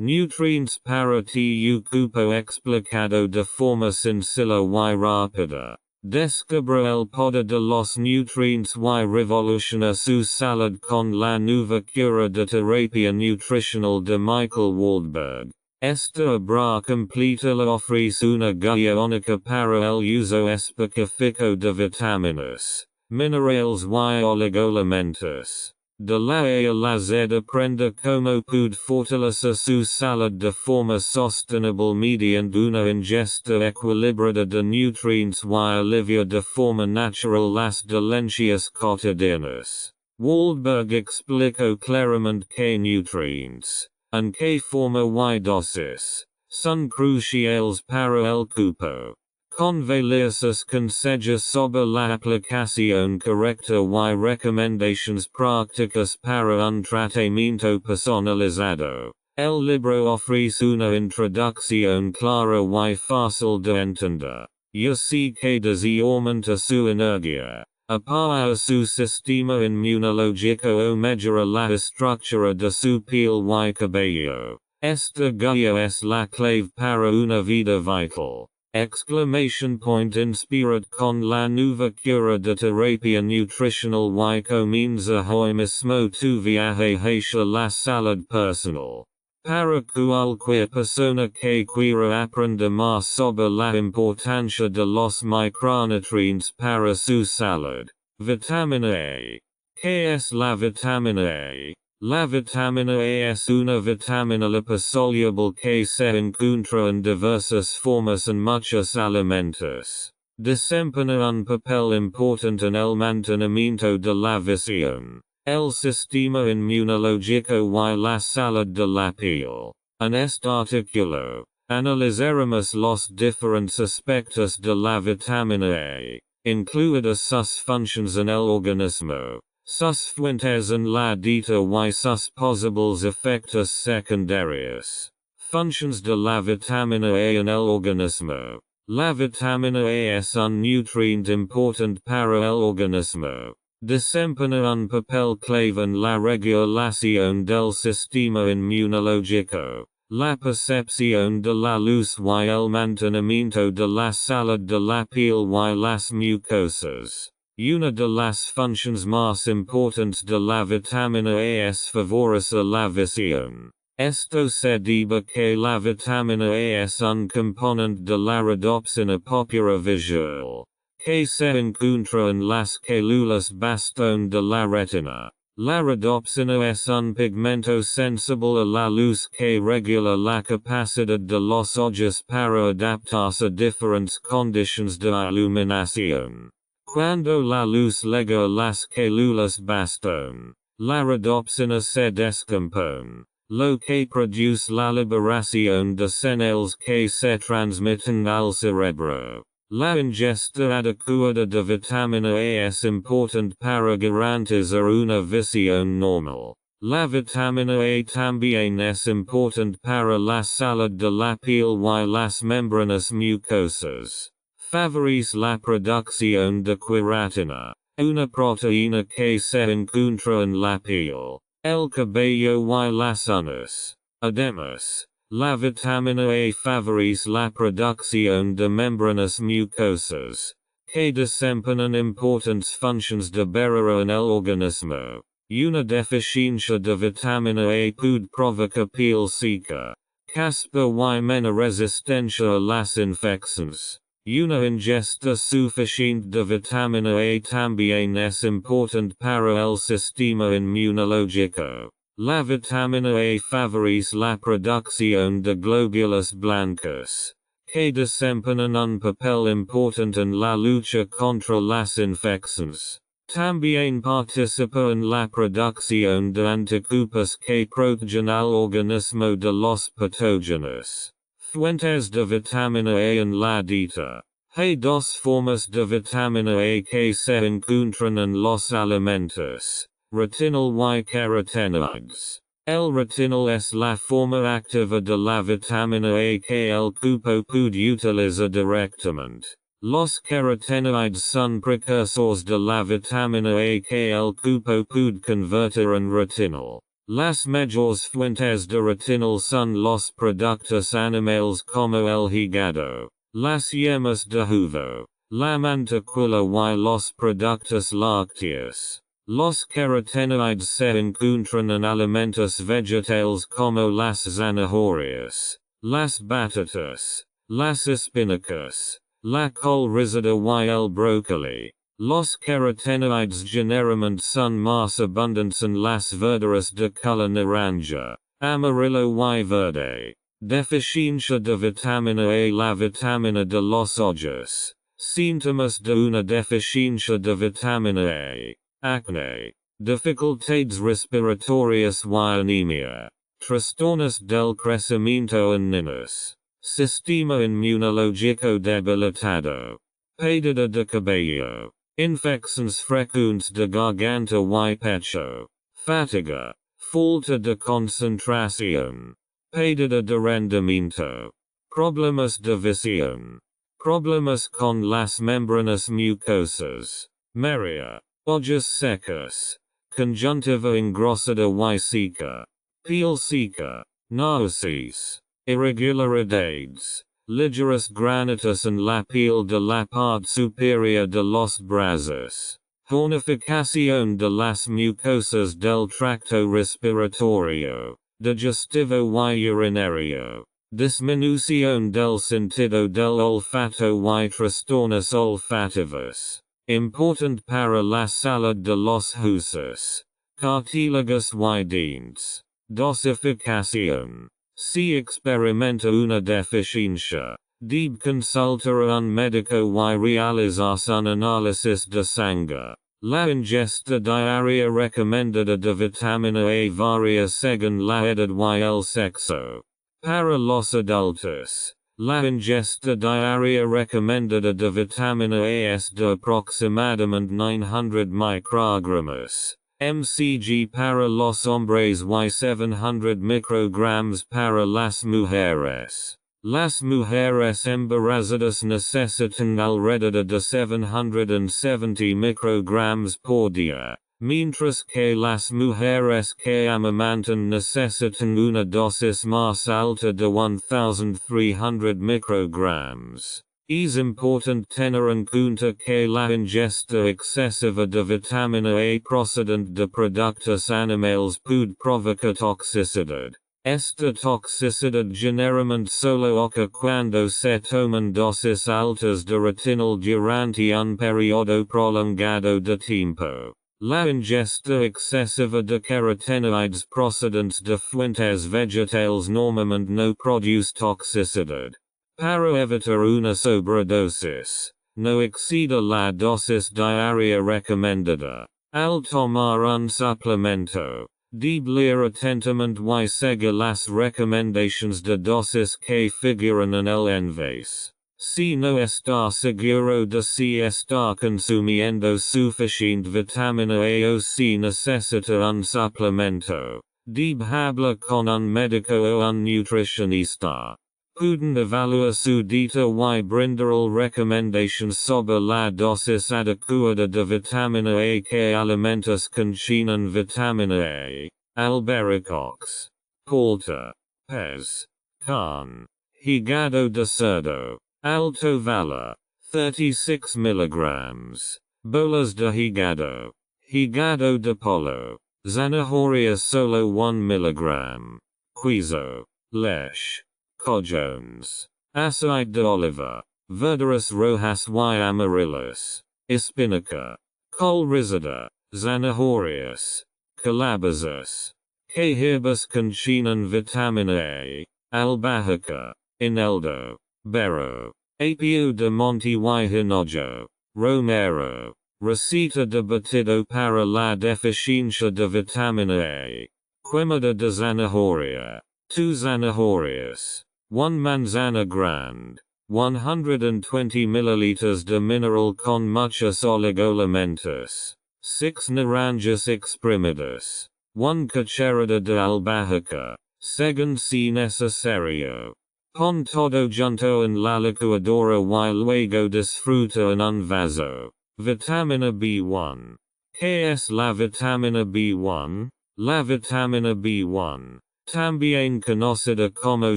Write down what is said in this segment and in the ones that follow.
Nutrientes para tu cuerpo explicado de forma sencilla y rápida. Descubre el poder de los nutrientes y revoluciona su salud con la nueva cura de terapia nutricional de Michael Waldberg. Esta obra completa le ofrece una guía única para el uso específico de vitaminas, minerales y oligoelementos. De la A a la Z aprenda cómo puede fortalecer su salud de forma sostenible mediante una ingesta equilibrada de nutrientes y alivia de forma natural las dolencias cotidianas. Waldberg explicó claramente que nutrientes, en qué forma y dosis, son cruciales para el cuerpo. Con valiosos consejos sobre la aplicación correcta y recomendaciones prácticas para un tratamiento personalizado. El libro ofrece una introducción clara y fácil de entender. Y así que aumenta su energía. Apoya su sistema inmunológico o mejora la estructura de su piel y cabello. Esta guía es la clave para una vida vital. Exclamation point inspired con la nueva cura de terapia nutricional y comienza hoy mismo tu viaje hacia la salud personal. Para cualquier persona que quiera aprender más sobre la importancia de los micronutrientes para su salud. Vitamina A. ¿Qué es la vitamina A? La vitamina A es una vitamina liposoluble que se encuentra en diversas formas en muchos alimentos. Desempeña un papel importante en el mantenimiento de la visión, el sistema inmunológico y la salud de la piel. En este artículo, analizaremos los diferentes aspectos de la vitamina A, incluidas sus funciones en el organismo, sus fuentes en la dieta y sus posibles efectos secundarios. Funciones de la vitamina A en el organismo. La vitamina A es un nutriente importante para el organismo. Desempeña un papel clave en la regulación del sistema inmunológico, la percepción de la luz y el mantenimiento de la salud de la piel y las mucosas. Una de las funciones más importantes de la vitamina A es favorecer la visión. Esto se debe que la vitamina A es un componente de la redoxina púrpura visual, que se encuentra en las células bastón de la retina. La redoxina es un pigmento sensible a la luz que regula la capacidad de los ojos para adaptarse a diferentes condiciones de iluminación. Cuando la luz llega a las células bastón, la redoxina se descompone, lo que produce la liberación de señales que se transmiten al cerebro. La ingesta adecuada de vitamina A es importante para garantizar una visión normal. La vitamina A también es importante para la salud de la piel y las membranas mucosas. Favorece la producción de queratina, una proteína que se encuentra en la piel, el cabello y las uñas. Además, la vitamina A favorece la producción de membranas mucosas, que desempeñan importantes funciones de barrera en el organismo. Una deficiencia de vitamina A puede provocar piel seca, caspa y menor resistencia a las infecciones. Una ingesta suficiente de vitamina A también es importante para el sistema inmunológico. La vitamina A favorece la producción de glóbulos blancos, que desempeñan un papel importante en la lucha contra las infecciones. También participa en la producción de anticuerpos que protegen al organismo de los patógenos. Fuentes de vitamina A en la dieta. Hay dos formas de vitamina A que se encuentran en los alimentos, retinol y carotenoides. El retinol es la forma activa de la vitamina A que el cuerpo puede utilizar directamente. Los carotenoides son precursores de la vitamina A que el cuerpo puede convertir en retinol. Las mayores fuentes de retinol son los productos animales como el hígado, las yemas de huevo, la mantequilla y los productos lácteos. Los carotenoides se encuentran en alimentos vegetales como las zanahorias, las batatas, las espinacas, la col rizada y el brócoli. Los carotenoides generalmente son más abundantes en las verduras de color naranja, amarillo y verde. Deficiencia de vitamina A. La vitamina de los ojos. Síntomas de una deficiencia de vitamina A. Acné. Dificultades respiratorias y anemia. Trastornos del crecimiento en niños. Sistema inmunológico debilitado. Pérdida de cabello. Infecciones frecuentes de garganta y pecho. Fatiga. Falta de concentración. Pérdida de rendimiento. Problemas de visión. Problemas con las membranas mucosas. Meria. Ojos secos. Conjuntiva engrosada y seca. Piel seca. Náuseas. Irregularidades. Ligeras granitos en la piel de la parte superior de los brazos. Hornificación de las mucosas del tracto respiratorio, digestivo y urinario. Disminución del sentido del olfato y trastornos olfativos. Important para la salud de los huesos, cartílagos y dientes. Dosificación. Si experimenta una deficiencia, debe consultar a un médico y realizar un análisis de sangre. La ingesta diaria recomendada de vitamina A varía según la edad y el sexo. Para los adultos, la ingesta diaria recomendada de vitamina A es de aproximadamente 900 microgramos. mcg para los hombres y 700 micrograms para las mujeres. Las mujeres embarazadas necesitan alrededor de 770 micrograms por día, mientras que las mujeres que amamantan necesitan una dosis más alta de 1300 micrograms. Es importante tener en cuenta que la ingesta excesiva de vitamina A procedente de productos animales puede provocar toxicidad. Esta toxicidad generalmente solo ocurre cuando se toman dosis altas de retinol durante un periodo prolongado de tiempo. La ingesta excesiva de carotenoides procedentes de fuentes vegetales normalmente no produce toxicidad. Para evitar una sobredosis, no exceda la dosis diaria recomendada. Al tomar un suplemento, debe leer atentamente y seguir las recomendaciones de dosis que figuran en el envase. Si no está seguro de si está consumiendo suficiente vitamina A o si necesita un suplemento, debe hablar con un médico o un nutricionista. Pueden evaluar su dieta y brindar recomendaciones sobre la dosis adecuada de vitamina A. Que alimentos contienen vitamina A? Albaricoques. Palta. Pez. Carne. Hígado de cerdo. Alto valor. 36 mg. Bolas de hígado. Hígado de pollo. Zanahoria solo 1 mg. Queso. Leche. Cojones. Aceite de oliva. Verduras rojas y amarillas. Espinaca. Col rizada. Zanahorias. Calabazas. Que hierbas contienen vitamina A. Albahaca. Eneldo. Berro. Apio de monte y hinojo. Romero. Receta de batido para la deficiencia de vitamina A. Quemada de zanahoria. 2 zanahorias. 1 manzana grande. 120 ml de mineral con muchos oligoelementos. 6 naranjas exprimidas. 1 cucharada de albahaca. Según si necesario. Pon todo junto en la licuadora y luego disfruta en un vaso. Vitamina B1. ¿Qué es la vitamina B1? La vitamina B1. También conocida como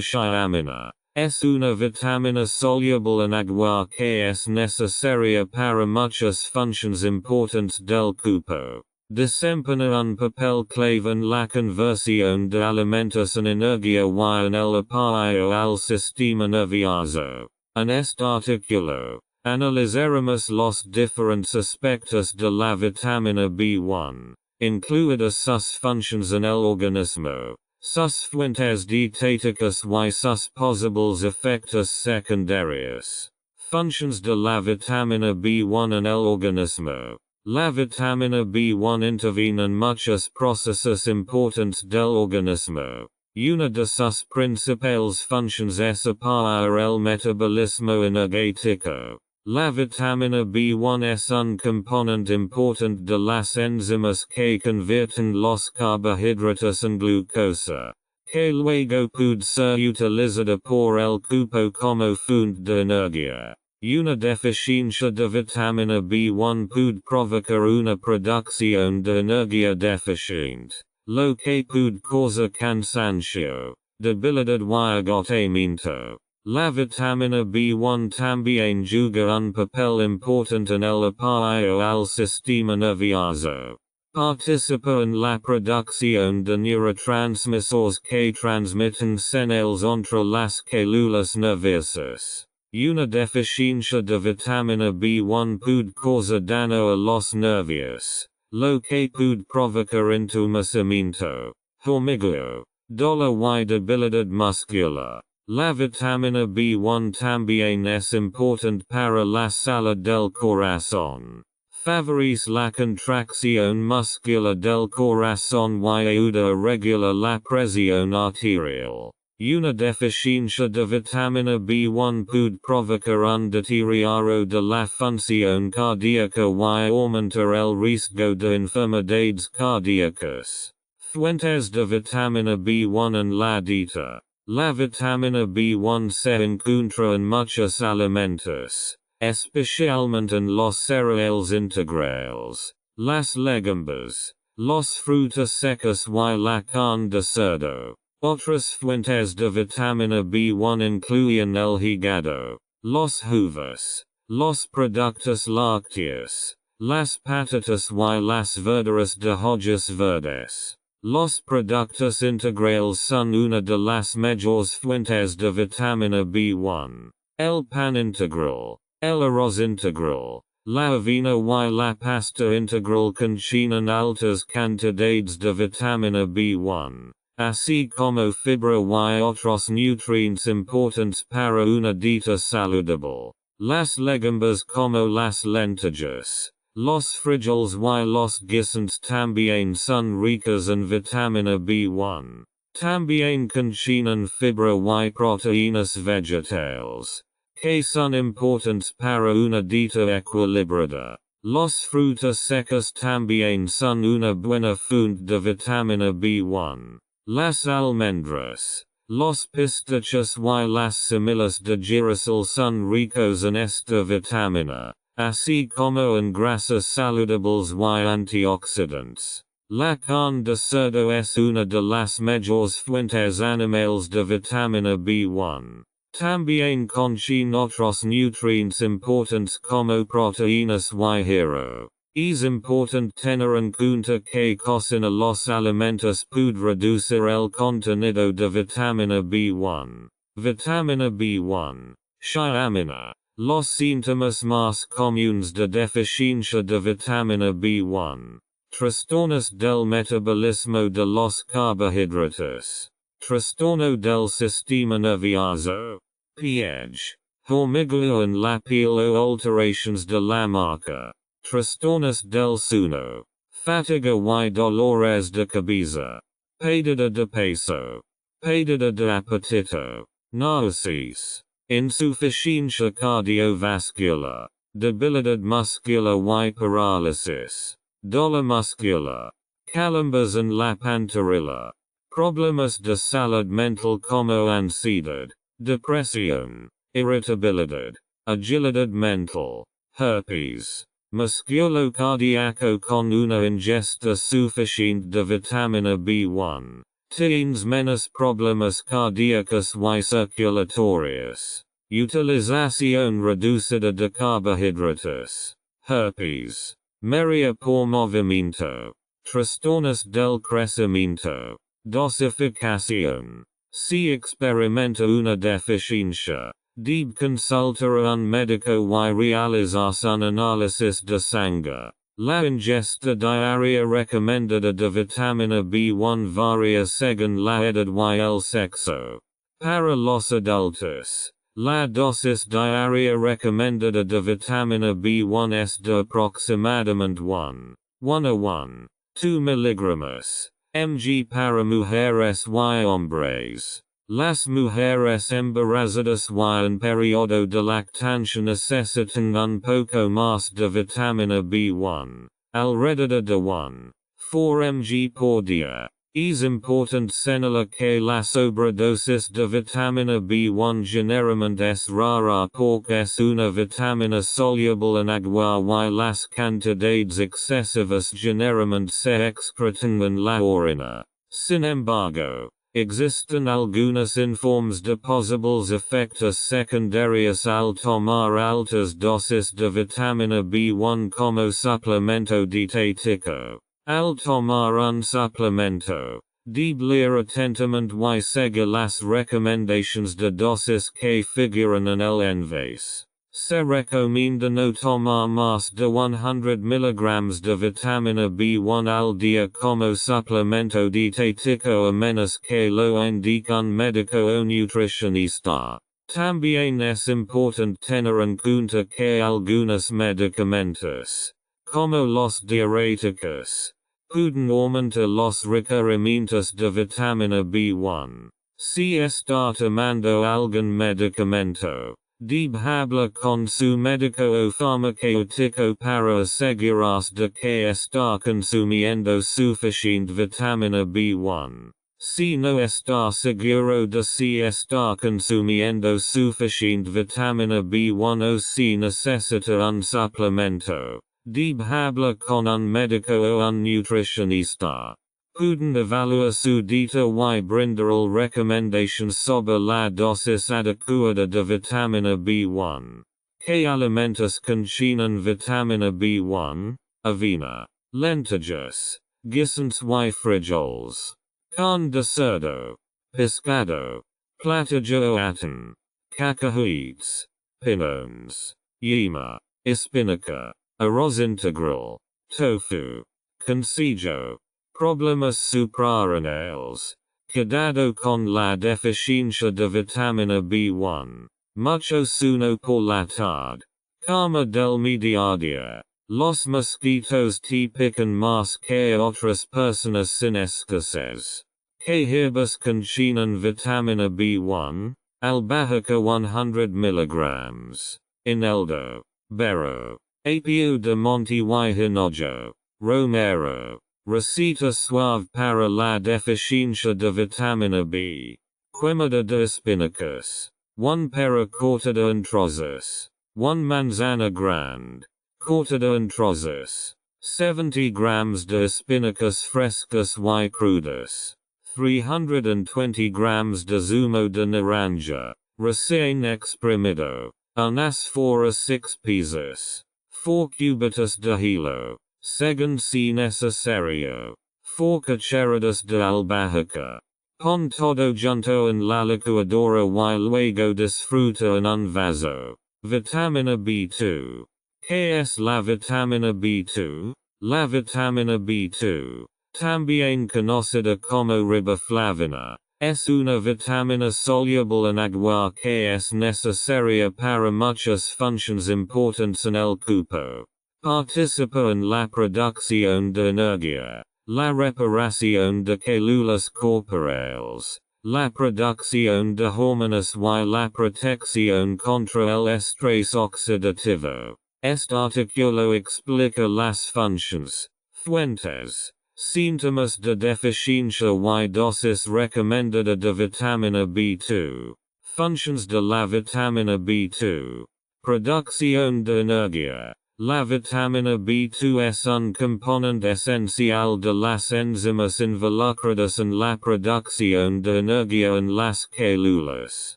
thiamina. Es una vitamina soluble en agua que es necesaria para muchas funciones importantes del cuerpo. Desempeña un papel clave en la conversión de alimentos en energía y en el apoyo al sistema nervioso. En este artículo, analizaremos los diferentes aspectos de la vitamina B1, incluidas sus funciones en el organismo, sus fuentes dietéticas y sus posibles efectos secundarios. Funciones de la vitamina B1 en el organismo. La vitamina B1 interviene en muchos procesos importantes del organismo. Una de sus principales funciones es apoyar el metabolismo energético. La vitamina B1 es un componente importante de las enzimas que convierten los carbohidratos en glucosa, que luego puede ser utilizada por el cuerpo como fuente de energía. Una deficiencia de vitamina B1 puede provocar una producción de energía deficiente, lo que puede causar cansancio, debilidad y agotamiento. La vitamina B1 también juega un papel importante en el apoyo al sistema nervioso. Participa en la producción de neurotransmisores que transmiten señales entre las células nerviosas. Una deficiencia de vitamina B1 puede causar daño a los nervios, lo que puede provocar entumecimiento, hormigueo, dolor y debilidad muscular. La vitamina B1 también es importante para la salud del corazón. Favorece la contracción muscular del corazón y ayuda a regular la presión arterial. Una deficiencia de vitamina B1 puede provocar un deterioro de la función cardíaca y aumentar el riesgo de enfermedades cardíacas. Fuentes de vitamina B1 en la dieta. La vitamina B1 se encuentra en muchos alimentos, especialmente en los cereales integrales, las legumbres, los frutos secos y la carne de cerdo. Otras fuentes de vitamina B1 incluyen el hígado, los uvas, los productos lácteos, las patatas y las verduras de hojas verdes. Los productos integrales son una de las mayores fuentes de vitamina B1. El pan integral, el arroz integral, la avena y la pasta integral contienen altas cantidades de vitamina B1, así como fibra y otros nutrientes importantes para una dieta saludable. Las legumbres como las lentejas, los frijoles y los guisantes también son ricas en vitamina B1. También contienen fibra y proteínas vegetales, que son importantes para una dieta equilibrada. Los frutos secos también son una buena fuente de vitamina B1. Las almendras, los pistachos y las semillas de girasol son ricos en esta vitamina, así como en grasas saludables y antioxidantes. La carne de cerdo es una de las mayores fuentes animales de vitamina B1. También contiene otros nutrientes importantes como proteínas y hierro. Es importante tener en cuenta que cocinar los alimentos puede reducir el contenido de vitamina B1. Vitamina B1. Thiamina. Los síntomas más comunes de deficiencia de vitamina B1. Trastornos del metabolismo de los carbohidratos. Trastorno del sistema nervioso. Piege. Hormigueo en la piel o alteraciones de la marca. Trastornos del sueño. Fatiga y dolores de cabeza. Pérdida de peso. Pérdida de apetito. Náuseas. Insuficiencia cardiovascular. Debilidad muscular y parálisis. Dolor muscular. Calambres en la pantorrilla. Problemas de salud mental como ansiedad, depresión, irritabilidad, agilidad mental, herpes. musculo-cardiaco con una ingesta suficiente de vitamina B1. Tienes menos problemas cardíacos y circulatorios. Utilización reducida de carbohidratos. Herpes. Meria por movimiento. Trastornos del crecimiento. Dosificación. Si experimenta una deficiencia, debe consultar a un médico y realizarse un análisis de sangre. La ingesta diaria recomendada de vitamina B1 varía según la edad y el sexo. Para los adultos, la dosis diaria recomendada de vitamina B1 es de aproximadamente 1 a 2 miligramos mg para mujeres y hombres. Las mujeres embarazadas y en periodo de lactancia necesitan un poco más de vitamina B1, alrededor de 1,4 mg por día. Es importante señalar que la sobredosis de vitamina B1 generalmente es rara porque es una vitamina soluble en agua y las cantidades excesivas generalmente se excretan en la orina. Sin embargo, existen algunos informes de posibles efectos secundarios al tomar altas dosis de vitamina B1 como suplemento dietético. Al tomar un suplemento, debe leer atentamente y seguir las recomendaciones de dosis que figuran en el envase. Se recomienda no tomar más de 100 mg de vitamina B1 al día como suplemento dietético a menos que lo indique un médico o nutricionista. También es importante tener en cuenta que algunos medicamentos, como los diuréticos, pueden aumentar los requerimientos de vitamina B1. Si está tomando algún medicamento, debe hablar con su médico o farmacéutico para asegurarse de que está consumiendo suficiente vitamina B1. Si no está seguro de si está consumiendo suficiente vitamina B1 o si necesita un suplemento, debe hablar con un médico o un nutricionista. Pueden evaluar su dieta y brindar recomendaciones sobre la dosis adecuada de vitamina B1. ¿Qué alimentos contienen vitamina B1? Avena, lentejas, guisantes y frijoles. Carne de cerdo, pescado, platillo o atún, cacahuetes, piñones, yema, espinaca, arroz integral, tofu, concillo. Problemas suprarrenales. Cuidado con la deficiencia de vitamina B1. Mucho sueño por la tarde. Calma del mediodía. Los mosquitos te pican más que otras personas sin escasez. ¿Qué hierbas contienen vitamina B1? Albahaca 100 mg. Eneldo. Berro. Apio de monte y hinojo. Romero. Receta suave para la deficiencia de vitamina B. Quemada de espinacas. 1 pera cortada en trozos. 1 manzana grande. Cortada en trozos. 70 grams de espinacas frescas y crudas. 320 grams de zumo de naranja. Recién exprimido. Unas 4 a 6 piezas. 4 cubitos de hilo. Según si necesario. 4 cucharadas de albahaca. Pon todo junto en la licuadora y luego disfruta en un vaso. Vitamina B2. ¿Qué es la vitamina B2? La vitamina B2, también conocida como riboflavina, es una vitamina soluble en agua que es necesaria para muchas funciones importantes en el cuerpo. Participa en la producción de energía, la reparación de células corporales, la producción de hormonas y la protección contra el estrés oxidativo. Este artículo explica las funciones, fuentes, síntomas de deficiencia y dosis recomendada de vitamina B2, funciones de la vitamina B2, producción de energía, La vitamina B2 es un component esencial de las enzimas involucradas en la producción de energía en las células.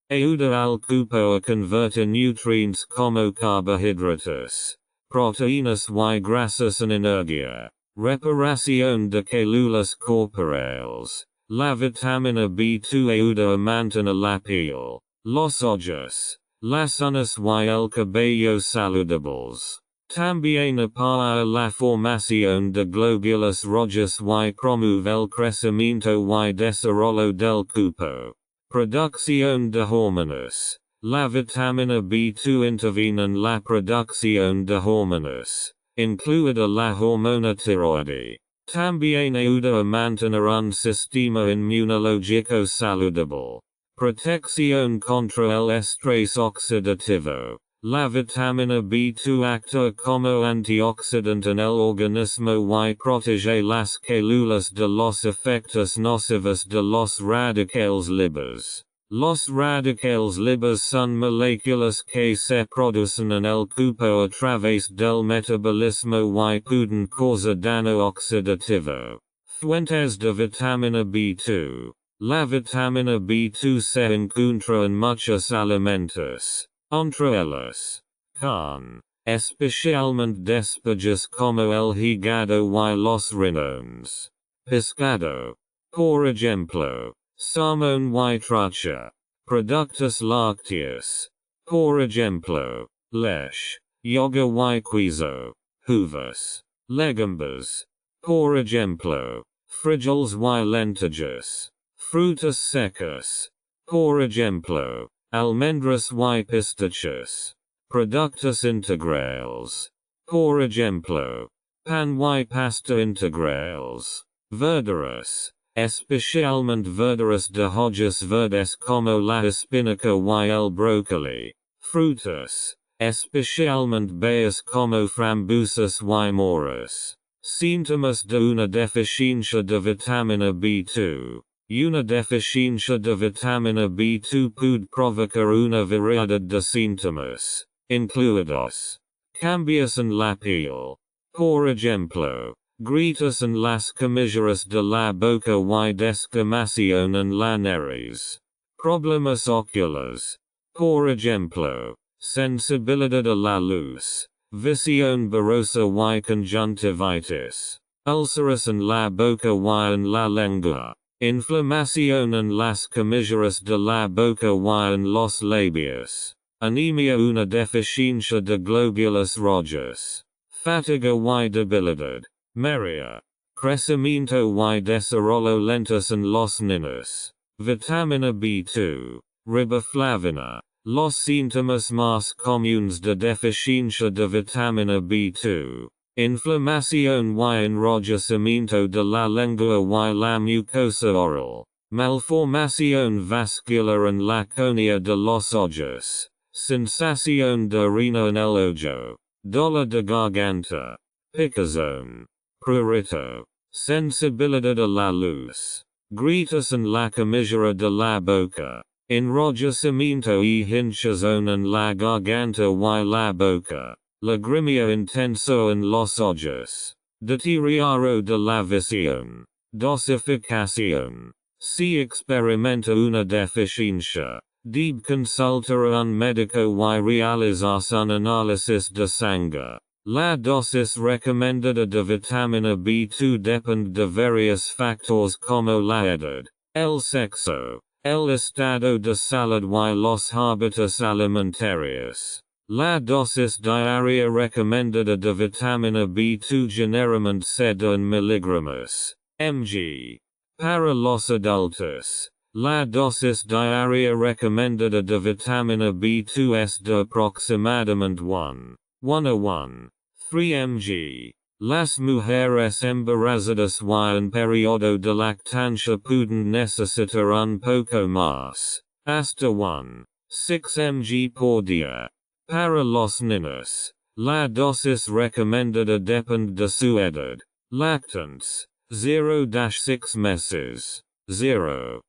Ayuda al cuerpo a convertir nutrientes como carbohidratos, proteínas y grasas en energía. Reparación de células corporales. La vitamina B2 ayuda a mantener la piel, los ojos, las uñas y el cabello saludables. También apoya la formación de glóbulos rojos y promueve el crecimiento y desarrollo del cuerpo. Producción de hormonas. La vitamina B2 interviene en la producción de hormonas, incluida la hormona tiroide. También ayuda a mantener un sistema inmunológico saludable. Protección contra el estrés oxidativo. La vitamina B2 actúa como antioxidante en el organismo y protege las células de los efectos nocivos de los radicales libres. Los radicales libres son moléculas que se producen en el cuerpo a través del metabolismo y pueden causar daño oxidativo. Fuentes de vitamina B2. La vitamina B2 se encuentra en muchos alimentos. Entre ellos, carne, especialmente despojos como el hígado y los riñones. Pescado, por ejemplo, salmón y trucha. Productos lácteos, por ejemplo, leche, yogur y queso. Uvas, legumbres, por ejemplo, frijoles y lentejas. Frutas secas, por ejemplo, almendras y pistachos. Productos integrales. Por ejemplo, pan y pasta integrales. Verduras, especialmente verduras de hojas verdes como la espinaca y el brócoli. Frutas, especialmente bayas como frambuesas y moras. Síntomas de una deficiencia de vitamina B2. Una deficiencia de vitamina B2 puede provocar una variedad de síntomas, incluidos cambios en la piel. Por ejemplo, grietas en las comisuras de la boca y descamación en la nariz. Problemas oculares. Por ejemplo, sensibilidad a la luz, visión borrosa y conjuntivitis. Úlceras en la boca y en la lengua. Inflamación en las comisuras de la boca y en los labios. Anemia, una deficiencia de glóbulos rojos. Fatiga y debilidad. Marería. Crecimiento y desarrollo lentos en los niños. Vitamina B2. Riboflavina. Los síntomas más comunes de deficiencia de vitamina B2. Inflamación y enrojecimiento de la lengua y la mucosa oral. Malformación vascular en la córnea de los ojos. Sensación de orina en el ojo. Dolor de garganta. Picazón. Prurito. Sensibilidad a la luz. Grietas en la comisura de la boca. Enrojecimiento y hinchazón en la garganta y la boca. Lagrimia intenso en los ojos. Deterioro de la visión. Dosificación. Si experimenta una deficiencia, debe consultar a un médico y realizar un análisis de sangre. La dosis recomendada de vitamina B2 depende de varios factores como la edad, el sexo, el estado de salud y los hábitos alimentarios. La dosis diaria recomendada de vitamina B2 generalmente se da en miligramos, mg. Para los adultos, la dosis diaria recomendada de vitamina B2 es de aproximadamente 1,3 mg. Las mujeres embarazadas y en periodo de lactancia pueden necesitar un poco más, hasta 1,6 mg por día. Para los niños, la dosis recomendada depende de su edad. Lactantes, 0-6 meses, 0,3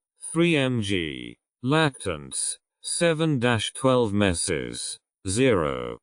mg. Lactantes, 7-12 meses, 0,4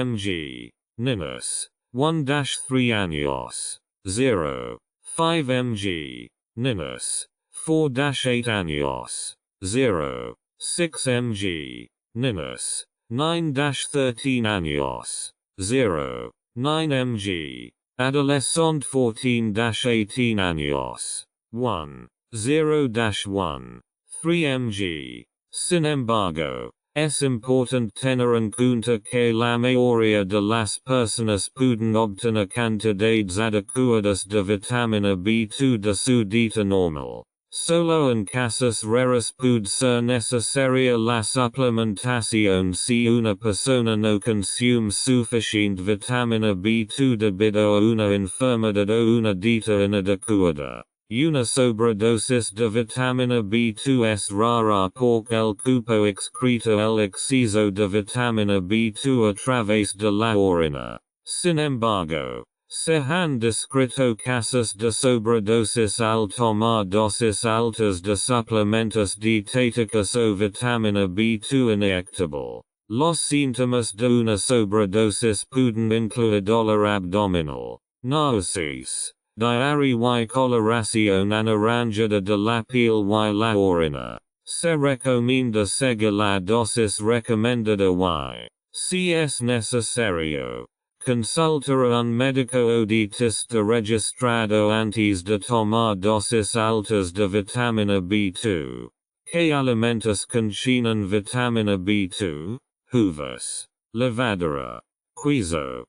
mg. Ninos. 1-3 años. 0. 5 mg. Ninos. 4-8 años. 0. 6 mg. Ninos. 9-13 años. 0. 9 mg. Adolescent 14-18 años. 1. 0-1. 3 mg. Sin embargo, es important tener en cuenta que la mayoría de las personas pueden obtener cantidades adecuadas de vitamina B2 de su dieta normal. Solo en casos raros puede ser necesaria la suplementación si una persona no consume suficiente vitamina B2 debido a una enfermedad o una dieta inadecuada. Una sobredosis de vitamina B2 es rara porque el cuerpo excreta el exceso de vitamina B2 a través de la orina. Sin embargo, se han descrito casos de sobredosis al tomar dosis altas de suplementos dietéticos o vitamina B2 inyectable. Los síntomas de una sobredosis pueden incluir dolor abdominal, náuseas, diarrea y coloración anaranjada de la piel y la orina. Se recomienda seguir la dosis recomendada y, si es necesario, consultar a un médico o dietista registrado antes de tomar dosis altas de vitamina B2. ¿Qué alimentos contienen vitamina B2? Uvas, levadura, queso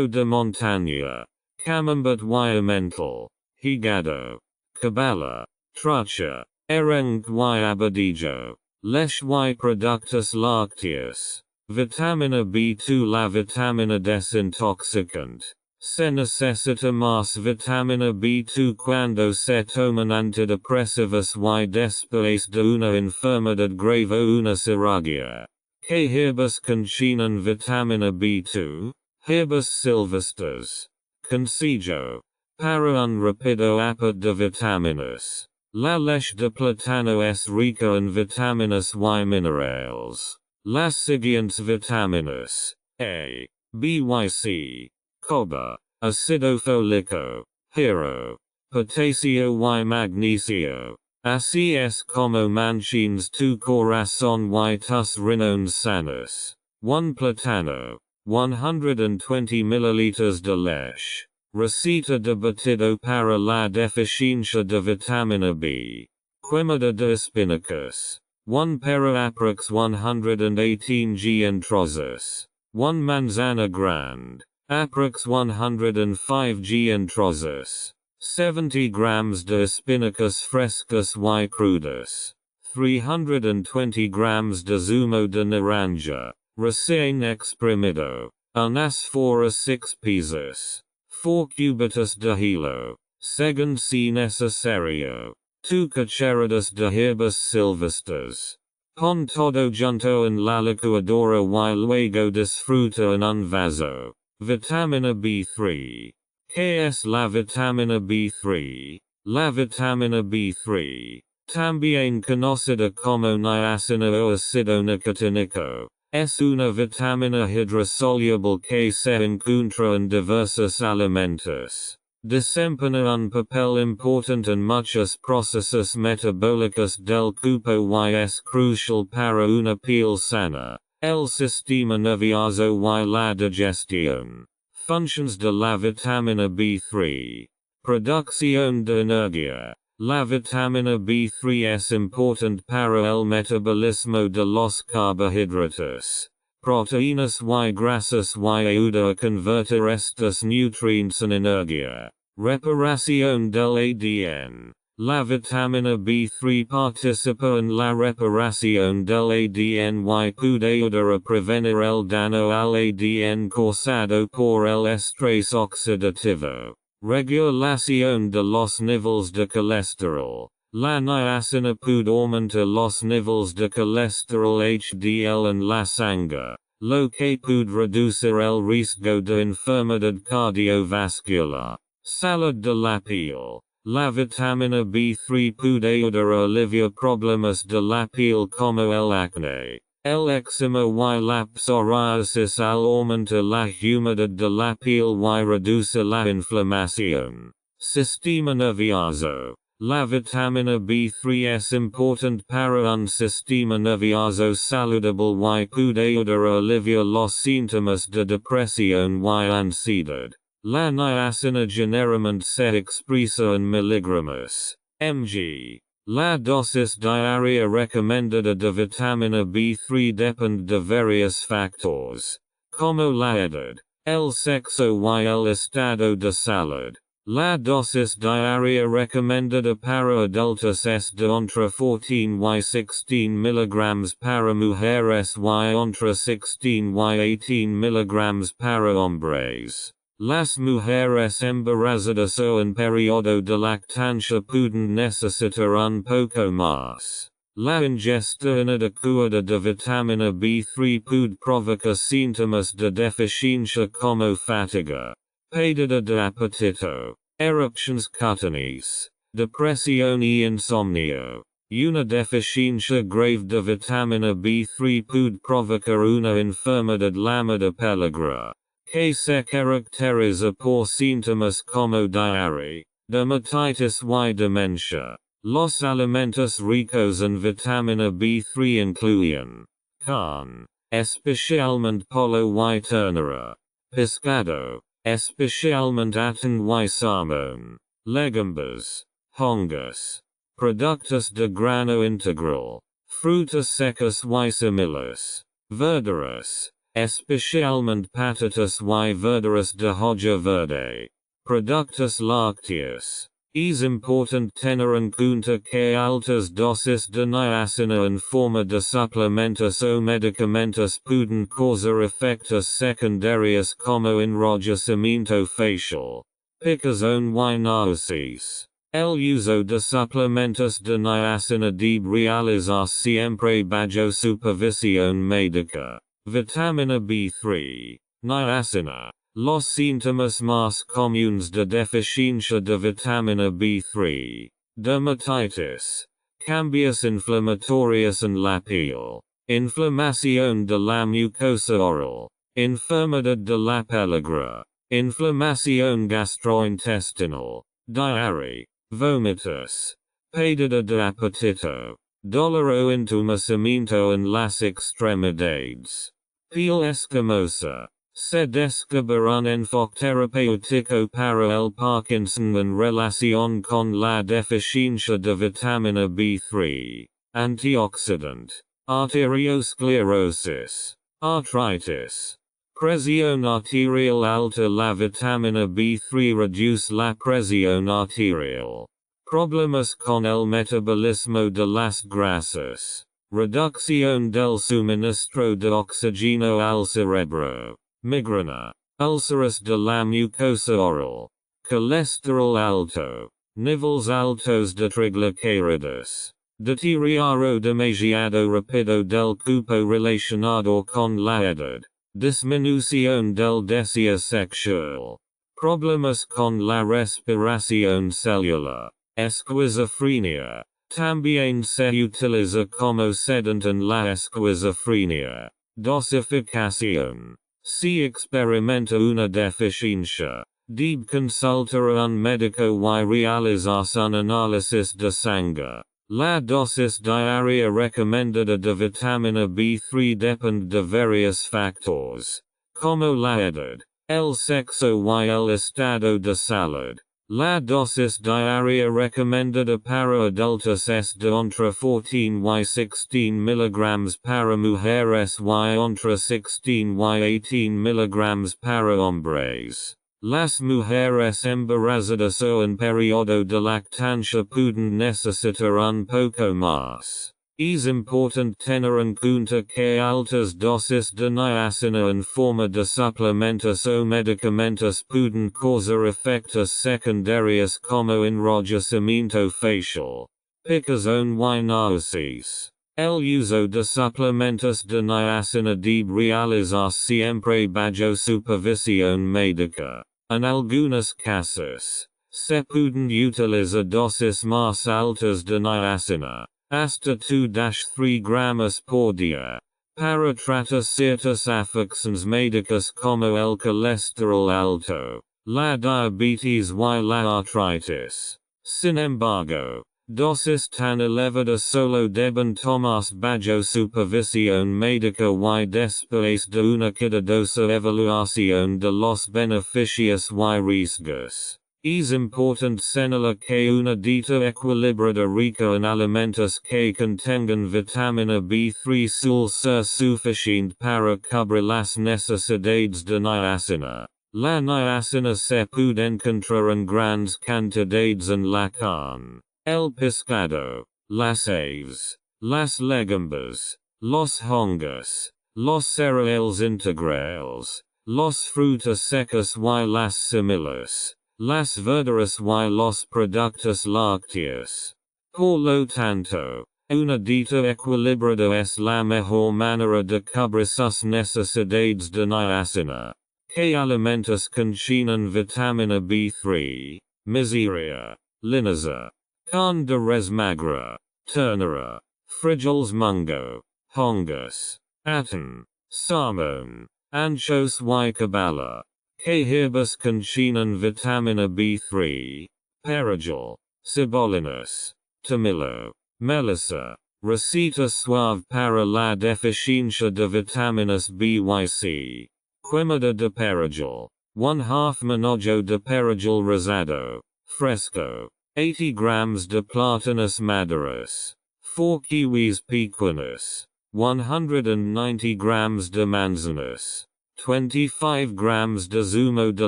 de montaña, camembert y emmental, hígado, cabala, trucha, arenque y abadillo, leche y productos lácteos. Vitamina B2. La vitamina desintoxicante. Se necesita más vitamina B2 cuando se toman antidepresivos y después de una enfermedad grave o una cirugía. ¿Qué hierbas contienen vitamina B2? Hierbas silvestres. Consejo. Para un rápido aporte de vitaminas. La leche de plátano es rica en vitaminas y minerales. Las siguientes vitaminas: A, B y C, cobre, ácido fólico, hierro, potasio y magnesio. Así es como mantienes tu corazón y tus riñones sanos. 1 plátano, 120 ml de leche. Receta de batido para la deficiencia de vitamina B. Quemada de espinacas. 1 para aprox 118 g en trozos. 1 manzana grande. Aprox 105 g en trozos. 70 grams de espinacas frescas y crudas. 320 grams de zumo de naranja. Recién exprimido. Unas 4 a 6 piezas. 4 cubitos de hilo. Según si necesario. 2 cucharadas de hierbas silvestres. Pon todo junto en la licuadora y luego disfruta en un vaso. Vitamina B3. ¿Qué es la vitamina B3? La vitamina B3, también conocida como niacina o ácido nicotínico, es una vitamina hidrosoluble que se encuentra en diversos alimentos. Desempeña un papel importante en muchos procesos metabólicos del cuerpo y es crucial para una piel sana, el sistema nervioso y la digestión. Funciones de la vitamina B3. Producción de energía. La vitamina B3 es importante para el metabolismo de los carbohidratos, proteínas y grasas y ayuda a convertir estos nutrientes en energía. Reparación del ADN. La vitamina B3 participa en la reparación del ADN y puede ayudar a prevenir el daño al ADN causado por el estrés oxidativo. Regulación de los niveles de colesterol. La niacina puede aumentar los niveles de colesterol HDL en la sangre, lo que puede reducir el riesgo de enfermedad cardiovascular. Salud de la piel. La vitamina B3 puede ayudar a aliviar problemas de la piel como el acné, El eczema y la psoriasis al aumenta la humedad de la piel y reduce la inflamación. Sistema nervioso. La vitamina B3 es importante para un sistema nervioso saludable y puede ayudar a aliviar los síntomas de depresión y ansiedad. La niacina generalmente se expresa en miligramos mg. La dosis diaria recomendada de vitamina B3 depende de varios factores, como la edad, el sexo y el estado de salud. La dosis diaria recomendada para adultos es de entre 14 y 16 mg para mujeres y entre 16 y 18 mg para hombres. Las mujeres embarazadas o en periodo de lactancia pueden necesitar un poco más. La ingesta inadecuada de vitamina B3 puede provocar síntomas de deficiencia como fatiga, pérdida de apetito, erupciones cutaneas, depresión y insomnio. Una deficiencia grave de vitamina B3 puede provocar una enfermedad llamada peligro, que se caracteriza por síntomas como diarrea, dermatitis y demencia. Los alimentos ricos en vitamina B3 incluyen carne, especialmente pollo y ternera, pescado, especialmente atún y salmón, legumbres, hongos, productos de grano integral, frutas secas y semillas, verduras, especialmente patatas y verduras de hoja verde, productos lácteos. Es importante tener en cuenta que altas dosis de niacina en forma de suplementos o medicamentos pueden causar efectos secundarios como enrojecimiento facial, picazón y náuseas. El uso de suplementos de niacina debe realizar siempre bajo supervisión médica. Vitamina B3, niacina. Los síntomas más comunes de deficiencia de vitamina B3, dermatitis, cambios inflamatorios en la piel, inflamación de la mucosa oral, enfermedad de la peligro, inflamación gastrointestinal, diarrea, vómitos, pérdida de apetito, dolor o entumecimiento en las extremidades, piel escamosa. Se descubre un enfoque terapéutico para el Parkinson en relación con la deficiencia de vitamina B3, antioxidante, arteriosclerosis, artritis, presión arterial alta. La vitamina B3 reduce la presión arterial, problemas con el metabolismo de las grasas, reducción del suministro de oxígeno al cerebro. Migraña, úlceras de la mucosa oral, colesterol alto, niveles altos de triglicéridos, deterioro demasiado rápido del cuerpo relacionado con la edad, disminución del deseo sexual, problemas con la respiración celular, esquizofrenia. También se utiliza como sedante en la esquizofrenia. Dosificación. Si experimenta una deficiencia, debe consultar a un médico y realizarse un análisis de sangre. La dosis diaria recomendada de vitamina B3 depende de varios factores, como la edad, el sexo y el estado de salud. La dosis diaria recomendada para adultos es de entre 14 y 16 mg para mujeres y entre 16 y 18 mg para hombres. Las mujeres embarazadas o en periodo de lactancia pueden necesitar un poco más. Es importante tener en cuenta que altas dosis de niacina en forma de suplementos o medicamentos pueden causar efectos secundarios como enrojecimiento facial, picazón y náuseas. El uso de suplementos de niacina debe realizar siempre bajo supervisión médica. En algunos casos, se pueden utilizar dosis más altas de niacina, hasta 2-3 gramos por día, para tratar ciertas afecciones médicas como el colesterol alto, la diabetes y la artritis. Sin embargo, dosis tan elevadas solo deben tomarse bajo supervisión médica y después de una cuidadosa evaluación de los beneficios y riesgos. Es importante señalar que una dieta equilibrada rica en alimentos que contengan vitamina B3 suele ser suficiente para cubrir las necesidades de niacina. La niacina se puede encontrar en grandes cantidades en la carne, el pescado, las aves, las legumbres, los hongos, los cereales integrales, los frutos secos y las semillas, las verduras y los productos lácteos. Por lo tanto, una dieta equilibrada es la mejor manera de cubrir sus necesidades de niacina. Que alimentos contienen vitamina B3, miseria, linaza, carne de res magra, ternera, frijoles mungo, hongos, atún, salmón, anchos y cabala. Que herbas contienen vitamina B3, perejil, cebolinas, tomillo, melissa, receta suave para la deficiencia de vitaminas B y C. Quemada de perejil, 1/2 manojo de perejil rosado, fresco, 80 grams de plátanos maduros, 4 kiwis pequeños, 190 grams de manzanas, 25 grams de zumo de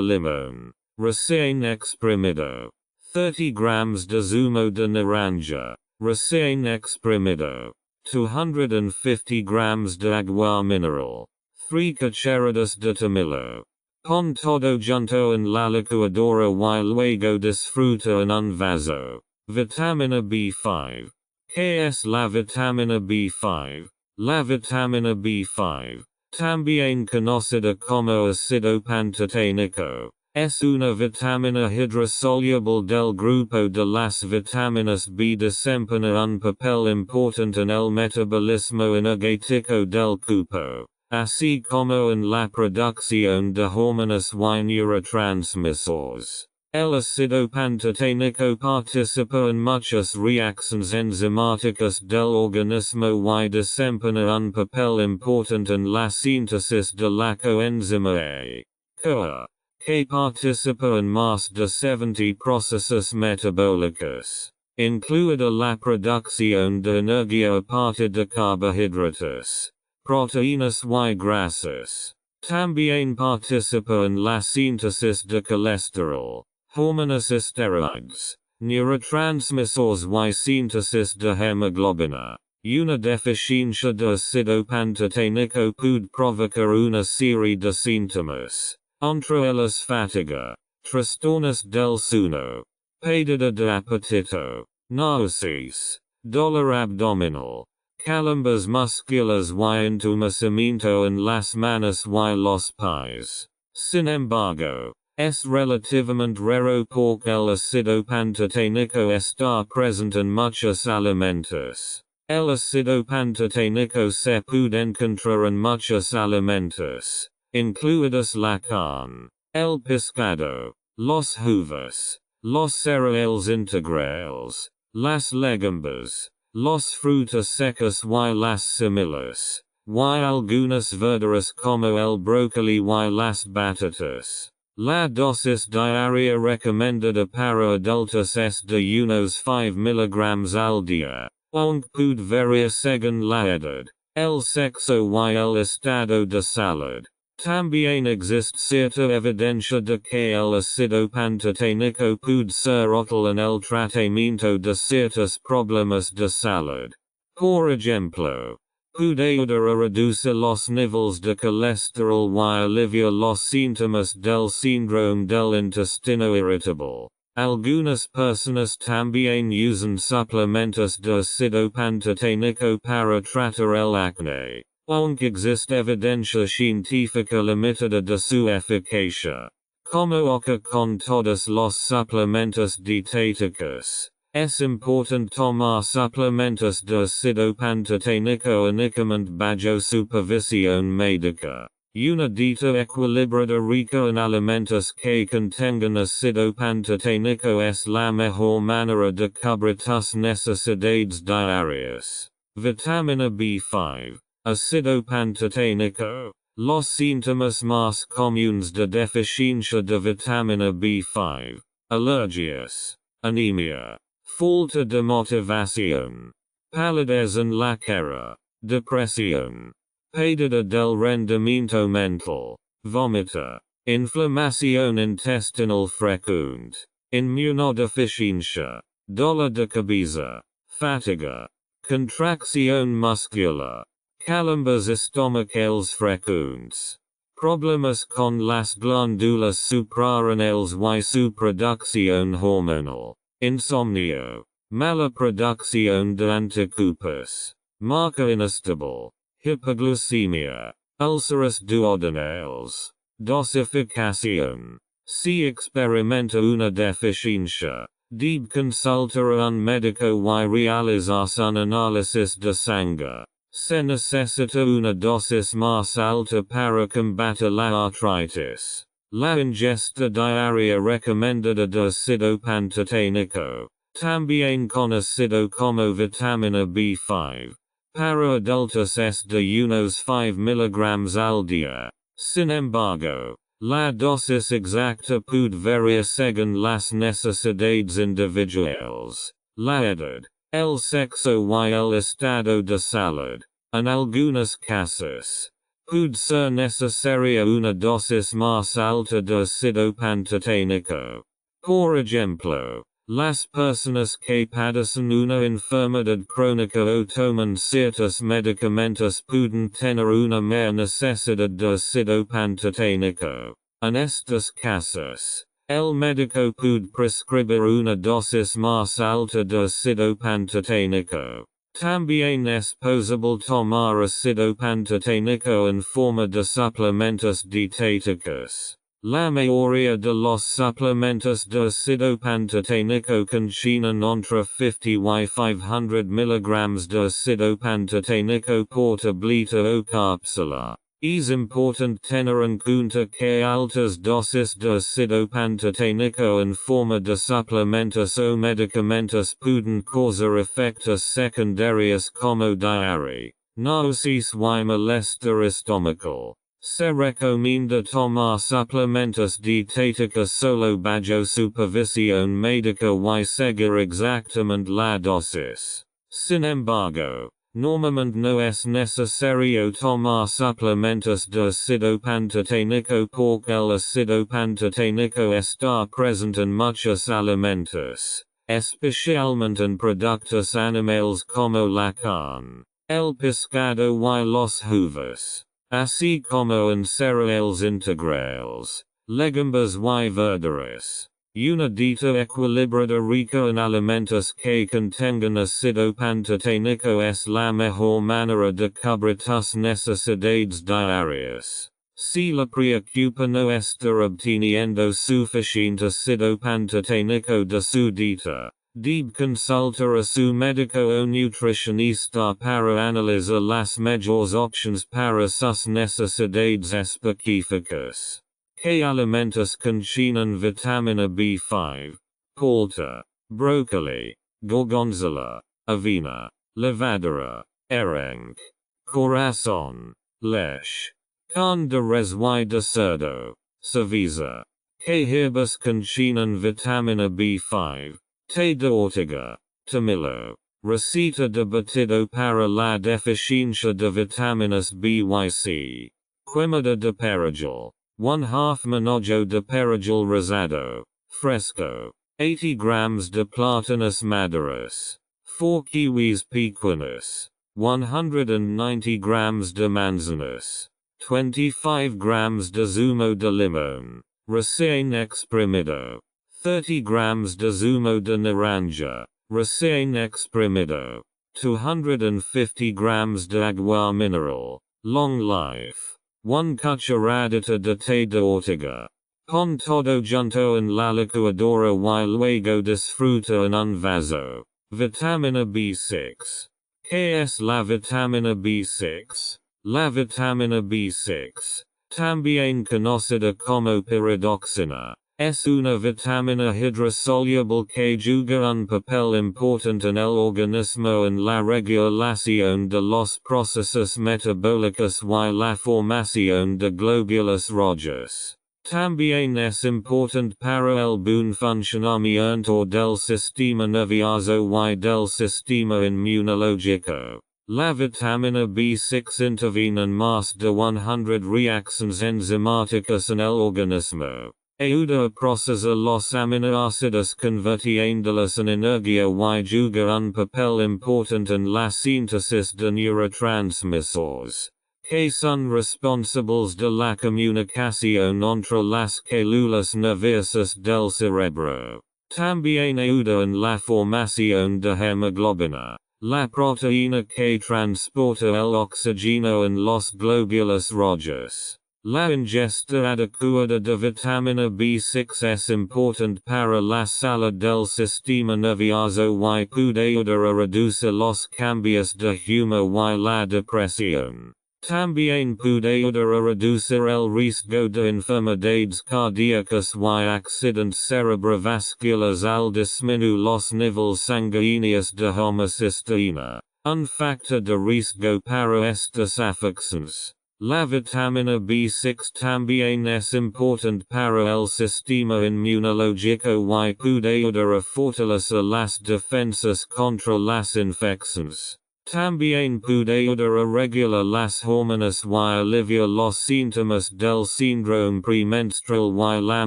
limón, recién exprimido, 30 grams de zumo de naranja, recién exprimido, 250 grams de agua mineral, 3 cucharadas de tomillo. Pon todo junto en la licuadora y luego disfruta en un vaso. Vitamina B5. ¿Qué es la vitamina B5? La vitamina B5, también conocida como ácido pantoténico, es una vitamina hidrosoluble del grupo de las vitaminas B. Desempeña un papel importante en el metabolismo energético del cuerpo, así como en la producción de hormonas y neurotransmisores. El ácido pantoténico participa en muchas reacciones enzimáticas del organismo y desempeña un papel importante en la síntesis de la coenzima A, CoA, que participa en más de 70 procesos metabólicos, incluida la producción de energía a partir de carbohidratos, proteínas y grasas. También participa en la síntesis de colesterol, hormonas esteroides, neurotransmisores y síntesis de hemoglobina. Una deficiencia de ácido pantoténico puede provocar una serie de síntomas, entre ellos fatiga, trastornos del sueño, pérdida de apetito, náuseas, dolor abdominal, calambres musculares y entumecimiento en las manos y los pies. Sin embargo, es relativamente raro porque el ácido pantoténico está presente en muchos alimentos. El ácido pantoténico se puede encontrar en muchos alimentos, incluidos la carne, el pescado, los uvas, los cereales integrales, las legumbres, los frutos secos y las semillas, y algunas verduras como el brócoli y las batatas. La dosis diaria recomendada para adultos es de unos 5 mg al día, aunque puede variar según la edad, el sexo y el estado de salud. También existe cierta evidencia de que el ácido pantoténico puede ser útil en el tratamiento de ciertos problemas de salud. Por ejemplo, puede ayudar a reducir los niveles de colesterol y aliviar los síntomas del síndrome del intestino irritable. Algunas personas también usan suplementos de ácido pantoténico para tratar el acné, aunque existe evidencia científica limitada de su eficacia. Como ocurre con todos los suplementos dietéticos, Es important tomar suplementos de ácido pantoténico únicamente bajo supervisión médica. Una dieta equilibrada rica en alimentos que contengan ácido pantoténico es la mejor manera de cubrir tus necesidades diarias. Vitamina B5. Ácido pantoténico. Los síntomas más comunes de deficiencia de vitamina B5. Alergias. Anemia. Falta de motivación. Palidez en la cara. Depresión. Pérdida del rendimiento mental. Vómito. Inflamación intestinal frecuente. Inmunodeficiencia. Dolor de cabeza. Fatiga. Contracción muscular. Calambres estomacales frecuentes. Problemas con las glándulas suprarrenales y su producción hormonal. Insomnio. Mala producción de anticuerpos. Marca inestable. Hypoglucemia. Úlceras duodenales. Dosificación. Si experimenta una deficiencia, debe consultar a un médico y realizarse un análisis de sangre. Se necesita una dosis más alta para combatir la artritis. La ingesta diaria recomendada de ácido pantoténico, también conocido como vitamina B5, para adultos es de unos 5 mg al día. Sin embargo, la dosis exacta puede variar según las necesidades individuales, la edad, el sexo y el estado de salud. En algunos casos, puede ser necesaria una dosis más alta de ácido pantoténico. Por ejemplo, las personas que padecen una enfermedad crónica o toman ciertos medicamentos pueden tener una mayor necesidad de ácido pantoténico. En estos casos, el médico puede prescribir una dosis más alta de ácido pantoténico. También es posible tomar ácido pantoténico en forma de suplementos dietéticos. La mayoría de los suplementos de ácido pantoténico contienen entre 50 y 500 mg de ácido pantoténico por tableta o cápsula. Es importante tener en cuenta que altas dosis de ácido pantoténico en forma de suplementos o medicamentos pueden causar efectos secundarios como diarrea, náuseas y malestar estomacal. Se recomienda tomar suplementos dietéticos solo bajo supervisión médica y seguir exactamente la dosis. Sin embargo, normalmente no es necesario tomar suplementos de ácido pantoténico porque el ácido pantoténico está presente en muchos alimentos, especialmente en productos animales como la carne, el pescado y los huevos, así como en cereales integrales, legumbres y verduras. Una dieta equilibrada rica en alimentos que contengan ácido pantoténico es la mejor manera de cubrir tus necesidades diarias. Si la preocupa no estar obteniendo suficiente ácido pantoténico de su dieta, debe consultar a su médico o nutricionista para analizar las mejores opciones para sus necesidades específicas. ¿Qué alimentos contienen vitamina B5? Palta, brócoli, gorgonzola, avena, levadura, arenque, corazón, leche, carne de res y de cerdo, cerveza. ¿Qué hierbas contienen vitamina B5? Té de ortiga, tomillo. Receta de batido para la deficiencia de vitaminas B y C. Quemada de perejil. 1/2 manojo de perejil rosado, fresco. 80 grams de plátanos maduros. 4 kiwis pequeños. 190 grams de manzanas. 25 grams de zumo de limón. Recién exprimido. 30 grams de zumo de naranja. Recién exprimido. 250 grams de agua mineral. Long life. 1 cucharadita de té de ortiga. Con todo junto en la licuadora y luego disfruta en un vaso. Vitamina B6. ¿Qué es la vitamina B6? La vitamina B6, también conocida como pyridoxina, es una vitamina hidrosoluble que juega un papel importante en el organismo en la regulación de los procesos metabólicos y la formación de glóbulos rojos. También es importante para el buen funcionamiento del sistema nervioso y del sistema inmunológico. La vitamina B6 interviene en más de 100 reacciones enzimáticas en el organismo. Ayuda a procesar los aminoácidos convirtiéndolos en energía y juega un papel importante en la síntesis de neurotransmisores, que son responsables de la comunicación entre las células nerviosas del cerebro. También ayuda en la formación de hemoglobina, la proteína que transporta el oxígeno en los glóbulos rojos. La ingesta adecuada de vitamina B6 es importante para la salud del sistema nervioso y puede ayudar a reducir los cambios de humor y la depresión. También puede ayudar a reducir el riesgo de enfermedades cardíacas y accidentes cerebrovasculares al disminuir los niveles sanguíneos de homocisteína, un factor de riesgo para estas afecciones. La vitamina B6 también es importante para el sistema inmunológico y puede ayudar a fortalecer las defensas contra las infecciones. También puede ayudar a regular las hormonas y aliviar los síntomas del síndrome premenstrual y la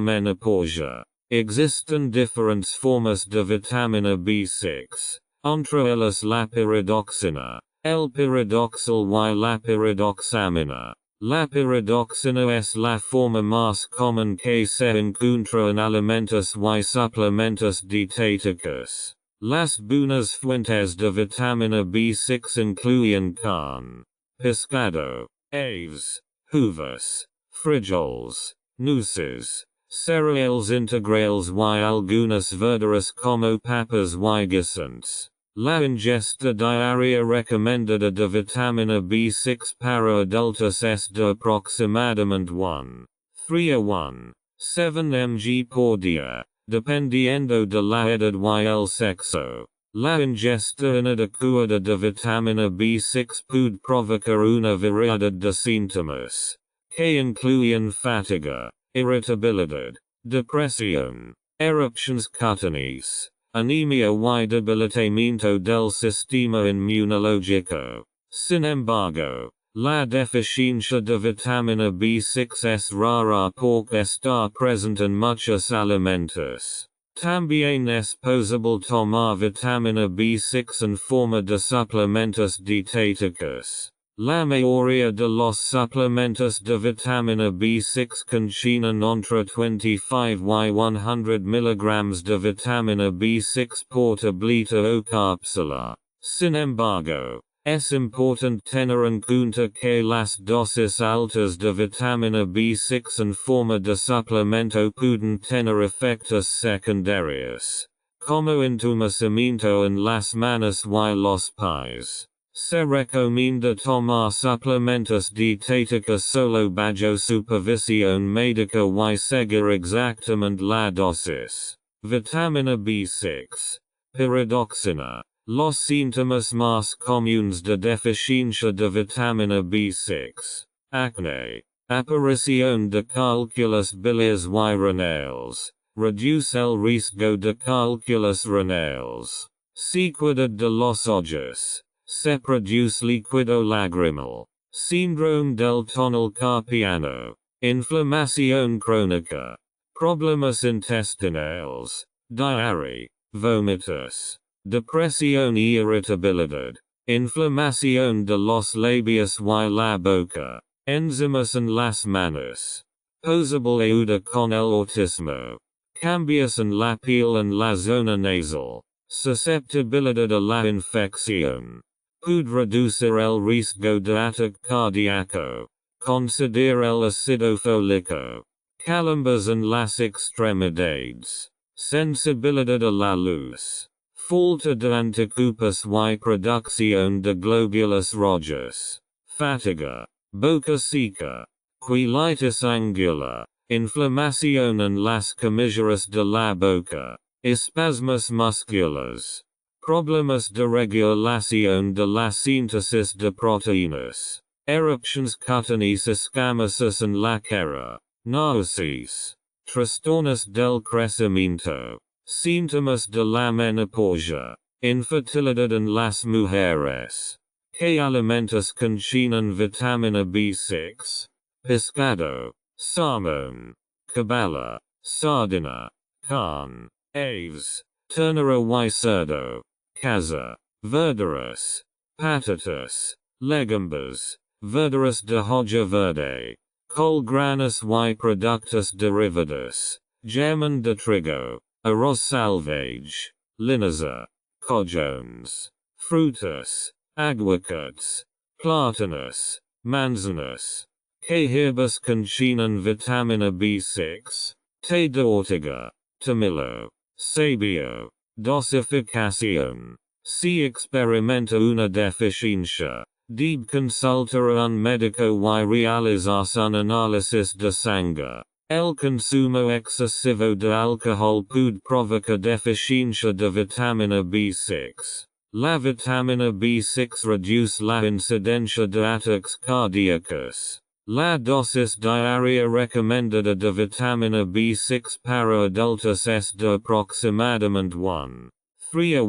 menopausia. Existen diferentes formas de vitamina B6, entre ellas la pyridoxina, el pyridoxal y la pyridoxamina. La pyridoxina es la forma más común que se encuentra en alimentos y suplementos dietéticos. Las buenas fuentes de vitamina B6 incluyen carne, pescado, aves, uvas, frijoles, nueces, cereales integrales y algunas verduras como papas y guisantes. La ingesta diaria recomendada de vitamina B6 para adultos es de aproximadamente 1,3 a 1,7 mg por día, dependiendo de la edad y el sexo. La ingesta inadecuada de vitamina B6 puede provocar una variedad de síntomas, que incluyen fatiga, irritabilidad, depresión, erupciones cutaneas, anemia y debilitamiento del sistema inmunológico. Sin embargo, la deficiencia de vitamina B6 es rara porque está presente en muchos alimentos. También es posible tomar vitamina B6 en forma de suplementos dietéticos. La mayoría de los suplementos de vitamina B6 contienen entre 25 y 100 mg de vitamina B6 por tableta o cápsula. Sin embargo, es importante tener en cuenta que las dosis altas de vitamina B6 en forma de suplemento pueden tener efectos secundarios, como entumecimiento en las manos y los pies. Se recomienda tomar suplementos dietéticos solo bajo supervisión médica y seguir exactamente la dosis. Vitamina B6. Pyridoxina. Los síntomas más comunes de deficiencia de vitamina B6. Acné. Aparición de cálculos biliares y renales. Reduce el riesgo de cálculos renales. Sequedad de los ojos. Se produce líquido lagrimal. Síndrome del túnel carpiano. Inflamación crónica. Problemas intestinales. Diarrea. Vómitos. Depresión y irritabilidad. Inflamación de los labios y la boca. Enzimas en las manos. Posible ayuda con el autismo. Cambios en la piel en la zona nasal. Susceptibilidad a la infección. Puede reducir el riesgo de ataque cardíaco. Considera el ácido fólico. calambres en las extremidades, sensibilidad a la luz, falta de anticuerpos y producción de glóbulos rojos, fatiga, boca seca, quilitis angular, inflamación en las comisuras de la boca, espasmos musculares, problemas de regulación de la síntesis de proteínas, erupciones cutaneas escamosas en la cara, náuseas, trastornos del crecimiento, síntomas de la menopausia, infertilidad en las mujeres. ¿Qué alimentos contienen vitamina B6? Pescado, salmón, cabala, sardina, carne, aves, ternera y cerdo, caza, verduras, patatas, legumbres, verduras de hoja verde, col granos y productos derivados, germen de trigo, arroz salvage, linaza, cojones, frutas, aguacates, plátanos, manzanas. ¿Qué hierbas contienen vitamina B6? Té de ortiga, tomillo, sabio, dosificación. Si experimenta una deficiencia, debe consultar a un médico y realizar un análisis de sangre. El consumo excesivo de alcohol puede provocar deficiencia de vitamina B6. La vitamina B6 reduce la incidencia de ataques cardíacos. La dosis diaria recomendada de vitamina B6 para adultos es de aproximadamente 1,3 a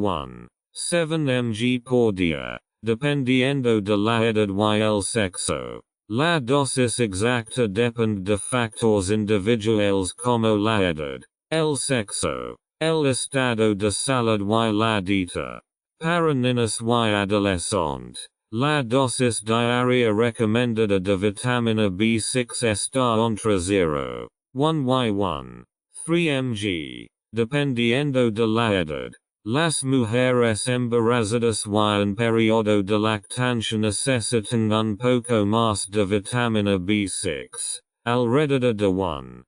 1,7 mg por día, dependiendo de la edad y el sexo. La dosis exacta depende de factores individuales como la edad, el sexo, el estado de salud y la dieta. Para niños y adolescentes, la dosis diaria recomendada de vitamina B6 está entre 0,1 y 1,3 mg, dependiendo de la edad. Las mujeres embarazadas y en periodo de lactancia necesitan un poco más de vitamina B6, alrededor de 1,9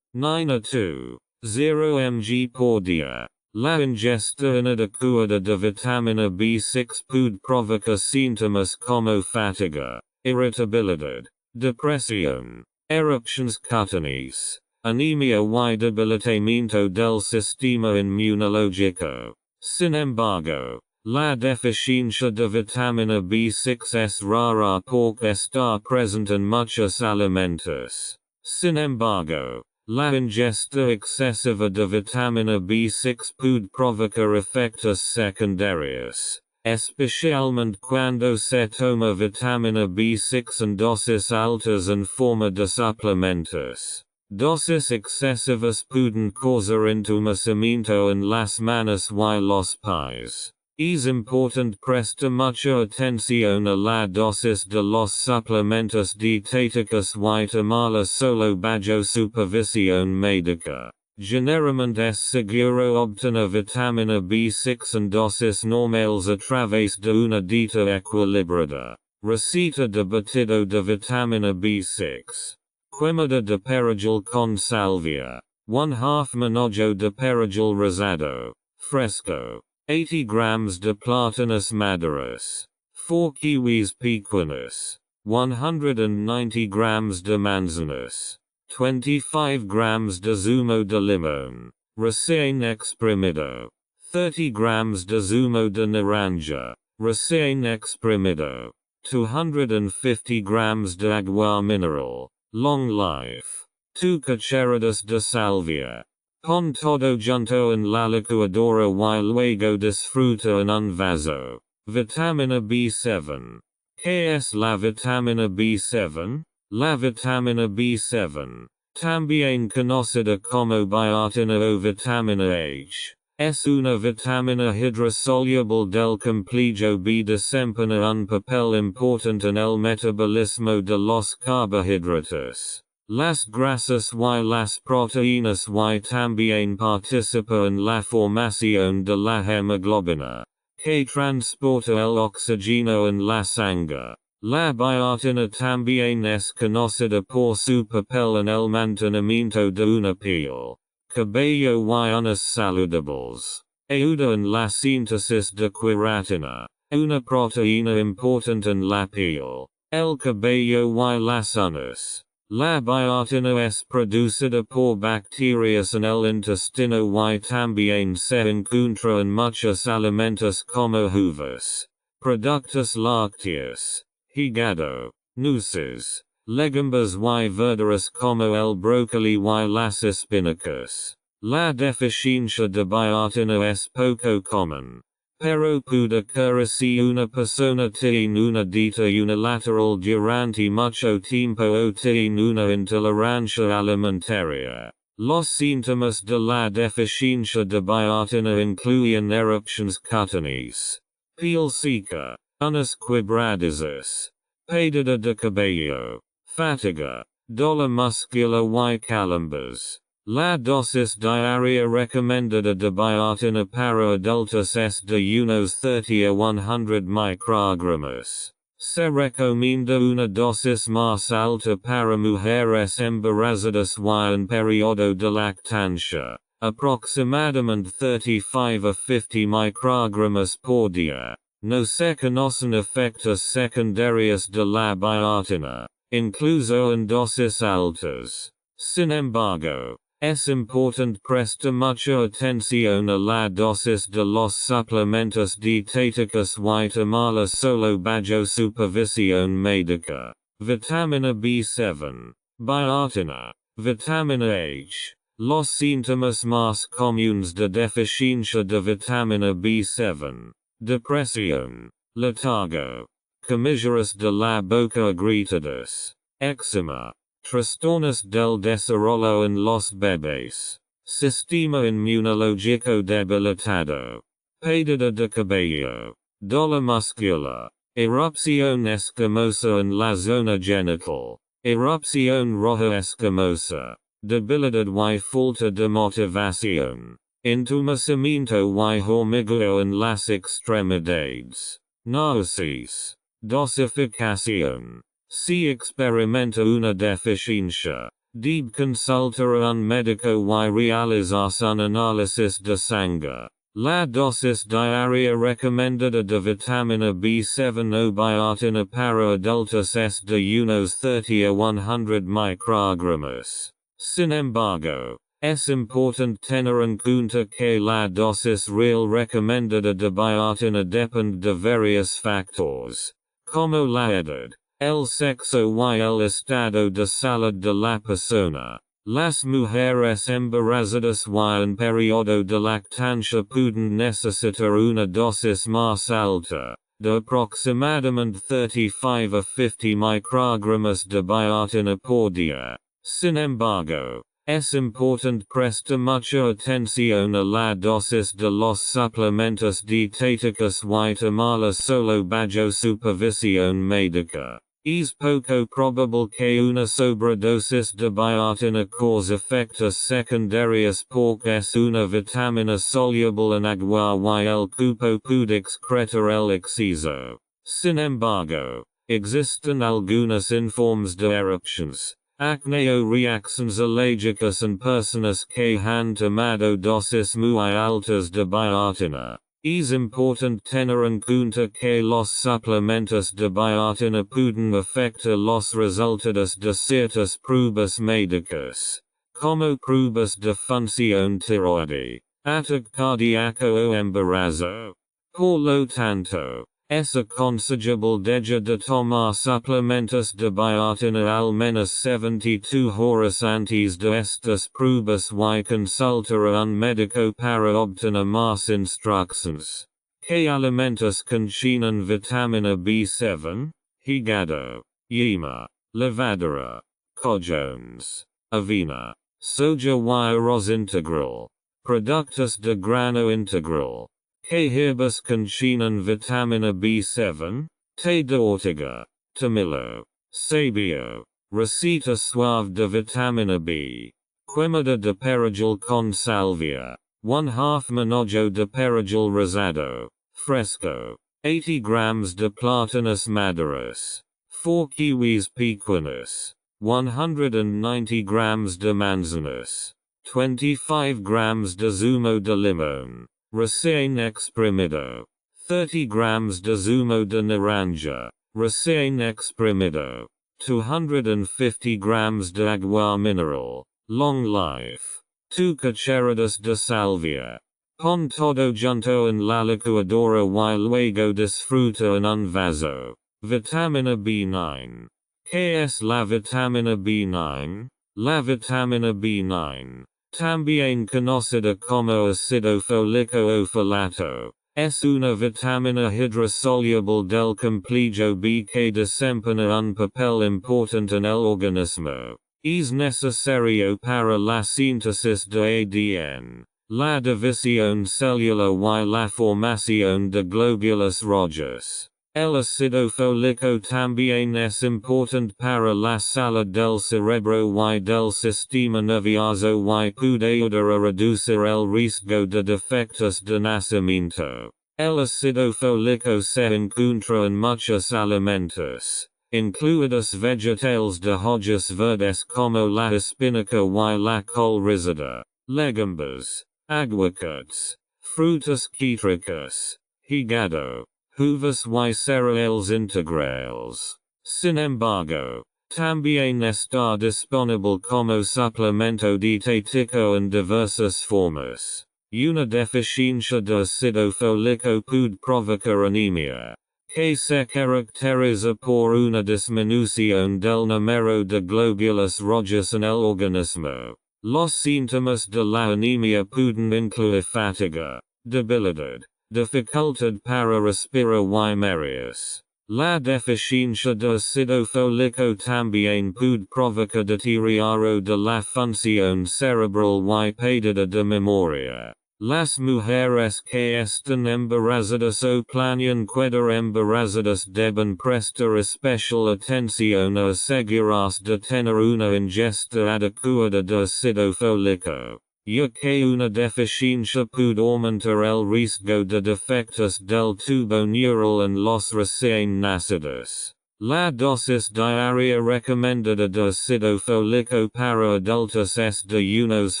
a 2,0 mg por día. La ingesta inadecuada de vitamina B6 puede provocar síntomas como fatiga, irritabilidad, depresión, erupciones cutaneas, anemia y debilitamiento del sistema inmunológico. Sin embargo, la deficiencia de vitamina B6 es rara porque está presente en muchos alimentos. Sin embargo, la ingesta excesiva de vitamina B6 puede provocar efectos secundarios, especialmente cuando se toma vitamina B6 en dosis altas en forma de suplementos. Dosis excesivas pueden causar entumecimiento en las manos y los pies. Es importante prestar mucha atención a la dosis de los suplementos dietéticos y tomarlos solo bajo supervisión médica. Generalmente es seguro obtener vitamina B6 en dosis normales a través de una dieta equilibrada. Receta de batido de vitamina B6. Quemada de perejil con salvia. 1/2 manojo de perejil rosado, fresco. 80 grams de plátanos maduros. 4 kiwis pequeños. 190 grams de manzanas. 25 grams de zumo de limón, recién exprimido. 30 grams de zumo de naranja, recién exprimido. 250 grams de agua mineral, long life. 2 cucharadas de salvia. Pon todo junto en la licuadora y luego disfruta en un vaso. Vitamina B7. ¿Qué es la vitamina B7? La vitamina B7, también conocida como biotina o vitamina H, es una vitamina hidrosoluble del complejo B. Desempeña un papel importante en el metabolismo de los carbohidratos, las grasas y las proteínas y también participa en la formación de la hemoglobina, que transporta el oxígeno en la sangre. La biotina también es conocida por su papel en el mantenimiento de una piel, cabello y uñas saludables. Ayuda en la síntesis de queratina, una proteína importante en la piel, el cabello y las uñas. La biotina es producida por bacterias en el intestino y también se encuentra en muchos alimentos como uvas, productos lácteos, hígado, nueces, legumbres y verduras como el brócoli y las espinacas. La deficiencia de biotina es poco común, pero puede ocurrir si una persona tiene una dieta unilateral durante mucho tiempo o tiene una intolerancia alimentaria. Los síntomas de la deficiencia de biotina incluyen erupciones cutaneas, piel seca, uñas quebradizas, pérdida de cabello, fatiga, dolor muscular y calambres. La dosis diaria recomendada de biotina para adultos es de unos 30 a 100 microgramos. Se recomienda una dosis más alta para mujeres embarazadas y en periodo de lactancia, aproximadamente 35 a 50 microgramos por día. No se conocen efectos secundarios de la biotina, incluso en dosis altas. Sin embargo, es importante prestar mucha atención a la dosis de los suplementos dietéticos y tomarla solo bajo supervisión médica. Vitamina B7, biotina, vitamina H. Los síntomas más comunes de deficiencia de vitamina B7, depresión, letargo, comisuras de la boca agrietadas, eczema, trastornos del desarrollo en los bebés, sistema inmunológico debilitado, pérdida de cabello, dolor muscular, erupción escamosa en la zona genital, erupción roja escamosa, debilidad y falta de motivación, entumecimiento y hormigueo en las extremidades, náuseas, dosificación. Si experimenta una deficiencia, debe consultar a un médico y realizarse un análisis de sangre. La dosis diaria recomendada de vitamina B7 o biotina para adultos es de unos 30 a 100 microgramos. Sin embargo, es importante tener en cuenta que la dosis real recomendada de biotina depende de varios factores, como la edad, el sexo y el estado de salud de la persona. Las mujeres embarazadas y en periodo de lactancia pueden necesitar una dosis más alta, de aproximadamente 35 a 50 microgramos de biotina por día. Sin embargo, es importante prestar mucha atención a la dosis de los suplementos dietéticos y tomarla solo bajo supervisión médica. Es poco probable que una sobredosis de biotina cause efectos secundarios porque es una vitamina soluble en agua y el cuerpo puede excretar el exceso. Sin embargo, existen algunas informes de erupciones, acné o reacciones alérgicas en personas que han tomado dosis muy altas de biotina. Es importante tener en cuenta que los suplementos de biotina pueden afectar los resultados de ciertas pruebas médicas, como pruebas de función tiroide, ataque cardíaco o embarazo. Por lo tanto, es aconsejable dejar de tomar suplementos de biotina al menos 72 horas antes de estas pruebas y consultar a un médico para obtener más instrucciones. ¿Qué alimentos contienen vitamina B7? Hígado, yema, levadura, cojones, avena, soja y arroz integral, productos de grano integral. ¿Qué hierbas contienen vitamina B7? Té de ortiga, tomillo, sabio, receta suave de vitamina B. Quemada de perejil con salvia, 1/2 manojo de perejil rosado, fresco, 80 grams de plátanos maduros, 4 kiwis pequeños, 190 grams de manzanas, 25 grams de zumo de limón, recién exprimido, 30 grams de zumo de naranja, recién exprimido, 250 grams de agua mineral, long life, 2 cucharadas de salvia. Pon todo junto en la licuadora y luego disfruta en un vaso. Vitamina B9. ¿Qué es la vitamina B9? La vitamina B9, también conocida como ácido fólico o folato, es una vitamina hidrosoluble del complejo B que desempeña un papel importante en el organismo. Es necesario para la síntesis de ADN, la división celular y la formación de glóbulos rojos. El ácido fólico también es importante para la salud del cerebro y del sistema nervioso y puede ayudar a reducir el riesgo de defectos de nacimiento. El ácido fólico se encuentra en muchos alimentos, incluidos vegetales de hojas verdes como la espinaca y la col rizada, legumbres, aguacates, frutas cítricas, hígado, uvas y cereales integrales. Sin embargo, también está disponible como suplemento dietético en diversas formas. Una deficiencia de ácido fólico puede provocar anemia, que se caracteriza por una disminución del número de glóbulos rojos en el organismo. Los síntomas de la anemia pueden incluir fatiga, debilidad, dificultad para respirar y mareos. La deficiencia de ácido fólico también puede provocar deterioro de la función cerebral y pérdida de memoria. Las mujeres que están embarazadas o planean quedar embarazadas deben prestar especial atención a asegurarse de tener una ingesta adecuada de ácido fólico, ya que una deficiencia puede aumentar el riesgo de defectos del tubo neural en los recién nacidos. La dosis diaria recomendada de ácido fólico para adultos es de unos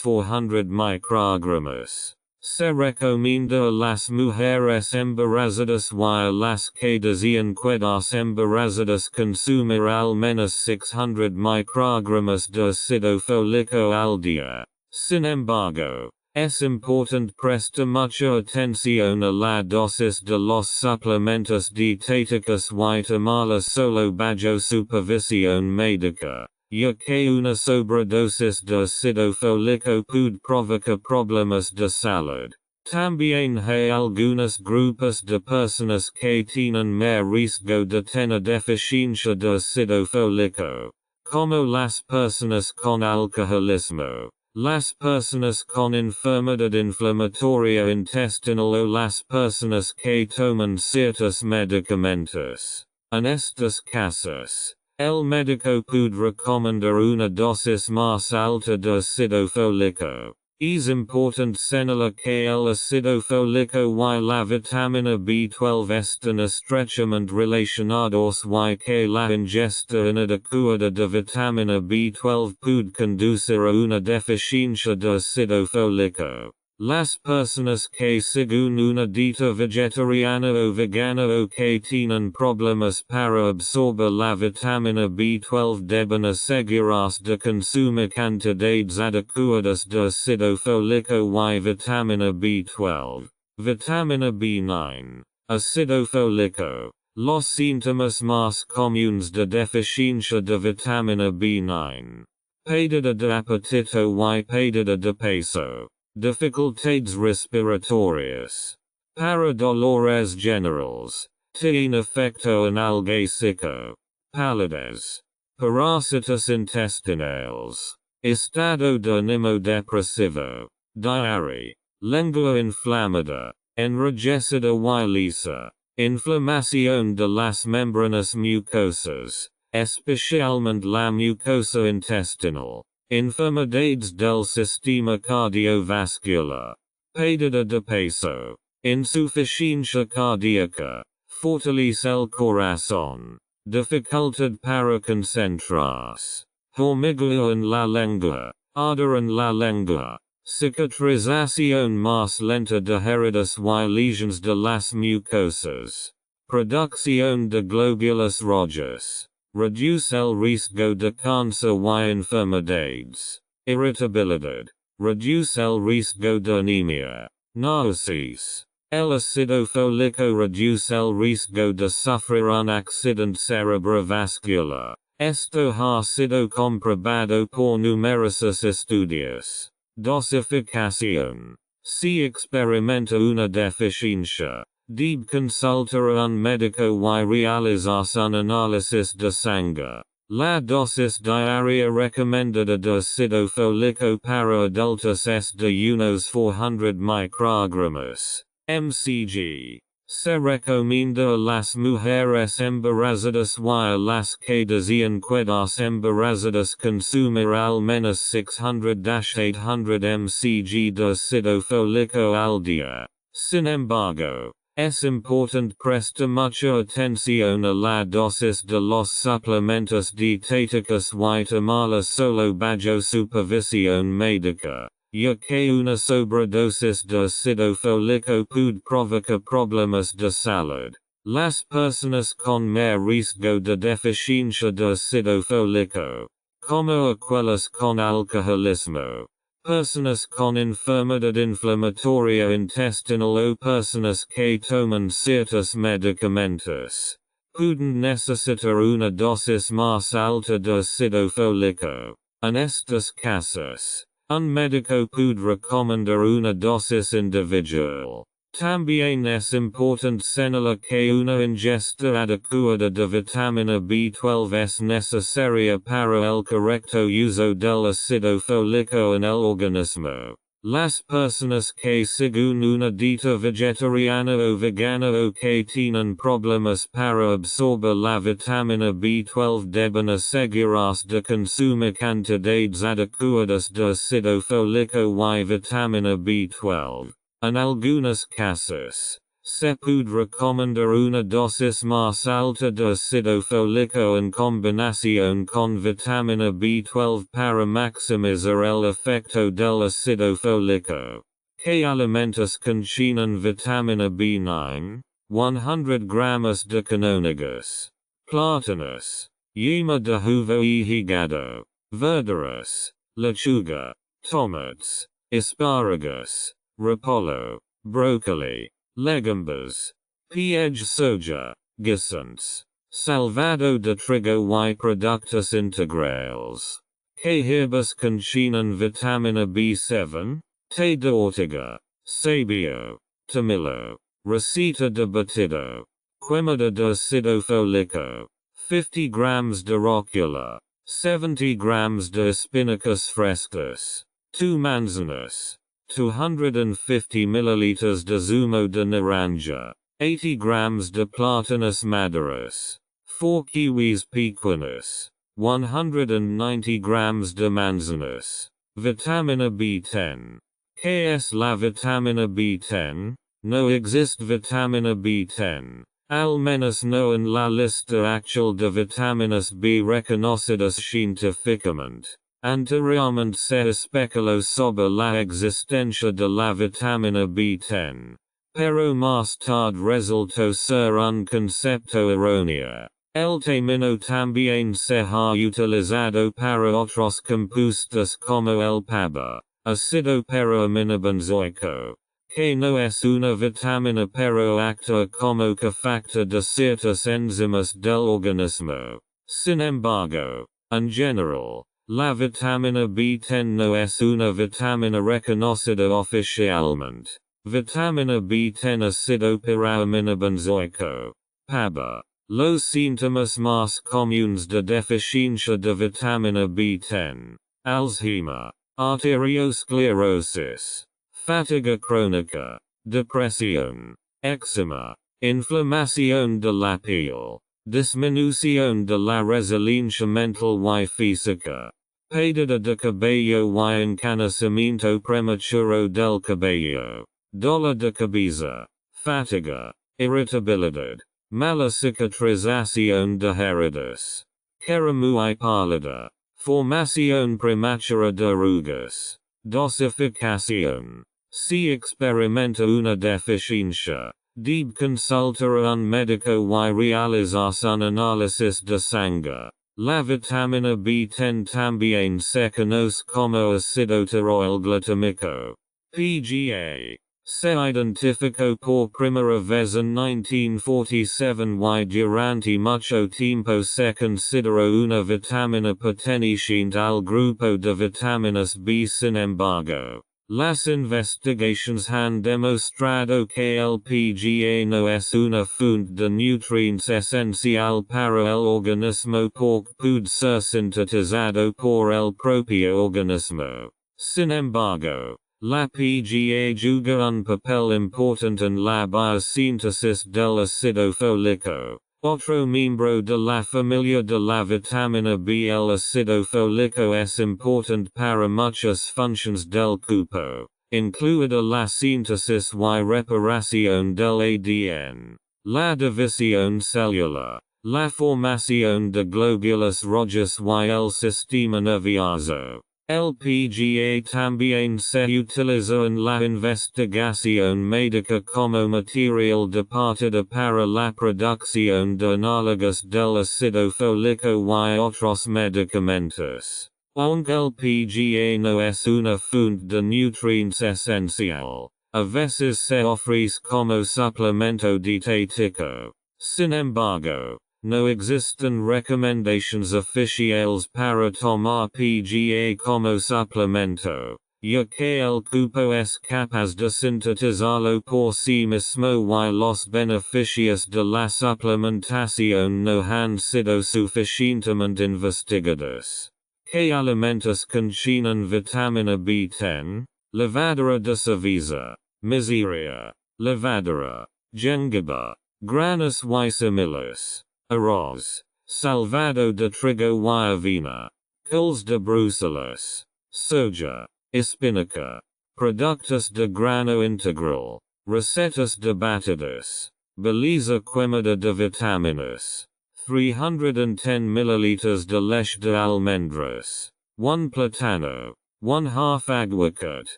400 microgramos. Se recomienda a las mujeres embarazadas y a las que desean quedarse embarazadas consumir al menos 600 microgramos de ácido fólico al día. Sin embargo, es importante prestar mucha atención a la dosis de los suplementos dietéticos y tomarla solo bajo supervisión médica, ya que una sobredosis de ácido fólico puede provocar problemas de salud. También hay algunos grupos de personas que tienen más riesgo de tener deficiencia de ácido fólico, como las personas con alcoholismo, las personas con enfermedad inflamatoria intestinal o las personas que toman ciertos medicamentos. En estos casos, el médico puede recomendar una dosis más alta de ácido fólico. Es importante señalar que el ácido fólico y la vitamina B12 están estrechamente relacionados y que la ingesta inadecuada de vitamina B12 puede conducir a una deficiencia de ácido fólico. Las personas que siguen una dieta vegetariana o vegana o que tienen problemas para absorber la vitamina B12 deben asegurarse de consumir cantidades adecuadas de ácido fólico y vitamina B12. Vitamina B9. Ácido fólico. Los síntomas más comunes de deficiencia de vitamina B9. Pérdida de apetito y pérdida de peso. Dificultades respiratorias. Para dolores generales. Tiene efecto analgésico. Palidez. Parásitos intestinales. Estado de ánimo depresivo. Diarrea. Lengua inflamada. Enrojecida y lisa. Inflamación de las membranas mucosas, especialmente la mucosa intestinal. Enfermedades del sistema cardiovascular. Pérdida de peso. Insuficiencia cardíaca. Fortalece el corazón. dificultad para concentrar-se, hormigueo en la lengua, ardor en la lengua, cicatrización más lenta de heridas y lesions de las mucosas, producción de glóbulos rojos, reduce el riesgo de cáncer y enfermedades, irritabilidad, reduce el riesgo de anemia, náuseas. El ácido fólico reduce el riesgo de sufrir un accidente cerebrovascular. Esto ha sido comprobado por numerosos estudios. Dosificación. Si experimenta una deficiencia, debe consultar a un médico y realizarse un análisis de sangre. La dosis diaria recomendada de ácido fólico para adultos es de unos 400 microgramos. mcg. Se recomienda a las mujeres embarazadas y a las que desean quedarse embarazadas consumir al menos 600-800 mcg de ácido fólico al día. Sin embargo, es importante prestar mucha atención a la dosis de los suplementos dietéticos y tomarlos solo bajo supervisión médica, ya que una sobredosis de ácido fólico puede provocar problemas de salud. Las personas con más riesgo de deficiencia de ácido fólico, como aquellas con alcoholismo, personas con enfermedad inflamatoria intestinal o personas que toman ciertos medicamentos, pueden necesitar una dosis más alta de ácido fólico. En estos casos, un médico puede recomendar una dosis individual. También es importante señalar que una ingesta adecuada de vitamina B12 es necesaria para el correcto uso del ácido fólico en el organismo. Las personas que siguen una dieta vegetariana o vegana o que tienen problemas para absorber la vitamina B12 deben asegurarse de consumir cantidades adecuadas de ácido fólico y vitamina B12. En algunos casos, se puede recomendar una dosis más alta de ácido fólico en combinación con vitamina B12 para maximizar el efecto del ácido fólico. ¿Qué alimentos contienen vitamina B9? 100 gramos de canónigos, plátanos, yema de uva y hígado, verduras, lechuga, tomates, espárragos, repollo, brócoli, legumbres, piege soja, guisantes, salvado de trigo y productos integrales. ¿Qué hierbas contienen vitamina B7? Té de ortiga, sabio, tomillo, receta de batido, quemada de ácido fólico, 50 grams de rúcula, 70 grams de espinacas frescas, 2 manzanas, 250 milliliters de zumo de naranja, 80 grams de plátanos maduros, 4 kiwis pequeños, 190 grams de manzanas. Vitamina B10. ¿Qué es la vitamina B10? No existe vitamina B10, al menos no en la lista actual de vitaminas B reconocidas científicamente. Anteriormente se especuló sobre la existencia de la vitamina B10, pero más tarde resultó ser un concepto erróneo. El término también se ha utilizado para otros compuestos como el PABA, ácido para-aminobenzoico, que no es una vitamina pero actúa como cofactor de ciertas enzimas del organismo. Sin embargo, en general, la vitamina B10 no es una vitamina reconocida oficialmente. Vitamina B10 ácido para-aminobenzoico, PABA. Los síntomas más comunes de deficiencia de vitamina B10: Alzheimer, arteriosclerosis, fatiga crónica, depresión, eczema, inflamación de la piel, disminución de la resiliencia mental y física, pérdida de cabello y encanecimiento prematuro del cabello, dolor de cabeza, fatiga, irritabilidad, Mala cicatrización de heridas. Queremos pálida. Formación prematura de arrugas. Dosificación. Si experimenta una deficiencia, debe consultar a un médico y realizarse un análisis de sangre. La vitamina B10 también se conoce como ácido tiroilglutámico. PGA. Se identificó por primera vez en 1947 y durante mucho tiempo se consideró una vitamina perteneciente al grupo de vitaminas B. Sin embargo, las investigaciones han demostrado que el PGA no es una fuente de nutrientes esencial para el organismo porque puede ser sintetizado por el propio organismo. Sin embargo, la PGA juega un papel importante en la biosíntesis del ácido fólico. Otro miembro de la familia de la vitamina B. El ácido fólico es importante para muchas funciones del cuerpo, incluida la síntesis y reparación del ADN, la división celular, la formación de glóbulos rojos y el sistema nervioso. El PGA también se utiliza en la investigación médica como material de partida para la producción de análogos del ácido fólico y otros medicamentos. Aunque el PGA no es una fuente de nutrientes esencial, a veces se ofrece como suplemento dietético. Sin embargo, no existen recomendaciones oficiales para tomar PGA como suplemento, ya que el cuerpo es capaz de sintetizarlo por sí mismo y los beneficios de la suplementación no han sido suficientemente investigados. ¿Qué alimentos contienen vitamina B10? Levadura de cerveza, miseria, levadura, jengibre, granos y similares. Arroz, salvado de trigo y avena, coles de Bruselas, soja, espinaca, productos de grano integral, recetas de batidas, baliza quemada de vitaminas, 310 ml de leche de almendras, 1 plátano, 1/2 aguacate,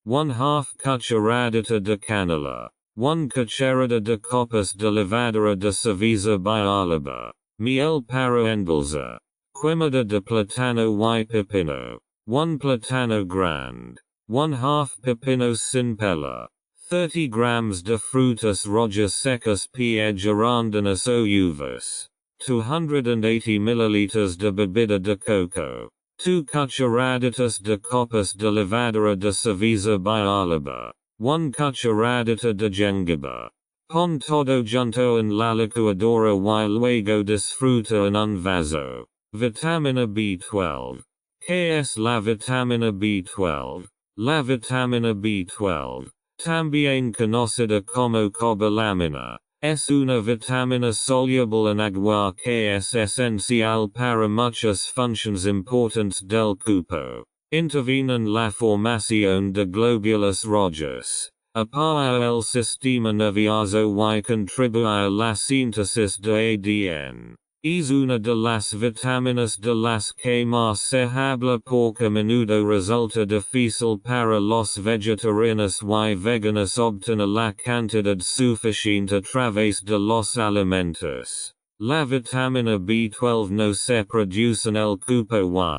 1/2 cucharadita de canela, 1 cucharada de copas de levadura de cerveza bioloba, miel para endulzar, quemada de plátano y pepino, 1 plátano grande, 1/2 pepinos sin pela, 30 grams de frutas rojas secas piedras arándanas o uvas, 280 ml de bebida de coco, 2 cucharaditas de copas de levadura de cerveza bioloba, 1 cucharadita de jengibre. Pon todo junto en la licuadora y luego disfruta en un vaso. Vitamina B12. ¿Qué es la vitamina B12? La vitamina B12, también conocida como cobalamina, es una vitamina soluble en agua que es esencial para muchas funciones importantes del cuerpo. Interviene en la formación de glóbulos rojos, apoya el sistema nervioso y contribuye a la síntesis de ADN. Es una de las vitaminas de las que más se habla porque a menudo resulta difícil para los vegetarianos y veganos obtener la cantidad suficiente a través de los alimentos. La vitamina B12 no se produce en el cuerpo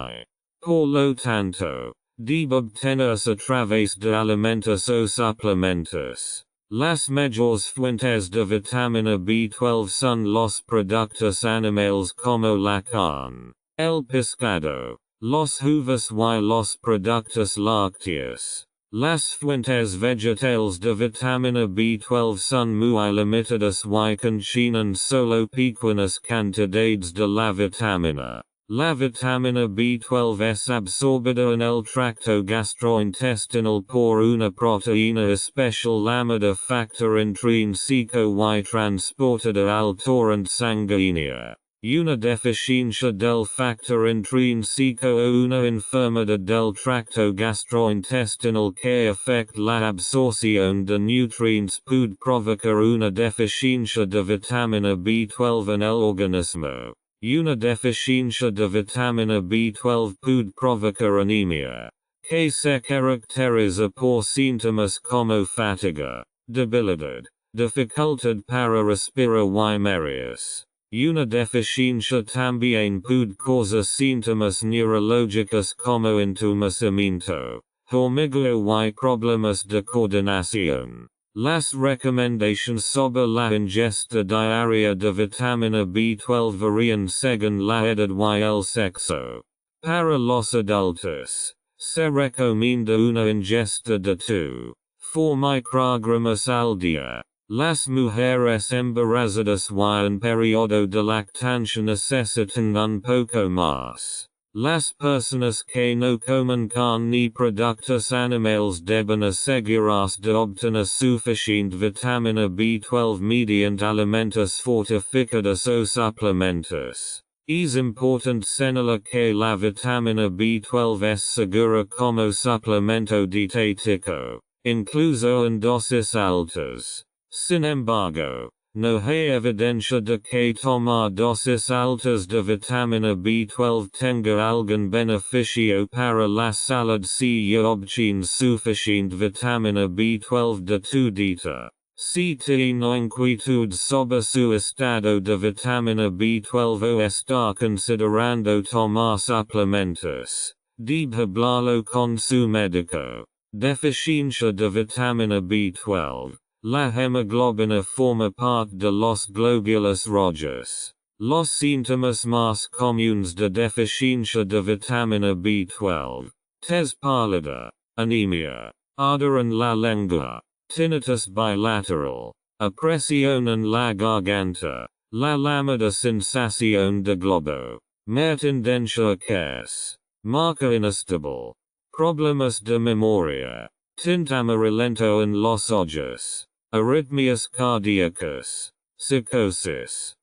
y, por lo tanto, debe obtenerse a través de alimentos o suplementos. Las mayores fuentes de vitamina B12 son los productos animales como la carne, el pescado, los uvas y los productos lácteos. Las fuentes vegetales de vitamina B12 son muy limitadas y contienen solo pequeñas cantidades de la vitamina. La vitamina B12 es absorbida en el tracto gastrointestinal por una proteína especial llamada factor intrínseco y transportada al torrente sanguíneo. Una deficiencia del factor intrínseco o una enfermedad del tracto gastrointestinal que afecta la absorción de nutrientes puede provocar una deficiencia de vitamina B12 en el organismo. Una deficiencia de vitamina B12 puede provocar anemia, que se caracteriza por síntomas como fatiga, debilidad, dificultad para respirar y mareos. Una deficiencia también puede causar síntomas neurológicos como entumecimiento, hormigueo y problemas de coordinación. Las recomendaciones sobre la ingesta diaria de vitamina B12 varían según la edad y el sexo. Para los adultos, se recomienda una ingesta de 2-4 microgramos al día. Las mujeres embarazadas y en periodo de lactancia necesitan un poco más. Las personas que no comen carne ni productos animales deben asegurarse de obtener suficiente vitamina B12 mediante alimentos fortificados o suplementos. Es importante señalar que la vitamina B12 es segura como suplemento dietético, incluso en dosis altas. Sin embargo, no hay evidencia de que tomar dosis altas de vitamina B12 tenga algún beneficio para la salud si ya obtienes suficiente vitamina B12 de tu dieta. Si tiene inquietud sobre su estado de vitamina B12 o está considerando tomar suplementos, debe hablarlo con su médico. Deficiencia de vitamina B12. La hemoglobina forma parte de los glóbulos rojos. Los síntomas más comunes de deficiencia de vitamina B12. Tez pálida, anemia, ardor en la lengua, tinnitus bilateral, opresión en la garganta, la llamada sensación de globo, mer tendencia a caes, marca inestable, problemas de memoria, tinte amarillento en los ojos, arritmias cardíacas, psicosis,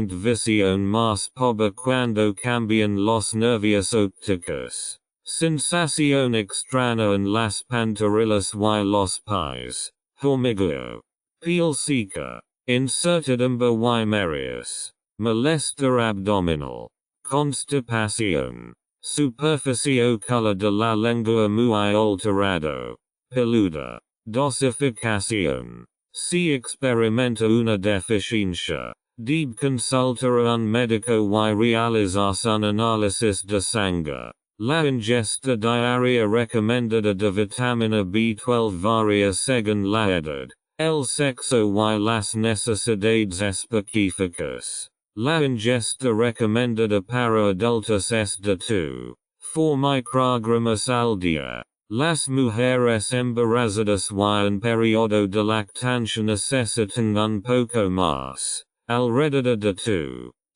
visión más pobre cuando cambian los nervios ópticos, sensación extraña en las pantorrillas y los pies, hormigueo, piel seca, incertidumbre y mareos, malestar abdominal, constipación, superficie o color de la lengua muy alterado, peluda, dosificación. Si experimenta una deficiencia, debe consultar a un médico y realizarse un análisis de sangre. La ingesta diaria recomendada de vitamina B12 varía según la edad, el sexo y las necesidades específicas. La ingesta recomendada para adultos es de 2-4 microgramos al día. Las mujeres embarazadas y en periodo de lactancia necesitan un poco más, alrededor de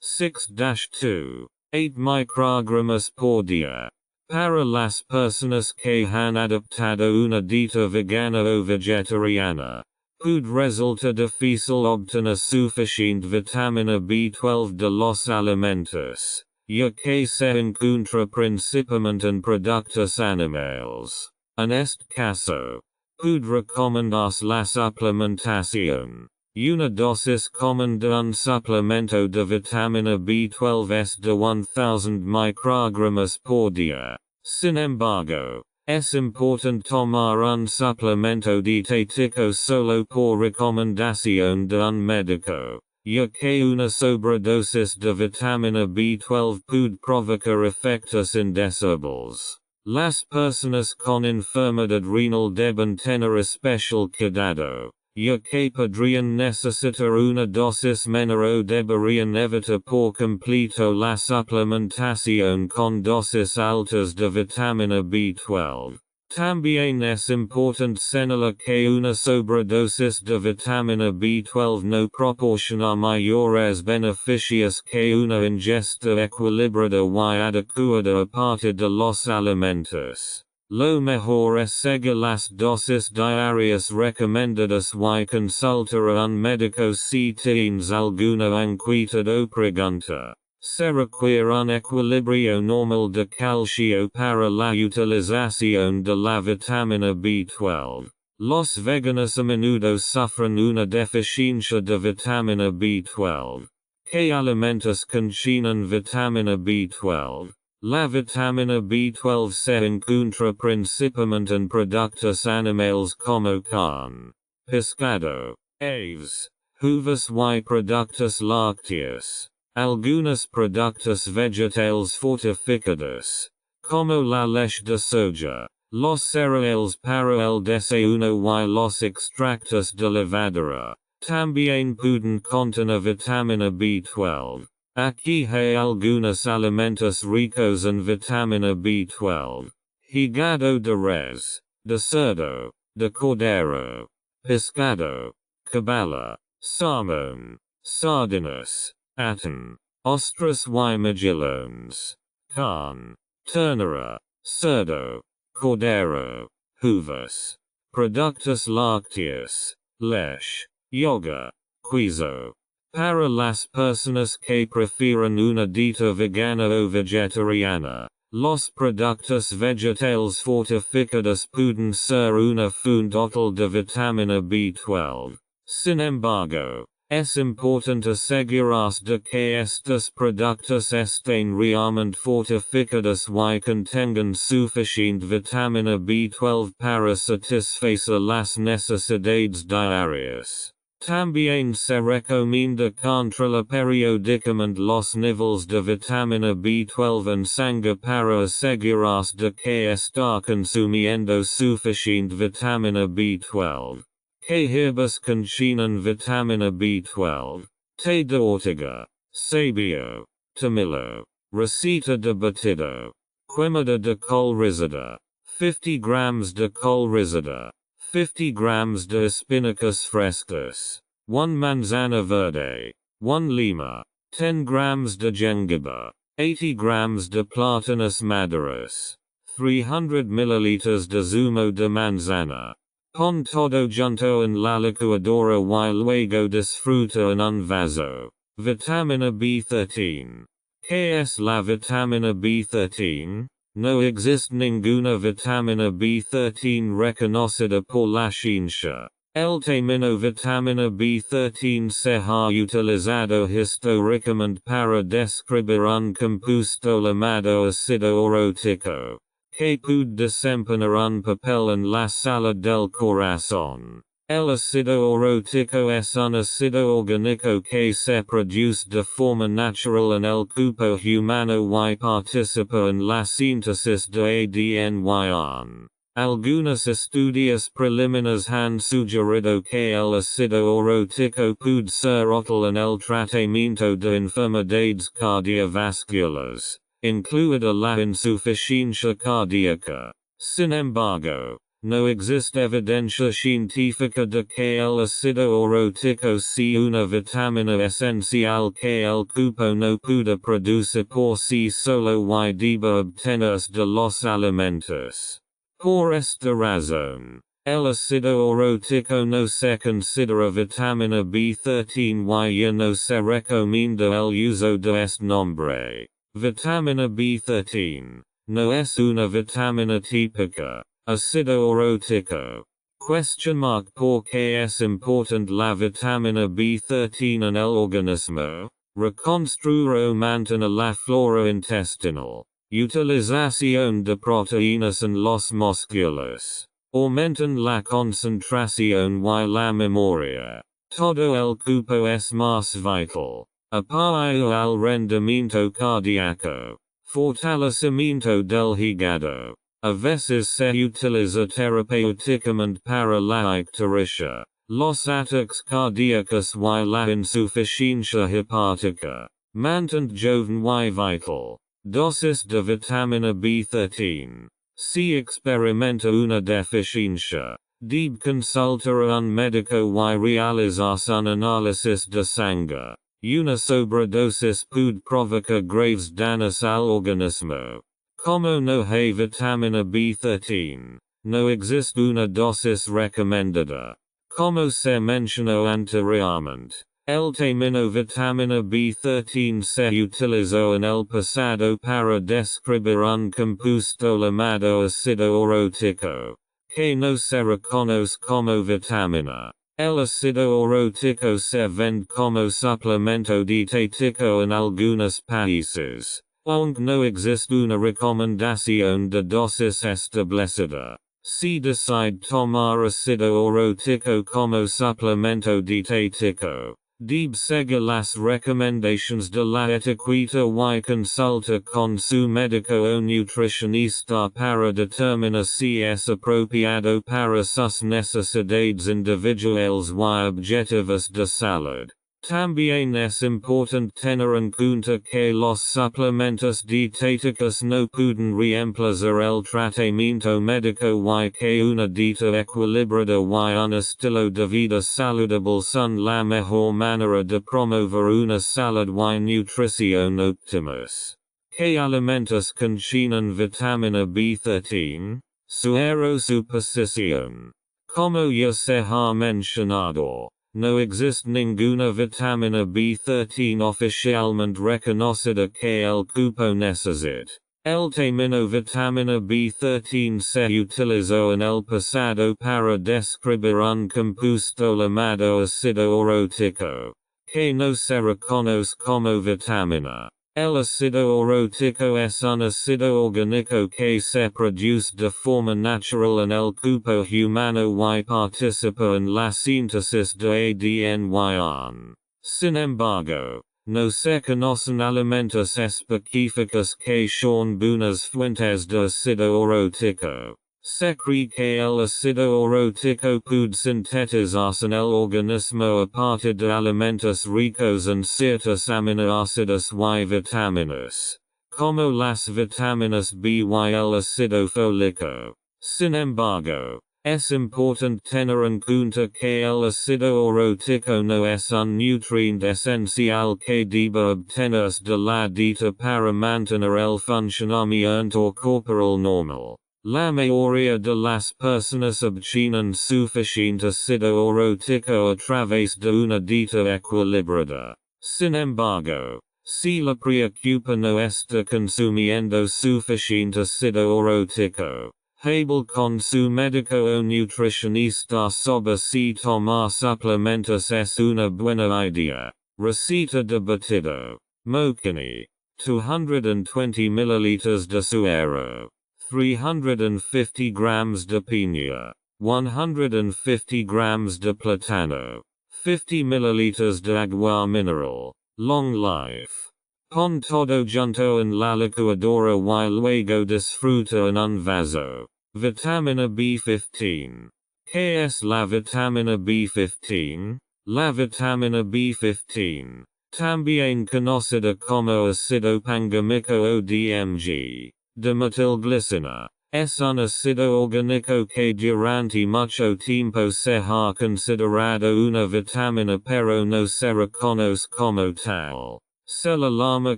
2-6-8 microgramos por día. Para las personas que han adoptado una dieta vegana o vegetariana, puede resultar difícil obtener suficiente vitamina B12 de los alimentos, ya que se encuentra principalmente en productos animales. En este caso, puede recomendarse la suplementación. Una dosis común de un suplemento de vitamina B12 es de 1000 microgramos por día. Sin embargo, es importante tomar un suplemento dietético solo por recomendación de un médico, ya que una sobredosis de vitamina B12 puede provocar efectos indeseables. Las personas con enfermedad renal deben tener especial cuidado, ya que podrían necesitar una dosis menor o deberían evitar por completo la suplementación con dosis altas de vitamina B12. También es importante señalar que una sobredosis de vitamina B12 no proporciona mayores beneficios que una ingesta equilibrada y adecuada aparte de los alimentos. Lo mejores seguir las dosis diarias recomendadas y consultar a un médico si tienes alguna inquietud o pregunta. Se requiere un equilibrio normal de calcio para la utilización de la vitamina B12. Los veganos a menudo sufren una deficiencia de vitamina B12. ¿Qué alimentos contienen vitamina B12? La vitamina B12 se encuentra principalmente en productos animales como carne, pescado, aves, uvas y productos lácteos. Algunos productos vegetales fortificados, como la leche de soja, los cereales para el desayuno y los extractos de levadura, también pueden contener vitamina B12. Aquí hay algunos alimentos ricos en vitamina B12. Hígado de res, de cerdo, de cordero, pescado, cabala, salmón, sardinas, atún, ostras y mejillones, carne, ternera, cerdo, cordero, uvas, productos lácteos, leche, yoga, queso. Para las personas que prefieren una dieta vegana o vegetariana, los productos vegetales fortificados pueden ser una fuente útil de vitamina B12. Sin embargo, es importante asegurarse de que estos productos estén realmente fortificados y contengan suficiente vitamina B12 para satisfacer las necesidades diarias. También se recomienda controlar periódicamente los niveles de vitamina B12 en sangre para asegurarse de que está consumiendo suficiente vitamina B12. ¿Qué hierbas contienen vitamina B12? Té de ortiga, sabio, tomillo, receta de batido, quemada de col rizada, 50 grams de col rizada, 50 grams de espinacas frescas, 1 manzana verde, 1 lima, 10 grams de jengibre, 80 grams de plátanos maduros, 300 milliliters de zumo de manzana. Pon todo junto en la licuadora y luego disfruta en un vaso. Vitamina B13. ¿Qué es la vitamina B13? No existe ninguna vitamina B13 reconocida por la ciencia. El término vitamina B13 se ha utilizado históricamente para describir un compuesto llamado ácido urótico, que puede desempeñar un papel en la salud del corazón. El ácido urótico es un ácido orgánico que se produce de forma natural en el cuerpo humano y participa en la síntesis de ADN. Algunos estudios preliminares han sugerido que el ácido urótico puede ser útil en el tratamiento de enfermedades cardiovasculares, incluida la insuficiencia cardíaca. Sin embargo, no existe evidencia científica de que el ácido urótico sea una vitamina esencial que el cuerpo no pueda producir por sí solo y deba obtenerse de los alimentos. Por esta razón, el ácido urótico no se considera vitamina B13 y ya no se recomienda el uso de este nombre. Vitamina B13 no es una vitamina típica. Ácido urótico. ¿Por qué es importante la vitamina B13 en el organismo? Reconstruir o mantener la flora intestinal. Utilización de proteínas en los músculos. Aumentan la concentración y la memoria. Todo el cuerpo es más vital. Apoyo al rendimiento cardíaco. Fortalecimiento del hígado. A veces se utiliza terapéuticamente para la ictericia, los ataques cardíacos y la insuficiencia hepática. Mantente joven y vital. Dosis de vitamina B13. Si experimenta una deficiencia, debe consultar a un médico y realizarse un análisis de sangre. Una sobredosis puede provocar graves daños al organismo. Como no hay vitamina B13. No existe una dosis recomendada. Como se mencionó anteriormente. El término vitamina B13 se utilizó en el pasado para describir un compuesto llamado ácido orótico, que no se reconoce como vitamina. El ácido orótico se vende como suplemento dietético en algunos países, aunque no existe una recomendación de dosis establecida. Si decide tomar ácido orótico como suplemento dietético, debe seguir las recomendaciones de la etiqueta y consulta con su médico o nutricionista para determinar si es apropiado para sus necesidades individuales y objetivas de salud. También es importante tener en cuenta que los suplementos dietéticos no pueden reemplazar el tratamiento médico y que una dieta equilibrada y un estilo de vida saludable son la mejor manera de promover una salud y nutrición óptimas. ¿Qué alimentos contienen vitamina B13? Suero suposición. Como ya se ha mencionado, no existe ninguna vitamina B13 oficialmente reconocida que el cuerpo necesite. El término vitamina B13 se utilizó en el pasado para describir un compuesto llamado ácido orótico, que no se reconoce como vitamina. El ácido orótico es un ácido orgánico que se produce de forma natural en el cuerpo humano y participa en la síntesis de ADN. Sin embargo, no se conocen alimentos específicos que son buenas fuentes de ácido orótico. Se cree que el ácido orótico puede sintetizarse en el organismo a partir de alimentos ricos en ciertos aminoácidos y vitaminas, como las vitaminas B y el ácido fólico. Sin embargo, es importante tener en cuenta que el ácido orótico no es un nutriente esencial que deba obtenerse de la dieta para mantener el funcionamiento corporal normal. La mayoría de las personas obtienen suficiente ácido orótico a través de una dieta equilibrada. Sin embargo, si la preocupa no está consumiendo suficiente ácido orótico, hable con su médico o nutricionista sobre si tomar suplementos es una buena idea. Receta de batido. Mocani. 220 ml de suero. 350 grams de piña, 150 grams de plátano, 50 ml de agua mineral, long life. Pon todo junto en la licuadora y luego disfruta en un vaso. Vitamina B15. ¿Qué es la vitamina B15? La vitamina B15, también conocida como ácido pangámico o DMG. Dimetilglicina, es un ácido orgánico que durante mucho tiempo se ha considerado una vitamina pero no se reconoce como tal. Se la llama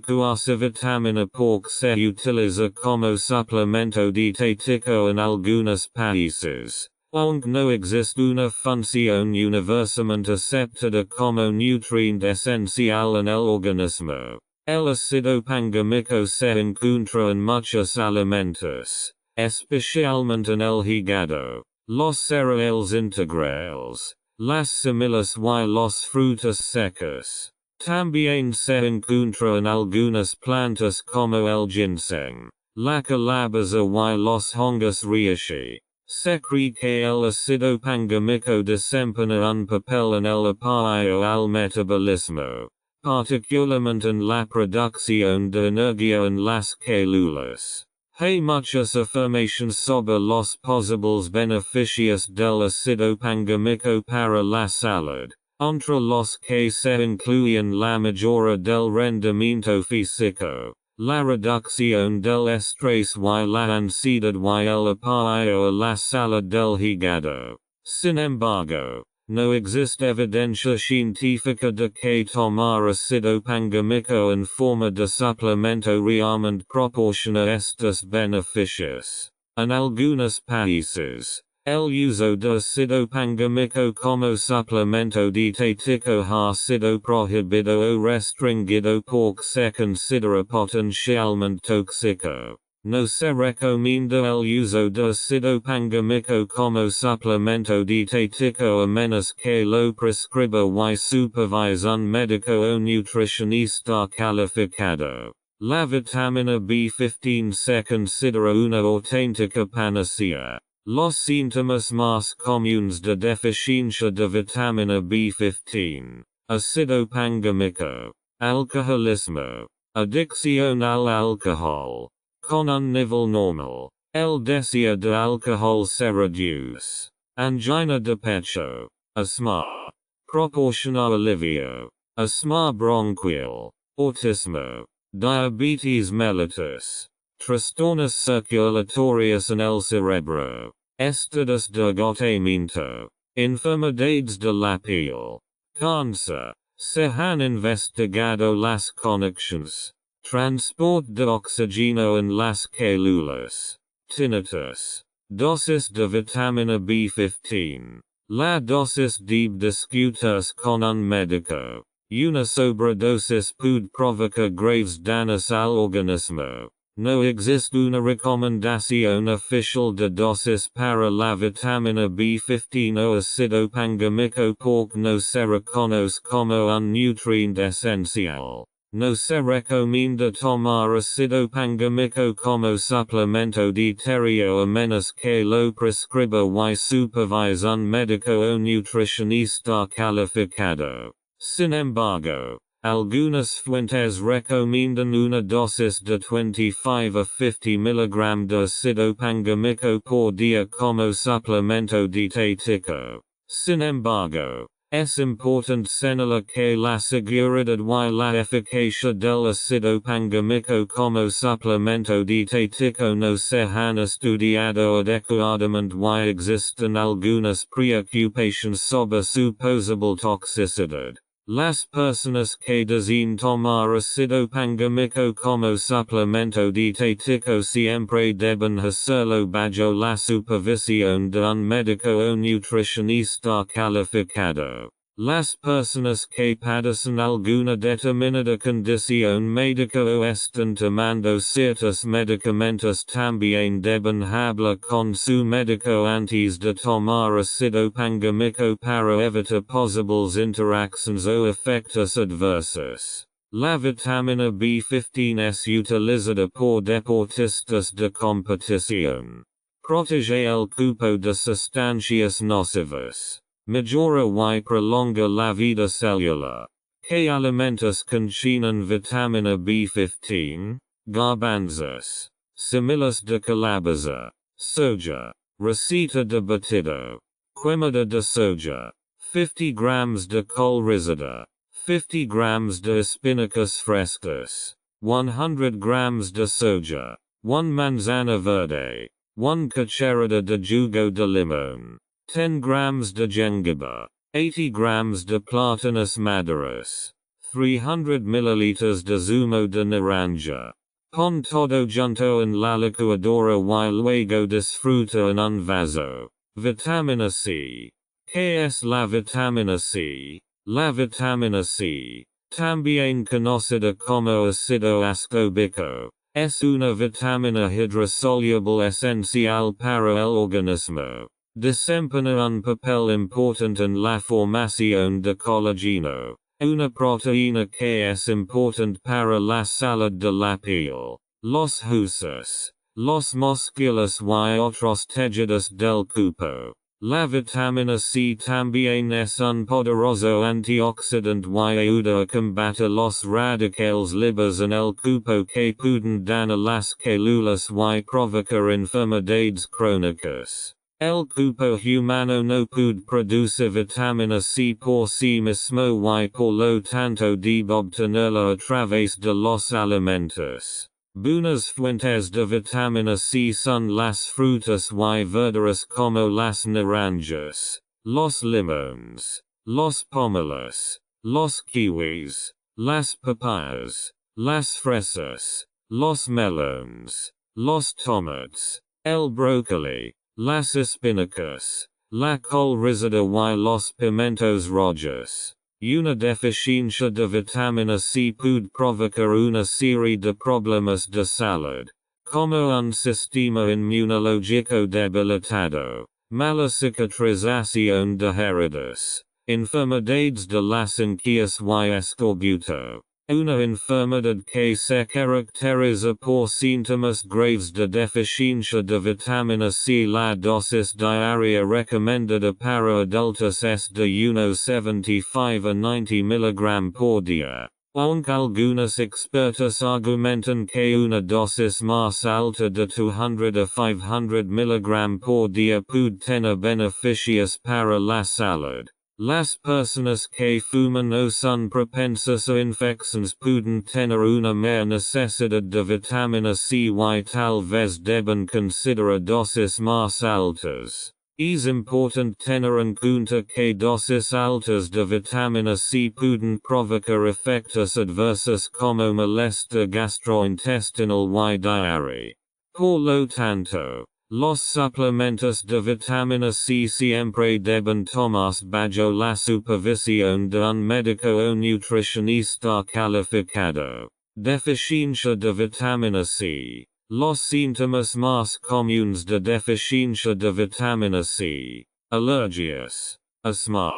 cuasi vitamina porque se utiliza como suplemento dietético en algunos países, aunque no existe una función universalmente aceptada como nutriente esencial en el organismo. El ácido pangámico se encuentra en muchos alimentos, especialmente en el hígado, los cereales integrales, las semillas y los frutos secos. También se encuentra en algunas plantas como el ginseng, la calabaza y los hongos reishi. Se cree que el ácido pangámico desempeña un papel en el apoyo al metabolismo, particularmente en la producción de energía en las células. Hay muchas afirmaciones sobre los posibles beneficios del ácido pangámico para la salud, entre los que se incluyen la mejora del rendimiento físico, la reducción del estrés y la ansiedad y el apoyo a la salud del hígado. Sin embargo, No exist evidencia scientifica de que tomar ácido pangamico en forma de suplemento realmente proporciona estos beneficios. En algunos países, el uso de ácido pangamico como suplemento dietético ha sido prohibido o restringido porque se considera potencialmente tóxico. No se recomienda el uso de ácido pangamico como suplemento dietético a menos que lo prescriba y supervise un médico o nutricionista calificado. La vitamina B15 se considera una auténtica panacea. Los síntomas más comunes de deficiencia de vitamina B15, ácido pangamico, alcoholismo, adicción al alcohol. Con un nivel normal, el deseo de alcohol se reduce. Angina de pecho, asma. Proporciona alivio. Asma bronquial, autismo, diabetes mellitus. Trastornos circulatorios en el cerebro. Estados de agotamiento. Enfermedades de la piel. Cáncer. Se han investigado las conexiones. Transport de oxígeno en las células. Tinnitus. Dosis de vitamina B15. La dosis debe discutirse con un médico. Una sobredosis puede provocar graves daños al organismo. No existe una recomendación oficial de dosis para la vitamina B15 o ácido pangamico porque no se reconoce como un nutriente esencial. No se recomienda tomar ácido pangamico como suplemento dietario a menos que lo prescriba y supervise un médico o nutricionista calificado. Sin embargo, algunas fuentes recomiendan una dosis de 25 a 50 mg de ácido pangamico por día como suplemento dietético. Sin embargo, es importante señalar que la seguridad y la eficacia del ácido pangamico como suplemento dietético no se han estudiado adecuadamente y existen algunas preocupaciones sobre su posible toxicidad. Las personas que deseen tomar ácido pangamico como suplemento dietético siempre deben hacerlo bajo la supervisión de un médico o nutricionista calificado. Las personas que padecen alguna determinada condición médica o están tomando ciertos medicamentos también deben hablar con su médico antes de tomar ácido pangamico para evitar posibles interacciones o efectos adversos. La vitamina B15 es utilizada por deportistas de competición. Protege el cuerpo de sustancias nocivas. Mejora y prolonga la vida celular. ¿Qué alimentos contienen vitamina B15? Garbanzos. Semillas de calabaza. Soja. Receta de batido. Quemada de soja. 50 grams de col rizada. 50 grams de espinacas frescas. 100 grams de soja. 1 manzana verde. 1 cucharada de jugo de limón. 10 grams de jengibre, 80 grams de plátanos maduros, 300 milliliters de zumo de naranja. Pon todo junto en la licuadora y luego disfruta en un vaso. Vitamina C. ¿Qué es la vitamina C? La vitamina C, también conocida como ácido ascórbico, es una vitamina hidrosoluble esencial para el organismo. Desempeña un papel importante en la formación de colágeno, una proteína que es importante para la salud de la piel, los huesos, los músculos y otros tejidos del cuerpo. La vitamina C también es un poderoso antioxidante y ayuda a combatir los radicales libres en el cuerpo que pueden dañar las células y provocar enfermedades crónicas. El cuerpo humano no puede producir vitamina C por sí mismo y por lo tanto debe obtenerla a través de los alimentos. Buenas fuentes de vitamina C son las frutas y verduras como las naranjas, los limones, los pomelos, los kiwis, las papayas, las fresas, los melones, los tomates, el brócoli, las espinacas, la col rizada y los pimientos rojos. Una deficiencia de vitamina C puede provocar una serie de problemas de salud, como un sistema inmunológico debilitado, mala cicatrización de heridas, enfermedades de las encías y escorbuto. Una enfermedad que se caracteriza por síntomas graves de deficiencia de vitamina C. La dosis diaria recomendada para adultos es de 1,75 a 90 mg por día. Aunque algunos expertos argumentan que una dosis más alta de 200 a 500 mg por día puede tener beneficios para la salud. Las personas que fuman o son propensas a infecciones pueden tener una mayor necesidad de vitamina C y tal vez deben considerar dosis más altas. Es importante tener en cuenta que dosis altas de vitamina C pueden provocar efectos adversos como malestar gastrointestinal y diarrea. Por lo tanto, los suplementos de vitamina C siempre deben tomarse bajo la supervisión de un médico o nutricionista calificado. Deficiencia de vitamina C. Los síntomas más comunes de deficiencia de vitamina C: alergias, asma,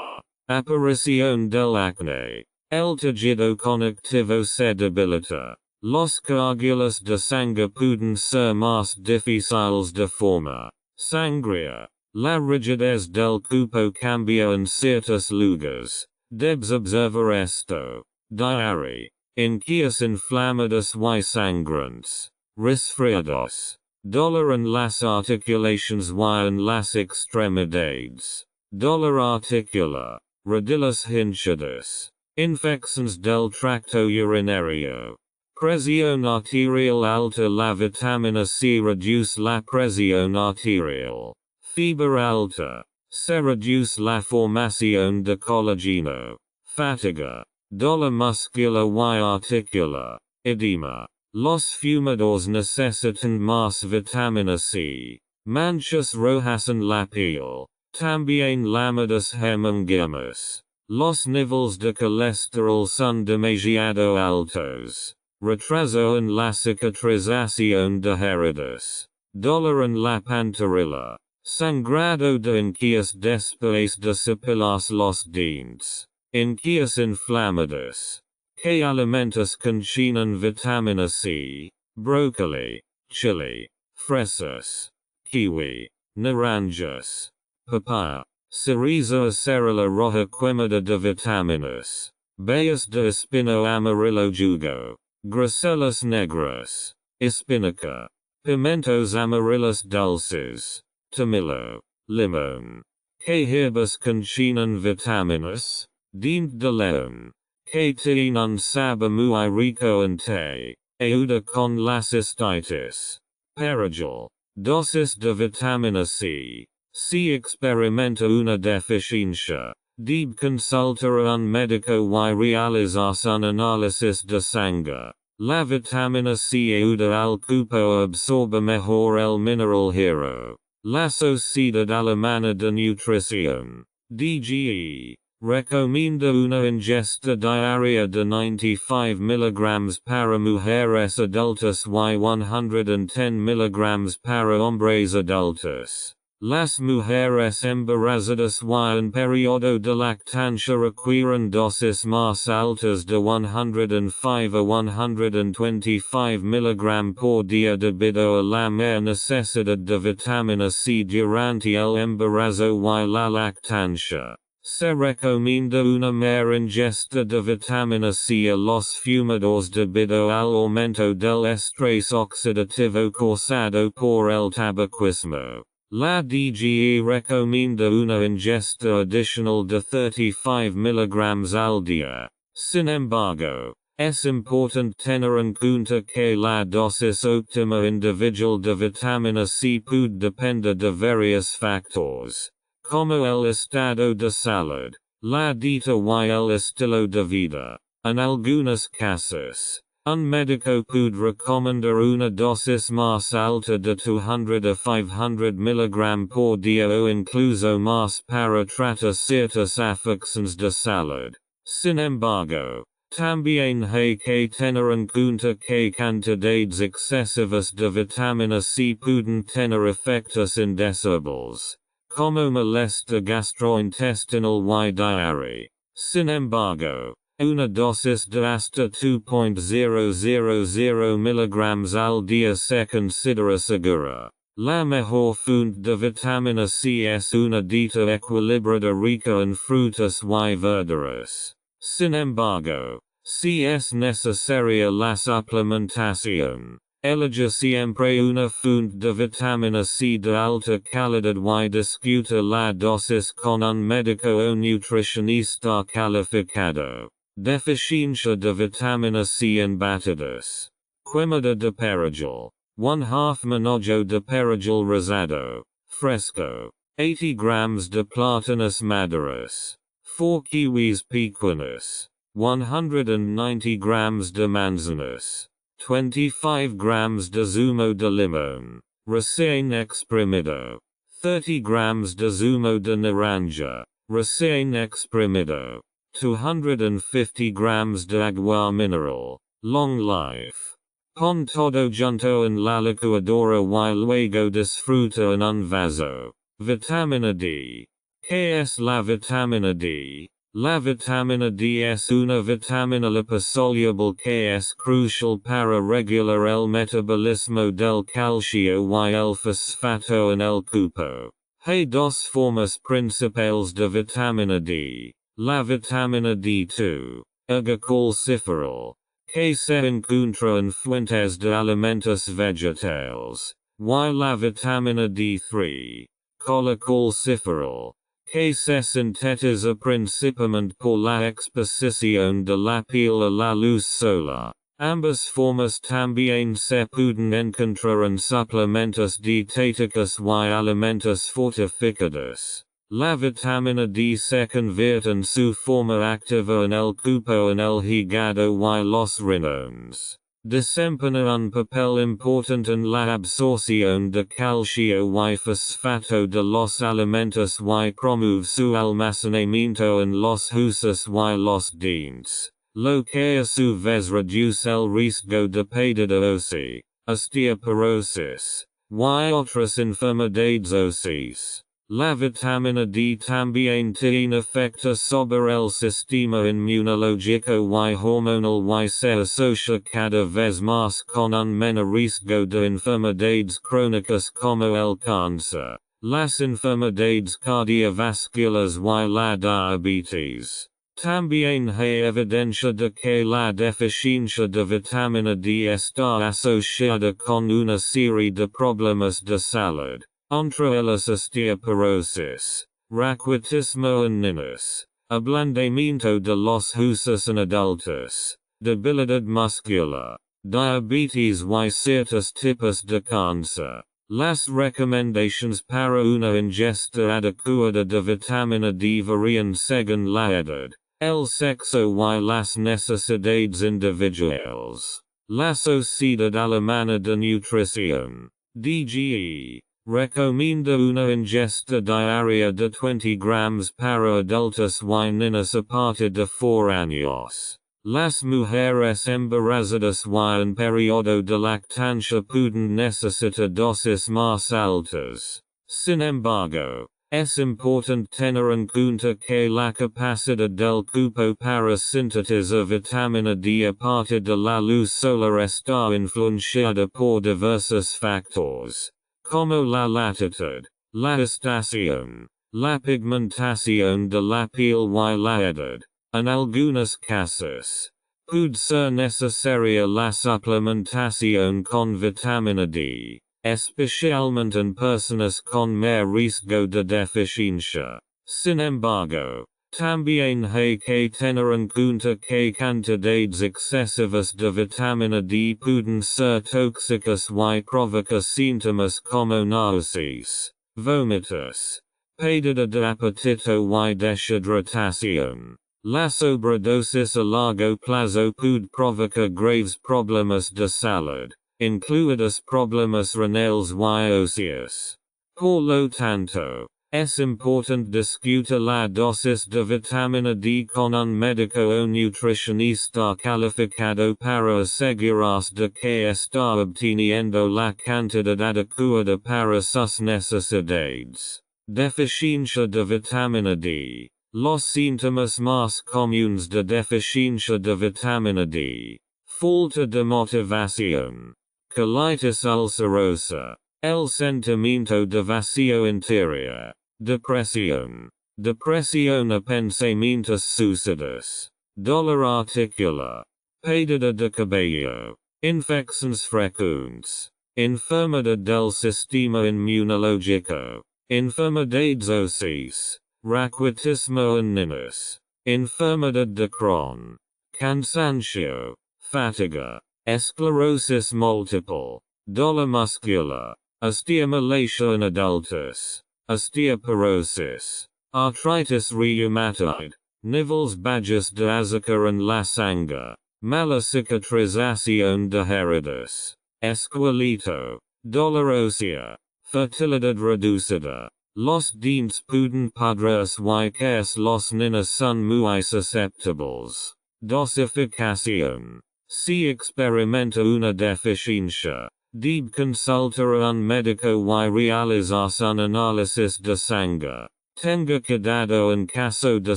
aparición del acné, el tejido conectivo se debilita. Los coágulos de sangre pueden ser más difíciles de formar. Sangría. La rigidez del cuerpo cambia en ciertos lugares. Debes observar esto. Diarrea. Encías inflamadas y sangrantes. Resfriados. Dolor en las articulaciones y en las extremidades. Dolor articular. Rodillas hinchadas. Infecciones del tracto urinario. Presión arterial alta. La vitamina C reduce la presión arterial. Fiebre alta. Se reduce la formación de colágeno. Fatiga. Dolor muscular y articular. Edema. Los fumadores necesitan más vitamina C. Manchas rojas en la piel. También láminas hemangianas. Los niveles de colesterol son demasiado altos. Retraso en la cicatrización de heridas. Dolor en la pantorrilla. Sangrado de encías después de cepillarse los dientes. Encías inflamadas. ¿Qué alimentos contienen vitamina C? Brócoli, chile, fresas, kiwi, naranjas, papaya, cereza acerola roja quemada de vitaminas. Bayas de espino amarillo jugo. Gracelas negras. Espinaca. Pimentos amarillos dulces. Tomillo. Limón. ¿Qué hierbas contienen vitaminas? Dient de león. Que tiene un sabor muy rico en té. Ayuda con la cistitis. Perejil. Dosis de vitamina C. Si experimenta una deficiencia, debe consultar a un médico y realizarse un análisis de sangre. La vitamina C ayuda al cuerpo a absorber mejor el mineral hierro. La Sociedad Alemana de Nutrición, DGE, recomienda una ingesta diaria de 95 mg para mujeres adultas y 110 mg para hombres adultos. Las mujeres embarazadas y en periodo de lactancia requieren dosis más altas de 105 a 125 mg por día debido a la mayor necesidad de vitamina C durante el embarazo y la lactancia. Se recomienda una mayor ingesta de vitamina C a los fumadores debido al aumento del estrés oxidativo causado por el tabaquismo. La DGE recomienda una ingesta adicional de 35 mg al día. Sin embargo, es importante tener en cuenta que la dosis óptima individual de vitamina C puede depender de varios factores, como el estado de salud, la dieta y el estilo de vida. En algunos casos, un médico puede recomendar una dosis más alta de 200 a 500 mg por día o incluso más para tratar ciertas afecciones de salud. Sin embargo, también hay que tener en cuenta que cantidades excesivas de vitamina C pueden tener efectos indeseables, como malestar gastrointestinal y diarrea. Sin embargo, una dosis de hasta 2.000 mg al día se considera segura. La mejor fuente de vitamina C es una dieta equilibrada rica en frutas y verduras. Sin embargo, si es necesaria la suplementación, elige siempre una fuente de vitamina C de alta calidad y discuta la dosis con un médico o nutricionista calificado. Deficiencia de vitamina C en batidas. Quemada de perejil. 1/2 manojo de perejil rosado, fresco. 80 grams de plátanos maduros. 4 kiwis pequeños. 190 grams de manzanas. 25 grams de zumo de limón. Recién exprimido. 30 grams de zumo de naranja. Recién exprimido. 250 grams de agua mineral, long life. Pon todo junto en la licuadora y luego disfruta en un vaso. Vitamina D. ¿Qué es la vitamina D? La vitamina D es una vitamina liposoluble que es crucial para regular el metabolismo del calcio y el fosfato en el cuerpo. Hay dos formas principales de vitamina D. La vitamina D2, calciferol, que se encuentra en fuentes de alimentos vegetales, y la vitamina D3, calciferol, que se sintetiza principalmente por la exposición de la piel a la luz solar. Ambas formas también se pueden encontrar en suplementos dietéticos y alimentos fortificados. La vitamina D se convierte en su forma activa en el cuerpo en el hígado y los riñones. Desempeña un papel importante en la absorción de calcio y fosfato de los alimentos y promueve su almacenamiento en los huesos y los dientes, lo que a su vez reduce el riesgo de pérdida ósea, osteoporosis, y otras enfermedades óseas. La vitamina D también tiene efectos sobre el sistema inmunológico y hormonal y se asocia cada vez más con un menor riesgo de enfermedades crónicas como el cáncer, las enfermedades cardiovasculares y la diabetes. También hay evidencia de que la deficiencia de vitamina D está asociada con una serie de problemas de salud. Entre ellas osteoporosis, raquitismo en niños, ablandamiento de los huesos en adultos, debilidad muscular, diabetes y ciertos tipos de cáncer. Las recomendaciones para una ingesta adecuada de vitamina D varían según la edad, el sexo y las necesidades individuales. La Sociedad Alemana de Nutrición, DGE, recomienda una ingesta diaria de 20 gramos para adultos y niños a partir de 4 años. Las mujeres embarazadas y en periodo de lactancia pueden necesitar dosis más altas. Sin embargo, es importante tener en cuenta que la capacidad del cuerpo para sintetizar vitamina D a partir de la luz solar está influenciada por diversos factores, como la latitud, la estación, la pigmentación de la piel y la edad. En algunos casos, puede ser necesaria la suplementación con vitamina D, especialmente en personas con más riesgo de deficiencia. Sin embargo, también hay que tener en cuenta que cantidades excesivas de vitamina D pueden ser tóxicas y provocar síntomas como náuseas, vómitos, Pérdida de apetito y deshidratación. La sobredosis a largo plazo puede provocar graves problemas de salud, incluidos problemas renales y óseos. Por lo tanto, es importante discutir la dosis de vitamina D con un médico o nutricionista calificado para asegurarse de que está obteniendo la cantidad adecuada para sus necesidades. Deficiencia de vitamina D. Los síntomas más comunes de deficiencia de vitamina D. Falta de motivación. Colitis ulcerosa. El sentimiento de vacío interior. Depresión. Depresión a pensamientos suicidas. Dolor articular. Pérdida de cabello. Infecciones frecuentes. Enfermedad del sistema inmunológico. Enfermedades óseas. Raquitismo en niños. Enfermedad de Crohn. Cansancio. Fatiga. Esclerosis múltiple. Dolor muscular. Osteomalacia en adultos. Osteoporosis. Artritis reumatoide. Niveles bajos de azúcar en la sangre. Mala cicatrización de heridas. Esqueleto. Dolor ósea. Fertilidad reducida. Los dientes pueden podrirse y caerse. Los niños son muy susceptibles. Dosificación. Si experimenta una deficiencia, debe consultar a un médico y realizarse un análisis de sangre. Tenga cuidado en caso de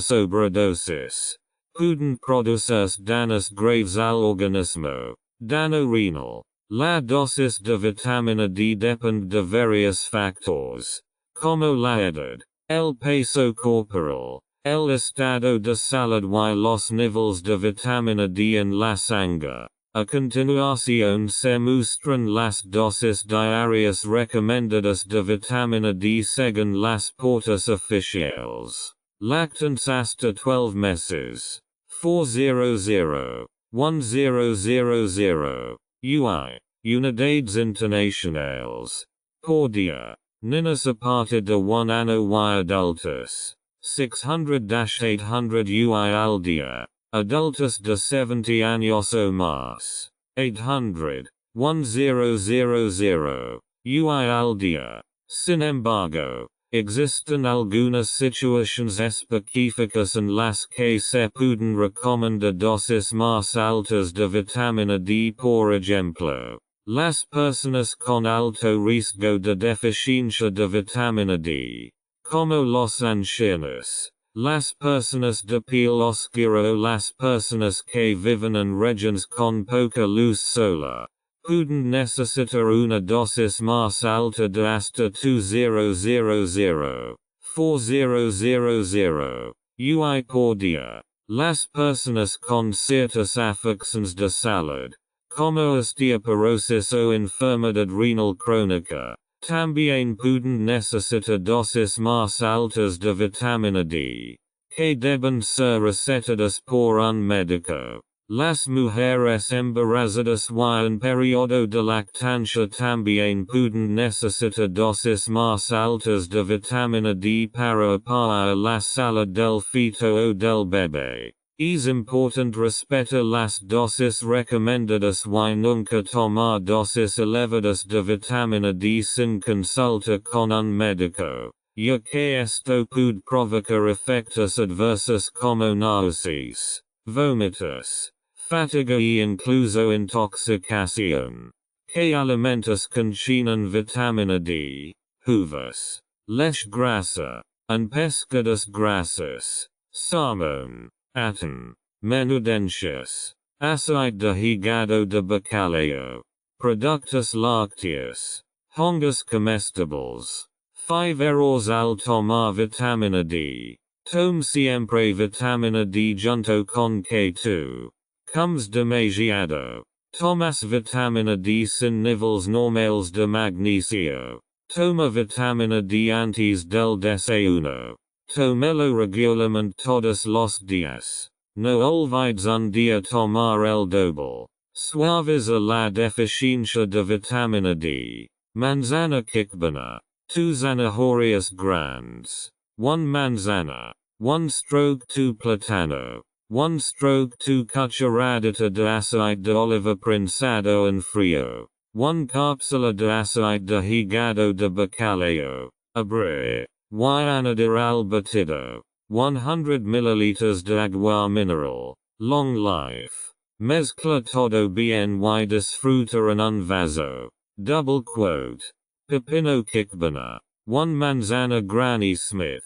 sobredosis. Pueden producirse daños graves al organismo. Daño renal. La dosis de vitamina D depende de varios factores, como la edad, el peso corporal, el estado de salud y los niveles de vitamina D en la sangre. A continuación se muestran las dosis diarias recomendadas de vitamina D según las pautas oficiales. Lactancia hasta 12 meses. 400. 1000. UI. Unidades internacionales. Por día. Niños a partir de 1 año y adultos. 600-800 UI al día. Adultos de 70 años o más. 800. 1000. UI al día. Sin embargo, existen algunas situaciones específicas en las que se pueden recomendar dosis más altas de vitamina D. Por ejemplo, las personas con alto riesgo de deficiencia de vitamina D, como los ancianos, las personas de piel oscura o las personas que viven en regiones con poca luz solar, pueden necesitar una dosis más alta de hasta 2000. 4000 UI por día. Las personas con ciertas afecciones de salud, como osteoporosis o enfermedad renal crónica, también pueden necesitar dosis más altas de vitamina D, que deben ser recetadas por un médico. Las mujeres embarazadas y en periodo de lactancia también pueden necesitar dosis más altas de vitamina D para apoyar la salud del feto o del bebé. Es importante respetar las dosis recomendadas y nunca tomar dosis elevadas de vitamina D sin consulta con un médico, ya que esto puede provocar efectos adversos como náuseas, vómitos, fatiga e incluso intoxicación. ¿Qué alimentos contienen vitamina D? Uvas, leche grasa, and pescados grasas, salmón, atún, menudencias, aceite de hígado de bacalao, productos lácteos, hongos comestibles. 5 errores al tomar vitamina D. Tome siempre vitamina D junto con que tú comes demasiado. Tomas vitamina D sin niveles normales de magnesio. Toma vitamina D antes del desayuno. Tómelo regularmente todos los días. No olvides un día tomar el doble. Suaviza la deficiencia de vitamina D. Manzana quicbana. 2 zanahorias grandes, 1 manzana, 1/2 platano, 1/2 cucharadita de aceite de oliva prensado en frío, 1 cápsula de aceite de hígado de bacalao, abre, y anadiral batido, 100 ml de agua mineral, long life. Mezcla todo bien y disfruta en un vaso. Double quote. Pepino kikbana. 1 manzana Granny Smith.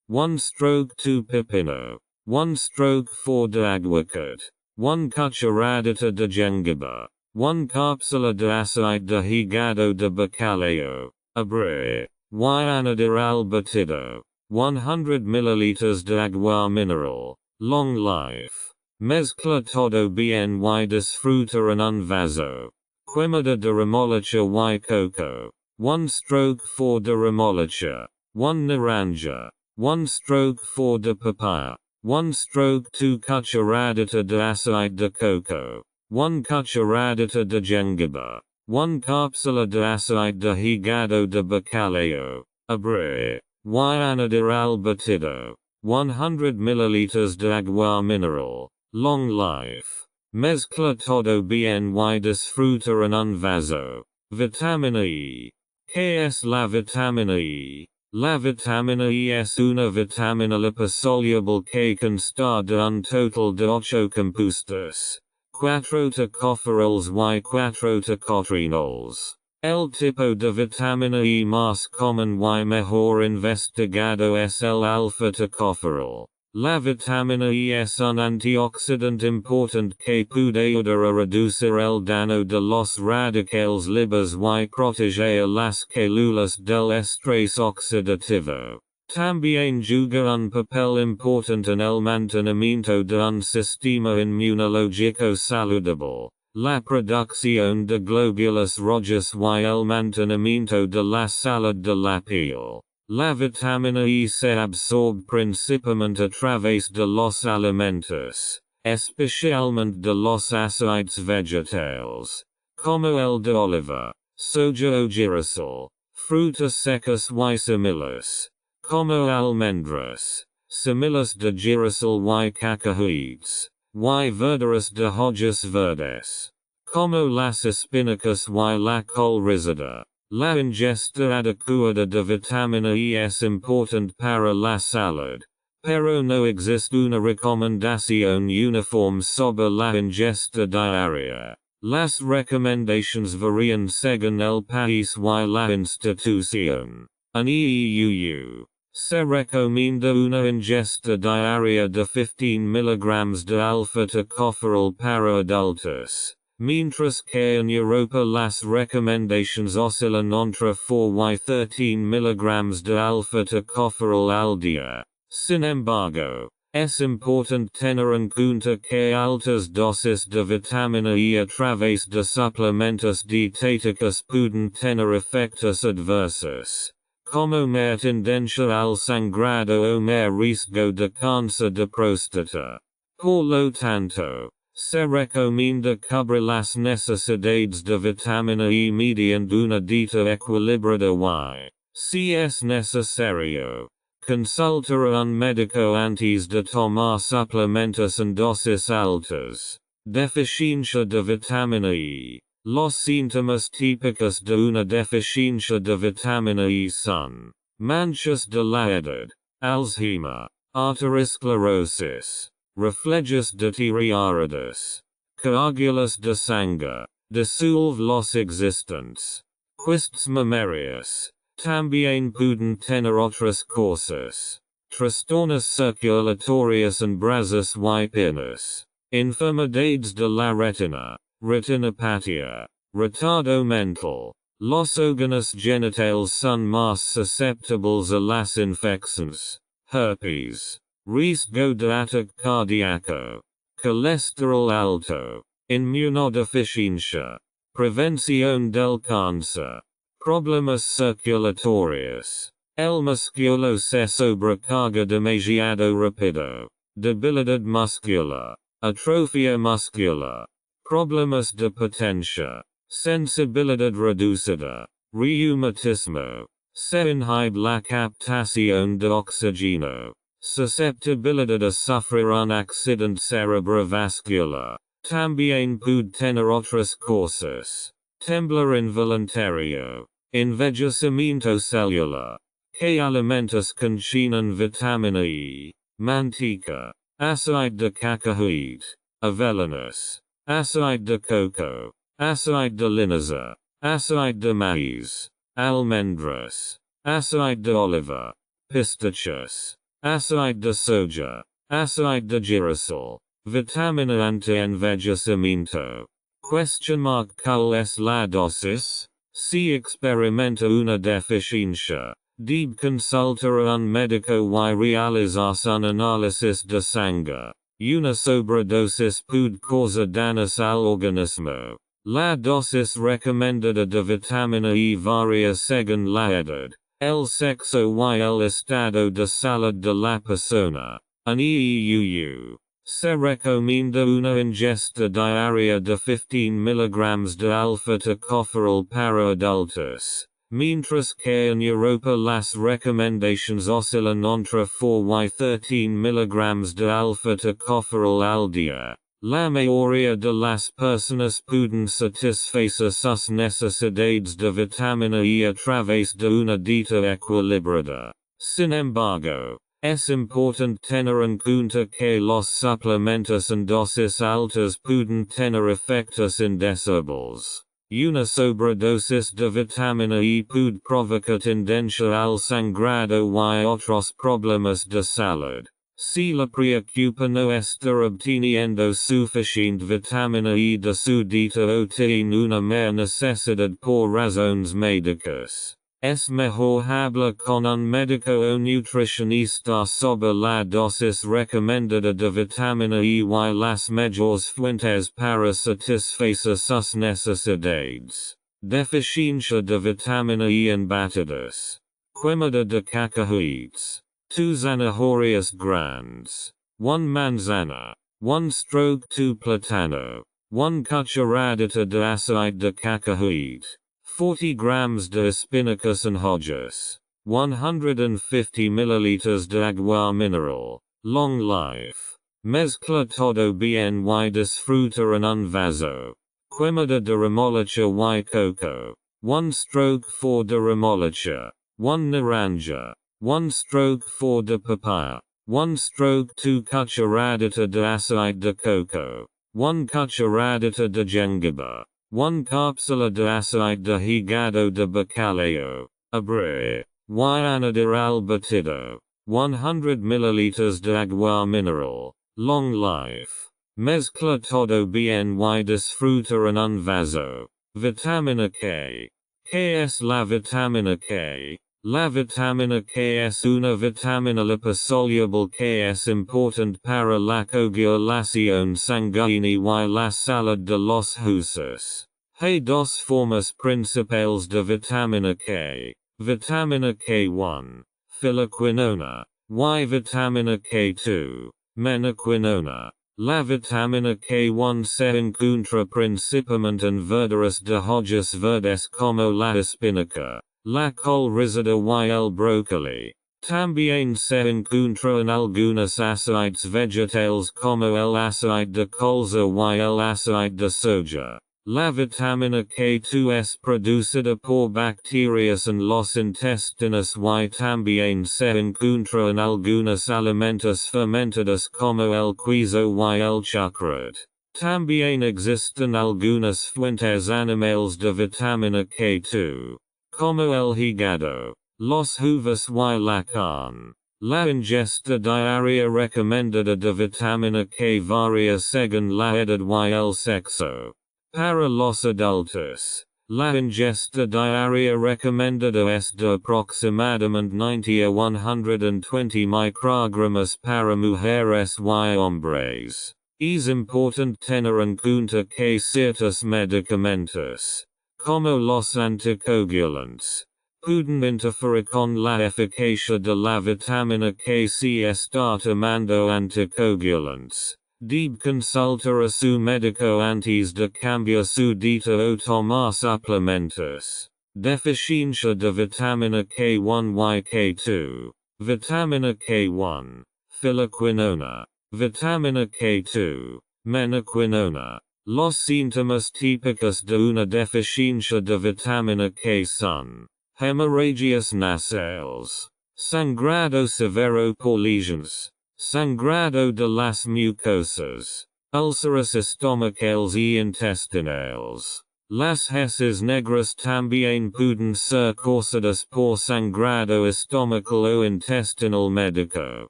1/2 pepino. 1/4 de aguacate. 1 cucharadita de jengibre. 1 cápsula de aceite de hígado de bacalao. Abre. Y anadiral batido. 100 ml de agua mineral. Long life. Mezcla todo bien y disfruta en un vaso. Quemada de remolacha y coco. 1/4 de remolacha. 1 naranja. 1/4 de papaya. 1/2 cucharadita de aceite de coco. 1 cucharadita de jengibre. 1 cápsula de aceite de hígado de bacalao. Abre. Y anadiral batido. 100 ml de agua mineral. Long life. Mezcla todo bien y disfruta en un vaso. Vitamina E. ¿Qué es la vitamina E? La vitamina E es una vitamina liposoluble que consta de un total de 8 compuestos. 4 tocopherols y 4 tocotrenols. El tipo de vitamina E más común y mejor investigado es el alfa tocopherol. La vitamina E es un antioxidante importante que puede ayudar a reducir el daño de los radicales libres y proteger las células del estrés oxidativo. También juega un papel importante en el mantenimiento de un sistema inmunológico saludable, la producción de glóbulos rojos y el mantenimiento de la salud de la piel. La vitamina E se absorbe principalmente a través de los alimentos, especialmente de los aceites vegetales, como el de oliva, soja o girasol, frutas secas y similares, como almendras, semillas de girasol y cacahuetes, y verduras de hojas verdes, como las espinacas y la col rizada. La ingesta adecuada de vitamina E es importante para la salud, pero no existe una recomendación uniforme sobre la ingesta diaria. Las recomendaciones varían según el país y la institución. En EU, se recomienda una ingesta diaria de 15 mg de alfa tocopherol para adultos. Mientras que en Europa las recomendaciones oscilan entre 4 y 13 mg de alfa tocopherol al día. Sin embargo, es importante tener en cuenta que altas dosis de vitamina E a través de suplementos dietéticos pueden tener efectos adversos, como más tendencia al sangrado o más riesgo de cáncer de próstata. Por lo tanto, se recomienda cubrir las necesidades de vitamina E mediante una dieta equilibrada y, si es necesario, consultar a un médico antes de tomar suplementos en dosis altas. Deficiencia de vitamina E. Los síntomas típicos de una deficiencia de vitamina E son manchas de la edad, Alzheimer, arteriosclerosis, reflejos deteriorados, coágulos de sangre, disuelve los existentes, quistes mamarias, también pueden tener otras causas, trastornos circulatorios en brazos y piernas, enfermedades de la retina, retinopatía, retardo mental. Los órganos genitales son más susceptibles a las infecciones, herpes, riesgo de ataque cardíaco, colesterol alto, inmunodeficiencia, prevención del cáncer, problemas circulatorios, el músculo se sobrecarga demasiado rápido, debilidad muscular, atrofia muscular, problemas de potencia, sensibilidad reducida, reumatismo, se inhibe la captación de oxígeno. Susceptibilidad a sufrir un accidente cerebrovascular. También puede tener otras causas. Temblor involuntario. Envejecimiento celular. Que alimentos contienen vitamina E. Manteca. Aceite de cacahuete. Avellanas. Aceite de coco. Aceite de linaza. Aceite de maíz. Almendras. Aceite de oliva. Pistachos. Aceite de soja. Aceite de girasol. Vitamina anti-envejecimiento. ¿Cuál es la dosis? Si experimenta una deficiencia, debe consultar a un médico y realizar un análisis de sangre. Una sobredosis puede causar daños al organismo. La dosis recomendada de vitamina E varía según la edad, el sexo y el estado de salud de la persona. En EUU, se recomienda una ingesta diaria de 15 mg de alfa-tocopherol para adultos, mientras que en Europa las recomendaciones oscilan entre 4 y 13 mg de alfa-tocopherol al día. La mayoría de las personas pueden satisfacer sus necesidades de vitamina E a través de una dieta equilibrada. Sin embargo, es importante tener en cuenta que los suplementos en dosis altas pueden tener efectos indeseables. Una sobredosis de vitamina E puede provocar tendencia al sangrado y otros problemas de salud. Si la preocupa no estar obteniendo suficiente vitamina E de su dieta o tiene una mayor necesidad por razones médicas, es mejor hablar con un médico o nutricionista sobre la dosis recomendada de vitamina E y las mejores fuentes para satisfacer sus necesidades. Deficiencia de vitamina E en batidos. Quemada de cacahuetes. 2 zanahorias grandes. 1 manzana. 1/2 plátano. 1 cucharadita de aceite de cacahuete. 40 grams de espinacas en hojas. 150 ml de agua mineral. Long life. Mezcla todo bien y disfruta en un vaso. Quemada de remolacha y coco. 1/4 de remolacha. 1 naranja. 1/4 de papaya. 1/2 cucharadita de aceite de coco. 1 cucharadita de jengibre. 1 cápsula de aceite de hígado de bacalao. Abrir. Y añadir al batido. 100 ml de agua mineral. Long life. Mezcla todo bien y disfruta en un vaso. Vitamina K. ¿Qué es la vitamina K? La vitamina K es una vitamina liposoluble que es importante para la coagulación sanguínea y la salud de los huesos. Hay dos formas principales de vitamina K. Vitamina K1, filoquinona, y vitamina K2, menaquinona. La vitamina K1 se encuentra principalmente en verduras de hojas verdes como la espinaca, la col rizada y el brócoli. También se encuentra en algunos aceites vegetales como el aceite de colza y el aceite de soja. La vitamina K2 es producida por bacterias en los intestinos y también se encuentra en algunos alimentos fermentados como el queso y el chocolate. También existen algunas fuentes animales de vitamina K2, como el hígado, los huevos y la carne. La ingesta diaria recomendada de vitamina K varía según la edad y el sexo. Para los adultos, la ingesta diaria recomendada es de aproximadamente 90 a 120 microgramas para mujeres y hombres. Es importante tener en cuenta que ciertos medicamentos, como los anticoagulantes, pueden interferir con la eficacia de la vitamina K si está tomando anticoagulantes. Debe consultar a su médico antes de cambiar su dieta o tomar suplementos. Deficiência de vitamina K1 y K2. Vitamina K1, filoquinona. Vitamina K2, menaquinona. Los síntomas típicos de una deficiencia de vitamina K son hemorragias nasales, sangrado severo por lesions, sangrado de las mucosas, úlceras estomacales y intestinales. Las heces negras también pueden ser causadas por sangrado estomacal o intestinal médico.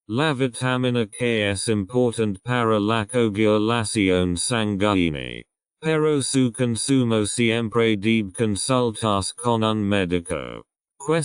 La vitamina K es importante para la coagulación sanguínea, pero su consumo siempre debe consultarse con un médico. ¿Cuál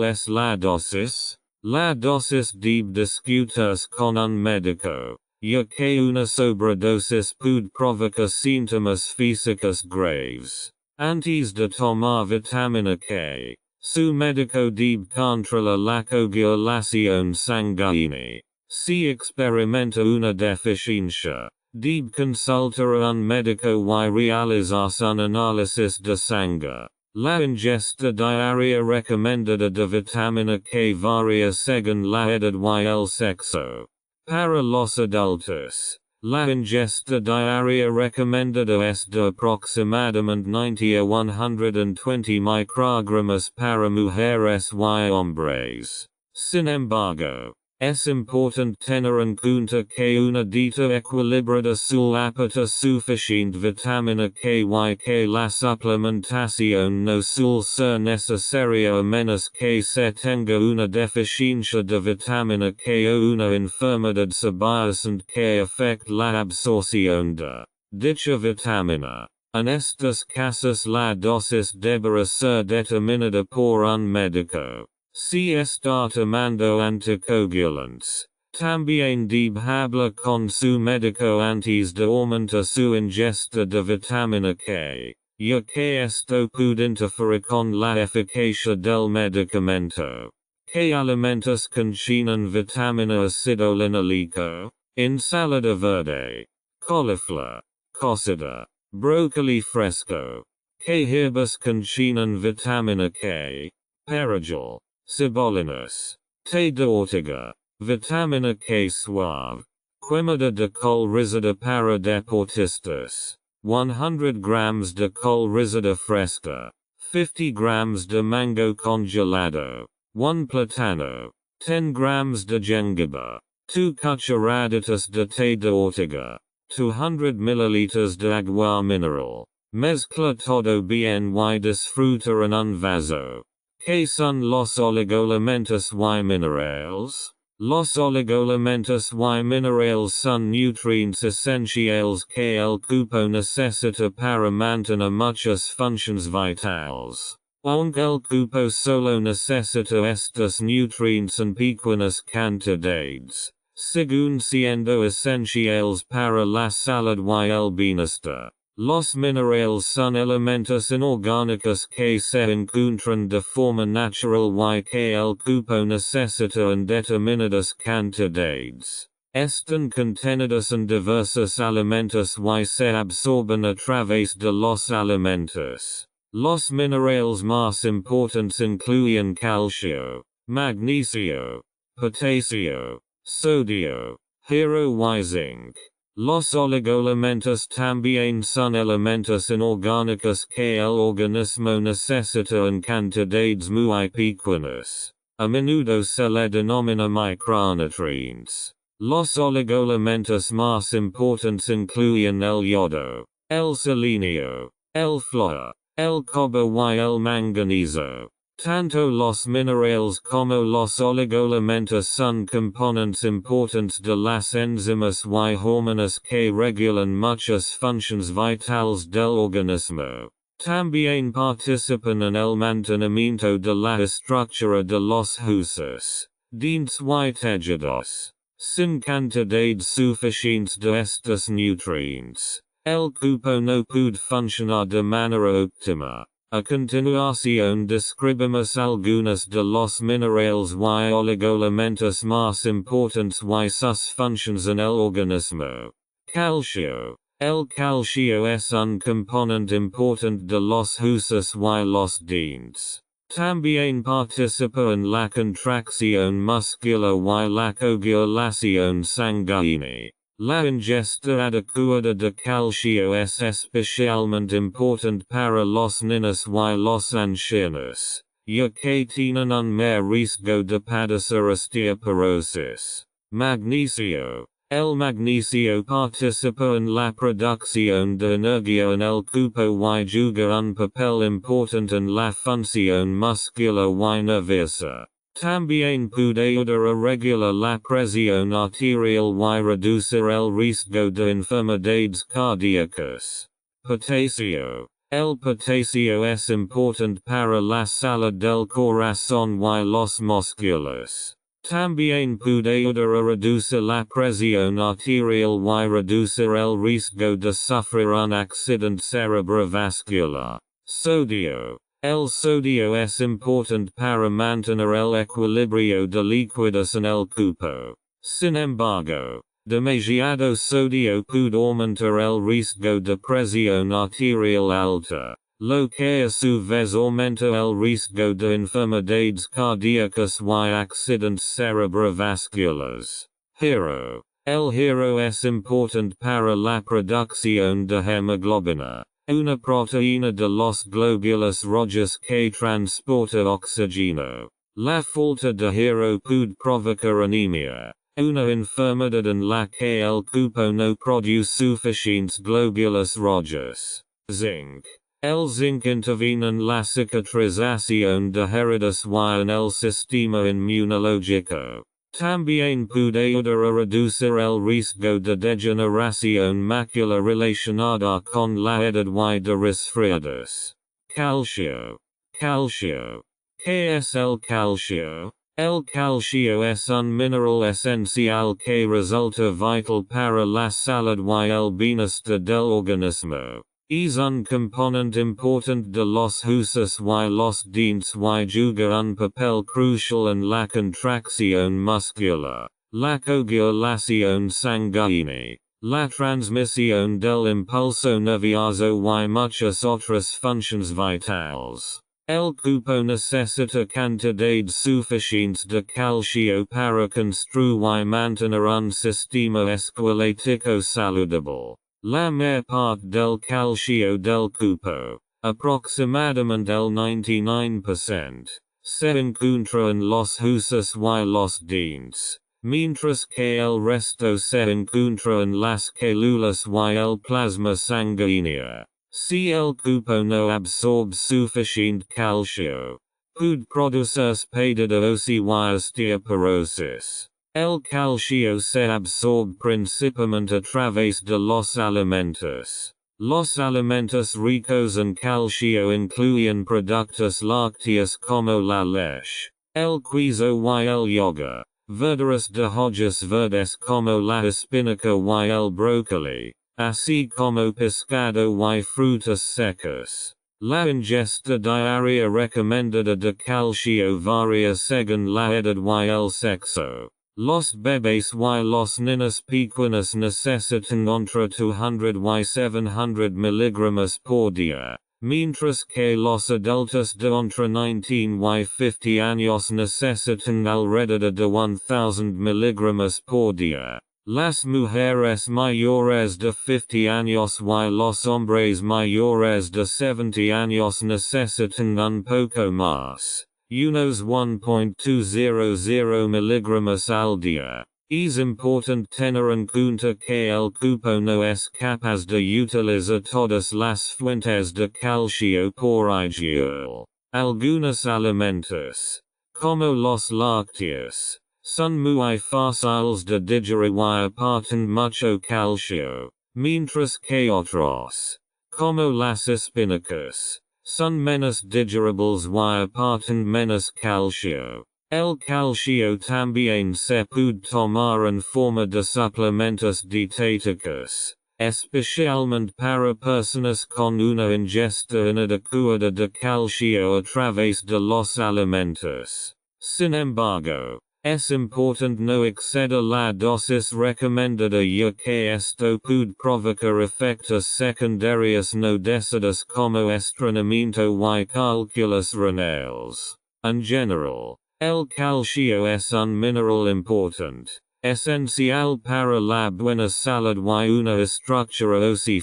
es la dosis? La dosis debe discutirse con un médico, ya que una sobredosis puede provocar síntomas físicos graves. Antes de tomar vitamina K, su médico debe controlar la coagulación sanguínea. Si experimenta una deficiencia, debe consultar a un médico y realizarse un análisis de sangre. La ingesta diaria recomendada de vitamina K varía según la edad y el sexo. Para los adultos, la ingesta diaria recomendada es de aproximadamente 90 a 120 microgramas para mujeres y hombres. Sin embargo, es importante tener en cuenta que una dieta equilibrada suele aportar suficiente vitamina K y que la suplementación no suele ser necesaria a menos que se tenga una deficiencia de vitamina K o una enfermedad subyacente que afecte la absorción de dicha vitamina. En estos casos la dosis deberá ser determinada por un médico. Si está tomando anticoagulantes, también debe hablar con su médico antes de aumentar su ingesta de vitamina K, ya que esto puede interferir con la eficacia del medicamento. ¿Qué alimentos contienen vitamina ácido linolíco? Ensalada verde, coliflor, cocida, brócoli fresco. ¿Qué hierbas contienen vitamina K? Perejil, cebolinas, té de ortiga, vitamina K suave, quemada de col rizada para deportistas, 100 grams de col rizada fresca, 50 grams de mango congelado, 1 plátano, 10 grams de jengibre, 2 cucharaditas de té de ortiga, 200 milliliters de agua mineral. Mezcla todo bien y disfruta en un vaso. ¿Qué son los oligoelementos y minerales? Los oligoelementos y minerales son nutrientes esenciales que el cuerpo necesita para mantener muchas funciones vitales. Aunque el cuerpo solo necesita estos nutrientes en pequeñas cantidades, siguen siendo esenciales para la salud y el bienestar. Los minerales son elementos inorgánicos que se encuentran de forma natural y que el cuerpo necesita en determinadas cantidades. Están contenidos en diversos alimentos y se absorben a través de los alimentos. Los minerales más importantes incluyen calcio, magnesio, potasio, sodio, hierro y zinc. Los oligoelementos también son elementos inorgánicos que el organismo necesita en cantidades muy pequeñas. A menudo se le denomina micronutrientes. Los oligoelementos más importantes incluyen el yodo, el selenio, el flúor, el cobre y el manganeso. Tanto los minerales como los oligoelementos son componentes importantes de las enzimas y hormonas que regulan muchas funciones vitales del organismo. También participan en el mantenimiento de la estructura de los huesos, dientes y tejidos. Sin cantidades suficientes de estos nutrientes, el cuerpo no puede funcionar de manera óptima. A continuación describimos algunos de los minerales y oligoelementos más importantes y sus funciones en el organismo. Calcio. El calcio es un componente importante de los huesos y los dientes. También participa en la contracción muscular y la coagulación sanguínea. La ingesta adecuada de calcio es especialmente importante para los niños y los ancianos, ya que tienen un mayor riesgo de padecer osteoporosis. Magnesio. El magnesio participa en la producción de energía en el cuerpo y juega un papel importante en la función muscular y nerviosa. También puede ayudar a regular la presión arterial y reducir el riesgo de enfermedades cardíacas. Potasio. El potasio es importante para la salud del corazón y los músculos. También puede ayudar a reducir la presión arterial y reducir el riesgo de sufrir un accidente cerebrovascular. Sodio. El sodio es importante para mantener el equilibrio de líquidos en el cuerpo. Sin embargo, demasiado sodio puede aumentar el riesgo de presión arterial alta, lo que a su vez aumenta el riesgo de enfermedades cardíacas y accidentes cerebrovasculares. Hero. El hero es importante para la producción de hemoglobina, una proteína de los glóbulos rojos que transporta oxígeno. La falta de hero puede provocar anemia, una enfermedad en la que el cuerpo no produce suficientes glóbulos rojos. Zinc. El zinc interviene en la cicatrización de heridas y en el sistema inmunológico. También puede ayudar a reducir el riesgo de degeneración macular relacionada con la edad y de resfriados. Calcio. Calcio. ¿Qué es el calcio? El calcio es un mineral esencial que resulta vital para la salud y el bienestar del organismo. Es un componente importante de los huesos y los dientes y juega un papel crucial en la contracción muscular, la coagulación sanguínea, la transmisión del impulso nervioso y muchas otras funciones vitales. El cuerpo necesita cantidades suficientes de calcio para construir y mantener un sistema esquelético saludable. La mayor parte del calcio del cuerpo, aproximadamente el 99%, se encuentra en los huesos y los dientes, mientras que el resto se encuentra en las células y el plasma sanguíneo. Si el cuerpo no absorbe suficiente calcio, puede producirse pérdida ósea y osteoporosis. El calcio se absorbe principalmente a través de los alimentos. Los alimentos ricos en calcio incluyen productos lácteos como la leche, el queso y el yogur, verduras de hojas verdes como la espinaca y el brócoli, así como pescado y frutas secas. La ingesta diaria recomendada de calcio varía según la edad y el sexo. Los bebés y los niños pequeños necesitan entre 200 y 700 miligramos por día, mientras que los adultos de entre 19 y 50 años necesitan alrededor de 1000 miligramos por día. Las mujeres mayores de 50 años y los hombres mayores de 70 años necesitan un poco más. Unos 1.200 miligramos al día. Es importante tener en cuenta que el cuerpo no es capaz de utilizar todas las fuentes de calcio por igual. Algunos alimentos, como los lácteos, son muy fáciles de digerir y aportan mucho calcio, mientras que otros, como las espinacas, son menos digeribles y aportan menos calcio. El calcio también se puede tomar en forma de suplementos dietéticos, especialmente para personas con una ingesta inadecuada de calcio a través de los alimentos. Sin embargo, Es important no exceder la dosis recomendada ya que esto puede provocar efectos secundarios no deseados como estreñimiento y cálculos renales. En general, el calcio es un mineral importante, esencial para la buena salud y una estructura ósea.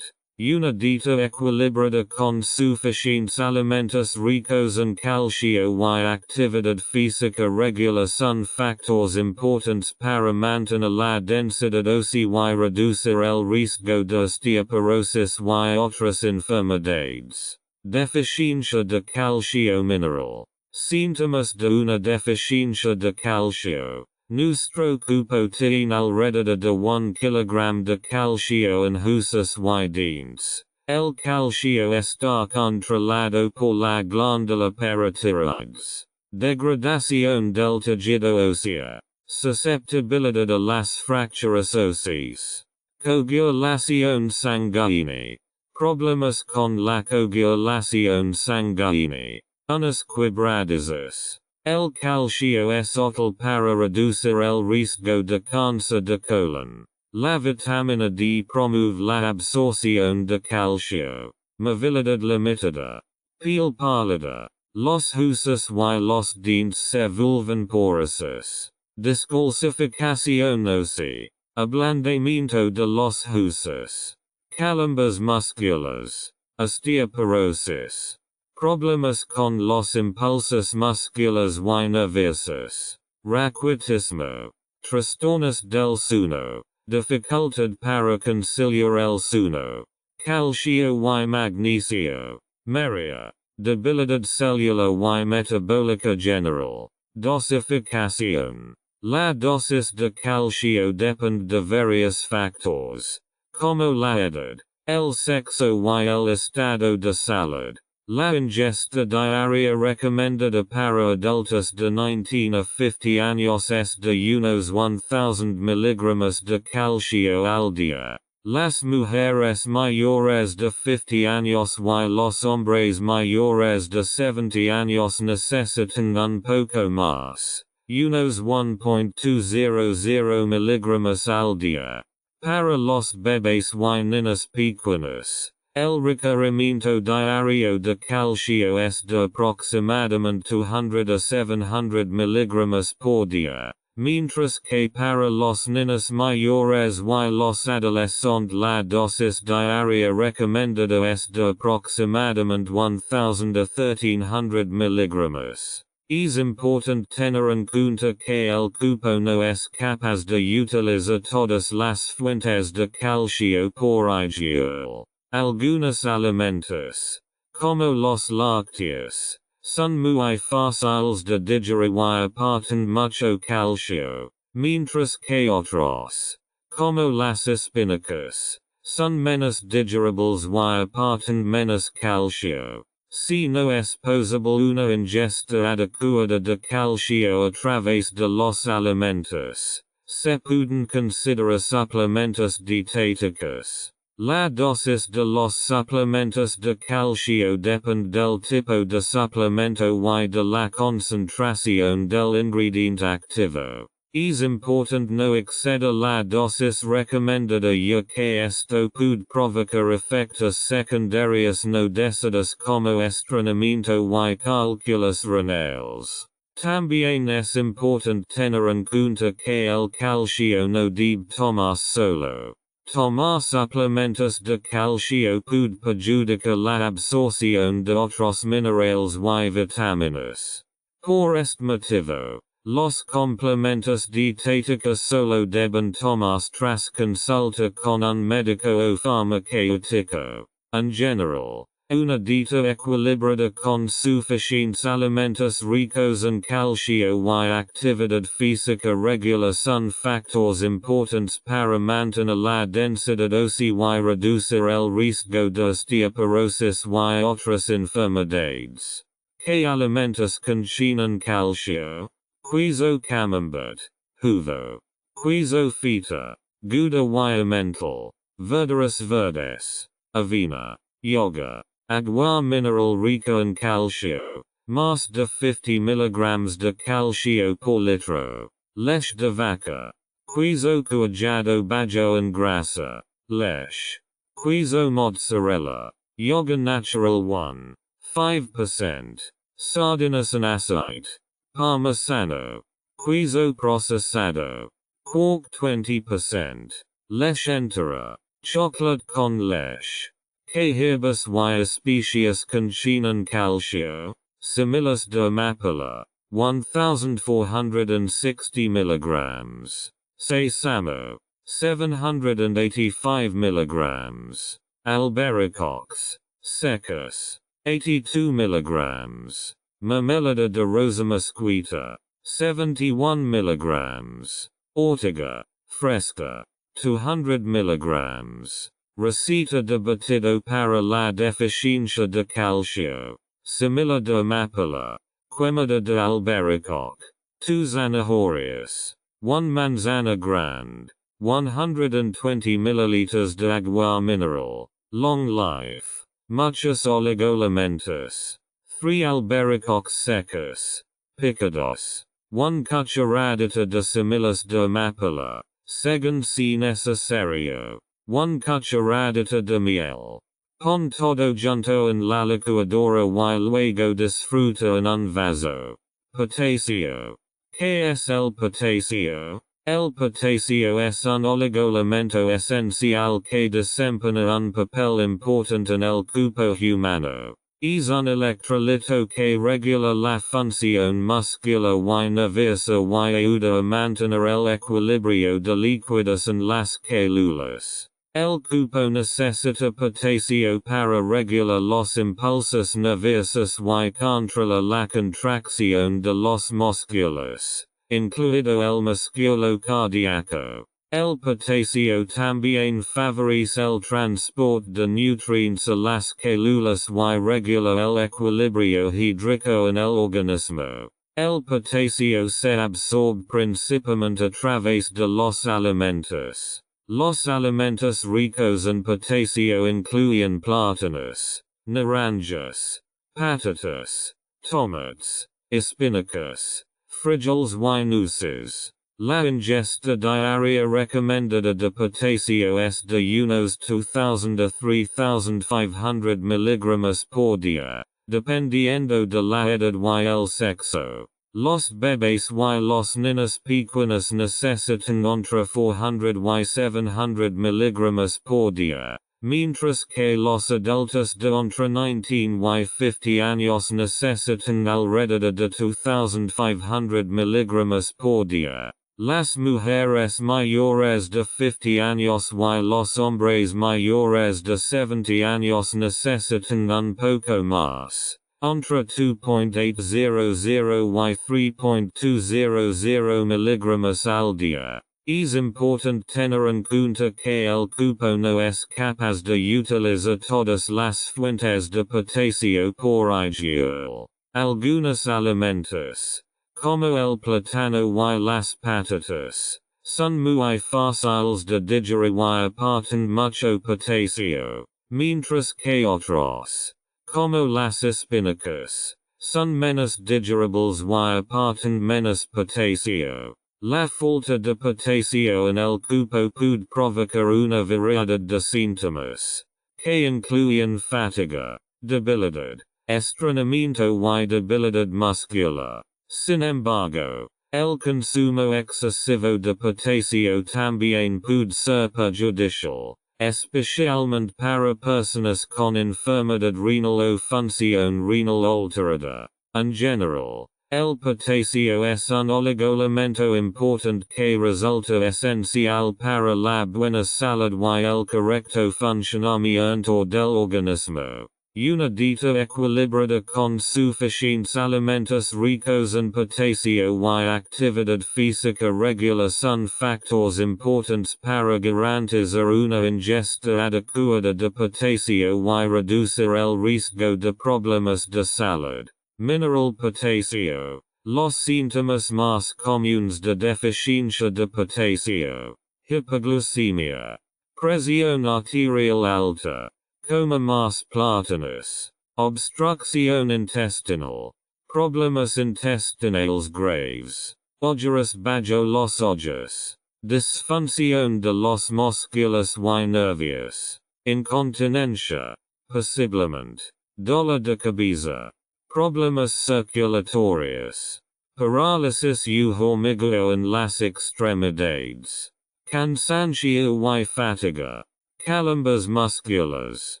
Una dieta equilibrada con suficientes alimentos ricos en calcio y actividad física regular son factores importantes para mantener la densidad ósea y reducir el riesgo de osteoporosis y otras enfermedades. Deficiencia de calcio mineral. Síntomas de una deficiencia de calcio. Nuestro cuerpo tiene alrededor de 1 kg de calcio en huesos y dientes. El calcio está controlado por la glándula paratiroides. Degradación del tejido óseo. Susceptibilidad a las fracturas óseas. Coagulación sanguínea. Problemas con la coagulación sanguínea. Unas quebradizas. El calcio es útil para reducir el riesgo de cáncer de colon. La vitamina D promueve la absorción de calcio. Movilidad limitada. Piel pálida. Los huesos y los dientes se vuelven porosos. Descalcificación ósea. Ablandamiento de los huesos. Calambres musculares. Osteoporosis. Problemas con los impulsos musculares y nerviosos. Raquitismo. Trastornos del sueño. Dificultad para conciliar el sueño. Calcio y magnesio. Meria. Debilidad celular y metabólica general. Dosificación. La dosis de calcio depende de varios factores, como la edad, el sexo y el estado de salud. La ingesta diaria recomendada para adultos de 19 a 50 años es de unos 1000 miligramos de calcio al día. Las mujeres mayores de 50 años y los hombres mayores de 70 años necesitan un poco más, unos 1.200 miligramos al día. Para los bebés y niños pequeños, el requerimiento diario de calcio es de aproximadamente 200 a 700 miligramos por día, mientras que para los niños mayores y los adolescentes la dosis diaria recomendada es de aproximadamente 1000 a 1300 miligramos. Es importante tener en cuenta que el cuerpo no es capaz de utilizar todas las fuentes de calcio por igual. Algunos alimentos, como los lácteos, son muy fáciles de digerir y aportan mucho calcio, mientras que otros, como las espinacas, son menos digeribles y aportan menos calcio. Si no es posible una ingesta adecuada de calcio a través de los alimentos, se pueden considerar suplementos dietéticos. La dosis de los suplementos de calcio depende del tipo de suplemento y de la concentración del ingrediente activo. Es importante no exceder la dosis recomendada ya que esto puede provocar efectos secundarios no deseados como estreñimiento y cálculos renales. También es importante tener en cuenta que el calcio no debe tomarse solo. Tomar suplementos de calcio puede perjudicar la absorción de otros minerales y vitaminas. Por este motivo, los complementos dietéticos solo deben tomarse tras consulta con un médico o farmacéutico. En general, una dieta equilibrada con suficientes alimentos ricos en calcio y actividad física regular son factores importantes para mantener la densidad ósea y reducir el riesgo de osteoporosis y otras enfermedades. ¿Qué alimentos contienen calcio? Queso camembert, huevo, queso feta, gouda y mental, verduras verdes, avena, yoga, agua mineral rica en calcio, Mas de 50 mg de calcio por litro. Leche de vaca. Quiso cuajado bajo en grasa. Leche. Quiso mozzarella. Yoga natural 1. 5%. Sardinas and aceite. Parmesano. Quiso processado. Quark 20%. Leche entera. Chocolate con leche. Que herbas y especies contienen calcio. Similas de amapola. 1460 mg. Sésamo. 785 mg. Albaricoques. Secos. 82 mg. Mermelada de rosa mosquita. 71 mg. Ortiga. Fresca. 200 mg. Receta de batido para la deficiencia de calcio. Simila de amapola. Quemada de albaricoque. 2 zanahorias. 1 manzana grande. 120 ml de agua mineral. Long life. Muchos oligolamentos. 3 albaricoques secos. Picados. 1 cucharadita de semillas de amapola. Según si necesario. 1 cucharadita de miel. Pon todo junto en la licuadora y luego disfruta en un vaso. Potasio. ¿Qué es el potasio? El potasio es un oligoelemento esencial que desempeña un papel importante en el cuerpo humano. Es un electrolito que regula la función muscular y nerviosa y ayuda a mantener el equilibrio de líquidos en las células. El cuerpo necesita potasio para regular los impulsos nerviosos y controla la contracción de los músculos, incluido el músculo cardíaco. El potasio también favorece el transporte de nutrientes a las células y regula el equilibrio hídrico en el organismo. El potasio se absorbe principalmente a través de los alimentos. Los alimentos ricos en potasio incluyen plátanos, naranjas, patatas, tomates, espinacas, frijoles y nueces. La ingesta diaria recomendada de potasio es de unos 2000 a 3500 mg por día, dependiendo de la edad y el sexo. Los bebés y los niños pequeños necesitan entre 400 y 700 mg por día, mientras que los adultos de entre 19 y 50 años necesitan alrededor de 2500 mg por día. Las mujeres mayores de 50 años y los hombres mayores de 70 años necesitan un poco más. Entre 2.800 y 3.200 mg al día. Es importante tener en cuenta que el cuerpo no es capaz de utilizar todas las fuentes de potasio por igual. Algunos alimentos, como el plátano y las patatas, son muy fáciles de digerir y aportan mucho potasio, mientras que otros, como las espinacas, son menos digeribles y aportan menos potasio. La falta de potasio en el cuerpo puede provocar una variedad de síntomas, que incluyen fatiga, debilidad, estreñimiento y debilidad muscular. Sin embargo, el consumo excesivo de potasio también puede ser perjudicial, especialmente para personas con enfermedad renal o función renal alterada. En general, el potasio es un oligoelemento importante que resulta esencial para la buena salud y el correcto funcionamiento del organismo. Una dieta equilibrada con suficientes alimentos ricos en potasio y actividad física regular son factores importantes para garantizar una ingesta adecuada de potasio y reducir el riesgo de problemas de salud. Mineral potasio. Los síntomas más comunes de deficiencia de potasio. Hipoglucemia. Presión arterial alta. Coma más plátanos. Obstrucción intestinal. Problemas intestinales graves. Ogerus bajo los ojos. Disfunción de los músculos y nervios. Incontinencia. Posiblemente. Dolor de cabeza. Problemas circulatorios. Parálisis y hormigueo en las extremidades. Cansancio y fatiga. Calambres musculares.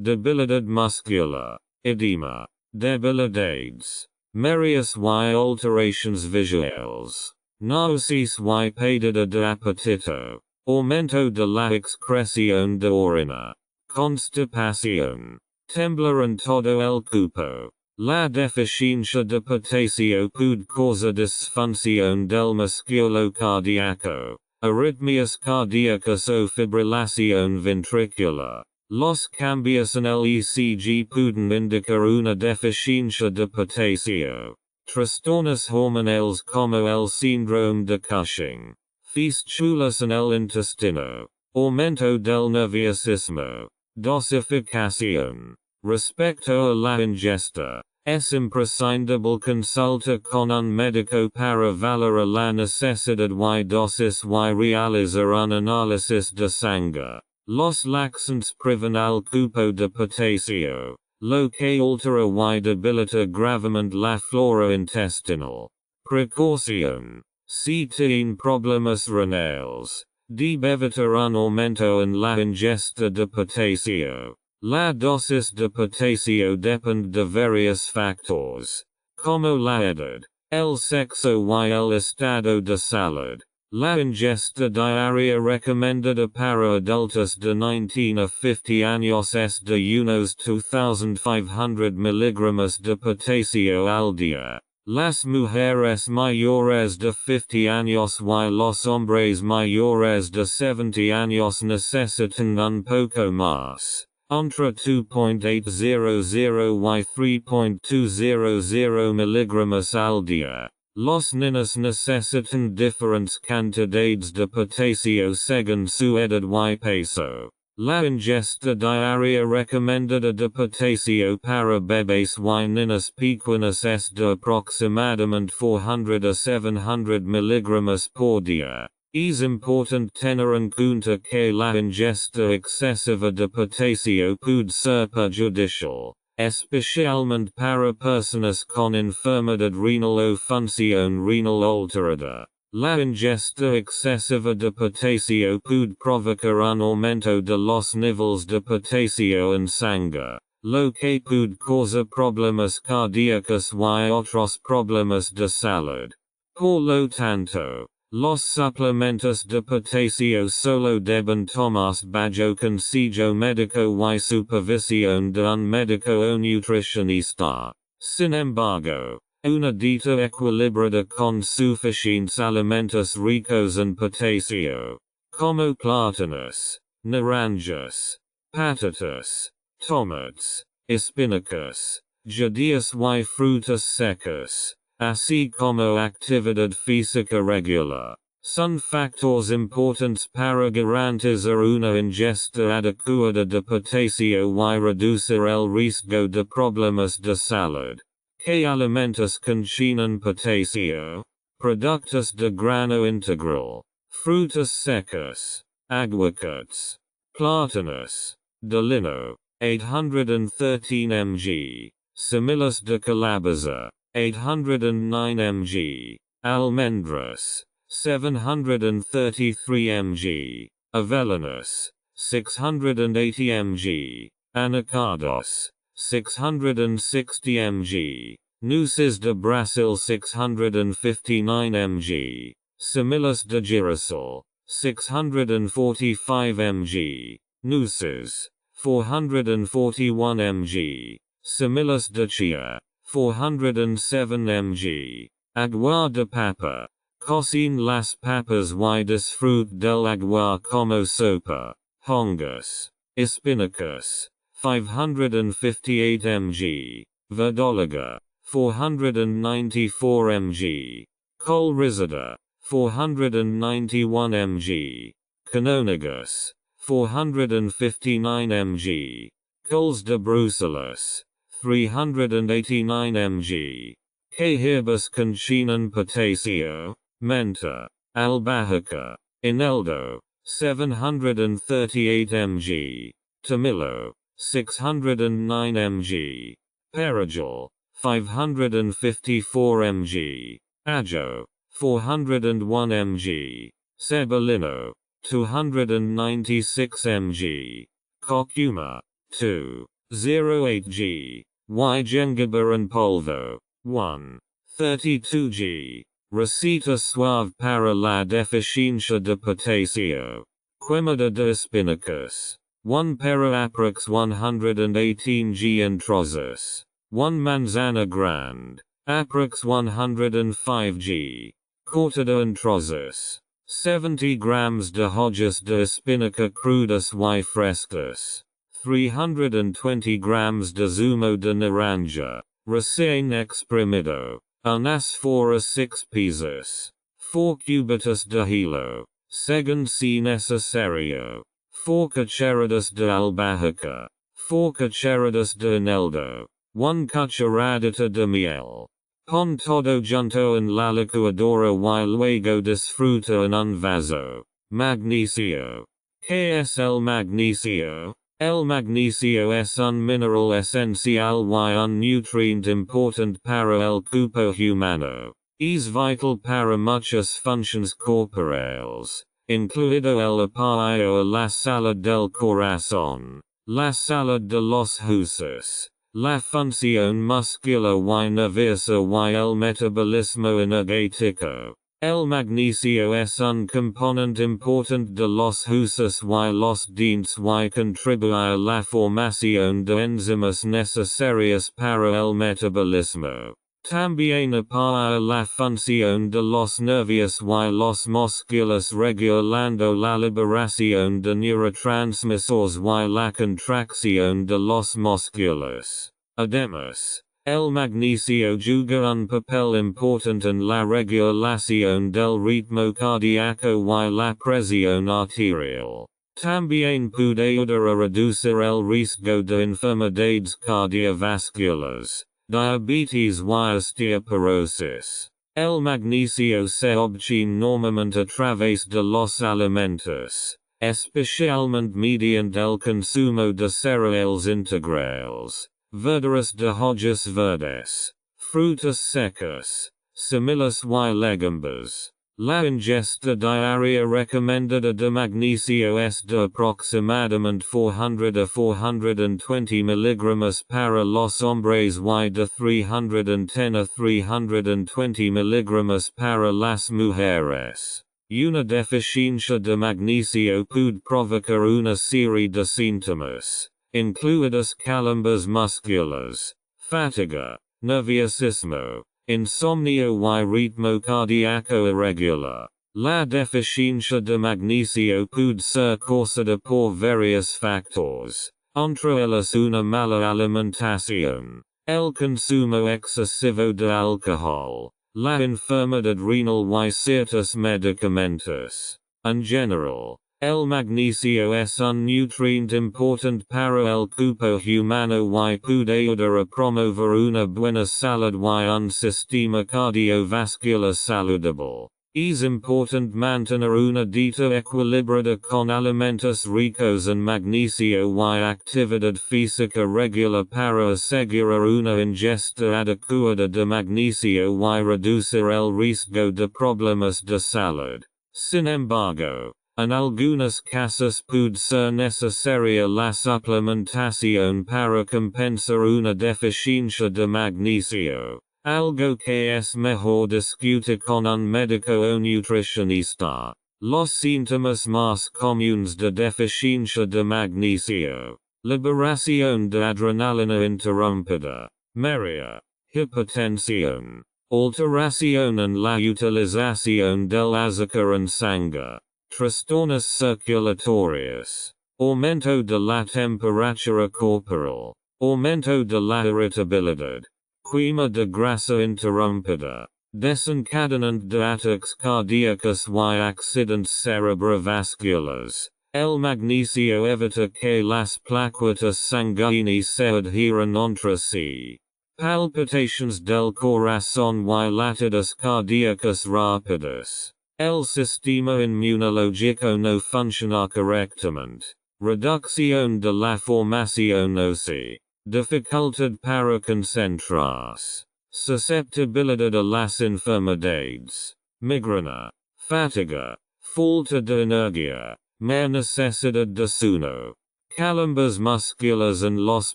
Debilidad muscular. Edema. Debilidades. Marias y alterations visuales. Náuseas y pérdida de apetito. Aumento de la excreción de orina. Constipación. Temblar en todo el cuerpo. La deficiencia de potasio puede causar disfunción del músculo cardíaco, arritmias cardíacas o fibrilación ventricular. Los cambios en el ECG pueden indicar una deficiencia de potasio. Trastornos hormonales como el síndrome de Cushing. Fistulas en el intestino. Aumento del nerviosismo. Dosificación. Respecto a la ingesta, es imprescindible consultar con un médico para valorar la necesidad y dosis y realizar un análisis de sangre. Los laxantes privan al cuerpo de potasio, lo que altera y debilita gravemente la flora intestinal. Precaución. Si tiene problemas renales, debe evitar un aumento en la ingesta de potasio. La dosis de potasio depende de varios factores, como la edad, el sexo y el estado de salud. La ingesta diaria recomendada para adultos de 19 a 50 años es de unos 2,500 miligramos de potasio al día. Las mujeres mayores de 50 años y los hombres mayores de 70 años necesitan un poco más. Entre 2.800 y 3.200 miligramos al día. Los niños necesitan diferentes cantidades de potasio según su edad y peso. La ingesta diaria recomendada de potasio para bebés y niños pequeños es de aproximadamente 400 a 700 miligramos por día. Es importante tener en cuenta que la ingesta excesiva de potasio puede ser perjudicial, especialmente para personas con enfermedad renal o función renal alterada. La ingesta excesiva de potasio puede provocar un aumento de los niveles de potasio en sangre, lo que puede causar problemas cardíacos y otros problemas de salud. Por lo tanto, los suplementos de potasio solo deben tomarse bajo consejo médico y supervisión de un médico o nutricionista. Sin embargo, una dieta equilibrada con suficientes alimentos ricos en potasio, como plátanos, naranjas, patatas, tomates, espinacas, judías y frutas secas, así como actividad física regular, son factores importantes para garantizar una ingesta adecuada de potasio y reducir el riesgo de problemas de salud. ¿Qué alimentos contienen potasio? Productos de grano integral, frutas secas, aguacates, plátanos, de lino, 813 mg, semillas de calabaza, 809 mg, almendras, 733 mg, avellanas, 680 mg, anacardos, 660 mg, nueces de Brasil 659 mg, semillas de girasol, 645 mg, nueces, 441 mg, semillas de chia, 407 mg, agua de papa, cocine las papas y disfrute del agua como sopa, hongos, espinacas, 558 mg, verdolaga, 494 mg, col rizada, 491 mg, canónigas, 459 mg, coles de Bruselas, 389 mg, que herbus concinen potasio, menta, albahaca, ineldo, 738 mg, tomillo, 609 mg, perigel, 554 mg, ajo, 401 mg, cebulino, 296 mg, curcuma, 208 g, y jengibre en polvo, 132 g. Receta suave para la deficiencia de potasio. Quemada de espinacas. 1 para aprox 118 g en trozos. 1 manzana grande. Aprox 105 g. Cortada en trozos. 70 grams de hojas de espinaca crudas y frescas. 320 grams de zumo de naranja. Recién exprimido. Unas 4 a 6 piezas. 4 cubitos de hilo. Según si necesario. 4 cucharadas de albahaca. 4 cucharadas de eneldo. 1 cucharadita de miel. Pon todo junto en la licuadora y luego disfruta en un vaso. Magnesio. ¿Qué es el magnesio? El magnesio es un mineral esencial y un nutriente importante para el cuerpo humano. Es vital para muchas funciones corporales, incluido el apoyo a la salud del corazón, la salud de los huesos, la función muscular y nerviosa y el metabolismo energético. El magnesio es un componente importante de los huesos y los dientes y contribuye a la formación de enzimas necesarias para el metabolismo. También apoya la función de los nervios y los músculos regulando la liberación de neurotransmisores y la contracción de los músculos. Además, el magnesio juega un papel importante en la regulación del ritmo cardíaco y la presión arterial. También puede ayudar a reducir el riesgo de enfermedades cardiovasculares, diabetes y osteoporosis. El magnesio se obtiene normalmente a través de los alimentos, especialmente mediante el consumo de cereales integrales, verduras de hojas verdes, frutas secas, semillas y legumbres. La ingesta diaria recomendada de magnesio es de aproximadamente 400 a 420 mg para los hombres y de 310 a 320 mg para las mujeres. Una deficiencia de magnesio puede provocar una serie de síntomas, incluidas calambres musculares, fatiga, nerviosismo, insomnio y ritmo cardíaco irregular. La deficiencia de magnesio puede ser causada por varios factores, entre ellos una mala alimentación, el consumo excesivo de alcohol, la enfermedad renal y ciertos medicamentos. En general, el magnesio es un nutriente importante para el cuerpo humano y puede ayudar a promover una buena salud y un sistema cardiovascular saludable. Es importante mantener una dieta equilibrada con alimentos ricos en magnesio y actividad física regular para asegurar una ingesta adecuada de magnesio y reducir el riesgo de problemas de salud. Sin embargo, en algunos casos puede ser necesaria la suplementación para compensar una deficiencia de magnesio, algo que es mejor discutir con un médico o nutricionista. Los síntomas más comunes de deficiencia de magnesio: liberación de adrenalina interrumpida, mareos, hipotensión, alteración en la utilización del azúcar en sangre, trastornos circulatorios, aumento de la temperatura corporal, aumento de la irritabilidad, quema de grasa interrumpida, desencadenante de ataques cardíacos y accidentes cerebrovasculares. El magnesio evita que las plaquetas sanguíneas se adhieran entre sí, palpitations del corazón y latidos cardíacos rápidos. El sistema inmunológico no funciona correctamente. Reducción de la formación ósea. Dificultad para concentrarse. Susceptibilidad a las enfermedades. Migraña. Fatiga. Falta de energía. Más necesidad de sueño. Calambres musculares en los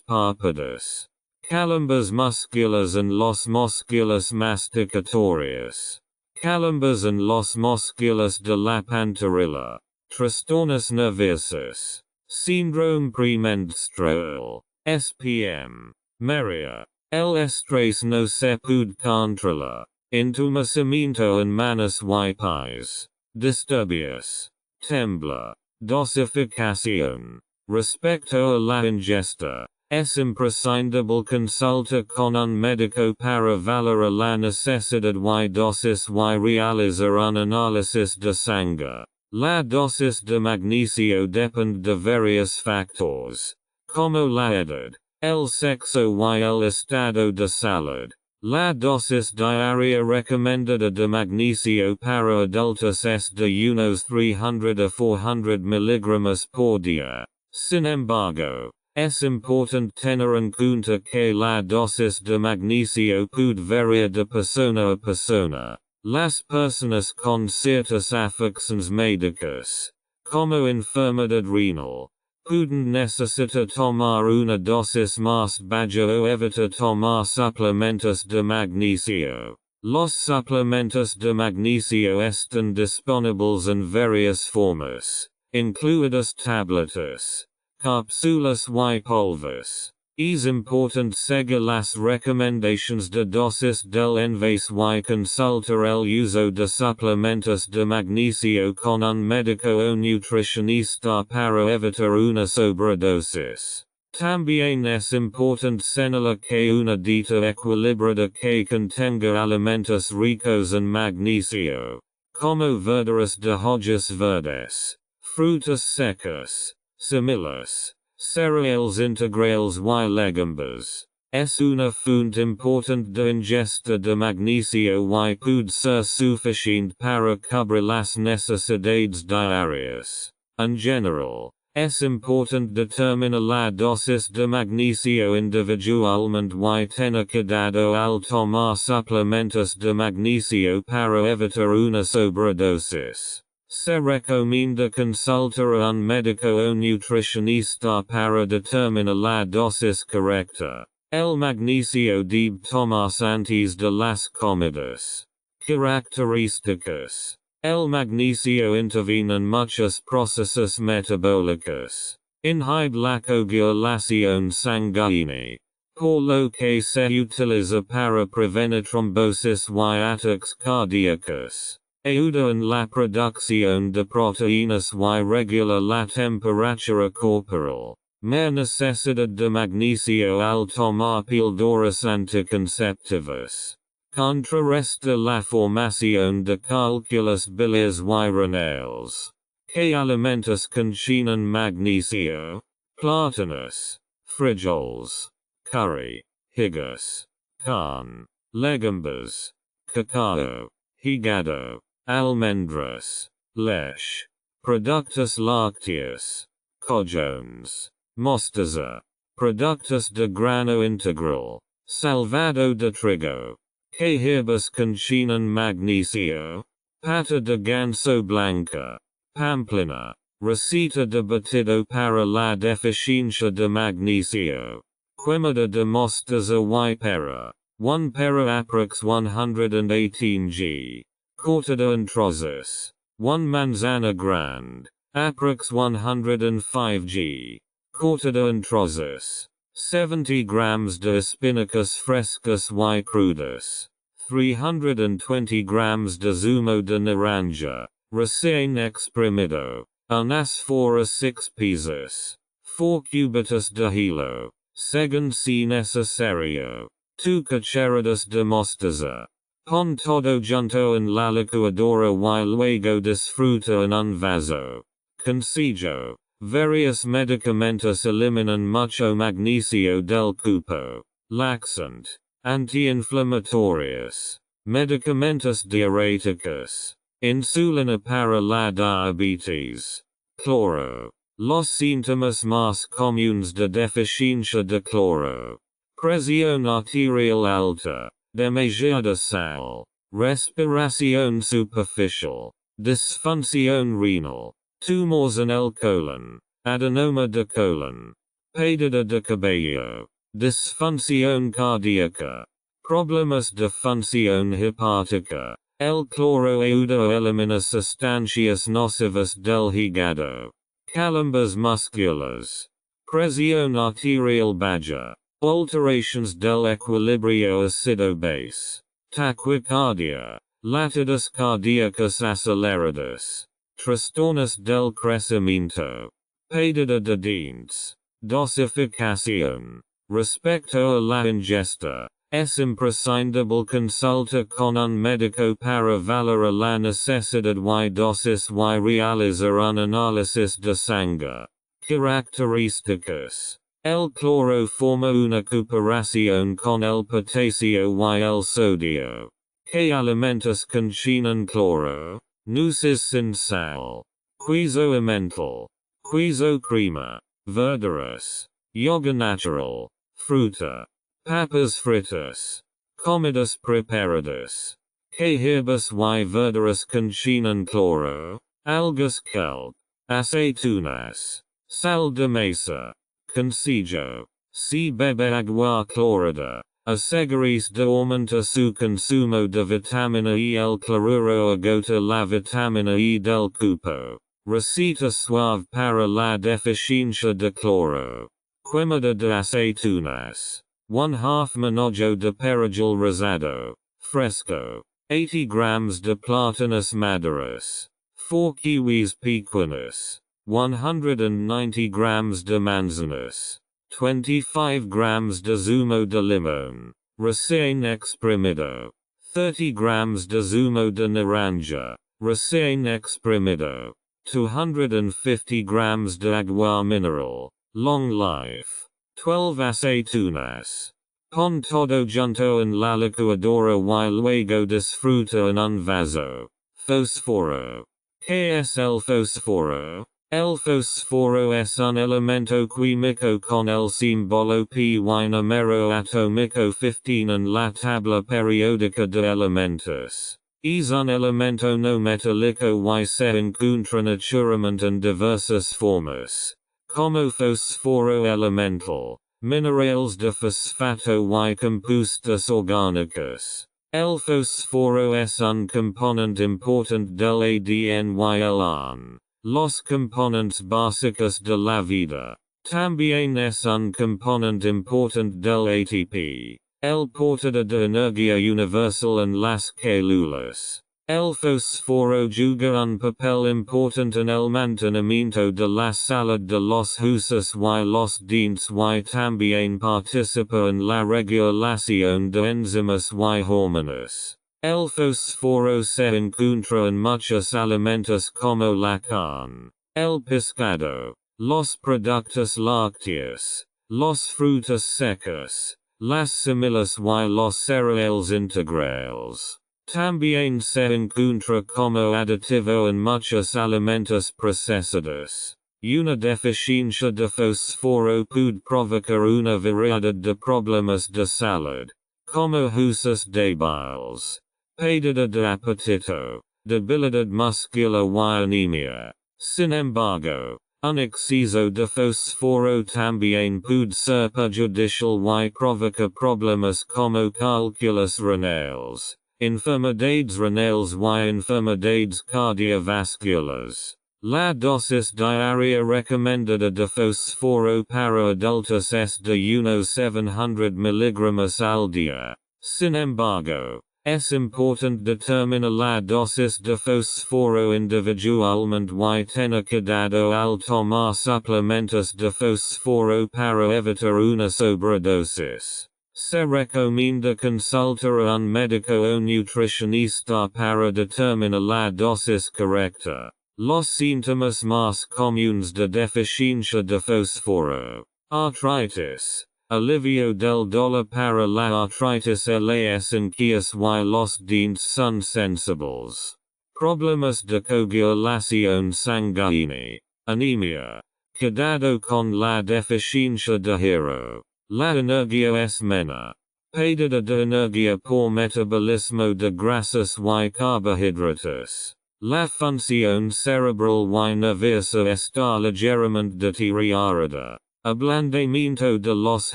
párpados. Calambres musculares en los músculos masticatorios. Calambres en los músculos de la pantorrilla. Trastornos nerviosos. Síndrome premenstrual. SPM. Maria. El estrés no se puede controlar. Entumecimiento en manos y pies. Disturbios. Tembla. Dosificación. Respecto a la ingesta, es imprescindible consultar con un médico para valorar la necesidad y dosis y realizar un análisis de sangre. La dosis de magnesio depende de varios factores, como la edad, el sexo y el estado de salud. La dosis diaria recomendada de magnesio para adultos es de unos 300 a 400 miligramos por día. Sin embargo, es importante tener en cuenta que la dosis de magnesio puede variar de persona a persona. Las personas con ciertas afecciones médicas, como enfermedad renal, pueden necesitar tomar una dosis más baja o evitar tomar suplementos de magnesio. Los suplementos de magnesio están disponibles en varias formas, incluidas tabletas, cápsulas y polvos. Es importante seguir las recomendaciones de dosis del envase y consultar el uso de suplementos de magnesio con un médico o nutricionista para evitar una sobredosis. También es importante señalar que una dieta equilibrada que contenga alimentos ricos en magnesio, como verduras de hojas verdes, frutas secas, semillas, cereales integrales y legumbres, es una fuente importante de ingesta de magnesio y puede ser suficiente para cubrir las necesidades diarias. En general, es importante determinar la dosis de magnesio individualmente y tener cuidado al tomar suplementos de magnesio para evitar una sobredosis. Se recomienda consultar a un médico o nutricionista para determinar la dosis correcta. El magnesio debe tomarse antes de las comidas. Características. El magnesio interviene en muchos procesos metabólicos. Inhibe la coagulación sanguínea, por lo que se utiliza para prevenir trombosis y ataques cardíacos. Ayuda en la producción de proteínas y regula la temperatura corporal. Más necesidad de magnesio al tomar píldoras anticonceptivas. Contrarresta la formación de cálculos biliares y renales. ¿Qué alimentos contienen magnesio? Plátanos, frijoles, curry, higos, carne, legumbres, cacao, hígado, almendras, leche, productos lácteos, cojones, mostaza, productos de grano integral, salvado de trigo. ¿Qué hierbas contienen magnesio? Pata de ganso blanca, pamplina, receta de batido para la deficiencia de magnesio. Quemada de mostaza y pera, 1 pera aprox 118 g. Cortada en trozos. 1 manzana grande, aprox 105 g. Cortada en trozos. 70 grams de espinacas frescas y crudas. 320 grams de zumo de naranja, recién exprimido. Unas 4 a 6 piezas. 4 cubitos de hilo. Según si necesario. 2 cucharadas de mostaza. Pon todo junto en la licuadora y luego disfruta en un vaso. Consejo. Varios medicamentos eliminan mucho magnesio del cuerpo. Laxante. anti-inflammatorius, medicamentus diureticus, insulina para la diabetes, cloro, los síntomas más comunes de deficiencia de cloro, presión arterial alta, demasiada sal, respiración superficial, disfunción renal, tumores en el colon, adenoma de colon, pérdida de cabello, disfunción cardíaca, problemas de función hepática. El cloro ayuda a eliminar sustancias nocivas del hígado, calambres musculares, presión arterial baja, alterations del equilibrio ácido-base, taquicardia, latidos cardíacos acelerados, trastornos del crecimiento, pérdida de dientes, dosificación. Respecto a la ingesta, es imprescindible consultar con un médico para valorar la necesidad y dosis y realizar un análisis de sangre. Características. El cloro forma una cooperación con el potasio y el sodio. ¿Qué alimentos contienen cloro? Nueces sin sal. Queso emmental. Queso crema. Verduras. Yoga natural. Fruta. Papas fritas. Comidas preparadas. ¿Qué hierbas y verduras contienen cloro? Algas kelp. Aceitunas. Sal de mesa. Consejo. Si bebe agua clorada. Asegúrese de aumentar su consumo de vitamina E. El cloruro agota la vitamina E del cuerpo. Receta suave para la deficiencia de cloro. Quemada de aceitunas. 1/2 manojo de perejil rosado. Fresco. 80 grams de plátanos maduros. 4 kiwis pequeños. 190 grams de manzanas. 25 grams de zumo de limón. Recién exprimido. 30 grams de zumo de naranja. Recién exprimido. 250 grams de agua mineral. Long life. 12 aceitunas. Pon todo junto en la licuadora y luego disfruta en un vaso. Fósforo. ¿Qué es el fósforo? El fósforo es un elemento químico con el símbolo Py número atómico 15 en la tabla periódica de elementos. Es un elemento no metálico y se encuentra naturalmente en diversas formas, como fósforo elemental, minerales de fosfato y compuestos orgánicos. El fósforo es un componente importante del ADN y el ARN. Los componentes básicos de la vida. También es un componente importante del ATP, el portador de energía universal en las células. El fósforo juega un papel importante en el mantenimiento de la salud de los huesos y los dientes y también participa en la regulación de enzimas y hormonas. El fósforo se encuentra en muchos alimentos como la carne, el pescado, los productos lácteos, los frutos secos, las semillas y los cereales integrales. También se encuentra como aditivo en muchos alimentos procesados. Una deficiencia de fósforo puede provocar una variedad de problemas de salud, como huesos débiles, pérdida de apetito, debilidad muscular y anemia. Sin embargo, un exceso de fósforo también puede ser perjudicial y provoca problemas como cálculos renales, enfermedades renales y enfermedades cardiovasculares. La dosis diaria recomendada de fósforo para adultos es de unos 700 miligramos al día. Sin embargo, es importante determinar la dosis de fósforo individualmente y tener cuidado al tomar suplementos de fósforo para evitar una sobredosis. Se recomienda consultar a un médico o nutricionista para determinar la dosis correcta. Los síntomas más comunes de deficiencia de fósforo: artritis, alivio del dolor para la artritis e las inquietudes y los dientes son sensibles. Problemas de coagulación sanguínea, anemia. Cuidado con la deficiencia de hierro. La energía es menor. Pérdida de energía por metabolismo de grasas y carbohidratos. La función cerebral y nerviosa está ligeramente deteriorada. Ablandamiento de los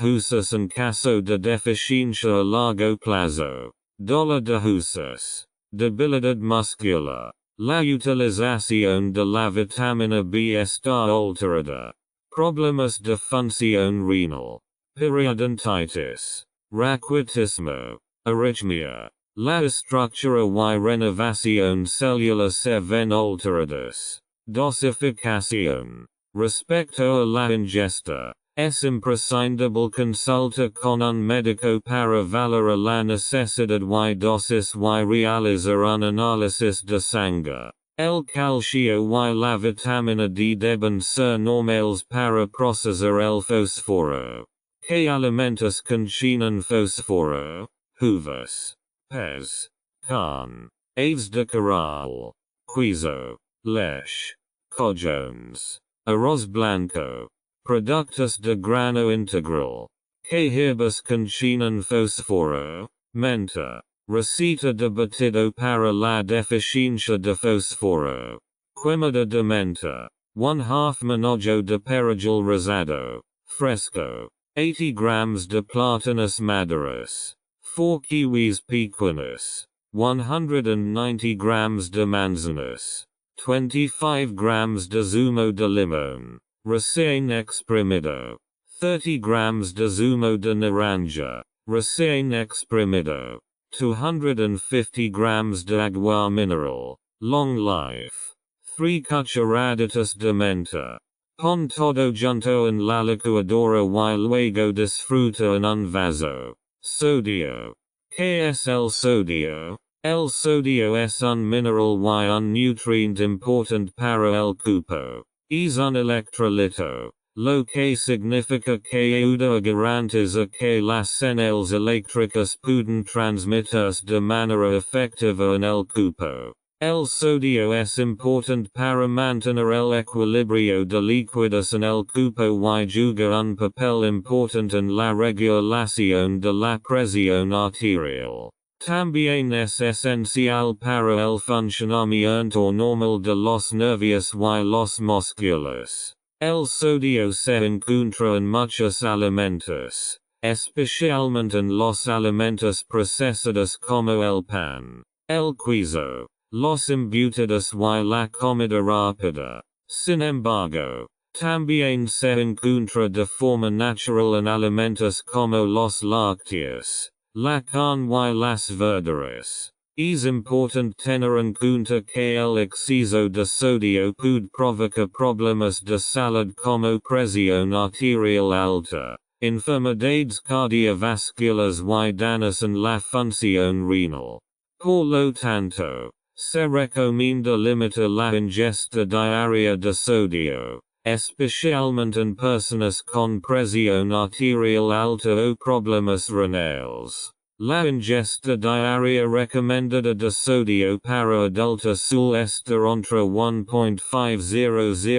huesos en caso de deficiencia a largo plazo. Dolor de huesos. Debilidad muscular. La utilización de la vitamina B está alterada. Problemas de función renal. Periodontitis. Raquitismo. Arrhythmia. La estructura y renovación celular se ven alteradas. Dosificación. Respecto a la ingesta, es imprescindible consultar con un médico para valorar la necesidad y dosis y realizar un análisis de sangre. El calcio y la vitamina D deben ser normales para procesar el fósforo. ¿Qué alimentos contienen fósforo? Uvas, pez, carne, aves de corral, queso, leche, cojones, arroz blanco, productos de grano integral. ¿Qué hierbas contienen fósforo? Menta, receta de batido para la deficiencia de fósforo. Quemada de menta, 1/2 manojo de perejil rosado, fresco. 80 grams de plátanos maduros. 4 kiwis pequeños. 190 grams de manzanas. 25 grams de zumo de limón. Recién exprimido. 30 grams de zumo de naranja. Recién exprimido. 250 grams de agua mineral. Long life. 3 cucharaditas de menta. Pon todo junto en la licuadora y luego disfruta en un vaso. Sodio. ¿Qué es el sodio? El sodio es un mineral y un nutriente importante para el cuerpo. Es un electrolito, lo que significa que ayuda a garantizar que las señales eléctricas pueden transmitirse de manera efectiva en el cuerpo. El sodio es importante para mantener el equilibrio de líquidos en el cuerpo y juega un papel importante en la regulación de la presión arterial. También es esencial para el funcionamiento normal de los nervios y los músculos. El sodio se encuentra en muchos alimentos, especialmente en los alimentos procesados como el pan, el queso, los embutidos y la comida rápida. Sin embargo, también se encuentra de forma natural en alimentos como los lácteos, la carne y las verduras. Es importante tener en cuenta que el exceso de sodio puede provocar problemas de salud como presión arterial alta, enfermedades cardiovasculares y daños en la función renal. Por lo tanto, se recomienda limitar la ingesta diaria de sodio, especialmente en personas con presión arterial alta o problemas renales. La ingesta diaria recomendada de sodio para adultos suele estar entre 1.500 y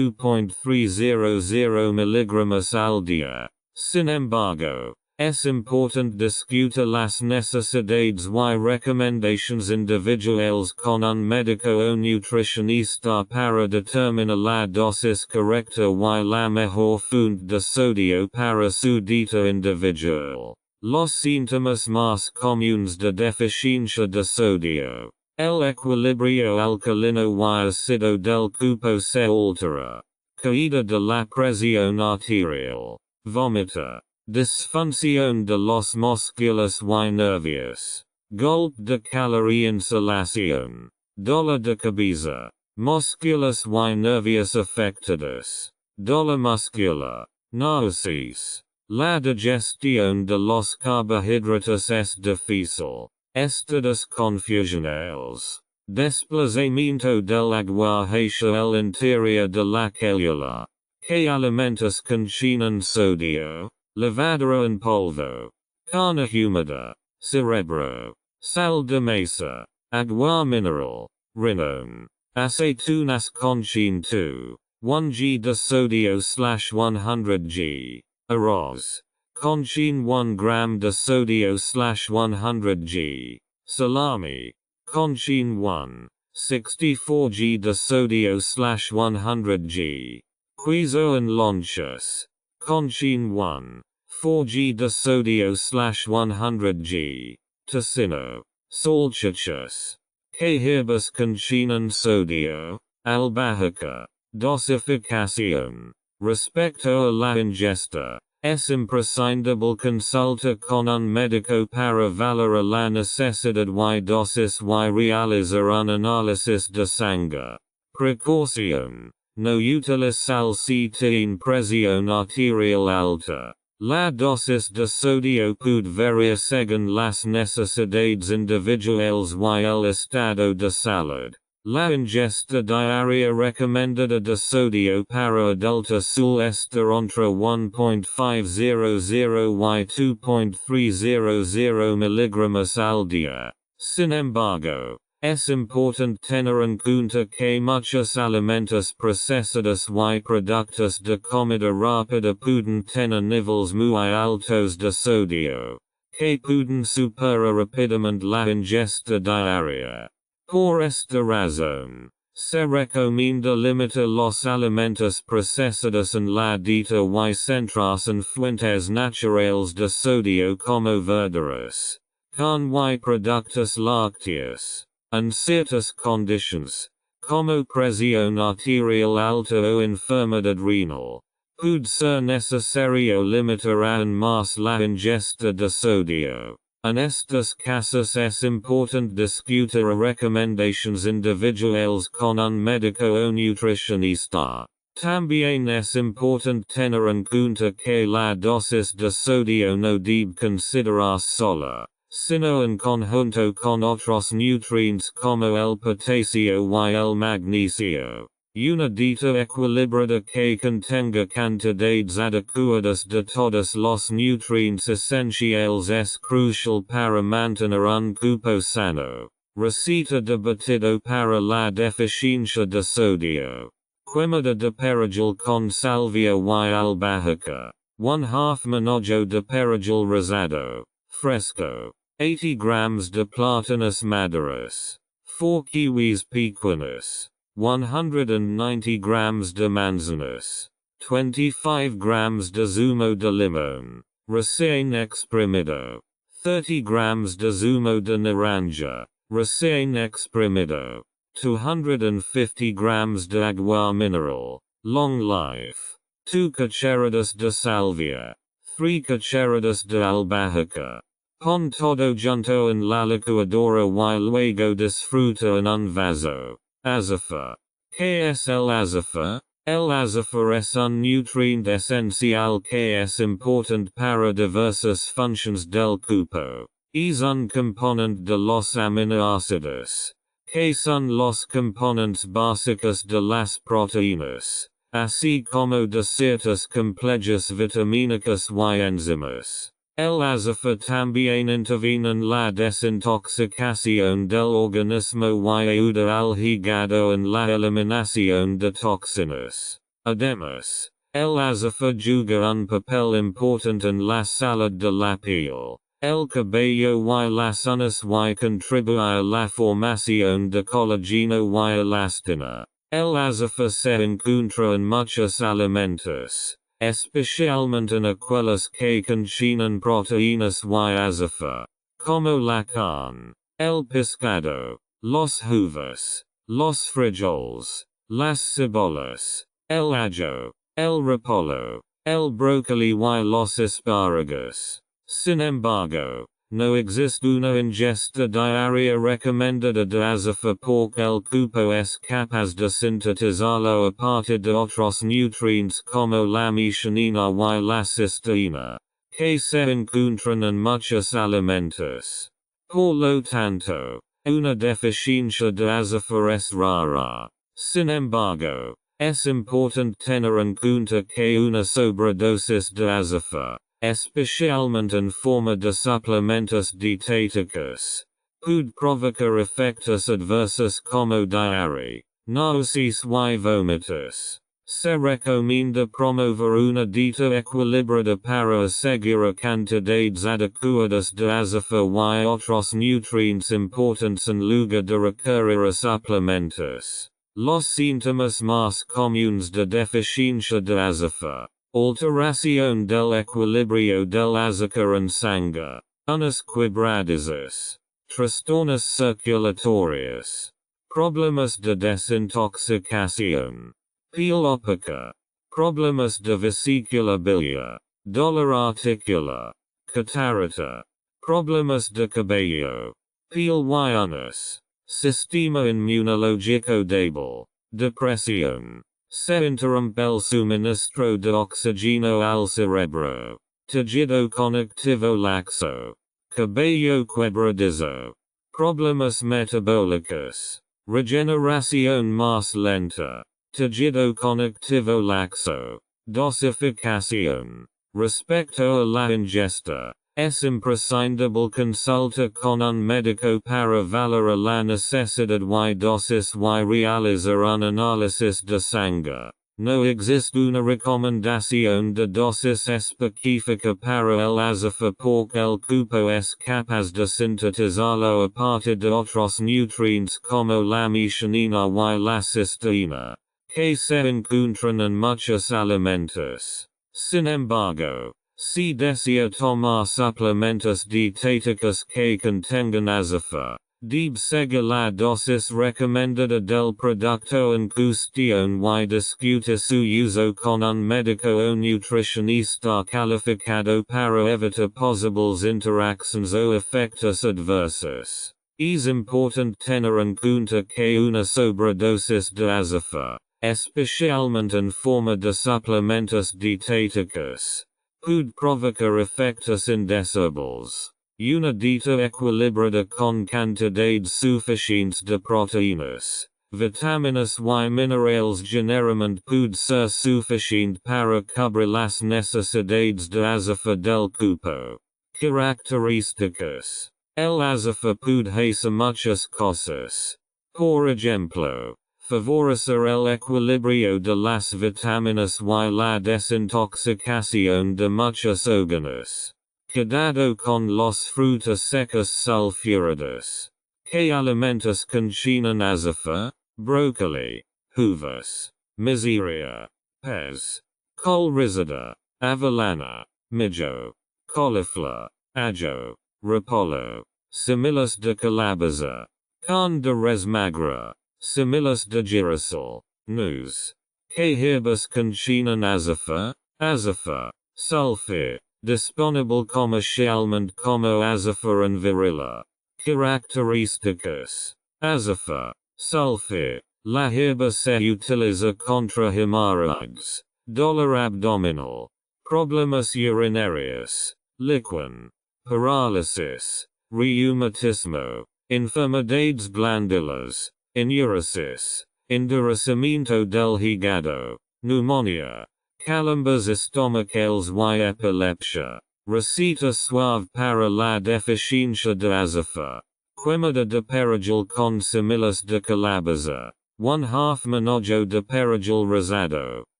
2.300 miligramos al día. Sin embargo, es importante discutir las necesidades y recomendaciones individuales con un médico o nutricionista para determinar la dosis correcta y la mejor fuente de sodio para su dieta individual. Los síntomas más comunes de deficiencia de sodio. El equilibrio alcalino y ácido del cuerpo se altera. Caída de la presión arterial. Vómito. Disfunción de los músculos y nervios. Golpe de calor y insolación. Dolor de cabeza. Músculos y nervios afectados. Dolor muscular. Náuseas. La digestión de los carbohidratos es difícil. Estados confusionales. Desplazamiento del agua hacia el interior de la célula. ¿Qué alimentos contienen sodio? levadura en polvo, carne humida, cerebro, sal de mesa, agua mineral, rinone, aceitunas conchine 2, 1 g de sodio/100 g, arroz, conchine 1 gram de sodio/100 g, salami, conchine 1, 64 g de sodio/100 g, queso en lonchas, conchine 1, 4 g de sodio/100 g, tocino, salchichas, que hierbas conchinan sodio, albahaca, dosificación, respecto a la ingesta, es imprescindible consulta con un médico para valorar la necesidad y dosis y realizar un análisis de sangre. Precaución. No utilizar si tiene presión arterial alta. La dosis de sodio puede variar según las necesidades individuales y el estado de salud. La ingesta diaria recomendada de sodio para adultos suele estar entre 1.500 y 2.300 miligramos al día. Sin embargo, es importante tener en cuenta que muchos alimentos procesados y productos de comida rápida pueden tener niveles muy altos de sodio, que pueden superar rápidamente la ingesta diaria. Por esta razón, se recomienda limitar los alimentos procesados en la dieta y centrarse en fuentes naturales de sodio como verduras, carne y productos lácteos. En ciertas condiciones, como presión arterial alta o enfermedad renal, puede ser necesario limitar aún más la ingesta de sodio. En estos casos es importante discutir recomendaciones individuales con un médico o nutricionista. También es importante tener en cuenta que la dosis de sodio no debe considerarse sola, sino en conjunto con otros nutrientes como el potasio y el magnesio. Una dieta equilibrada que contenga cantidades adecuadas de todos los nutrientes esenciales es crucial para mantener un cuerpo sano. Receta de batido para la deficiencia de sodio. Quemada de perejil con salvia y albahaca. 1/2 manojo de perejil rosado, fresco. 80 grams de plátanos maduros. 4 kiwis pequeños. 190 grams de manzanas. 25 grams de zumo de limón, recién exprimido. 30 grams de zumo de naranja, recién exprimido. 250 grams de agua mineral, long life. 2 cucharadas de salvia. 3 cucharadas de albahaca. Pon todo junto en la licuadora y luego disfruta en un vaso. Azafrán. ¿Qué es el azafrán? El azafrán es un nutriente esencial que es importante para diversas funciones del cuerpo. Es un componente de los aminoácidos, que son los componentes básicos de las proteínas, así como de ciertas complejos vitamínicos y enzimas. El azafrán también interviene en la desintoxicación del organismo y ayuda al hígado en la eliminación de toxinas. Además, el azafrán juega un papel importante en la salud de la piel, el cabello y las uñas y contribuye a la formación de colágeno y elastina. El azafrán se encuentra en muchos alimentos, especialmente en aquellos que contienen proteínas y azafrán, como la carne, el pescado, los huevos, los frijoles, las cebollas, el ajo, el repollo, el brócoli y los espárragos. Sin embargo, no existe una ingesta diaria recomendada de azafrán porque el cuerpo es capaz de sintetizarlo a partir de otros nutrientes como la metionina y la cisteína, que se encuentran en muchos alimentos. Por lo tanto, una deficiencia de azafrán es rara. Sin embargo, es importante tener en cuenta que una sobredosis de azafrán, especialmente en forma de suplementos dietéticos. Puede provocar efectos adversos como diarrea, náuseas y vómitos. Se recomienda promover una dieta equilibrada para asegurar cantidades adecuadas de azúcar y otros nutrientes importantes en lugar de recurrir a suplementos. Los síntomas más comunes de deficiencia de azúcar: alteración del equilibrio del azúcar en sangre, unas quebradizas, trastornos circulatorios, problemas de desintoxicación, piel opaca, problemas de vesícula biliar, dolor articular, catarata, problemas de cabello, piel y uñas, sistema inmunológico débil, depresión. Se interrumpe el suministro de oxígeno al cerebro, tejido conectivo laxo, cabello quebradizo, problemas metabólicos, regeneración más lenta, tejido conectivo laxo, dosificación. Respecto a la ingesta, es imprescindible consulta con un médico para valorar la necesidad y dosis y realizar un análisis de sangre. No existe una recomendación de dosis específica para el azúcar porque el cuerpo es capaz de sintetizarlo a partir de otros nutrientes como la metionina y la cisteína, que se encuentran en muchos alimentos. Sin embargo, si desea tomar suplementos dietéticos que contengan azúcar, debe seguir la dosis recomendada del producto en cuestión y discutir su uso con un médico o nutricionista calificado para evitar posibles interacciones o efectos adversos. Es importante tener en cuenta que una sobredosis de azúcar, especialmente en forma de suplementos dietéticos, puede provocar efectos indeseables. Una dieta equilibrada con cantidades suficientes de proteínas, vitaminas y minerales generalmente puede ser suficiente para cubrir las necesidades de azúcar del cuerpo. Características: el azúcar puede hacer muchas cosas. Por ejemplo, favorecer el equilibrio de las vitaminas y la desintoxicación de muchos órganos. Cuidado con los frutos secos sulfurados. ¿Qué alimentos contienen azúcar? Brócoli, uvas, miseria, pez, col rizada, avellana, mijo, cauliflower, ajo, repollo, semillas de calabaza, carne de res magra, semillas de girasol, nuez. ¿Qué hierbas contienen azúcar? Azúcar, sulfur, disponible comercialmente como azúcar en virila. Características: azúcar, sulfur. La hierba se utiliza contra hemorroides, dolor abdominal, problemas urinarios, liquor, parálisis, reumatismo, enfermedades glandulares, enuresis, endurecimiento del hígado, pneumonia, calambres estomacales y epilepsia. Receta suave para la deficiencia de azúcar. Quemada de perejil con semillas de calabaza. 1/2 manojo de perejil rosado,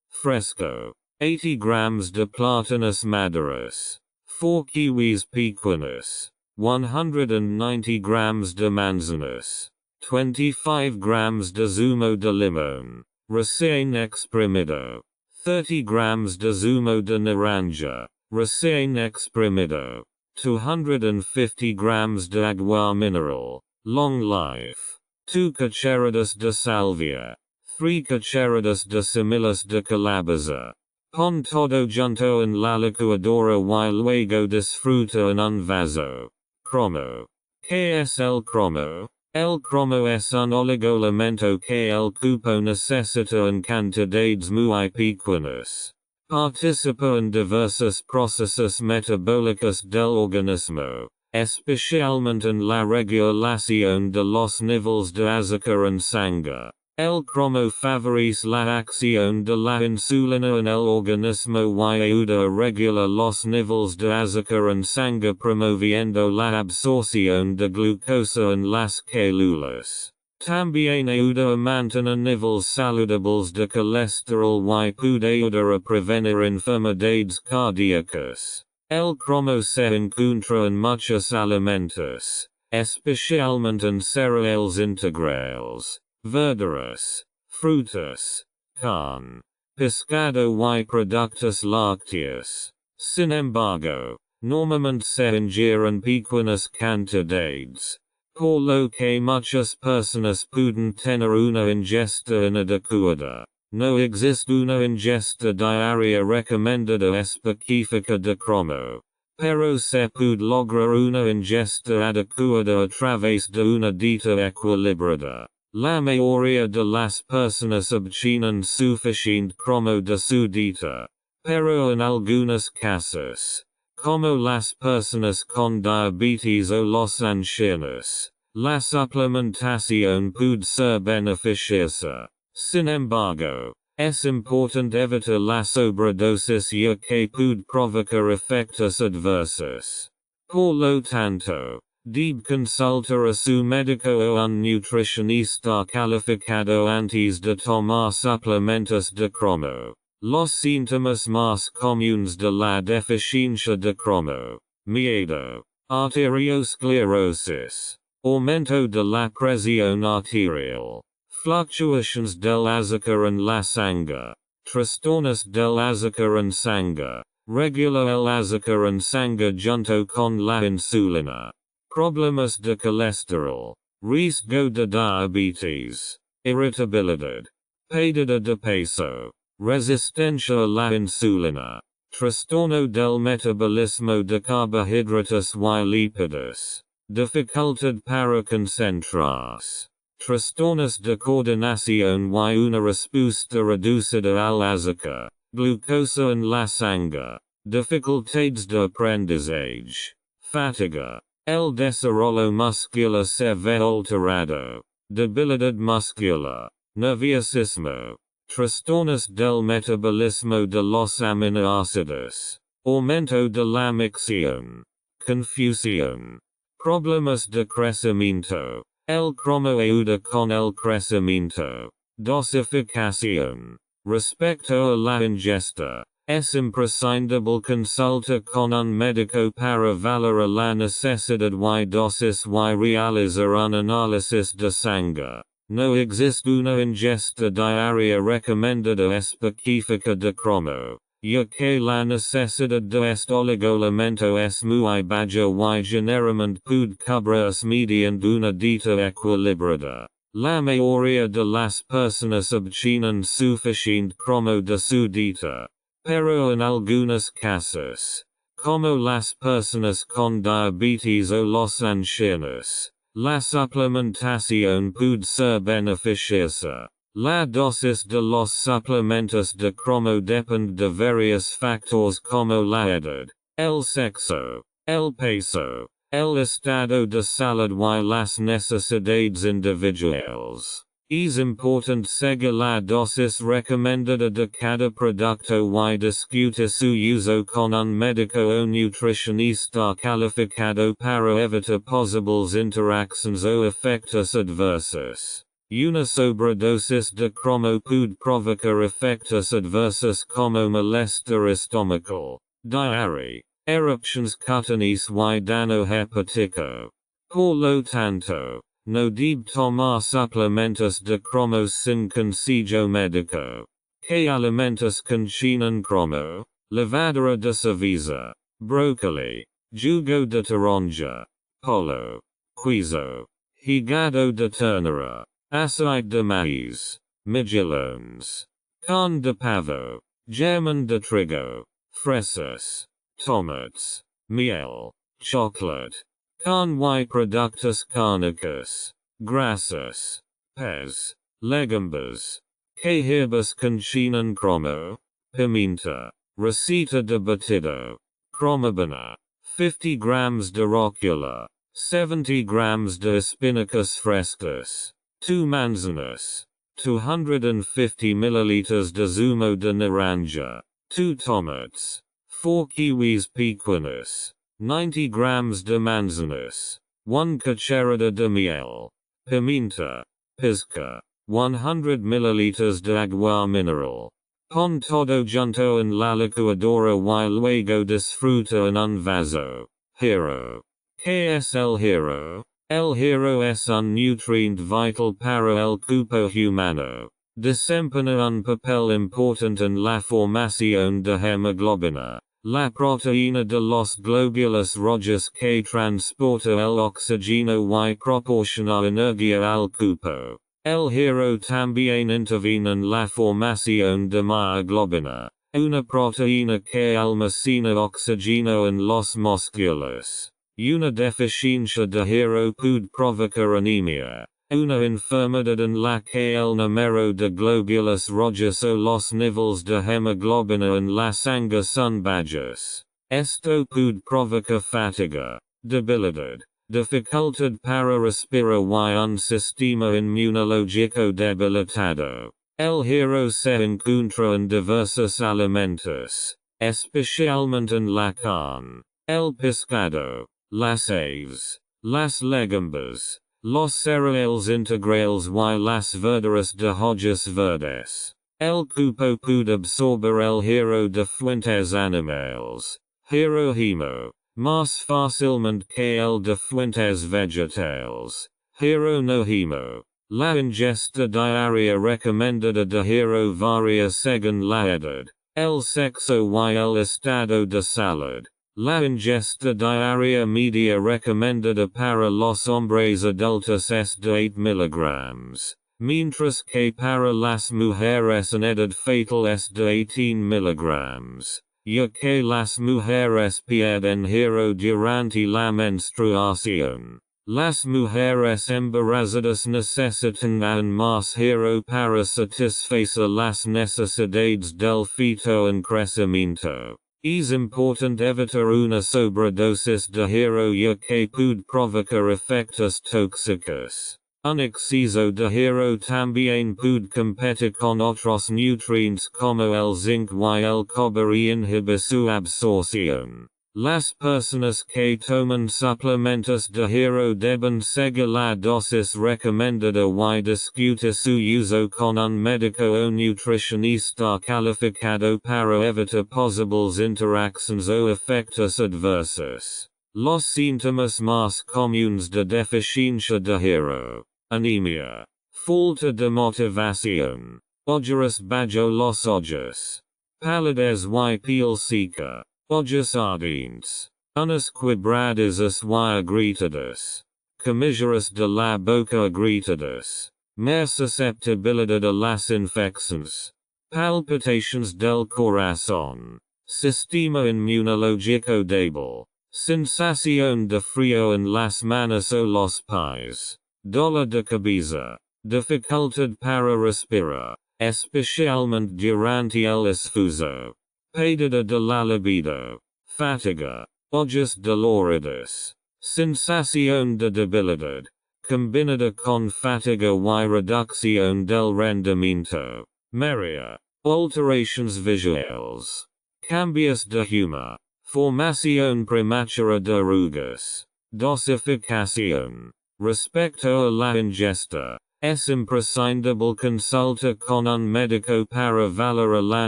fresco. 80 grams de plátanos maduros. 4 kiwis pequeños. 190 grams de manzanas. 25 grams de zumo de limón, recién exprimido. 30 grams de zumo de naranja, recién exprimido. 250 grams de agua mineral, long life. 2 cucharadas de salvia. 3 cucharadas de semillas de calabaza. Pon todo junto en la licuadora y luego disfruta en un vaso. Cromo. ¿Qué es el cromo? El cromo es un oligoelemento que el cuerpo necesita en cantidades muy pequeñas. Participa en diversos procesos metabólicos del organismo, especialmente en la regulación de los niveles de azúcar en sangre. El cromo favoris la acción de la insulina en el organismo y ayuda a regular los niveles de azúcar en sangre promoviendo la absorción de glucosa en las células. También ayuda a mantener niveles saludables de colesterol y puede ayudar a prevenir enfermedades cardíacas. El cromo se encuentra en muchos alimentos, especialmente en cereales integrales, verduras, frutas, carne, pescado y productos lácteos. Sin embargo, normalmente se ingieren pequeñas cantidades, por lo que muchas personas pueden tener una ingesta inadecuada. No existe una ingesta diaria recomendada específica de cromo, pero se puede lograr una ingesta adecuada a través de una dieta equilibrada. La mayoría de las personas obtienen suficiente cromo de su dieta, pero en algunos casos, como las personas con diabetes o los ancianos, la suplementación puede ser beneficiosa. Sin embargo, es importante evitar la sobredosis ya que puede provocar efectos adversos. Por lo tanto, debe consultar a su médico o un nutricionista calificado antes de tomar suplementos de cromo. Los síntomas más comunes de la deficiencia de cromo: miedo, arteriosclerosis, aumento de la presión arterial, fluctuaciones del azúcar en la sangre, trastornos del azúcar en sangre, regula el azúcar en sangre junto con la insulina, problemas de colesterol, riesgo de diabetes, irritabilidad, pérdida de peso, resistencia a la insulina, trastorno del metabolismo de carbohidratos y lípidos, dificultad para concentrarse, trastornos de coordinación y una respuesta reducida al azúcar, glucosa en la sangre, dificultades de aprendizaje, fatiga, el desarrollo muscular se ve alterado, debilidad muscular, nerviosismo, trastornos del metabolismo de los aminoácidos, aumento de la micción, confusión, problemas de crecimiento. El cromo ayuda con el crecimiento, dosificación. Respecto a la ingesta, es imprescindible consultar con un médico para valorar la necesidad y dosis y realizar un análisis de sangre. No existe una ingesta diaria recomendada específica de cromo, ya que la necesidad de este oligoelemento es muy baja y generalmente puede cubrirse mediante una dieta equilibrada. La mayoría de las personas obtienen suficiente cromo de su dieta, pero en algunos casos, como las personas con diabetes o los ancianos, la suplementación puede ser beneficiosa. La dosis de los suplementos de cromo depende de varios factores como la edad, el sexo, el peso, el estado de salud y las necesidades individuales. Es importante seguir la dosis recomendada de cada producto y discutir su uso con un médico o nutricionista calificado para evitar posibles interacciones o efectos adversos. Una sobredosis de cromo puede provocar efectos adversos como malestar estomacal, diarrea, erupciones cutaneas y daño hepático. Por lo tanto, no debe tomar suplementos de cromo sin consejo médico. ¿Qué alimentos contienen cromo? Levadura de cerveza, brócoli, jugo de toronja, pollo, queso, hígado de ternera, aceite de maíz, mejillones, carne de pavo, germen de trigo, fresas, tomates, miel, chocolate, carne y productos cárnicos, grasas, pez, legumbres. ¿Qué hierbas contienen cromo? Pimienta, receta de batido, cromabana, 50 grams de rúcula, 70 grams de espinacas frescas, 2 manzanas, 250 ml de zumo de naranja, 2 tomats, 4 kiwis pequeños, 90 grams de manzanas, 1 cucharada de miel, pimienta, pizca, 100 ml de agua mineral. Pon todo junto en la licuadora y luego disfruta en un vaso. Hero. ¿Qué es el hero? El hero es un nutrient vital para el cuerpo humano. Desempeña un papel importante en la formación de hemoglobina, la proteína de los glóbulos rojos que transporta el oxígeno y proporciona energía al cuerpo. El hero también interviene en la formación de myoglobina, una proteína que almacena oxígeno en los músculos. Una deficiencia de hero puede provocar anemia, una enfermedad en la que el número de glóbulos rojos o los niveles de hemoglobina en la sangre son bajos. Esto puede provocar fatiga, debilidad, dificultad para respirar y un sistema inmunológico debilitado. El hero se encuentra en diversos alimentos, especialmente en la carne, el pescado, las aves, las legumbres, los cereales integrales y las verduras de hojas verdes. El cuerpo puede absorber el hero de fuentes animales, hero hemo, más fácilmente que el de fuentes vegetales, hero no hemo. La ingesta diaria recomendada de hero varía según la edad, el sexo y el estado de salud. La ingesta diaria media recomendada para los hombres adultos es de 8 mg, mientras que para las mujeres en edad fetal es de 18 mg, ya que las mujeres pierden hero durante la menstruación. Las mujeres embarazadas necesitan aún más hero para satisfacer las necesidades del feto en crecimiento. Es importante evitar una sobredosis de hero ya que puede provocar efectos tóxicos. Un exceso de hero también puede competir con otros nutrientes como el zinc y el cobre y inhibir su absorción. Las personas que toman suplementos de hero deben seguir la dosis recomendada y discutir su uso con un médico o nutricionista calificado para evitar posibles interacciones o efectos adversos. Los síntomas más comunes de deficiencia de hero: anemia, falta de motivación, ojeras bajo los ojos, palidez y piel seca, ojos ardientes, unas quebradas y agrietadas, comisuras de la boca agrietadas, más susceptibilidad a las infecciones, palpitaciones del corazón, sistema inmunológico débil, sensación de frío en las manos o los pies, dolor de cabeza, dificultad para respirar, especialmente durante el esfuerzo, pérdida de la libido, fatiga, ojos doloridos, sensación de debilidad, combinada con fatiga y reducción del rendimiento, mareos, alteraciones visuales, cambios de humor, formación prematura de arrugas, dosificación. Respecto a la ingesta, es imprescindible consultar con un médico para valorar la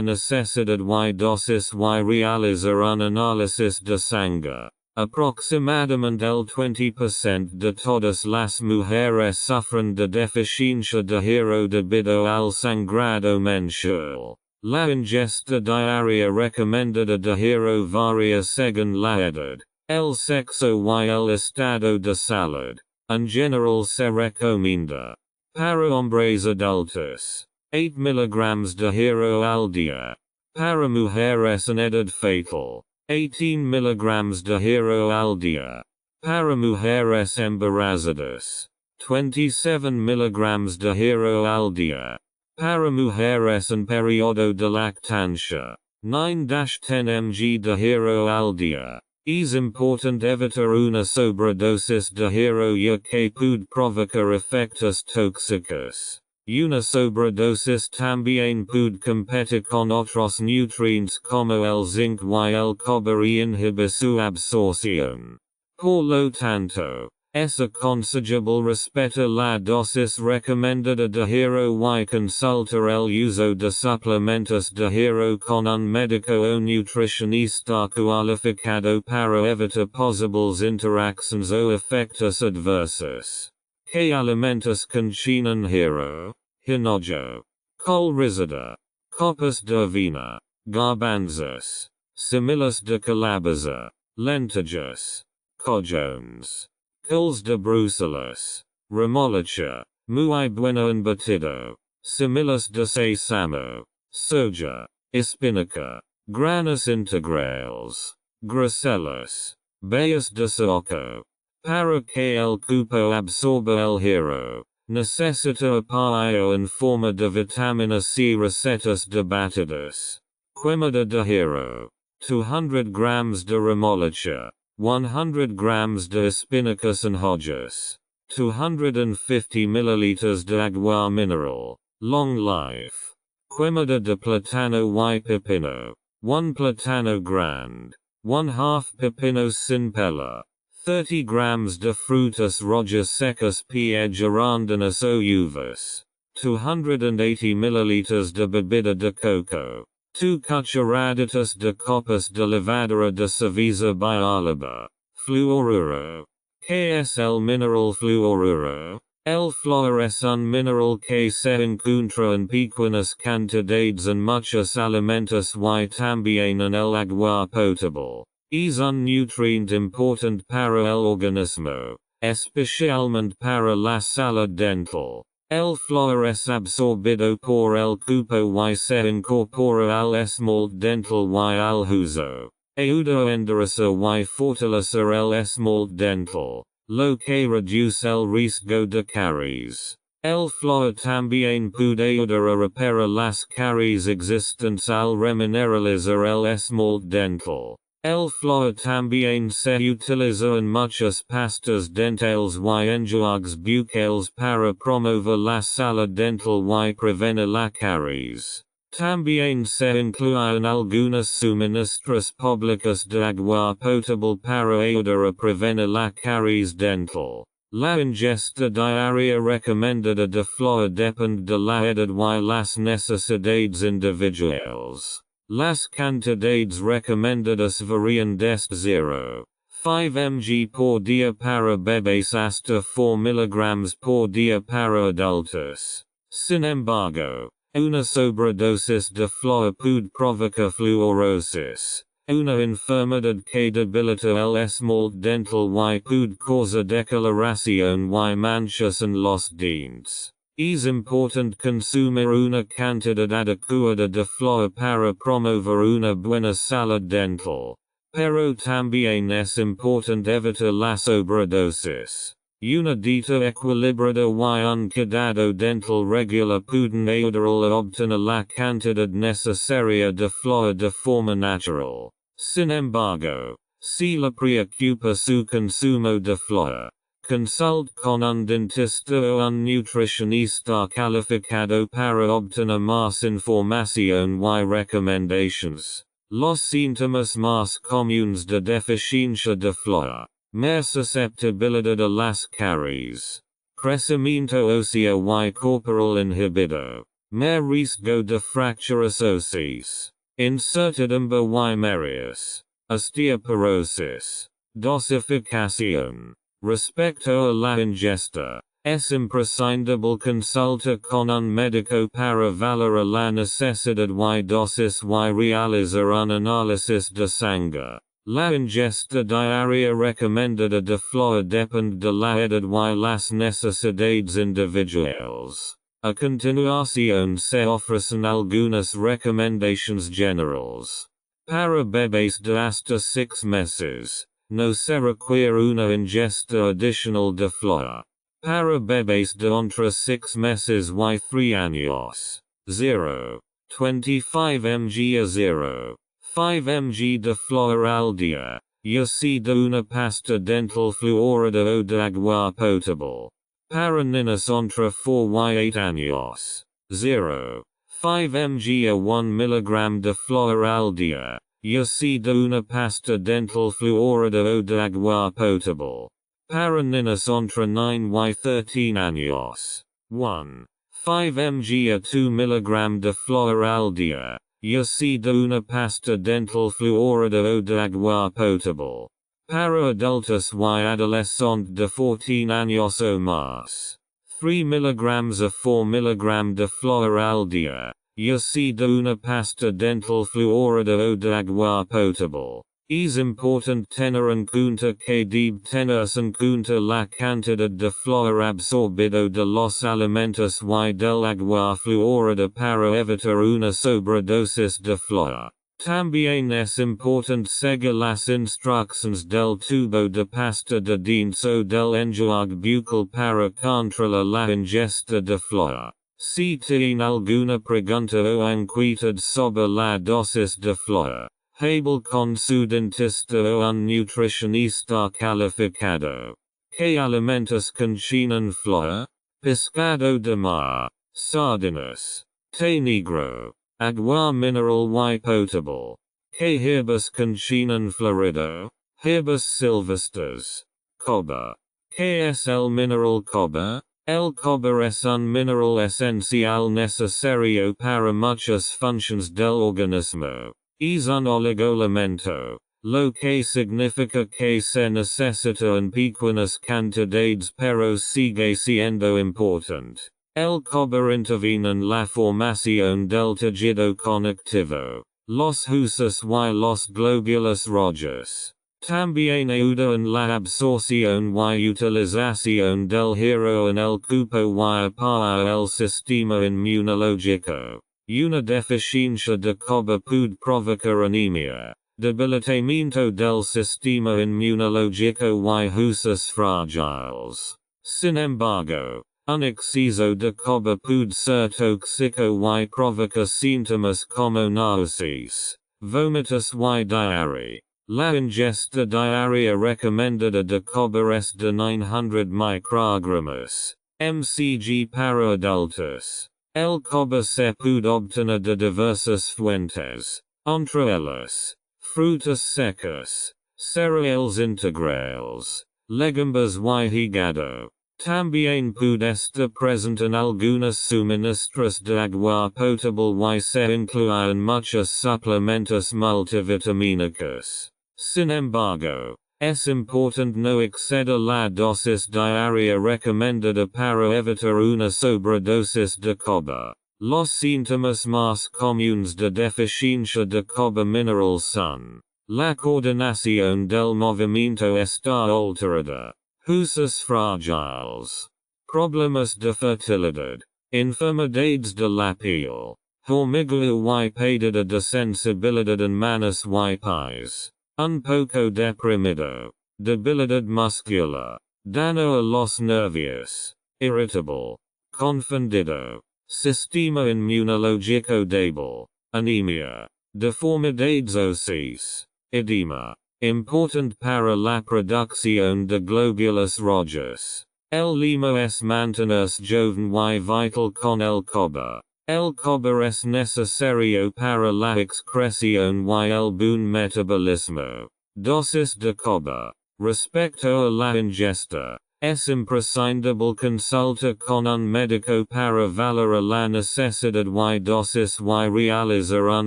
necesidad y dosis y realizar un análisis de sangre. Aproximadamente el 20% de todas las mujeres sufren de deficiencia de hero debido al sangrado mensual. La ingesta diaria recomendada de hero varía según la edad, el sexo y el estado de salud. En general se recomienda, para hombres adultos, 8 mg de hero al día, para mujeres en edad fetal, 18 mg de hero al día, para mujeres embarazadas, 27 mg de hero al día, para mujeres en periodo de lactancia, 9-10 mg de hero al día. Es importante evitar una sobredosis de hero ya que puede provocar efectos tóxicos. Una sobredosis también puede competir con otros nutrientes como el zinc y el cobre y inhibir su absorción. Por lo tanto, es aconsejable respetar la dosis recomendada de hero y consultar el uso de suplementos de hero con un médico o nutricionista cualificado para evitar posibles interacciones o efectos adversos. ¿Qué alimentos contienen hero? Hinojo, col rizada, copas de avena, garbanzos, semillas de calabaza, lentejas, cojones, coles de Bruselas, remolacha, muy bueno embutido, semillas de sésamo, soja, espinaca, granos integrales, groselas, bayas de soco. Para que el cuerpo absorba el hero, necesita apoyo en forma de vitamina C recetas de batidos. Quemada de hero, 200 grams de remolacha, 100 grams de espinacas and hojas, 250 milliliters de agua mineral, long life. Quemada de platano y pepino, 1 platano grande, 1/2 pepino sin pela. 30 grams de frutas rojas secas piedras arandanas o uvas, 280 milliliters de bebida de coco, 2 cucharaditas de copas de levadura de cerveza bioloba, fluoruro. ¿Qué es el mineral fluoruro? El flúor es un mineral que se encuentra en pequeñas cantidades en muchos alimentos y también en el agua potable. Es un nutrient important para el organismo, especialmente para la salud dental. El flúor es absorbido por el cuerpo y se incorpora al esmalte dental y al hueso. Ayuda a enderezar y fortalecer el esmalte dental, lo que reduce el riesgo de caries. El flúor también puede ayudar a reparar las caries existentes al remineralizar el esmalte dental. El flúor también se utiliza en muchas pastas dentales y enjuagues bucales para promover la salud dental y prevenir la caries. También se incluye en algunas suministros públicos de agua potable para ayudar a prevenir la caries dental. La ingesta diaria recomendada de flúor depende de la edad y las necesidades individuales. Las cantidades recomendadas varían desde 0,5 mg por día para bebés hasta 4 mg por día para adultos. Sin embargo, una sobredosis de flúor puede provocar fluorosis, una enfermedad que debilita el esmalte dental y puede causar decoloración y manchas en los dientes. Es importante consumir una cantidad adecuada de flúor para promover una buena salud dental, pero también es importante evitar la sobredosis. Una dieta equilibrada y un cuidado dental regular pueden ayudar a obtener la cantidad necesaria de flúor de forma natural. Sin embargo, si le preocupa su consumo de flúor, consult con un dentista o un nutricionista calificado para obtener más información y recomendaciones. Los síntomas más comunes de deficiencia de flúor: más susceptibilidad a las caries, crecimiento óseo y corporal inhibido, más riesgo de fracturas óseas, incertidumbre y mareos, osteoporosis, dosificación. Respecto a la ingesta, es imprescindible consultar con un médico para valorar la necesidad y dosis y realizar un análisis de sangre. La ingesta diaria recomendada de flúor depende de la edad y las necesidades individuales. A continuación se ofrecen algunas recomendaciones generales. Para bebés de hasta 6 meses, no se requiere una ingesta adicional de flúor. Para bebés de entre 6 meses y 3 años, 0,25 mg a 0,5 mg de flúor al día, ya sea de una pasta dental fluorida o de agua potable. para niños entre 4 y 8 años. 0. 5 mg a 1 mg de flor al día, ya sea de una pasta dental fluorida o de agua potable. Para niños entre 9 y 13 años. 1. 5 mg a 2 mg de flor al día, ya sea de una pasta dental fluorida o de agua potable. Para adultos y adolescentes de 14 años o más. 3 mg a 4 mg de flor al día, ya sea de una pasta dental fluorida o de agua potable. Es important tener en cuenta que debe tenerse en cuenta la cantidad de flor absorbido de los alimentos y del agua fluorida para evitar una sobredosis de flor. También es importante seguir las instrucciones del tubo de pasta de dientes o del enjuague bucal para controlar la ingesta de flor. Si tiene alguna pregunta o inquietud sobre la dosis de flor, hable con su dentista o un nutricionista calificado. ¿Qué alimentos contienen flor? Pescado de mar, sardinas, té negro, agua mineral y potable. ¿Qué hierbas contienen florido? Hierbas silvestres. Cobre. ¿Qué es el mineral cobre? El cobre es un mineral esencial necesario para muchas funciones del organismo. Es un oligoelemento, lo que significa que se necesita en pequeñas cantidades pero sigue siendo importante. El cobre interviene en la formación del tejido conectivo, los huesos y los glóbulos rojos. También ayuda en la absorción y utilización del hierro en el cuerpo y apoya el sistema inmunológico. Una deficiencia de cobre puede provocar anemia, debilitamiento del sistema inmunológico y huesos frágiles. Sin embargo, un exceso de cobre puede ser tóxico y provoca síntomas como náuseas, vómitos y diarrea. La ingesta diaria recomendada de cobre es de 900 microgramos, mcg para adultos. El cobre se puede obtener de diversas fuentes, entre ellas, frutas secas, cereales integrales, legumbres y hígado. También puede estar presente en algunas suministros de agua potable y se incluye en muchos suplementos multivitamínicos. Sin embargo, es importante no exceder la dosis diaria recomendada para evitar una sobredosis de cobre. Los síntomas más comunes de deficiencia de cobre mineral son: la coordinación del movimiento está alterada, huesos frágiles, problemas de fertilidad, enfermedades de la piel, hormigueo y pérdida de sensibilidad en manos y pies. Un poco deprimido, debilidad muscular, daño a los nervios, irritable, confundido, sistema inmunológico débil, anemia, deformidades óseas, edema, important para la producción de glóbulos rojos. El lema es mantenerse joven y vital con el cobre. El cobre es necesario para la excreción y el buen metabolismo. Dosis de cobre. Respecto a la ingesta, es imprescindible consultar con un médico para valorar la necesidad y dosis y realizar un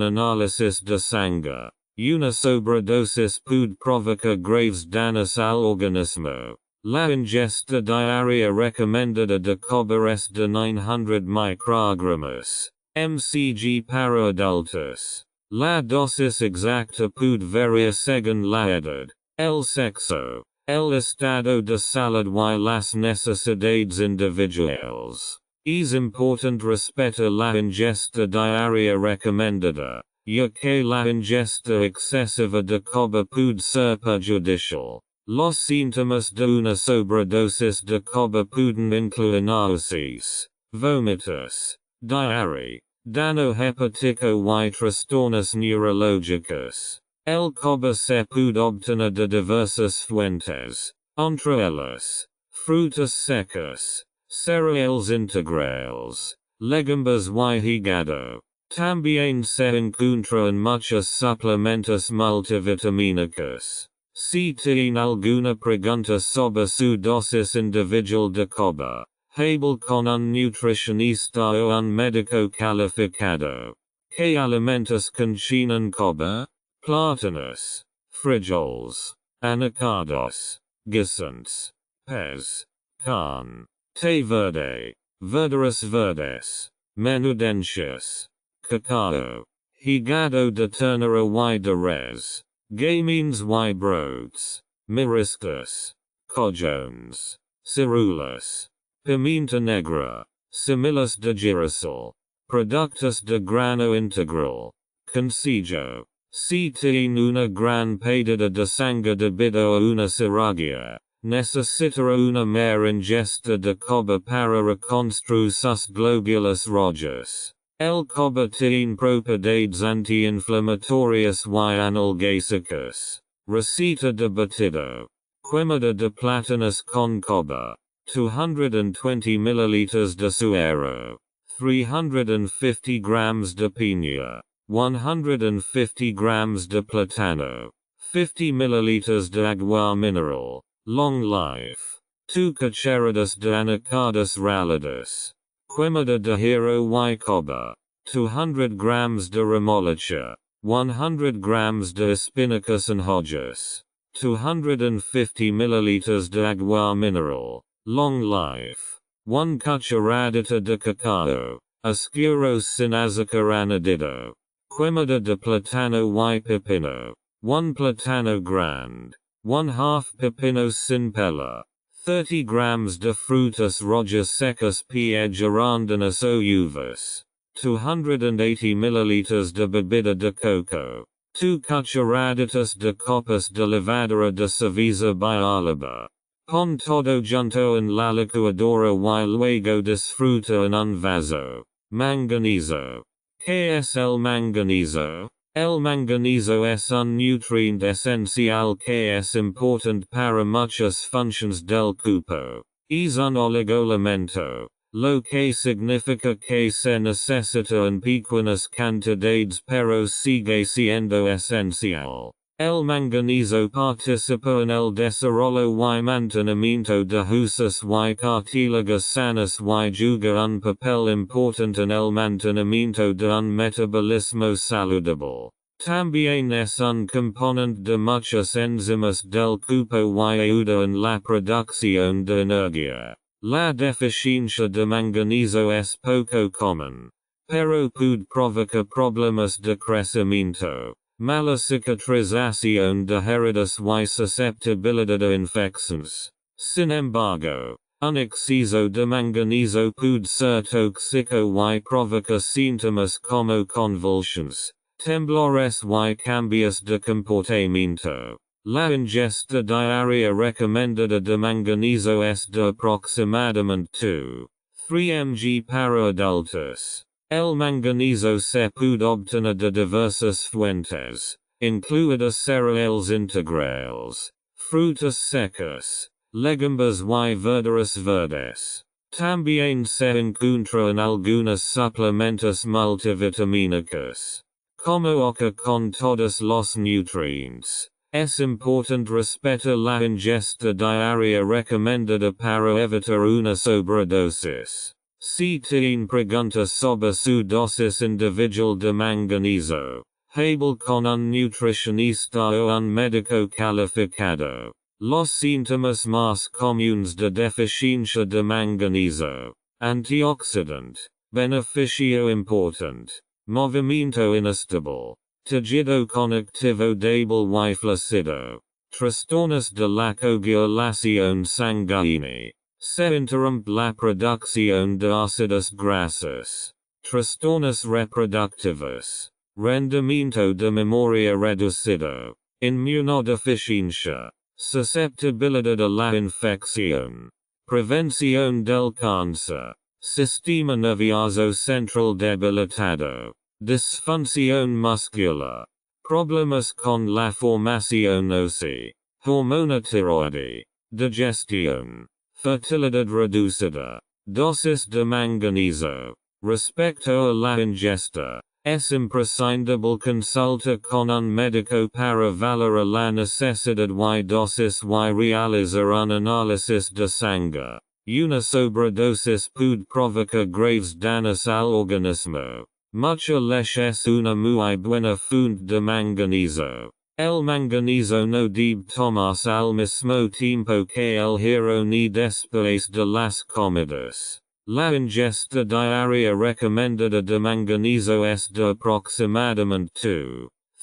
análisis de sangre. Una sobredosis puede provocar graves daños al organismo. La ingesta diaria recomendada de cobre es de 900 microgramos, mcg para adultos. La dosis exacta puede variar según la edad, el sexo, el estado de salud y las necesidades individuales. Es importante respetar la ingesta diaria recomendada, ya que la ingesta excesiva de cobre puede ser perjudicial. Los síntomas de una sobredosis de cobre pueden incluir náuseas, vómitos, diarrea, daño hepático y trastornos neurológicos. El cobre se puede obtener de diversas fuentes, entre ellas, frutas secas, cereales integrales, legumbres y hígado. También se encuentran muchos suplementos multivitamínicos. Si tiene alguna pregunta sobre su dosis individual de cobre, hable con un nutricionista o un médico calificado. ¿Qué alimentos contienen cobre? Plátanos, frijoles, anacardos, guisantes, pez, carne, té verde, verduras verdes, menudencias, cacao, hígado de ternera y de res, gamines y broads, mariscos, cojones, ciruelas, pimienta negra, semillas de girasol, productos de grano integral, consejo, si tiene una gran pérdida de sangre debido a una cirugía, necesitará una mayor ingesta de cobre para reconstruir sus glóbulos rojos. El cobre tiene propiedades anti-inflamatorias y analgésicas. Receta de batido. Quemada de plátanos con cobre. 220 ml de suero. 350 grams de piña. 150 grams de plátano. 50 ml de agua mineral. Long life. 2 cucharadas de anacardos raladas. Quemada de hero y cobre. 200 grams de remolacha. 100 grams de espinacas and hojas. 250 ml de agua mineral. Long life. 1 cucharadita de cacao. Oscuros sin azúcar añadido. Quemada de plátano y pepino. 1 plátano grande. 1/2 pepinos sin pela. 30 grams de frutas rojas secas peas arándanas o uvas. 280 ml de bebida de coco. 2 cucharaditas de copas de levadura de cerveza bioloba. Pon todo junto en la licuadora y luego disfruta en un vaso. Manganizo. ¿Qué es el manganizo? El manganizo es un nutriente esencial que es importante para muchas funciones del cuerpo. Es un oligoelemento, lo que significa que se necesita en pequeñas cantidades pero sigue siendo esencial. El manganizo participa en el desarrollo y mantenimiento de huesos y cartílagos sanos y juega un papel importante en el mantenimiento de un metabolismo saludable. También es un componente de muchas enzimas del cuerpo y ayuda en la producción de energía. La deficiencia de manganizo es poco común, pero puede provocar problemas de crecimiento. Mala cicatrización de heridas y susceptibilidad a infecciones. Sin embargo, un exceso de manganizo puede ser tóxico y provoca síntomas como convulsiones, temblores y cambios de comportamiento. La ingesta diaria recomendada de manganizo es de aproximadamente 2-3 mg para adultos. El manganizo se puede obtener de diversas fuentes, incluidas cereales integrales, frutas secas, legumbres y verduras verdes. También se encuentra en algunos suplementos multivitamínicos. Como ocurre con todos los nutrientes, es importante respetar la ingesta diaria recomendada para evitar una sobredosis. Si tiene preguntas sobre su dosis individual de manganizo, hable con un nutricionista o un médico calificado. Los síntomas más comunes de deficiencia de manganizo: antioxidante, beneficio importante, movimiento inestable, tejido conectivo débil y flácido, trastornos de la coagulación sanguínea. Se interrumpe la producción de ácidos grasos. Trastornos reproductivos. Rendimiento de memoria reducido. Inmunodeficiencia. Susceptibilidad a la infección. Prevención del cáncer. Sistema nervioso central debilitado. Disfunción muscular. Problemas con la formación ósea. Hormona tiroide. Digestión. Fertilidad reducida. Dosis de manganeso. Respecto a la ingesta, es imprescindible consulta con un médico para valorar la necesidad y dosis y realizar un análisis de sangre. Una sobredosis puede provocar graves daños al organismo. Mucha leche es una muy buena fuente de manganeso. El manganeso no debe tomarse al mismo tiempo que el hierro ni después de las comidas. La ingesta diaria recomendada de manganeso es de aproximadamente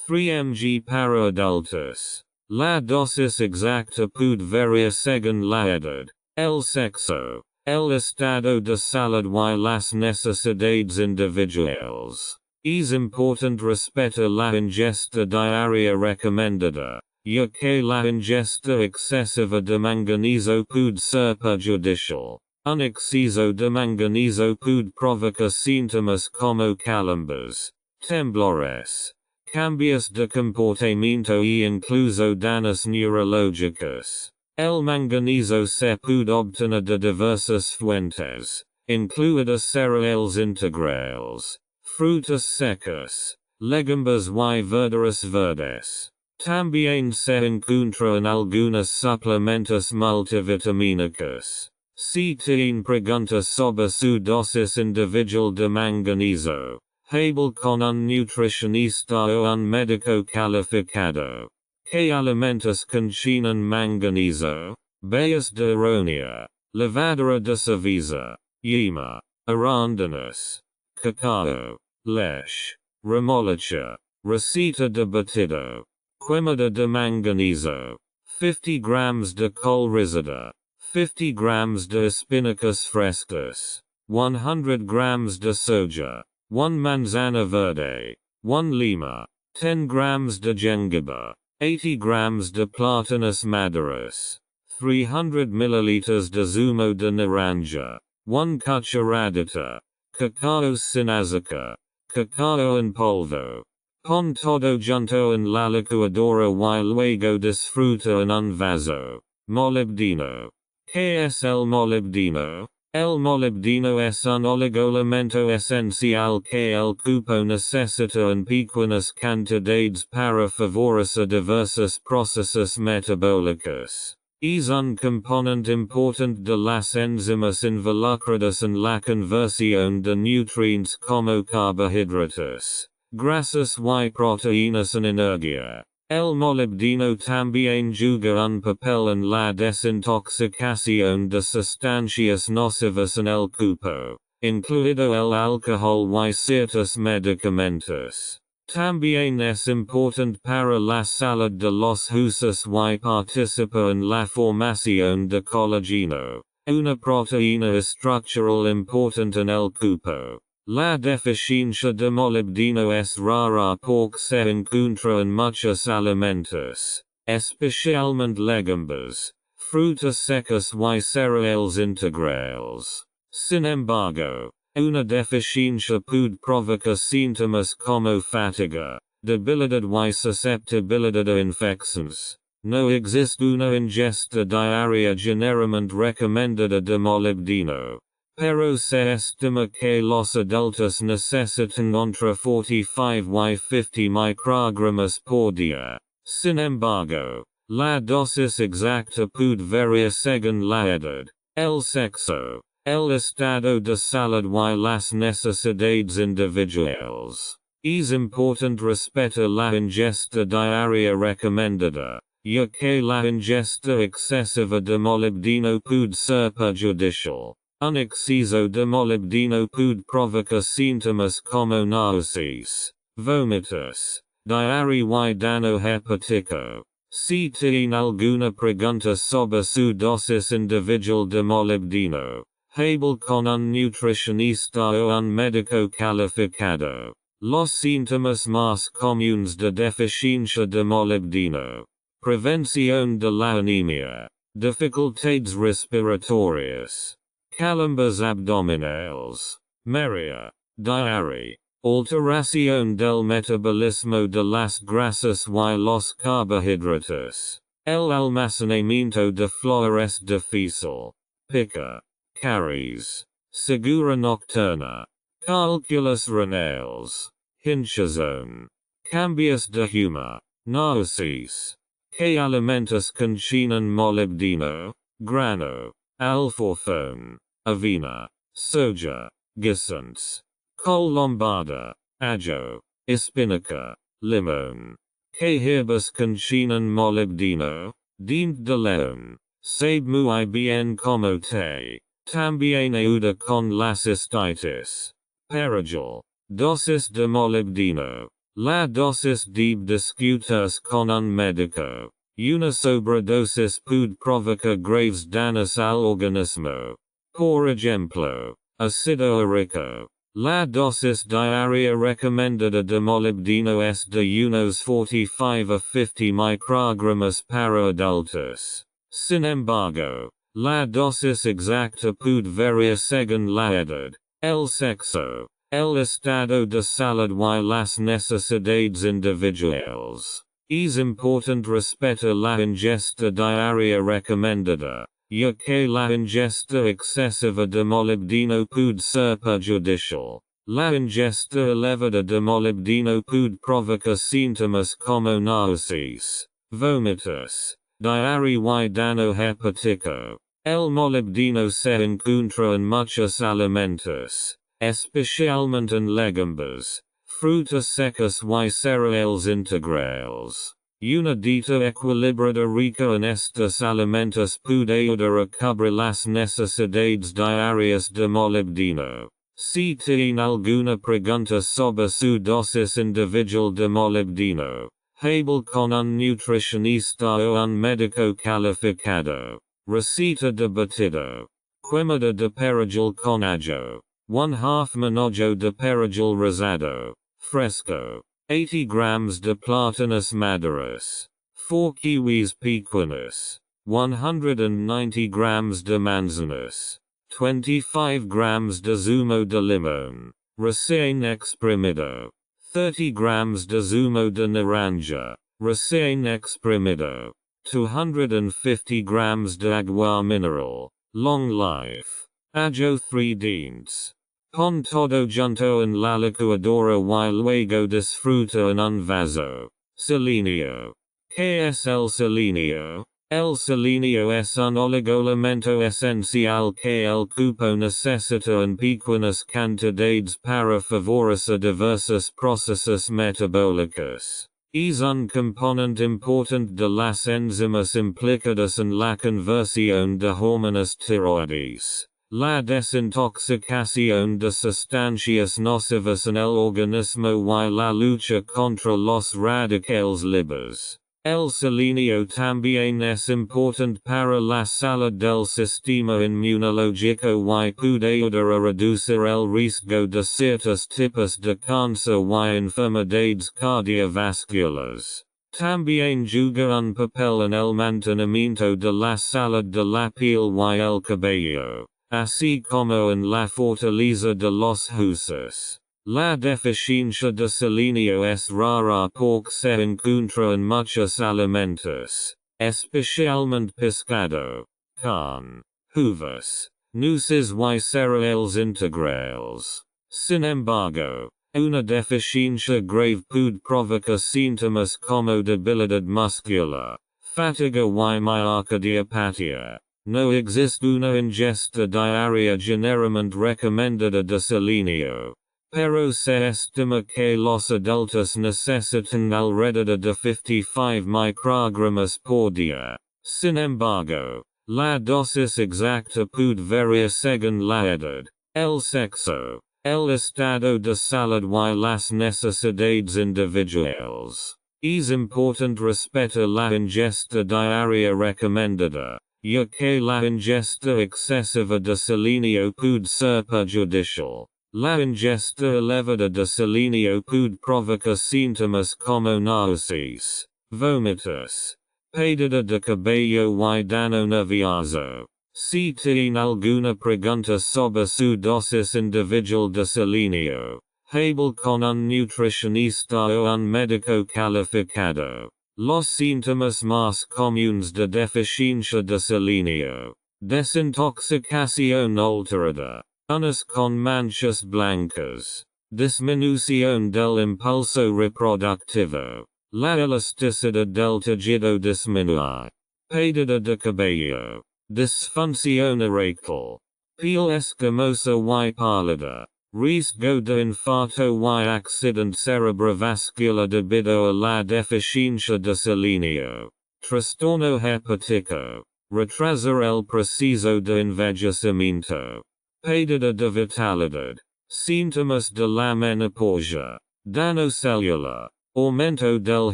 2-3 mg para adultos. La dosis exacta puede variar según la edad, el sexo, el estado de salud y las necesidades individuales. Es importante respetar la ingesta diaria recomendada, ya que la ingesta excesiva de manganeso puede ser perjudicial. Un exceso de manganeso puede provocar síntomas como calambres, temblores, cambios de comportamiento e incluso daños neurológicos. El manganeso se puede obtener de diversas fuentes, incluidas cereales integrales, frutas secas, legumbres y verduras verdes. También se encuentra en algunos suplementos multivitamínicos. Si tiene preguntas sobre su dosis individual de manganeso, hable con un nutricionista o un médico calificado. ¿Qué alimentos contienen manganeso? Bayas de aronia, levadura de cerveza, yema, arándanos, cacao, leche, remolacha, receta de batido, quemada de manganeso, 50 grams de col rizada, 50 grams de espinacas frescas, 100 grams de soja, 1 manzana verde, 1 lima, 10 grams de jengibre, 80 grams de plátanos maduros, 300 milliliters de zumo de naranja, 1 cucharadita, cacao sin azúcar, cacao en polvo. Pon todo junto en la licuadora y luego disfruta en un vaso. Molibdeno. ¿Qué es el molibdeno? El molibdeno es un oligoelemento esencial que el cuerpo necesita en pequeñas cantidades para favorecer diversos procesos metabólicos. Es un componente importante de las enzimas involucradas en la conversión de nutrientes como carbohidratos, grasas y proteínas en energía. El molibdeno también juega un papel en la desintoxicación de sustancias nocivas en el cuerpo, incluido el alcohol y ciertos medicamentos. También es importante para la salud de los huesos y participa en la formación de colágeno, una proteína estructural importante en el cuerpo. La deficiencia de molibdeno es rara porque se encuentra en muchos alimentos, especialmente legumbres, frutas secas y cereales integrales. Sin embargo, una deficiencia puede provocar síntomas como fatiga, debilidad y susceptibilidad a infecciones. No existe una ingesta diaria generalmente recomendada de molibdeno. Pero se estima que los adultos necesitan entre 45 y 50 microgramas por día. Sin embargo, la dosis exacta puede variar según la edad, el sexo, el estado de salud y las necesidades individuales. Es importante respetar la ingesta diaria recomendada, ya que la ingesta excesiva de molibdeno puede ser perjudicial. Un exceso de molibdeno puede provocar síntomas como náuseas, vómitos, diarrea y daño hepático. Si tiene alguna pregunta sobre su dosis individual de molibdeno, hable con un nutricionista o un médico calificado. Los síntomas más comunes de deficiencia de molibdeno. Prevención de la anemia. Dificultades respiratorias. Calambres abdominales, mareos, diarrea, alteración del metabolismo de las grasas y los carbohidratos. El almacenamiento de flora es difícil. Pica, caries, segura nocturna, calculus renales, hinchazón, cambios de humor, náuseas, que alimentos contienen molibdeno, grano, alforfón, avena, soja, guisantes, col lombada, ajo, espinaca, limón, que hierbas contienen molibdeno, dient de león, sabe muy bien como té, también ayuda con la cistitis. Perigel, dosis de molibdeno, la dosis debe discutirse con un médico. Una sobredosis puede provocar graves daños al organismo. Por ejemplo, ácido úrico. La dosis diaria recomendada de molibdeno es de unos 45 a 50 microgramos para adultos. Sin embargo, la dosis exacta puede variar según la edad, el sexo, el estado de salud y las necesidades individuales. Es importante respetar la ingesta diaria recomendada, ya que la ingesta excesiva de molibdeno puede ser perjudicial. La ingesta elevada de molibdeno puede provocar síntomas como náuseas, vómitos, diarrea y daño hepático. El molibdeno se encuentra en muchos alimentos, especialmente en legumbres, frutas secas y cereales integrales. Una dieta equilibrada rica en estos alimentos puede ayudar a cubrir las necesidades diarias de molibdeno. Si tiene alguna pregunta sobre su dosis individual de molibdeno, hable con un nutricionista o un médico calificado. Receta de batido. Quemada de perejil con ajo. 1/2 manojo de perejil rosado, fresco. 80 grams de plátanos maduros. 4 kiwis pequeños. 190 grams de manzanas. 25 grams de zumo de limón, recién exprimido. 30 grams de zumo de naranja, recién exprimido. 250 grams de agua mineral, long life. Ajo 3 dientes. Pon todo junto en la licuadora y luego disfruta en un vaso. Selenio. ¿Qué es el selenio? El selenio es un oligoelemento esencial que el cuerpo necesita en pequeñas cantidades para favorecer diversos procesos metabólicos. Es un componente importante de las enzimas implicadas en la conversión de hormonas tiroides. La desintoxicación de sustancias nocivas en el organismo y la lucha contra los radicales libres. El selenio también es importante para la salud del sistema inmunológico y puede ayudar a reducir el riesgo de ciertos tipos de cáncer y enfermedades cardiovasculares. También juega un papel en el mantenimiento de la salud de la piel y el cabello, así como en la fortaleza de los huesos. La deficiencia de selenio es rara porque se encuentra en muchos alimentos, especialmente pescado, carne, uvas, nueces y cereales integrales. Sin embargo, una deficiencia grave puede provocar síntomas como debilidad muscular, fatiga y miocardiopatía. No existe una ingesta diaria generalmente recomendada de selenio, pero se estima que los adultos necesitan alrededor de 55 microgramos por día. Sin embargo, la dosis exacta puede variar según la edad, el sexo, el estado de salud y las necesidades individuales. Es importante respetar la ingesta diaria recomendada, ya que la ingesta excesiva de selenio puede ser perjudicial. La ingesta elevada de selenio puede provocar síntomas como náuseas, vómitos, pérdida de cabello y daño nervioso. Si tiene alguna pregunta sobre su dosis individual de selenio, hable con un nutricionista o un médico calificado. Los síntomas más comunes de deficiencia de selenio. Desintoxicación alterada. unas con manchas blancas. Disminución del impulso reproductivo. La elasticidad del tejido disminuye. Pérdida de cabello. Disfunción eréctil. Piel escamosa y pálida. Riesgo de infarto y accidente cerebrovascular debido a la deficiencia de selenio. Trastorno hepático. Retrasar el proceso de envejecimiento. Pérdida de vitalidad. Síntomas de la menopausia. Daño celular. Aumento del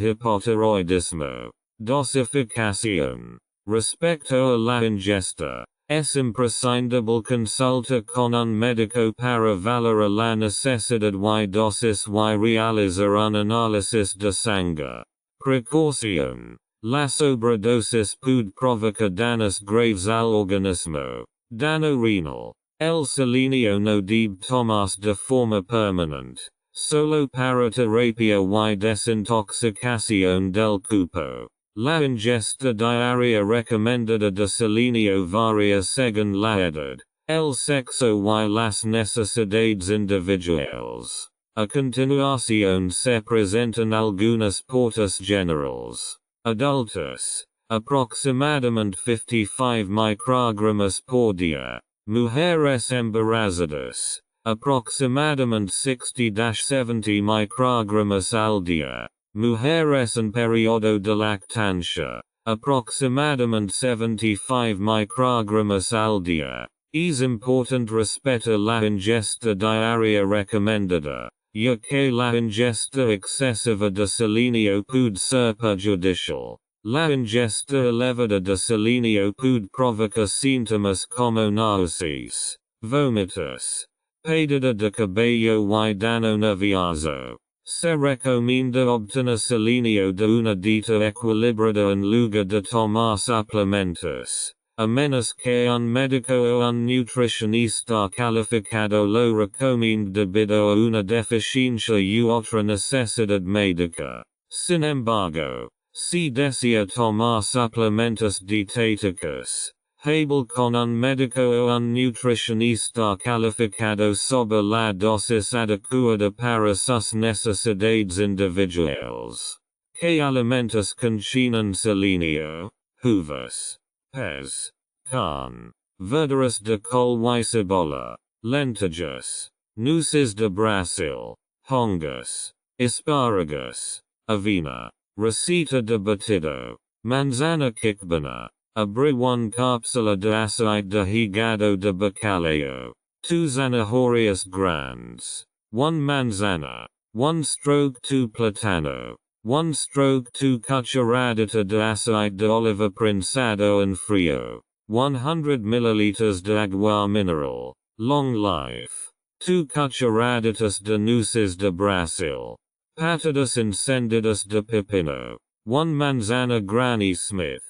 hipotiroidismo. Dosificación. Respecto a la ingesta, es imprescindible consulta con un médico para valorar la necesidad y dosis y realizar un análisis de sangre. Precaución. La sobredosis puede provocar daños graves al organismo. Daño renal. El selenio no debe tomarse de forma permanente, solo para terapia y desintoxicación del cuerpo. La ingesta diaria recomendada de selenio varía según la edad, el sexo y las necesidades individuales. A continuación se presentan algunas pautas generales. Adultos, aproximadamente 55 microgramos por día. Mujeres embarazadas, aproximadamente 60-70 microgramos al día. Mujeres en periodo de lactancia, aproximadamente 75 microgramos al día. Es importante respetar la ingesta diaria recomendada, ya que la ingesta excesiva de selenio puede ser perjudicial. La ingesta elevada de selenio puede provocar síntomas como náuseas, vómitos, pérdida de cabello y daño nervioso. Se recomienda obtener selenio de una dieta equilibrada en lugar de tomar suplementos, a menos que un médico o un nutricionista calificado lo recomiende debido a una deficiencia u otra necesidad médica. Sin embargo, si desea tomar suplementos dietéticos, hable con un médico o un nutricionista calificado sobre la dosis adecuada para sus necesidades individuales. ¿Qué alimentos contienen selenio? Uvas, pez, carne, verduras de col y cebolla, lentejas, nueces de Brasil, hongos, espárragos, avena. Receta de batido. Manzana quicbana. Abrir one cápsula de aceite de hígado de bacalao. 2 zanahorias grandes. 1 manzana. 1 stroke 2 platano. 1 stroke 2 cucharadita de aceite de oliva prensado en frío. 100 ml de agua mineral. Long life. 2 cucharaditas de nueces de Brasil. Patatas encendidas de pepino. 1 manzana Granny Smith.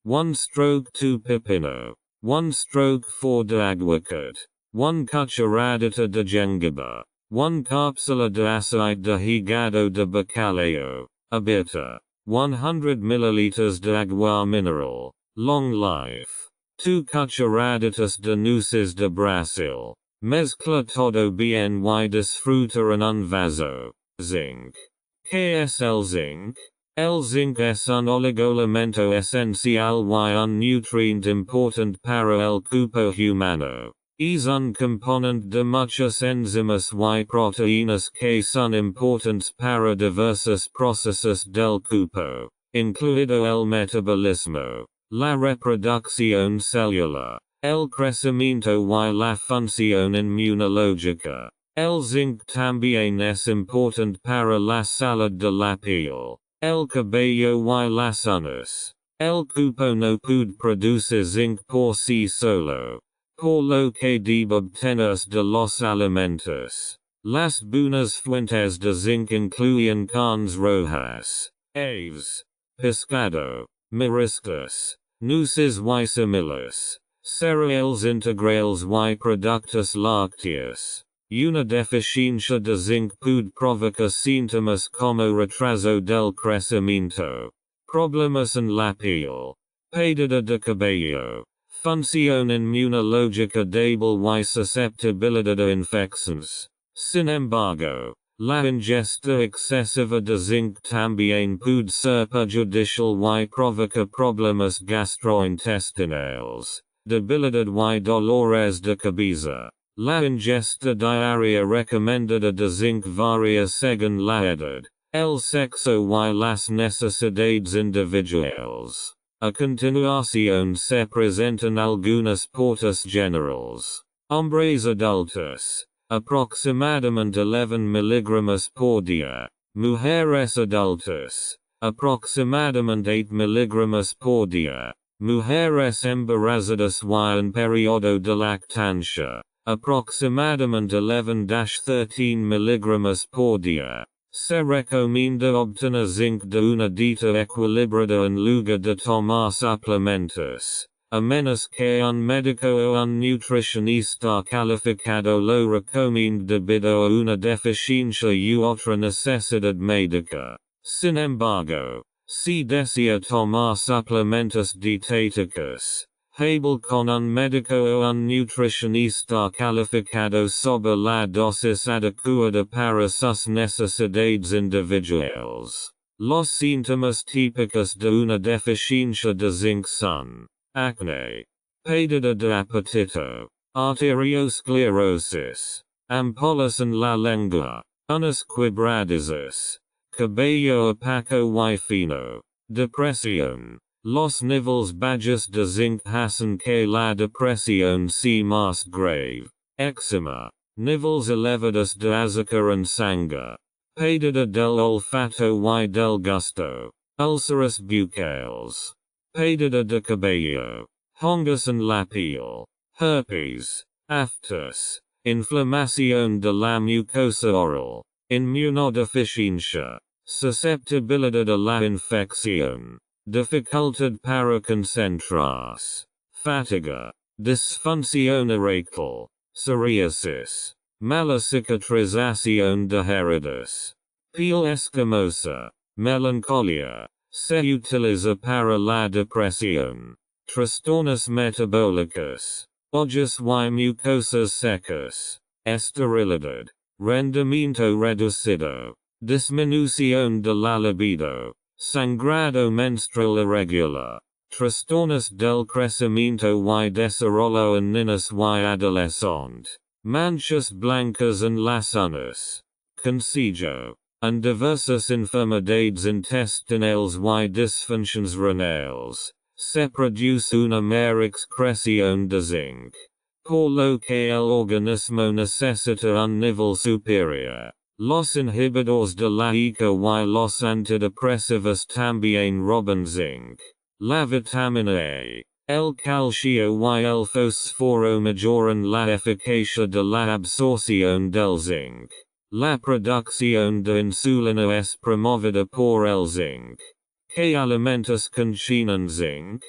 1 stroke 2 pepino. 1 stroke 4 de aguacate. 1 cucharadita de jengibre. 1 cápsula de aceite de hígado de bacalao. Abierta. 100 ml de agua mineral. Long life. 2 cucharaditas de nueces de Brasil. Mezcla todo bien y disfruta en un vaso. Zinc. ¿Qué es el zinc? El zinc es un oligoelemento esencial y un nutriente importante para el cuerpo humano. Es un componente de muchas enzimas y proteínas que son importantes para diversos procesos del cuerpo, incluido el metabolismo, la reproducción celular, el crecimiento y la función inmunológica. El zinc también es importante para la salud de la piel, el cabello y las uñas. El cuerpo no puede producir zinc por sí solo, por lo que debe obtenerse de los alimentos. Las buenas fuentes de zinc incluyen carnes rojas, aves, pescado, mariscos, nueces y semillas, cereales integrales y productos lácteos. Una deficiencia de zinc puede provocar síntomas como retraso del crecimiento, problemas en la piel, pérdida de cabello, Función inmunológica débil y susceptibilidad a infecciones. Sin embargo, la ingesta excesiva de zinc también puede ser perjudicial y provoca problemas gastrointestinales, debilidad y dolores de cabeza. La ingesta diaria recomendada de zinc varía según la edad, el sexo y las necesidades individuales. A continuación se presentan algunas pautas generales. Hombres adultos, aproximadamente 11 miligramos por día. Mujeres adultas, aproximadamente 8 miligramos por día. Mujeres embarazadas y en periodo de lactancia, aproximadamente 11-13 miligramos por día. Se recomienda obtener zinc de una dieta equilibrada en lugar de tomar suplementos, a menos que un médico o un nutricionista calificado lo recomiende debido a una deficiencia u otra necesidad médica. Sin embargo, si desea tomar suplementos dietéticos, hable con un médico o un nutricionista calificado sobre la dosis adecuada para sus necesidades individuales. Los síntomas típicos de una deficiencia de zinc son acné, pérdida de apetito, arteriosclerosis, ampollas en la lengua, uñas quebradizas, cabello opaco y fino, depresión. Los niveles bajos de zinc hacen que la depresión sea más grave. Eczema, niveles elevados de azúcar en sangre, pérdida del olfato y del gusto, úlceras bucales, pérdida de cabello, hongos en la piel, herpes, aftas, inflamación de la mucosa oral, inmunodeficiencia, susceptibilidad a la infección. Dificultad para concentrarse, fatiga, disfunción eréctil, psoriasis, mala cicatrización de heridas, piel escamosa, melancolía, se utiliza para la depresión, trastornos metabólicos, ojos y mucosas secas, esterilidad, rendimiento reducido, disminución de la libido. Sangrado menstrual irregular, trastornos del crecimiento y desarrollo en niños y adolescentes, manchas blancas en las uñas, cansillo, and diversas enfermedades intestinales y disfunciones renales, se produce una mayor excreción de zinc, por lo que el organismo necesita un nivel superior. Los inhibidores de la ECA y los antidepresivos también roban zinc. La vitamina A, el calcio y el fósforo mejoran la eficacia de la absorción del zinc. La producción de insulina es promovida por el zinc. ¿Qué alimentos contienen zinc?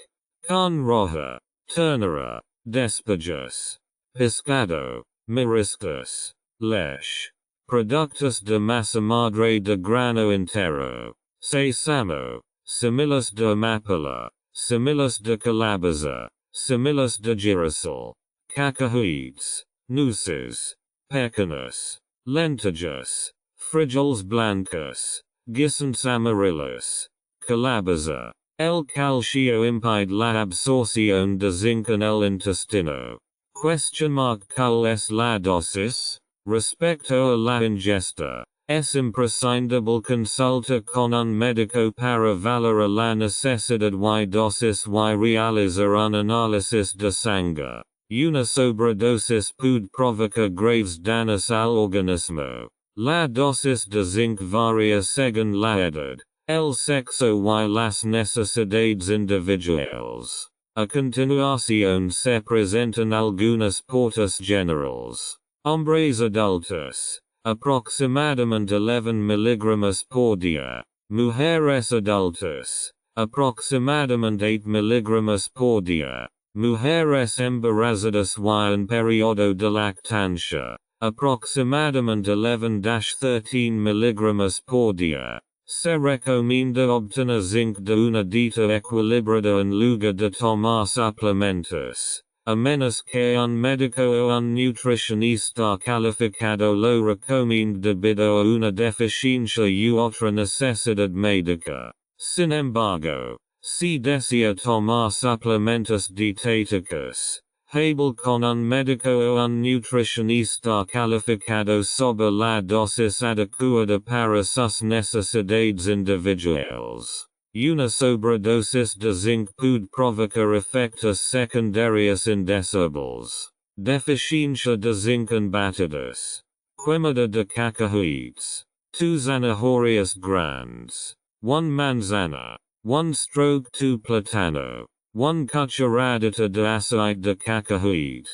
Carne roja, ternera, despejos, pescado, mariscos, leche. Productos de masa madre de grano entero, sésamo, semillas de amapola, semillas de calabaza, semillas de girasol, cacahuetes, nueces, pecanas, lentejas, frijoles blancos, guisantes amarillos, calabaza. El calcio impide la absorción de zinc en el intestino. ¿Cuál es la dosis? Respecto a la ingesta, es imprescindible consultar con un médico para valorar la necesidad y dosis y realizar un análisis de sangre. Una sobredosis puede provocar graves daños al organismo. La dosis de zinc varía según la edad, el sexo y las necesidades individuales. A continuación se presentan algunas pautas generales. Hombres adultos, aproximadamente 11 miligramos por día. Mujeres adultas, aproximadamente 8 miligramos por día. Mujeres embarazadas y en periodo de lactancia, aproximadamente 11-13 miligramos por día. Se recomienda obtener zinc de una dieta equilibrada en lugar de tomar suplementos, a menos que un médico o un nutricionista calificado lo recomiende debido a una deficiencia u otra necesidad médica. Sin embargo, si desea tomar suplementos dietéticos, hable con un médico o un nutricionista calificado sobre la dosis adecuada para sus necesidades individuales. Una sobredosis de zinc puede provocar efectos secundarios indeseables. Deficiencia de zinc en batidos. Quemada de cacahuetes. 2 zanahorias grandes. 1 manzana. 1/2 plátano. 1 cucharadita de aceite de cacahuete.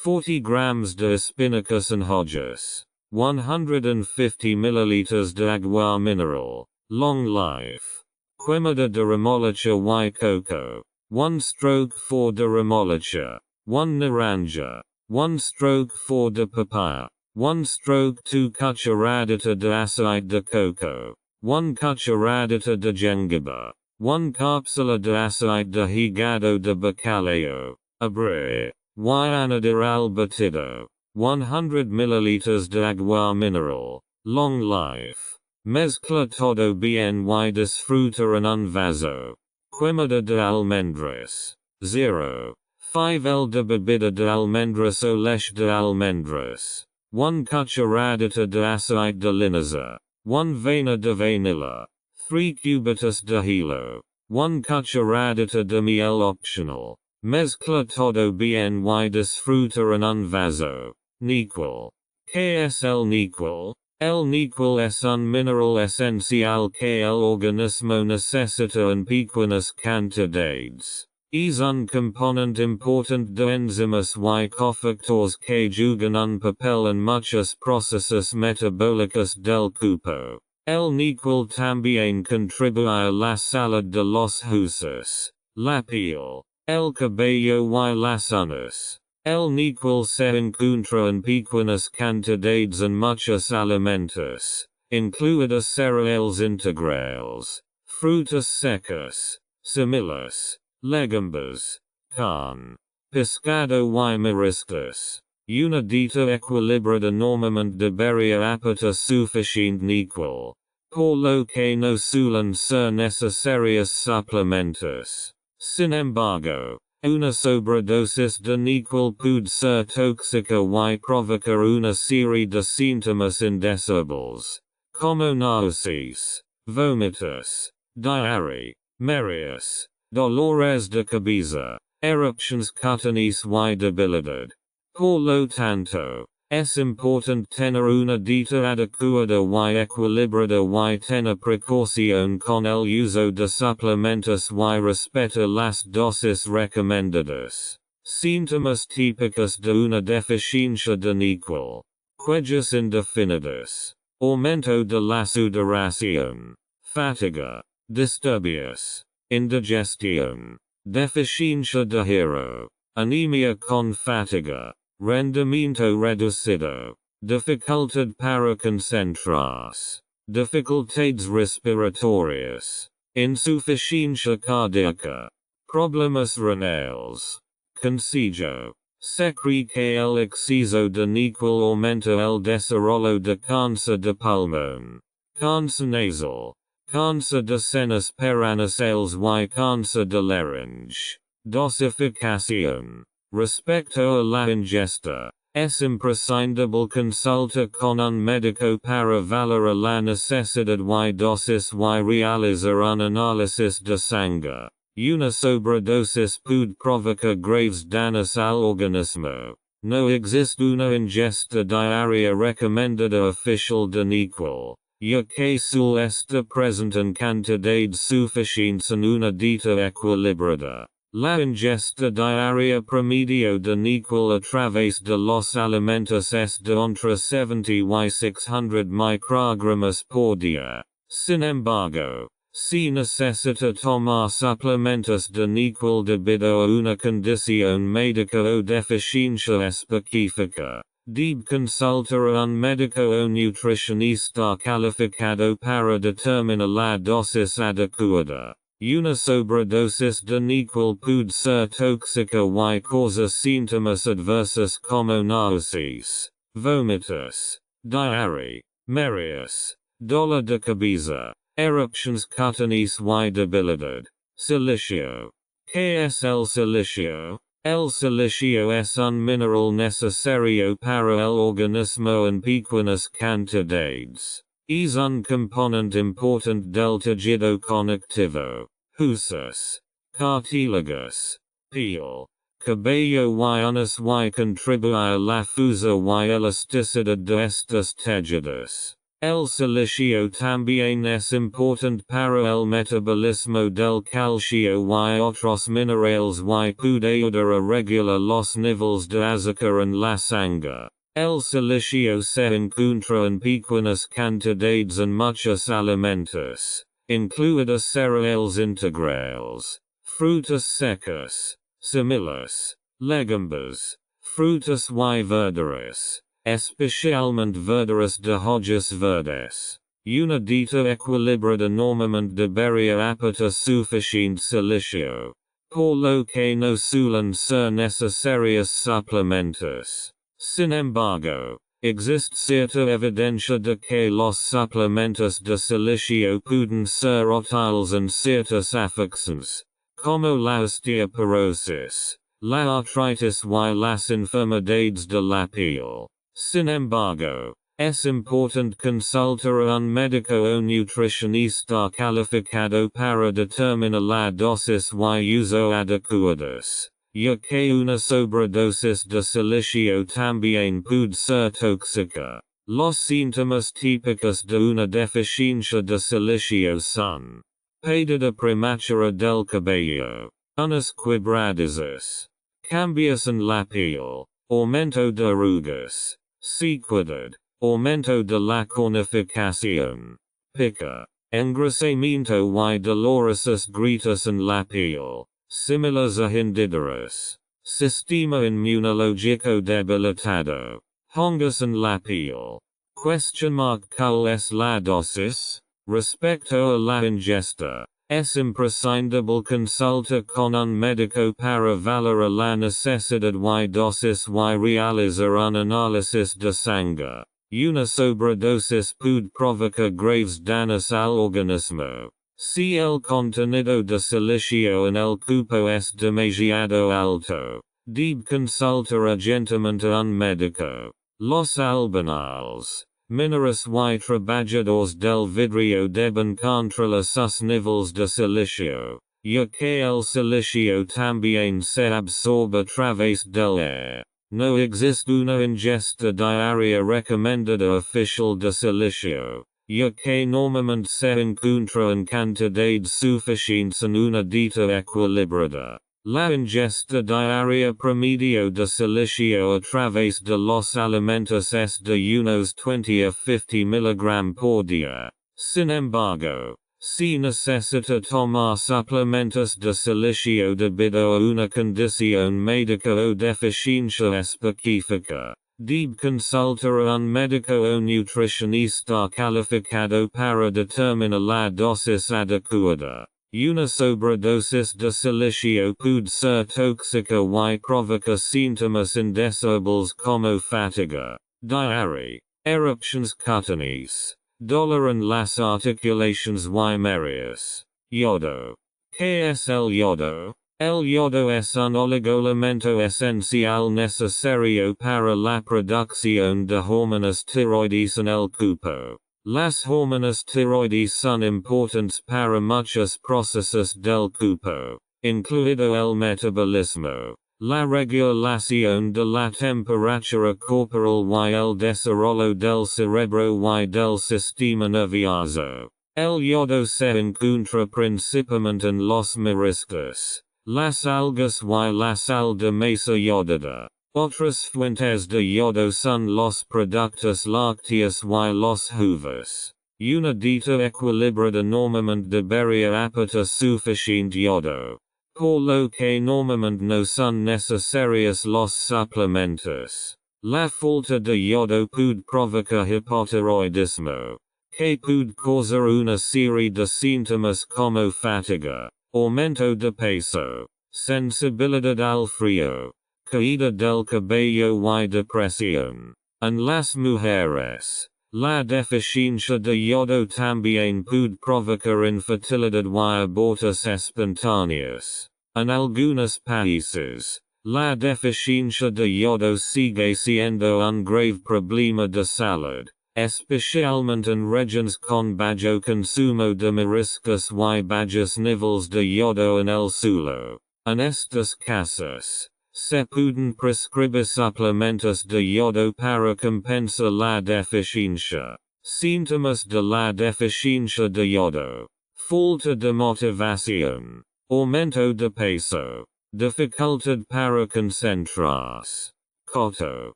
40 grams de espinacas en hojas. 150 milliliters de agua mineral. Long life. Quemada de remolacha y coco. 1/4 de remolacha. 1 naranja. 1/4 de papaya. 1/2 cucharadita de aceite de coco. 1 cucharadita de jengibre. 1 cápsula de aceite de hígado de bacalao. Abre. Y añadir al batido. 100 milliliters de agua mineral. Long life. Mezcla todo bien y disfruta en un vaso. Quemada de almendras. 0. 5 el de bebida de almendras o leche de almendras. 1 cucharadita de aceite de linaza. 1 vena de vanilla. 3 cubitos de hilo. 1 cucharadita de miel optional. Mezcla todo bien y disfruta en un vaso. NyQuil. ¿Qué es el NyQuil? El NyQuil es un mineral esencial que el organismo necesita en pequeñas cantidades. Es un componente importante de enzimas y cofactores que juegan un papel en muchos procesos metabólicos del cuerpo. El NyQuil también contribuye a la salud de los huesos, la piel, el cabello y las uñas. El NyQuil se encuentra en pequeñas cantidades en muchos alimentos, incluidos cereales integrales, frutas secas, semillas, legumbres, carne, pescado y mariscos. Una dieta equilibrada normalmente debería aportar suficiente NyQuil, por lo que no suelen ser necesarios suplementos. Sin embargo, una sobredosis de NyQuil puede ser tóxica y provocar una serie de síntomas indeseables, como náuseas, vómitos, diarrea, mareos, dolores de cabeza, erupciones cutaneas y debilidad. Por lo tanto, es importante tener una dieta adecuada y equilibrada y tener precaución con el uso de suplementos y respetar las dosis recomendadas. Síntomas típicos de una deficiencia de NyQuil. Quejas indefinidas. Aumento de la sudoración. Fatiga. Disturbios. Indigestión. Deficiencia de hierro. Anemia con fatiga. Rendimiento reducido. Dificultad para concentrarse. Dificultades respiratorias. Insuficiencia cardíaca. Problemas renales. Consejo. Se cree que el exceso de NyQuil aumenta el desarrollo de cáncer de pulmón, cáncer nasal, cáncer de senos paranasales y cáncer de laringe. Dosificación. Respecto a la ingesta, es imprescindible consultar con un médico para valorar la necesidad y dosis y realizar un análisis de sangre. Una sobredosis puede provocar graves daños al organismo. No existe una ingesta diaria recomendada oficial de NyQuil, ya que suele estar presente en cantidades suficientes en una dieta equilibrada. La ingesta diaria promedio de NyQuil a través de los alimentos es de entre 70 y 600 microgramas por día. Sin embargo, si necesita tomar suplementos de NyQuil debido a una condición médica o deficiencia específica, Debe consultar un médico o nutricionista calificado para determinar la dosis adecuada. Una sobredosis de níquel puede ser tóxica y causa síntomas adversos como náuseas, vómitos, diarrea, mareos, dolor de cabeza, erupciones cutaneas y debilidad. Silicio. ¿Qué es el silicio? El silicio es un mineral necesario para el organismo en pequeñas cantidades. Es un componente importante del tejido conectivo. Huesos, cartílagos, piel, cabello y uñas y contribuye a la fuerza y elasticidad de estos tejidos. El silicio también es importante para el metabolismo del calcio y otros minerales y puede ayudar a regular los niveles de azúcar en la sangre. El silicio se encuentra en pequeñas cantidades en muchos alimentos, incluidos cereales integrales, frutas secas, semillas, legumbres, frutas y verduras, especialmente verduras de hojas verdes. Una dieta equilibrada normalmente debería aportar suficiente silicio, por lo que no suelen ser necesarios suplementos. Sin embargo, existe cierta evidencia de que los suplementos de silicio pueden ser útiles en ciertas afecciones, como la osteoporosis, la artritis y las enfermedades de la piel. Sin embargo, es importante consultar a un médico o nutricionista calificado para determinar la dosis y uso adecuados, ya que una sobredosis de silicio también puede ser tóxica. Los síntomas típicos de una deficiencia de silicio son pérdida prematura del cabello, uñas quebradizas, cambios en la piel, aumento de arrugas, sequedad, aumento de la cornificación, pica, engrosamiento y dolorosas grietas en la piel, similares a hendiduras, sistema inmunológico debilitado, hongos en la piel. ¿Cuál es la dosis? Respecto a la ingesta, es imprescindible consultar con un médico para valorar la necesidad y dosis y realizar un análisis de sangre. Una sobredosis puede provocar graves daños al organismo. Si el contenido de silicio en el cuerpo es demasiado alto, debe consultar urgentemente a un médico. Los albanales, mineros y trabajadores del vidrio deben controlar sus niveles de silicio, ya que el silicio también se absorbe a través del aire. No existe una ingesta diaria recomendada oficial de silicio, ya que normalmente se encuentra en cantidades suficientes en una dieta equilibrada. La ingesta diaria promedio de silicio a través de los alimentos es de unos 20 a 50 mg por día. Sin embargo, si necesita tomar suplementos de silicio debido a una condición médica o deficiencia específica, debe consultar a un médico o nutricionista calificado para determinar la dosis adecuada. Una sobredosis de silicio puede ser tóxica y provoca síntomas indeseables como fatiga, diarrea, erupciones cutaneas, dolor en las articulaciones y mareos. Yodo. ¿Qué es el yodo? El yodo es un oligoelemento esencial necesario para la producción de hormonas tiroides en el cuerpo. Las hormonas tiroides son importantes para muchos procesos del cuerpo, incluido el metabolismo, la regulación de la temperatura corporal y el desarrollo del cerebro y del sistema nervioso. El yodo se encuentra principalmente en los mariscos, las algas y la sal de mesa yodada. Otras fuentes de yodo son los productos lácteos y los jugos. Una dieta equilibrada normalmente debería aportar suficiente yodo, por lo que normalmente no son necesarios los suplementos. La falta de yodo puede provocar hipotiroidismo, que puede causar una serie de síntomas como fatiga, aumento de peso, sensibilidad al frío, caída del cabello y depresión. En las mujeres, la deficiencia de yodo también puede provocar infertilidad y abortos espontáneos. En algunos países, la deficiencia de yodo sigue siendo un grave problema de salud, especialmente en regiones con bajo consumo de mariscos y bajos niveles de yodo en el suelo. En estos casos, se pueden prescribir suplementos de yodo para compensar la deficiencia. Síntomas de la deficiencia de yodo: falta de motivación, aumento de peso, dificultad para concentrarse, coto,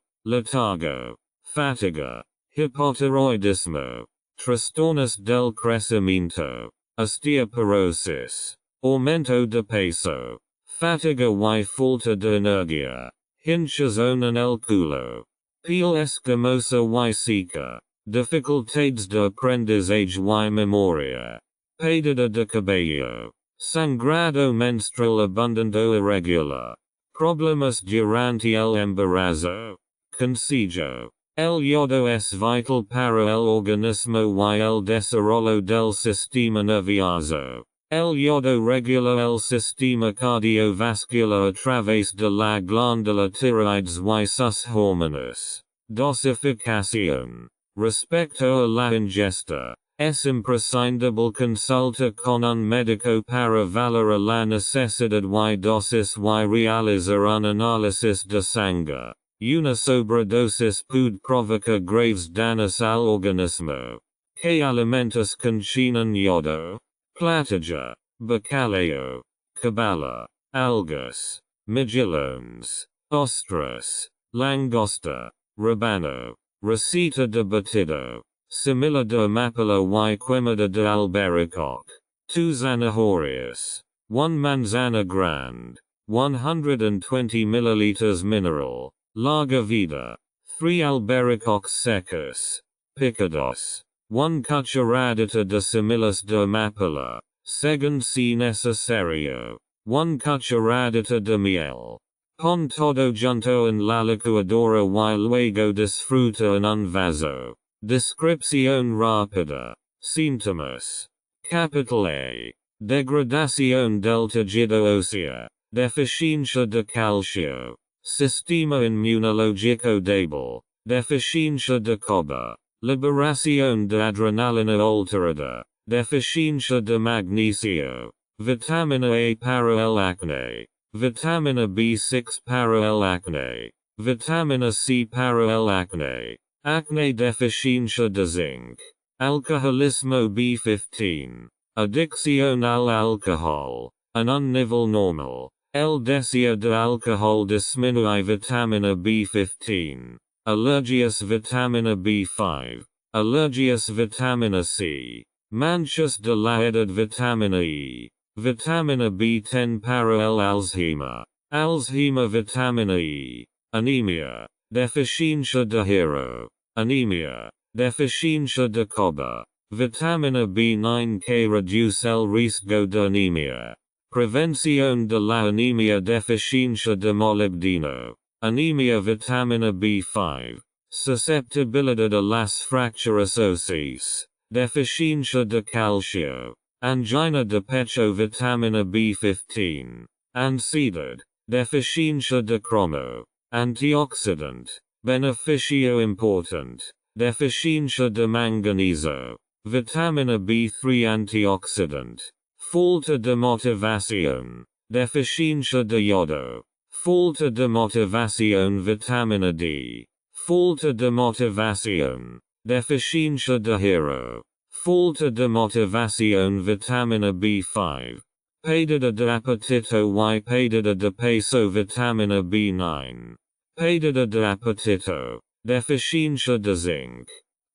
letargo, fatiga, hipotiroidismo, trastornos del crecimiento, osteoporosis, aumento de peso, fatiga y falta de energía, hinchazón en el culo, piel escamosa y seca, dificultades de aprendizaje y memoria, pérdida de cabello, sangrado menstrual abundante o irregular, problemas durante el embarazo. Consejo: el yodo es vital para el organismo y el desarrollo del sistema nervioso. El yodo regula el sistema cardiovascular a través de la glándula tiroides y sus hormonas. Dosificación: respecto a la ingesta, es imprescindible consultar con un médico para valorar la necesidad y dosis y realizar un análisis de sangre. Una sobredosis puede provocar graves daños al organismo. ¿Qué alimentos contienen yodo? Platilla, bacalao, cabala, algas, mejillones, ostras, langosta, rabano, receta de batido, semilla de amapola y quemada de albaricoque. 2 zanahorias, 1 manzana grande, 120 ml mineral, larga vida, 3 albaricoques secos, picados, 1 cucharadita de semillas de amapola, según si necesario, 1 cucharadita de miel. Pon todo junto en la licuadora y luego disfruta en un vaso. Descripción rápida. Síntomas. Capital A. Degradación del tejido óseo. Deficiencia de calcio. Sistema inmunológico débil. Deficiencia de cobre. Liberación de adrenalina alterada. Deficiencia de magnesio. Vitamina A para el acné. Vitamina B6 para el acné. Vitamina C para el acné. Acné deficiencia de zinc. Alcoholismo B15. Adicción al alcohol. En un nivel normal. El deseo de alcohol disminuye vitamina B15. Alergias vitamina B5. Alergias vitamina C. Manchas de la edad vitamina E. Vitamina B10 para el Alzheimer. Alzheimer vitamina E. Anemia. Deficiencia de hierro. Anemia. Deficiencia de cobre. Vitamina B9 que reduce el riesgo de anemia. Prevención de la anemia. Deficiencia de molibdeno. Anemia. Vitamina B5. Susceptibilidad a las fracturas óseas. Deficiencia de calcio. Angina de pecho. Vitamina B15. Ansiedad. Deficiencia de cromo. Antioxidant. Beneficio important. Deficiencia de manganeso. Vitamina B3 antioxidant. Falta de motivación. Deficiencia de yodo. Falta de motivación. Vitamina D. Falta de motivación. Deficiencia de hierro. Falta de motivación. Vitamina B5. Pérdida de apetito y pérdida de peso. Vitamina B9. Pérdida de apetito. Deficiencia de zinc.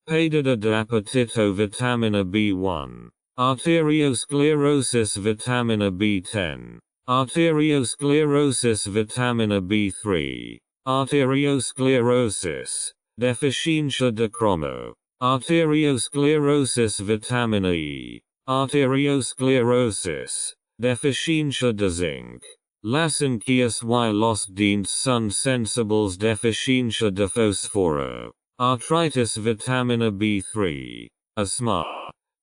Pérdida de apetito. Vitamina B1. Arteriosclerosis. Vitamina B10. Arteriosclerosis. Vitamina B3. Arteriosclerosis. Deficiência de cromo. Arteriosclerosis vitamina E. Arteriosclerosis. Deficiência de zinc. Lascincius y los dientes son sensibles. Deficiência de fósforo. Artritis. Vitamina B3. Asthma.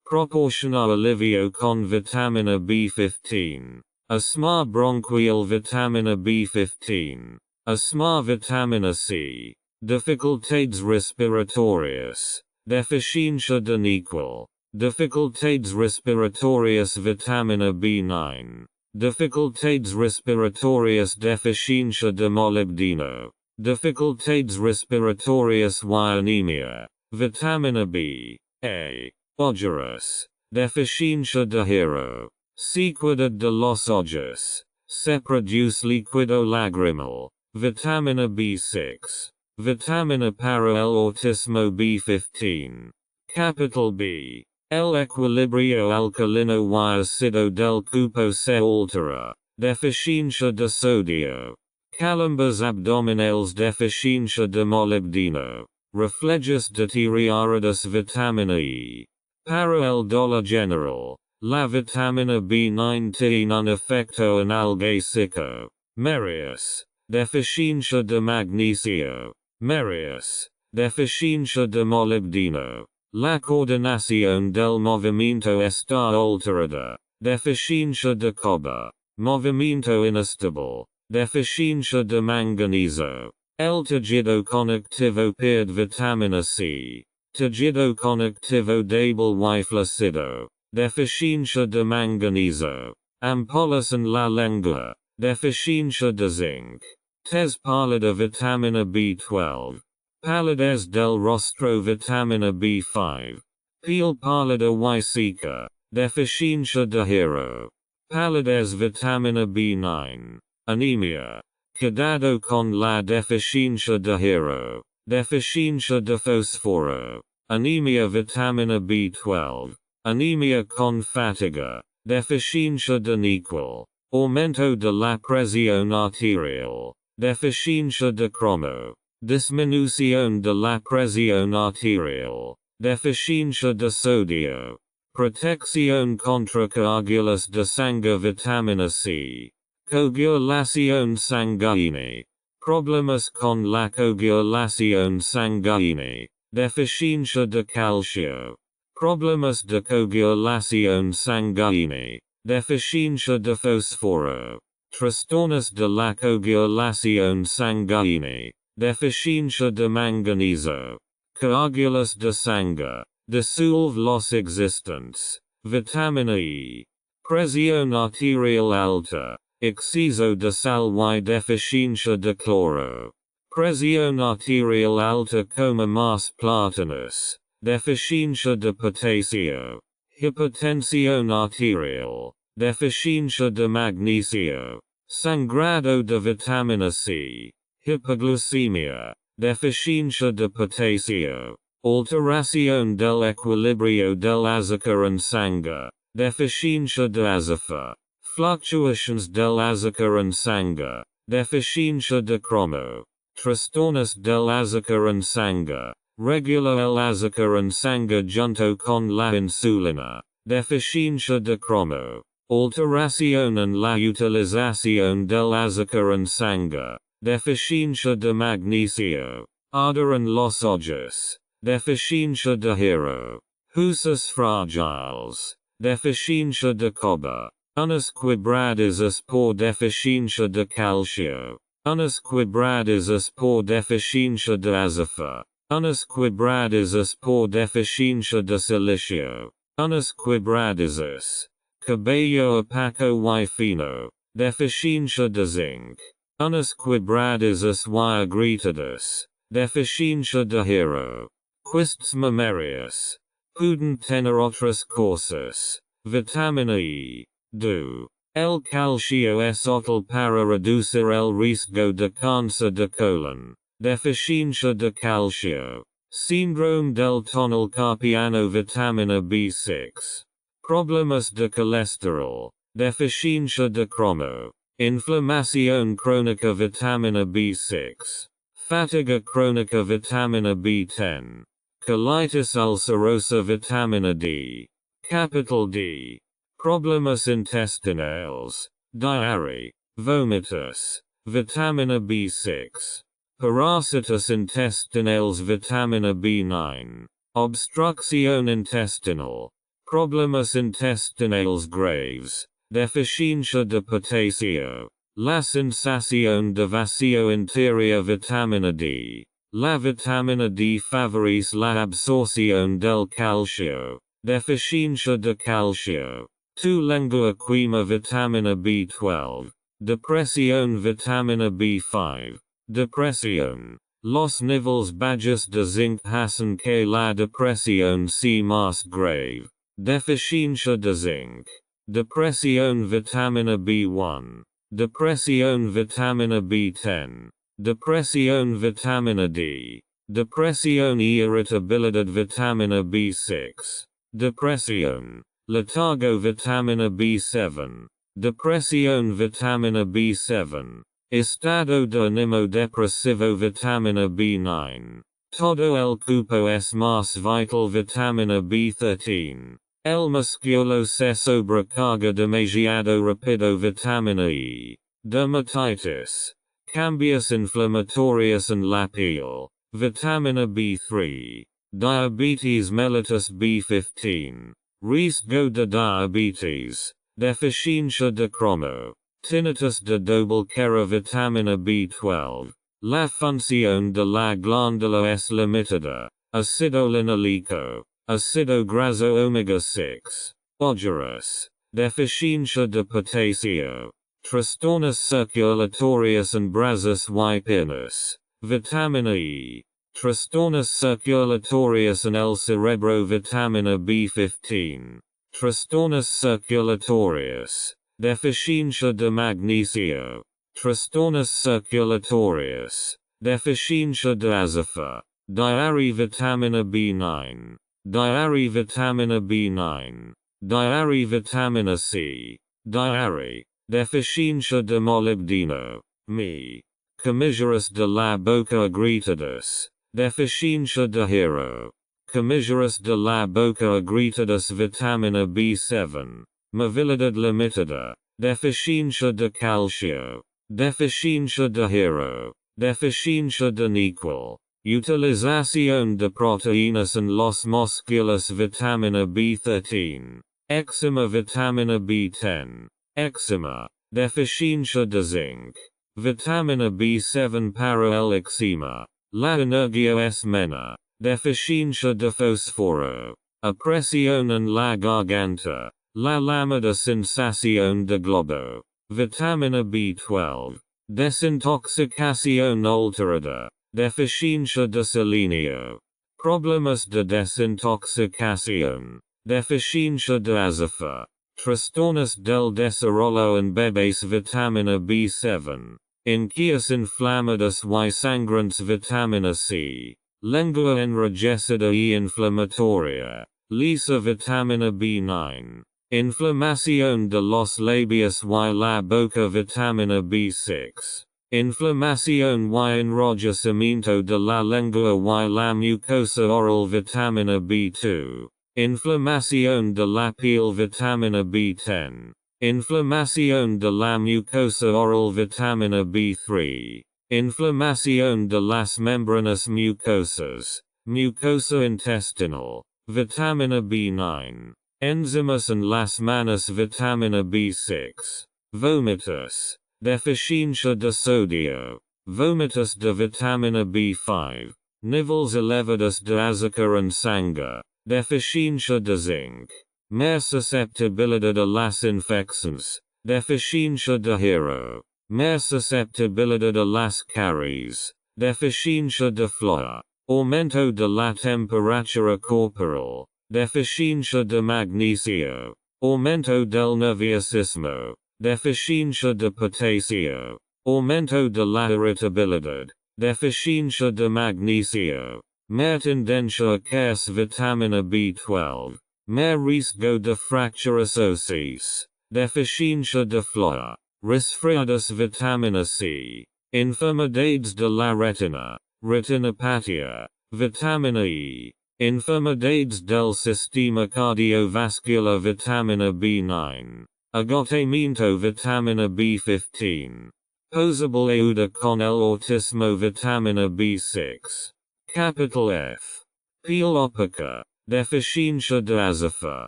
Proporcional alivio con vitamina B15. Asthma bronchial. Vitamina B15. Asthma. Vitamina C. Dificultades respiratórias. Deficiência de níquel. Dificultades respiratórias. Vitamina B9. Dificultades respiratórias. Deficiência de molibdeno. Dificultades respiratórias y anemia. Vitamina B. A. Ojeras. Deficiência de hierro. Sequedad de los ojos. Se produce líquido lagrimal. Vitamina B6. Vitamina para el autismo. B15. Capital B. El equilibrio alcalino y ácido del cuerpo se altera. Deficiencia de sodio. Calambres abdominales. Deficiencia de molibdeno. Reflejos deterioradas. Vitamina E. Para el dolor general. La vitamina B9 tiene un efecto analgésico. Merius. Deficiencia de magnesio. Merius. Deficiencia de molibdeno. La coordinación del movimiento está alterada. Deficiencia de cobre. Movimiento inestable. Deficiencia de manganeso. El tejido conectivo pierde vitamina C. Tejido conectivo débil y flácido. Deficiencia de manganeso. Ampollas en la lengua. Deficiencia de zinc. Tez pálida. Vitamina B12. Palidez del rostro. Vitamina B5. Piel pálida y seca. Deficiencia de hierro. Palidez. Vitamina B9. Anemia. Cuidado con la deficiencia de hierro. Deficiencia de fósforo. Anemia. Vitamina B12. Anemia con fatiga. Deficiencia de níquel. Aumento de la presión arterial. Deficiencia de cromo. Disminución de la presión arterial. Deficiencia de sodio. Protección contra coágulos de sangre. Vitamina C. Coagulación sanguínea. Problemas con la coagulación sanguínea. Deficiencia de calcio. Problemas de coagulación sanguínea. Deficiencia de fósforo. Trastornos de la coagulación sanguínea. Deficiencia de manganeso. Coágulos de sangre. Dissolve los existentes. Vitamina E. Presión arterial alta. Exceso de sal y deficiencia de cloro. Presión arterial alta como más plátanos. Deficiencia de potasio. Hipertensión arterial. Deficiencia de magnesio. Sangrado de vitamina C. Hipoglucemia. Deficiencia de potasio. Alteración del equilibrio del azúcar en sangre. Deficiencia de azúcar. Fluctuations del azúcar en sangre. Deficiencia de cromo. Trastornos del azúcar en sangre. Regula el azúcar en sangre junto con la insulina. Deficiencia de cromo. Alteración en la utilización del azúcar en sangre. Deficiencia de magnesio. Ardor en los ojos. Deficiencia de hierro. Huesos frágiles. Deficiencia de cobre. Unas quebradas por deficiencia de calcio. Unas quebradas por deficiencia de azufre. Unas quebradas por deficiencia de silicio. Unas quebradas. Cabello opaco y fino. Deficiencia de zinc. Unas quebradas y agrietadas. Deficiencia de hierro. Quistes mamarias. Pueden tener otras cosas. Vitamina E. Do. El calcio es útil para reducir el riesgo de cáncer de colon. Deficiencia de calcio. Síndrome del túnel carpiano. Vitamina B6. Problemas de colesterol. Deficiencia de cromo. Inflamación crónica. Vitamina B6. Fatiga chronica vitamina B10. Colitis ulcerosa vitamina D. Capital D. Problemas intestinales. Diary. Vomitus. Vitamina B6. Parasitus intestinales vitamina B9. Obstrucción intestinal. Problemas intestinales graves. Deficiencia de potasio. La sensación de vacío interior vitamina D. La vitamina D favorece la absorción del calcio. Deficiencia de calcio. Tu lengua quema vitamina B12. Depresión vitamina B5. Depresión. Los niveles bajos de zinc hacen que la depresión sea más grave. Deficiencia de zinc. Depresión vitamina B1. Depresión vitamina B10. Depresión vitamina D. Depresión y irritabilidad vitamina B6. Depresión. Letargo vitamina B7. Depresión vitamina B7. Estado de ánimo depresivo vitamina B9. Todo el cuerpo es más vital vitamina B13. El músculo se sobrecarga demasiado rápido vitamina E. Dermatitis. Cambios inflamatorios en la piel. Vitamina B3. Diabetes mellitus B15. Riesgo de diabetes. Deficiencia de cromo. Tinnitus de doble cara vitamina B12. La función de la glándula es limitada. Ácido linoleico. Ácido graso omega 6. Ojeras. Deficiencia de potasio. Trastornos circulatorios en brazos y piernas. Vitamina E. Trastornos circulatorios en el cerebro vitamina B15. Trastornos circulatorios. Deficiencia de magnesio. Trastornos circulatorios. Deficiencia de azufre. Diary vitamina B9. Diary vitamina B9. Diary vitamina C. Diary. Deficiencia de molibdeno. Me. Comisuras de la boca agrietadas. Deficiencia de hierro. Comisuras de la boca agrietadas vitamina B7. Movilidad limitada. Deficiencia de calcio. Deficiencia de hierro. Deficiencia de níquel. Utilización de proteínas en los músculos vitamina B13. Eczema vitamina B10. Eczema. Deficiencia de zinc. Vitamina B7 para el eczema. La energía es menor. Deficiencia de fósforo. Opresión en la garganta. La llamada sensación de globo. Vitamina B12. Desintoxicación alterada. Deficiencia de selenio. Problemas de desintoxicación. Deficiencia de azufre. Trastornos del desarrollo en bebés vitamina B7. Inquietudes inflamadas y sangrantes vitamina C. Lengua enrojecida y inflamatoria. Lisa vitamina B9. Inflamación de los labios y la boca vitamina B6. Inflamación y enrojecimiento de la lengua y la mucosa oral vitamina B2. Inflamación de la piel vitamina B10. Inflamación de la mucosa oral vitamina B3. Inflamación de las membranas mucosas. Mucosa intestinal. Vitamina B9. Enzimas en las manos vitamina B6. Vomitus. Deficiencia de sodio. Vomitus de vitamina B5. Niveles elevados de azúcar en sangre. Deficiencia de zinc. Mer susceptibilidad a las infecciones. Deficiencia de hierro. Mer susceptibilidad a las caries. Deficiencia de flúor. Aumento de la temperatura corporal. Deficiencia de magnesio. Aumento del nerviosismo. Deficiencia de potasio. Aumento de la irritabilidad. Deficiencia de magnesio. Mer tendencia a caerse vitamina B12. Mer riesgo de fracturas óseas. Deficiencia de flúor. Resfriados vitamina C. Enfermedades de la retina, retinopatia, vitamina E. Enfermedades del sistema cardiovascular, vitamina B9. Agotamiento, vitamina B15. Posible ayuda con el autismo, vitamina B6. Capital F. Piel óptica, deficiencia de azufre.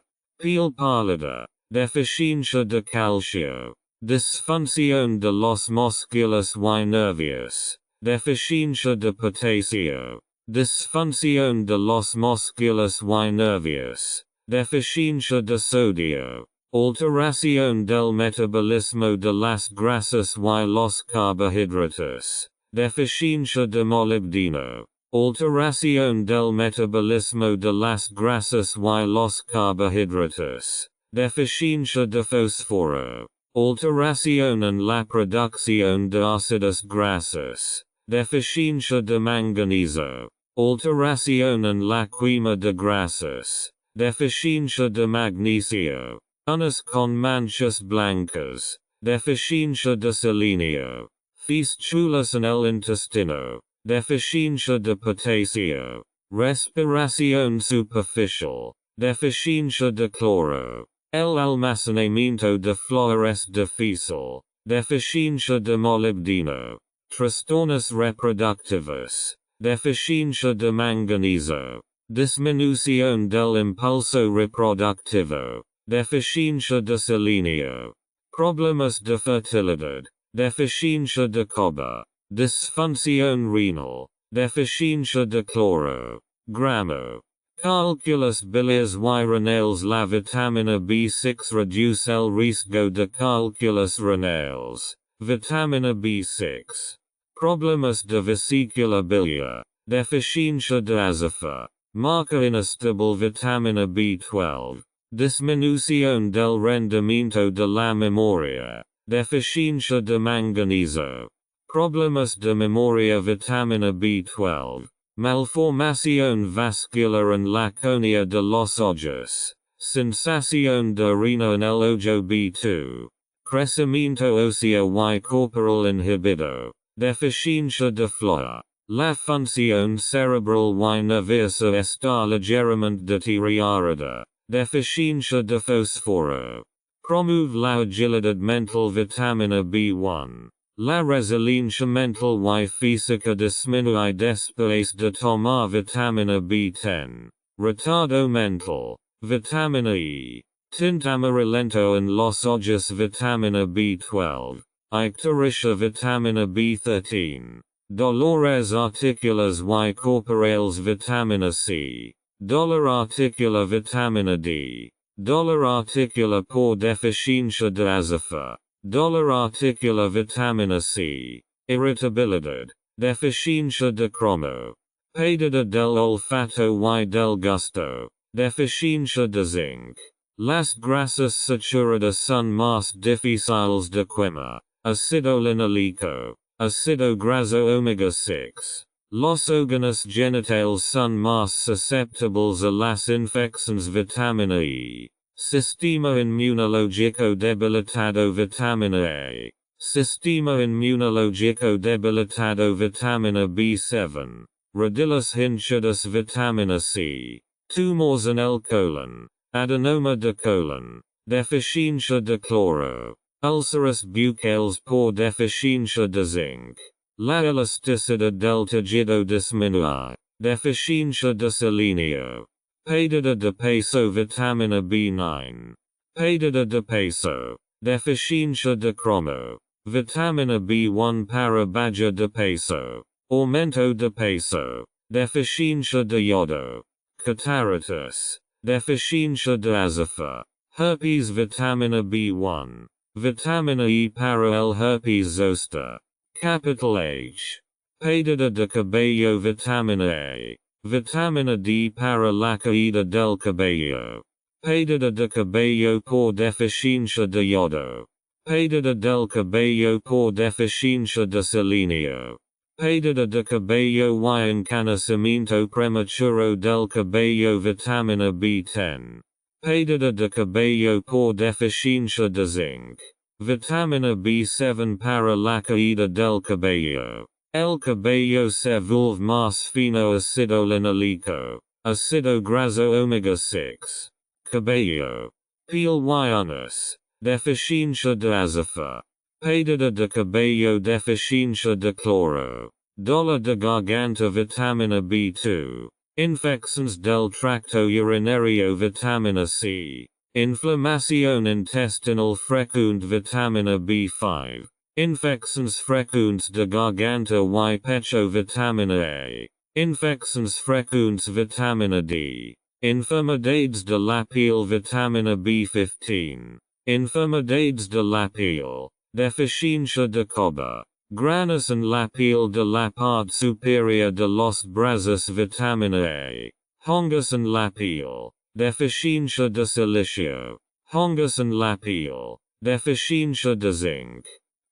Piel pálida, deficiencia de calcio. Disfunción de los músculos y nervios. Deficiencia de potasio. Disfunción de los músculos y nervios. Deficiencia de sodio. Alteración del metabolismo de las grasas y los carbohidratos. Deficiencia de molibdeno. Alteración del metabolismo de las grasas y los carbohidratos. Deficiencia de fósforo. Alteración en la producción de ácidos grasos. Deficiencia de manganeso. Alteración en la quema de grasas. Deficiencia de magnesio. Unas con manchas blancas. Deficiencia de selenio. Fístulas en el intestino. Deficiencia de potasio. Respiración superficial. Deficiencia de cloro. El almacenamiento de flores difícil. Deficiencia de molibdeno. Trastornos reproductivos. Deficiencia de manganeso. Disminución del impulso reproductivo. Deficiencia de selenio. Problemas de fertilidad. Deficiencia de cobre. Disfunción renal. Deficiencia de cloro. Gramo. Cálculos biliares y renales. La vitamina B6 reduce el riesgo de cálculos renales. Vitamina B6. Problemas de vesícula biliar. Deficiencia de azufre. Marca inestable, vitamina B12. Disminución del rendimiento de la memoria. Deficiencia de manganeso. Problemas de memoria, vitamina B12. Malformación vascular en la córnea de los ojos. Sensación de orina en el ojo, B2. Crecimiento óseo y corporal inhibido. Deficiencia de flúor. La función cerebral y nerviosa está ligeramente deteriorada. Deficiencia de fósforo. Promueve la agilidad mental, vitamina B1. La resiliencia mental y física disminuye después de tomar vitamina B10. Retardo mental. Vitamina E. Tinte amarillento en los ojos, vitamina B12. Ictericia, vitamina B13. Dolores articulares y corporales, vitamina C. Dolor articular, vitamina D. Dolor articular por deficiencia de azufre. Dolor articular, vitamina C. Irritabilidad. Deficiencia de cromo. Pérdida del olfato y del gusto. Deficiencia de zinc. Las grasas saturadas son más difíciles de quemar. Ácido linoleico. Ácido graso omega 6. Los órganos genitales son más susceptibles a las infecciones, vitamina E. Sistema inmunológico debilitado, vitamina A. Sistema inmunológico debilitado, vitamina B7. Rodillas hinchadas, vitamina C. Tumores en el colon. Adenoma de colon. Deficiencia de cloro. Úlceras bucales por deficiencia de zinc. La elasticidad del tejido disminuye. Deficiencia de selenio. Pérdida de peso, vitamina B9. Pérdida de peso. Deficiencia de cromo. Vitamina B1 para bajar de peso. Aumento de peso. Deficiencia de yodo. Cataratas. Deficiencia de azufre. Herpes, vitamina B1. Vitamina E para el herpes zoster. Capital H. Pérdida de cabello, vitamina A. Vitamina D para la caída del cabello. Pérdida de cabello por deficiencia de yodo. Pérdida del cabello por deficiencia de selenio. Pérdida de cabello y encanecimiento prematuro del cabello, vitamina B10. Pérdida de cabello por deficiencia de zinc. Vitamina B7 para la caída del cabello. El cabello se vuelve más fino ácido linoleico. Ácido graso omega 6. Cabello. Piel y deficiencia de azufre. Pérdida de cabello, deficiencia de cloro. Dolor de garganta, vitamina B2. Infecciones del tracto urinario, vitamina C. Inflamación intestinal frecuente, vitamina B5. Infecciones frecuentes de garganta y pecho, vitamina A. Infecciones frecuentes, vitamina D. Enfermedades de la piel, vitamina B15. Enfermedades de la piel. Deficiencia de cobre. Granos en la piel de la parte superior de los brazos, vitamina A. Hongos en la piel. Deficiencia de silicio. Hongos en la piel. Deficiencia de zinc.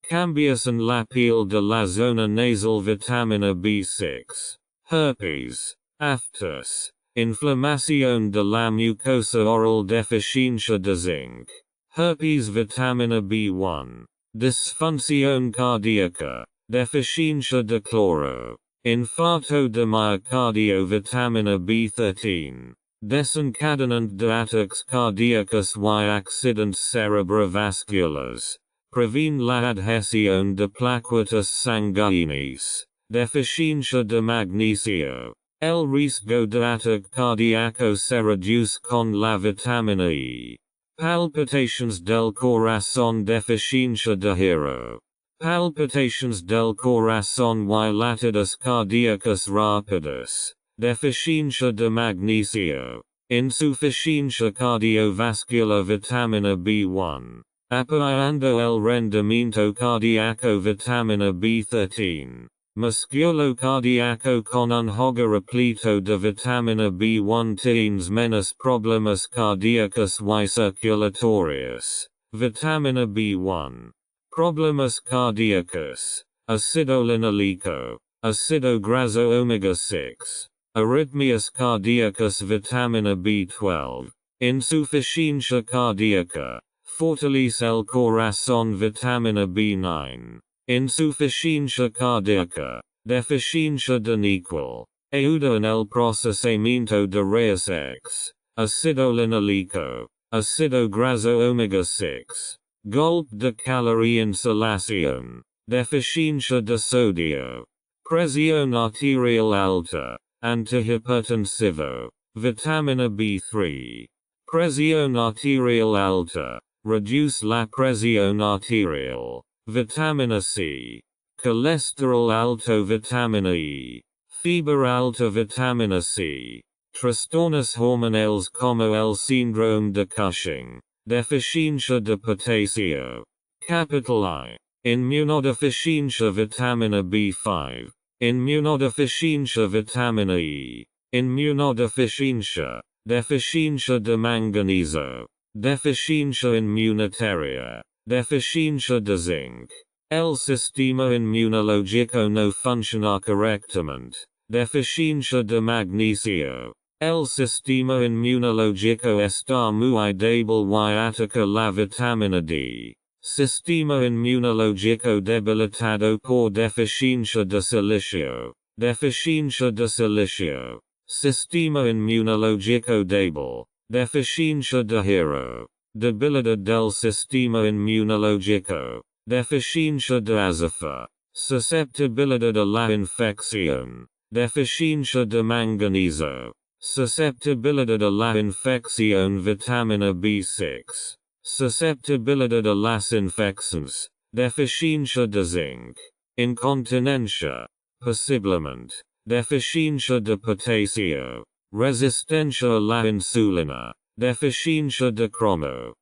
Cambios en la piel de la zona nasal, vitamina B6. Herpes. Aftus. Inflamación de la mucosa oral, deficiencia de zinc. Herpes, vitamina B1. Disfunción cardíaca. Deficiencia de cloro. Infarto de miocardio, vitamina B13. Desencadenante de ataques cardíacos y accidentes cerebrovasculares. Previene la adhesión de plaquetas sanguíneas. Deficiencia de magnesio. El riesgo de ataque cardíaco se reduce con la vitamina E. Palpitations del corazón, deficiencia de hierro. Palpitations del corazón y latidos cardíacos rápidos. Deficiencia de magnesio. Insuficiencia cardiovascular, vitamina B1. Apoyando el rendimiento cardíaco, vitamina B13. Músculo cardíaco con un hogar repleto de vitamina B1 tienes menos problemas cardíacos y circulatorios. Vitamina B1. Problemas cardíacos. Ácido linoleico. Ácido graso omega 6. Arritmias cardíacas, vitamina B12. Insuficiencia cardíaca. Fortalece el corazón, vitamina B9. Insuficiencia cardíaca. Deficiencia de níquel. Ayuda en el procesamiento de rayos X. Ácido linoleico. Ácido graso omega 6. Golpe de caloría, insolación. Deficiencia de sodio. Presión arterial alta. Antihipertensivo. Vitamina B3. Presión arterial alta. Reduce la presión arterial. Vitamina C. Colesterol alto, vitamina E. Fiebre alta, vitamina C. Trastornos hormonales como el síndrome de Cushing. Deficiencia de potasio. Capital I. Inmunodeficiencia, vitamina B5. Inmunodeficiencia, vitamina E. Inmunodeficiencia. Deficiencia de manganeso. Deficiencia inmunitaria. Deficiencia de zinc. El sistema inmunológico no funciona correctamente. Deficiencia de magnesio. El sistema inmunológico está muy débil y ataca la vitamina D. Sistema inmunológico debilitado por deficiencia de silicio. Deficiencia de silicio. Sistema inmunológico débil. Deficiencia de hierro. Debilidad del sistema inmunológico. Deficiencia de azufre. Susceptibilidad a la infección. Deficiencia de manganeso. Susceptibilidad a la infección, vitamina B6. Susceptibilidad a las infecciones. Deficiencia de zinc. Incontinencia. Posiblemente. Deficiencia de potasio. Resistencia a la insulina. Deficiencia de cromo.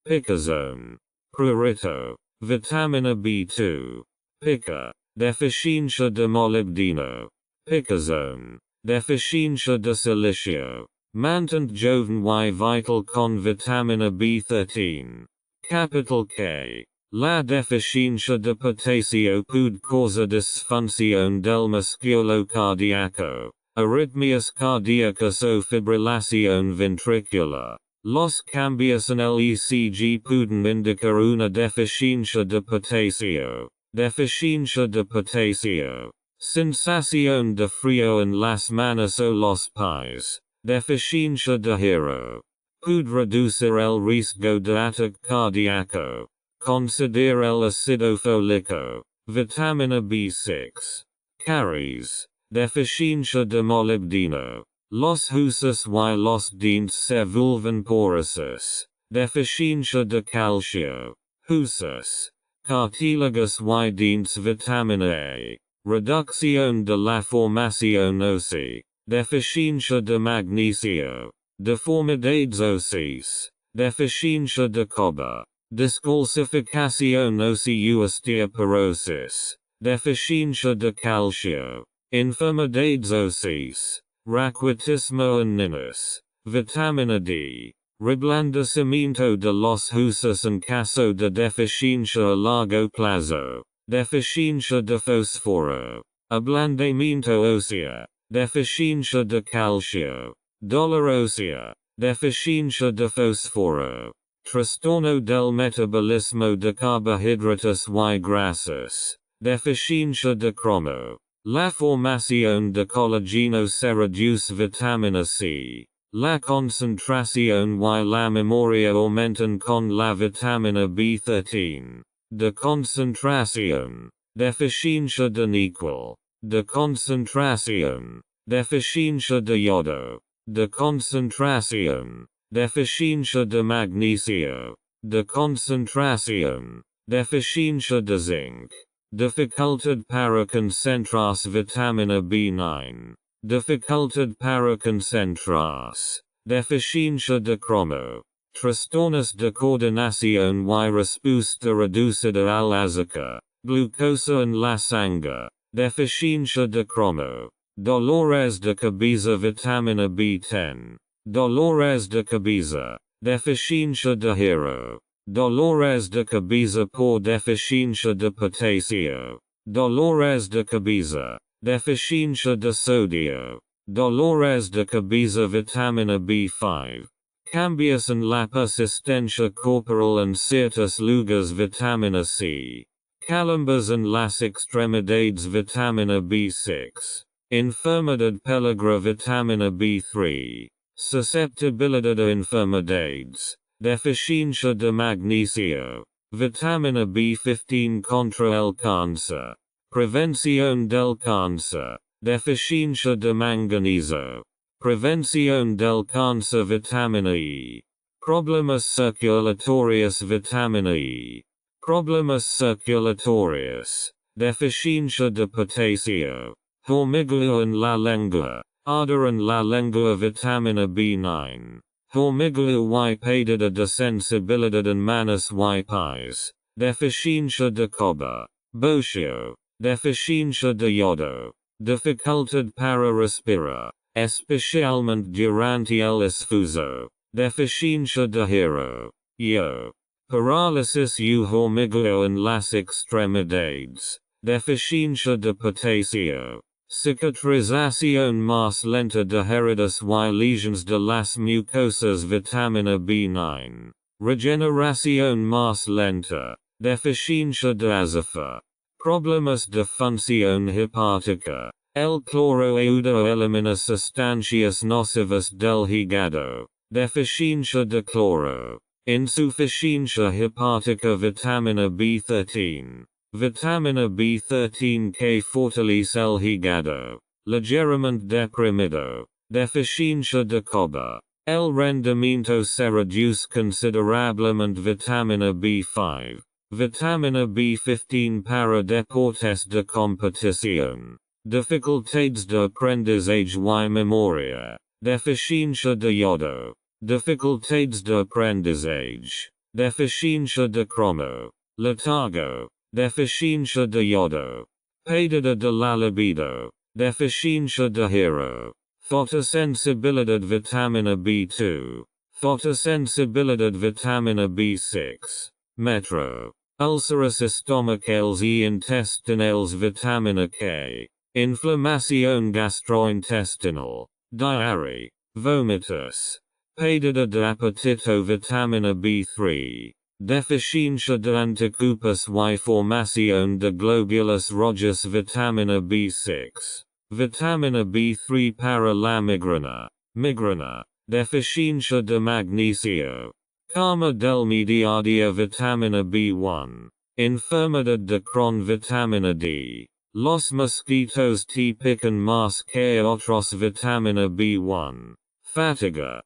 Picazone. Prurito. Vitamina B2. Pica. Deficiencia de molibdeno. Picazone. Deficiencia de silicio. Mantente joven y vital con vitamina B13. Capital K. La deficiencia de potasio puede causar disfunción del músculo cardíaco, arritmias cardíacas o fibrilación ventricular. Los cambios en el ECG pueden indicar una deficiencia de potasio. Deficiencia de potasio. Sensación de frío en las manos o los pies. Deficiencia de hierro. Puede reducir el riesgo de ataque cardíaco. Considera el ácido fólico. Vitamina B6. Caries. Deficiencia de molibdeno. Los huesos y los dientes se vuelven porosos. Deficiencia de calcio. Huesos. Cartílagos y dientes. Vitamina A. Reducción de la formación ósea. Deficiencia de magnesio. Deformidades óseas. Deficiencia de cobre. Descalcificación ósea osteoporosis. Deficiencia de calcio. Enfermedades óseas. Raquitismo en niños. Vitamina D. Reblandecimiento de los huesos en caso de deficiencia a largo plazo. Deficiencia de fósforo. Ablandamiento óseo. Deficiencia de calcio. Dolor óseo. Deficiencia de fósforo. Trastorno del metabolismo de carbohidratos y grasas. Deficiencia de cromo. La formación de colágeno se reduce. Vitamina C. La concentración y la memoria aumentan con la vitamina B13. De concentración. Deficiencia de níquel. De concentración. Deficiencia de yodo. De concentración. Deficiencia de magnesio. De concentración. Deficiencia de zinc. Dificultad para concentrarse. Vitamina B9. Dificultad para concentrarse. Deficiencia de cromo. Trastornos de coordinación y respuesta reducida al azúcar. Glucosa en la sangre. Deficiencia de cromo. Dolores de cabeza. Vitamina B10. Dolores de cabeza. Deficiencia de hierro. Dolores de cabeza por deficiencia de potasio. Dolores de cabeza. Deficiencia de sodio. Dolores de cabeza. Vitamina B5. Cambios en la persistencia corporal en ciertos lugares. Vitamina C. Calambres en las extremidades. Vitamina B6. Enfermedad peligra. Vitamina B3. Susceptibilidad a enfermedades. Deficiencia de magnesio. Vitamina B15 contra el cáncer. Prevención del cáncer. Deficiencia de manganeso. Prevención del cáncer. Vitamina E. Problemas circulatorios. Vitamina E. Problemas circulatorios. Deficiencia de potasio. Hormigueo en la lengua. Ardor en la lengua. Vitamina B9. Hormigueo y pérdida de sensibilidad en manos y pies. Deficiencia de cobre. Bocio. Deficiencia de yodo. Dificultad para respirar, especialmente durante el esfuerzo. Deficiencia de hierro. Yo. Parálisis u hormigueo en las extremidades. Deficiencia de potasio. Cicatrización más lenta de heridas y lesiones de las mucosas. Vitamina B9. Regeneración más lenta. Deficiencia de azufre. Problemas de función hepática. El cloro ayuda a eliminar sustancias nocivas del hígado. Deficiencia de cloro. Insuficiencia hepática. Vitamina B13. Vitamina B13 que fortalece el hígado. Ligeramente deprimido. Deficiencia de cobre. El rendimiento se reduce considerablemente. Vitamina B5. Vitamina B15 para deportes de competición. Dificultades de aprendizaje y memoria. Deficiencia de yodo. Dificultades de aprendizaje. Deficiencia de cromo. Letargo. Deficiencia de yodo. Pérdida de la libido. Deficiencia de hierro. Fotosensibilidad. Vitamina B2. Fotosensibilidad. Vitamina B6. Metro. Úlceras estomacales y intestinales. Vitamina K. Inflamación gastrointestinal. Diarrhea. Vómitos. Pedida de apetito vitamina B3. Deficiencia de anticuerpos y formación de glóbulos rojos vitamina B6. Vitamina B3 para la migraña. Deficiencia de magnesio. Cama del mediodía vitamina B1. Enfermedad de Crohn vitamina D. Los mosquitos te pican más que otros vitamina B1. Fatiga.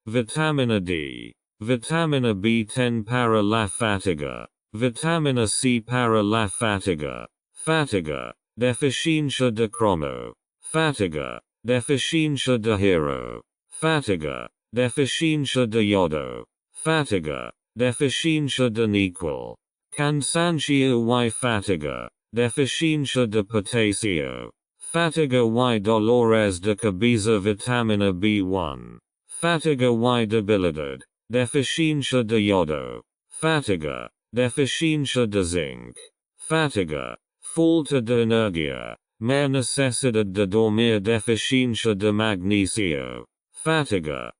Vitamina D. Vitamina B10 para la fatiga. Vitamina C para la fatiga. Deficiencia de cromo. Deficiencia de hierro. Deficiencia de yodo. Deficiencia de níquel. Cansancio y fatiga. Deficiencia de potasio. Fatiga y dolores de cabeza vitamina B1. Fatiga y debilidad. Deficiencia de yodo. Deficiencia de zinc. Falta de energía. Más necesidad de dormir. Deficiencia de magnesio. Falta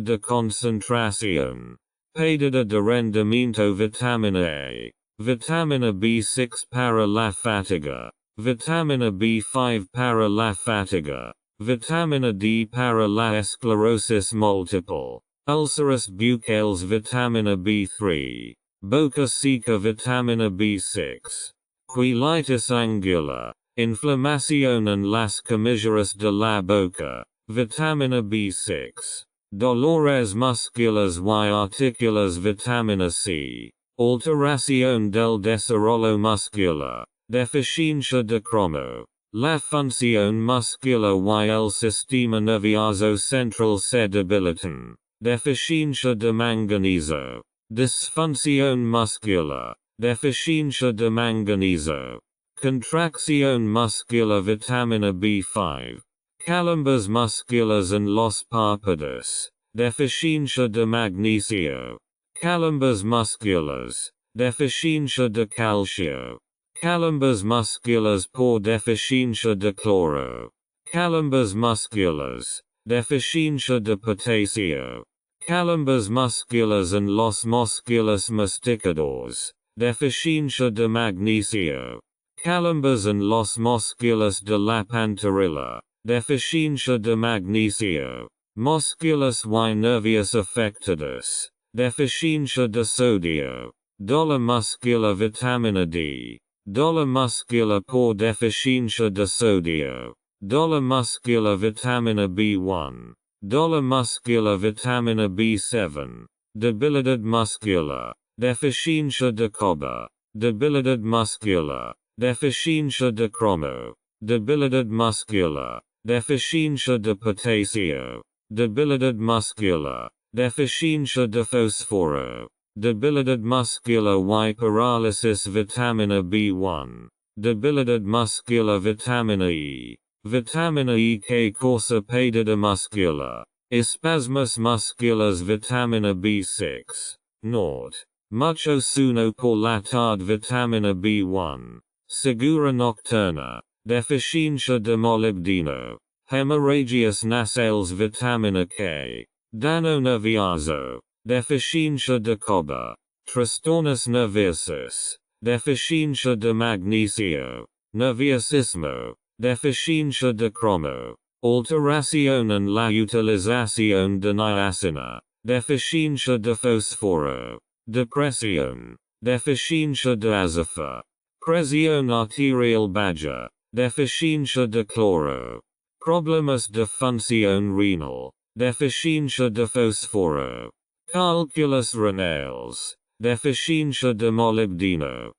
de concentración. Pérdida de rendimiento. Vitamina A. Vitamina B6 para la fatiga. Vitamina B5 para la fatiga. Vitamina D para la esclerosis múltiple. Úlceras bucales. Vitamina B3. Boca seca. Vitamina B6. Quilitis angular. Inflamación en las comisuras de la boca. Vitamina B6. Dolores musculares y articulares. Vitamina C. Alteración del desarrollo muscular. Deficiencia de cromo. La función muscular y el sistema nervioso central se debilitan. Deficiencia de manganeso. Disfunción muscular. Deficiencia de manganeso. Contracción muscular. Vitamina B5. Calambres musculares en los párpados. Deficiencia de magnesio. Calambres musculares. Deficiencia de calcio. Calambres musculares por deficiencia de cloro. Calambres musculares. Deficiencia de potasio. Calambres musculares en los músculos masticadores. Deficiencia de magnesio. Calambres en los músculos de la pantorrilla. Deficiencia de magnesio. Músculos y nervios afectados. Deficiencia de sodio. Dolor muscular. Vitamina D. Dolor muscular por deficiencia de sodio. Dolor muscular. Vitamina B1. Dolor muscular. Vitamina B7. Debilidad muscular. Deficiencia de cobre. Debilidad muscular. Deficiencia de cromo. Debilidad muscular. Deficiencia de potasio. Debilidad muscular. Deficiencia de fósforo. Debilidad muscular y parálisis. Vitamina B1. Debilidad muscular. Vitamina E. Vitamina E que causa pérdida muscular. Espasmos musculares. Vitamina B6. Nord. Mucho sueño por la tarde. Vitamina B1. Segura nocturna. Deficiencia de molibdeno. Hemorragias nasales. Vitamina K. Dano nervioso. Deficiencia de cobre. Trastornos nerviosos. Deficiencia de magnesio. Nerviosismo. Deficiencia de cromo. Alteración en la utilización de niacina. Deficiencia de fósforo. Depresión. Deficiencia de azufre. Presión arterial baja. Deficiencia de cloro. Problemas de función renal. Deficiencia de fósforo. Cálculos renales. Deficiencia de molibdeno.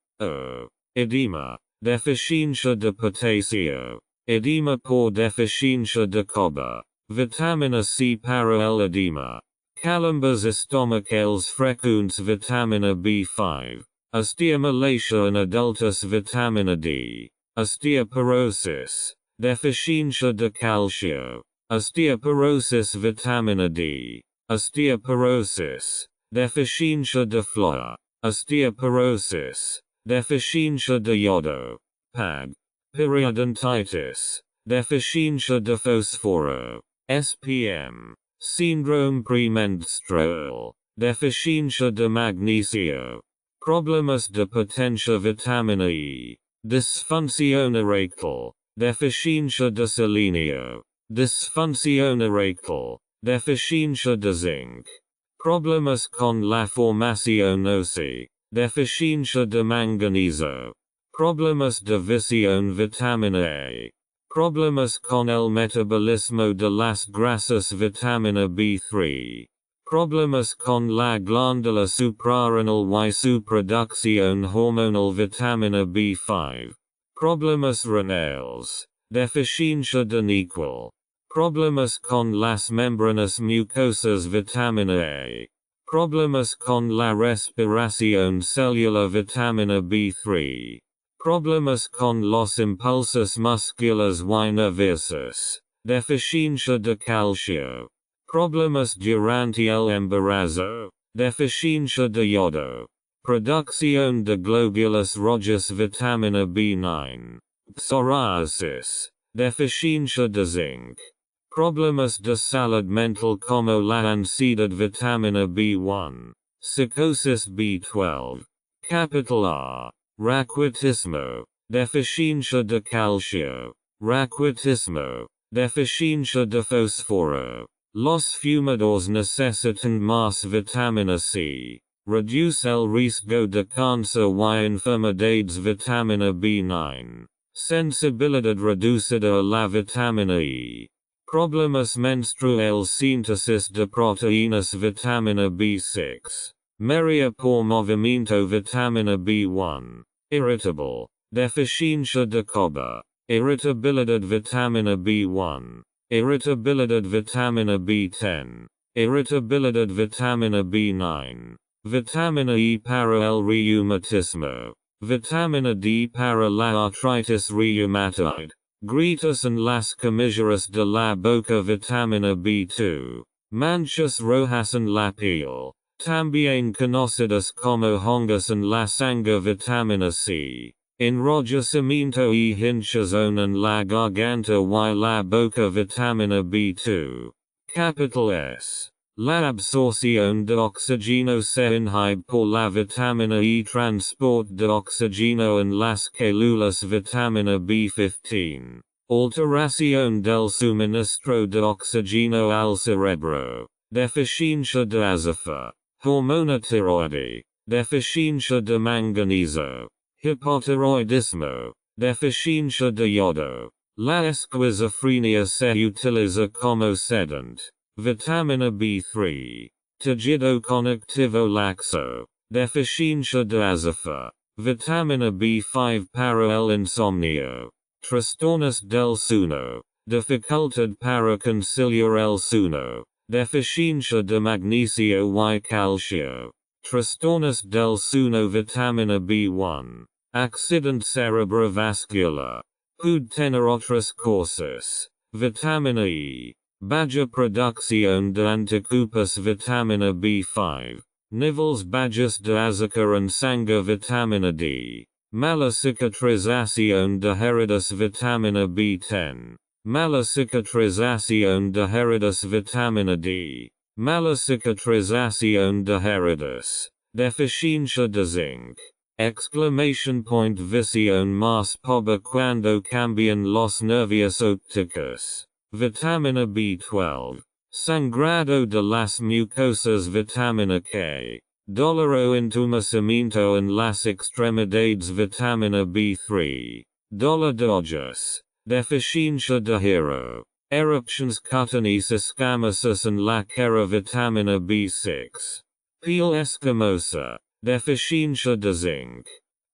Edema. Deficiencia de potasio. Edema por deficiencia de cobre. Vitamina C para el edema. Calambres estomacales frecuentes. Vitamina B5. Osteomalacia en adultos. Vitamina D. Osteoporosis. Deficiencia de calcio. Osteoporosis. Vitamina D. Osteoporosis. Deficiencia de flúor. Osteoporosis. Deficiencia de yodo. PAG. Periodontitis. Deficiencia de fósforo. SPM. Syndrome premenstrual. Deficiência de magnesio. Problemas de potência vitamina E. Disfunção eréctil. Deficiência de selênio. Disfunção eréctil. Deficiência de zinc. Problemas com la formação óssea. Deficiência de manganeso. Problemas de visão vitamina A. Problemas com el metabolismo de las grasas vitamina B3. Problemas com la glándula suprarrenal y su producción hormonal vitamina B5. Problemas renales. Deficiencia de níquel. Problemas con las membranas mucosas vitamina A. Problemas con la respiración celular vitamina B3. Problemas con los impulsos musculares y nerviosos. Deficiencia de calcio. Problemas durante el embarazo. Deficiencia de yodo. Producción de glóbulos rojos vitamina B9. Psoriasis. Deficiencia de zinc. Problemas de salud mental como la ansiedad vitamina B1. Psicosis B12. Capital R. Raquitismo. Deficiencia de calcio. Raquitismo. Deficiencia de fósforo. Los fumadores necesitan más vitamina C. Reduce el riesgo de cáncer y enfermedades vitamina B9. Sensibilidad reducida a la vitamina E. Problemas menstruales síntesis de proteínas vitamina B6. Meria por movimiento vitamina B1. Irritable. Deficiencia de cobre. Irritabilidad vitamina B1. Irritabilidad vitamina B10. Irritabilidad vitamina B9. Vitamina E para el reumatismo. Vitamina D para la artritis reumatoide. Grietas en las comisuras de la boca vitamina B2. Manchas rojas en la piel. También conocidas como hongos en la sangre vitamina C. Enrojecimiento y hinchazón en la garganta y la boca vitamina B2. Capital S. La absorción de oxígeno se inhibe por la vitamina E. Transport de oxígeno en las células vitamina B15. Alteración del suministro de oxígeno al cerebro. Deficiencia de azúcar. Hormona tiroide. Deficiencia de manganeso. Hipotiroidismo. Deficiencia de yodo. La esquizofrenia se utiliza como sedante. Vitamina B3. Tejido conectivo laxo. Deficiencia de azúcar. Vitamina B5 para el insomnio. Trastornos del sueño. Dificultad para conciliar el sueño. Deficiencia de magnesio y calcio. Trastornos del sueño vitamina B1. Accident cerebrovascular. Puede tener otras causas. Vitamina E. Baja producción de anticuerpos vitamina B5. Niveles bajos de azúcar en sangre vitamina D. Mala cicatrización de heridas vitamina B10. Mala cicatrización de heridas vitamina D. Mala cicatrización de heridas. Deficiencia de zinc. Exclamation point visión más pobre cuando cambian los nervios ópticos. Vitamina B12. Sangrado de las mucosas vitamina K. Dolor o entumecimiento en las extremidades vitamina B3. Dolor de ojos. Deficiencia de hierro. Eruptions cutaneous escamosos en la cara vitamina B6. Piel escamosa. Deficiencia de zinc.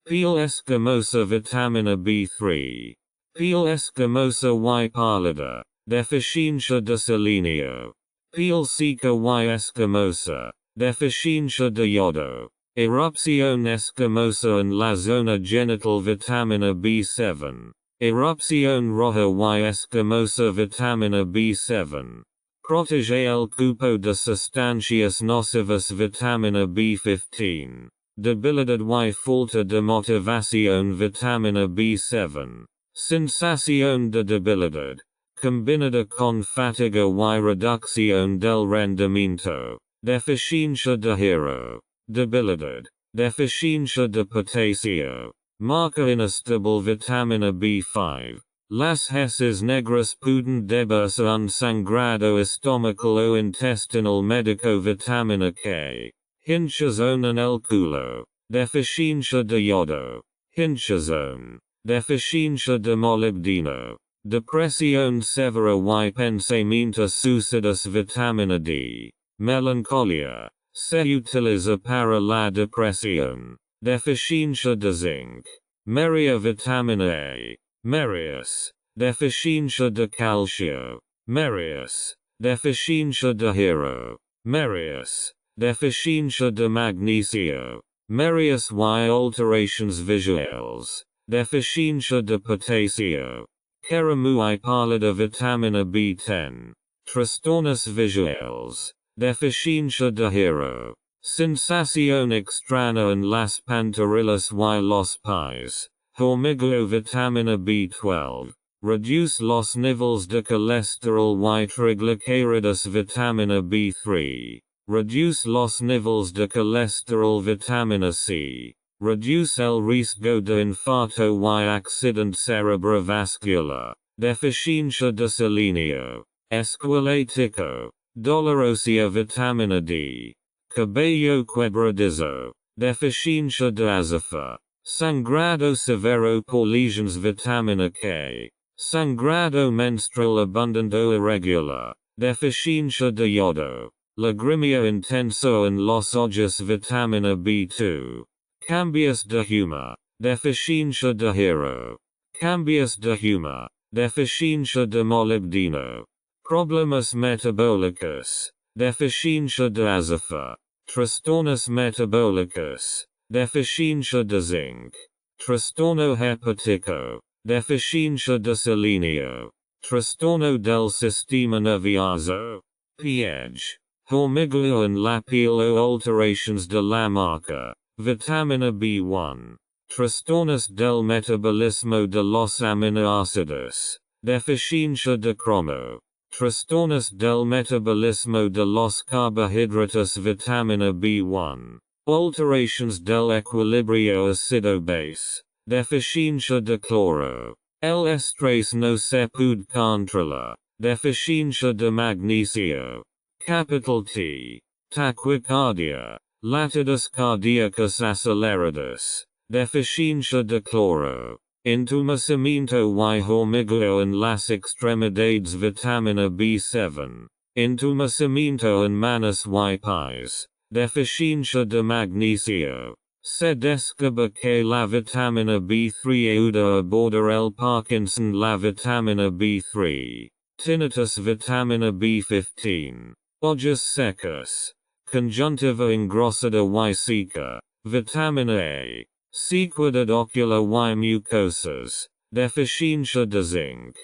Piel escamosa vitamina B3. Piel escamosa y pálida. Deficiencia de selenio. Piel seca y escamosa. Deficiencia de yodo. Erupción escamosa en la zona genital vitamina B7. Erupción roja y escamosa vitamina B7. Protege el cuerpo de sustancias nocivas vitamina B15. Debilidad y falta de motivación vitamina B7. Sensación de debilidad. combinada con fatiga y reducción del rendimiento, deficiencia de hierro, debilidad, deficiencia de potasio, marca inestable vitamina B5. Las heces negras pueden deberse a un sangrado estomacal o intestinal médico vitamina K. Hinchazón en el culo, deficiencia de yodo, hinchazón, deficiencia de molibdeno, depresión severa y pensamiento suicidas vitamina D, melancolía, se utiliza para la depresión, deficiencia de zinc, meria vitamina A, merias, deficiencia de calcio, merias, deficiencia de hierro, merias, deficiencia de magnesio, merias y alterations visuales, deficiencia de potasio, queramu y pálida vitamina B10, trastornos visuales, deficiencia de hierro, sensación extraña en las pantorrillas y los pies, hormigueo vitamina B12, reduce los niveles de colesterol y triglicéridos vitamina B3, reduce los niveles de colesterol vitamina C, reduce el riesgo de infarto y accidente cerebrovascular, deficiencia de selenio, esquelético, dolorosa vitamina D, cabello quebradizo, deficiencia de azufre, sangrado severo por lesions vitamina K, sangrado menstrual abundante o irregular, deficiencia de yodo, lagrimia intenso en los ojos vitamina B2, cambios de humor, deficiencia de hierro, cambios de humor, deficiencia de molibdeno, problemas metabólicos, deficiencia de azufre, trastornos metabólicos, deficiencia de zinc, trastorno hepático, deficiencia de selenio, trastorno del sistema nervioso, pH, hormigueo en la piel o alterations de la marca, vitamina B1, trastornos del metabolismo de los aminoácidos, deficiencia de cromo, trastornos del metabolismo de los carbohidratos vitamina B1, alterations del equilibrio ácido-base, deficiencia de cloro, el estrés no se puede controlar, deficiencia de magnesio, capital T, taquicardia, latidos cardíacos acelerados, deficiencia de cloro, entumecimiento y hormigueo en las extremidades vitamina B7, entumecimiento en manos y pies, deficiencia de magnesio, se descubre que la vitamina B3 ayuda a abordar el Parkinson, la vitamina B3, tinnitus vitamina B15, ojos secos, conjuntiva engrosada y seca, vitamina A, sequedad ocular y mucosas, deficiencia de zinc,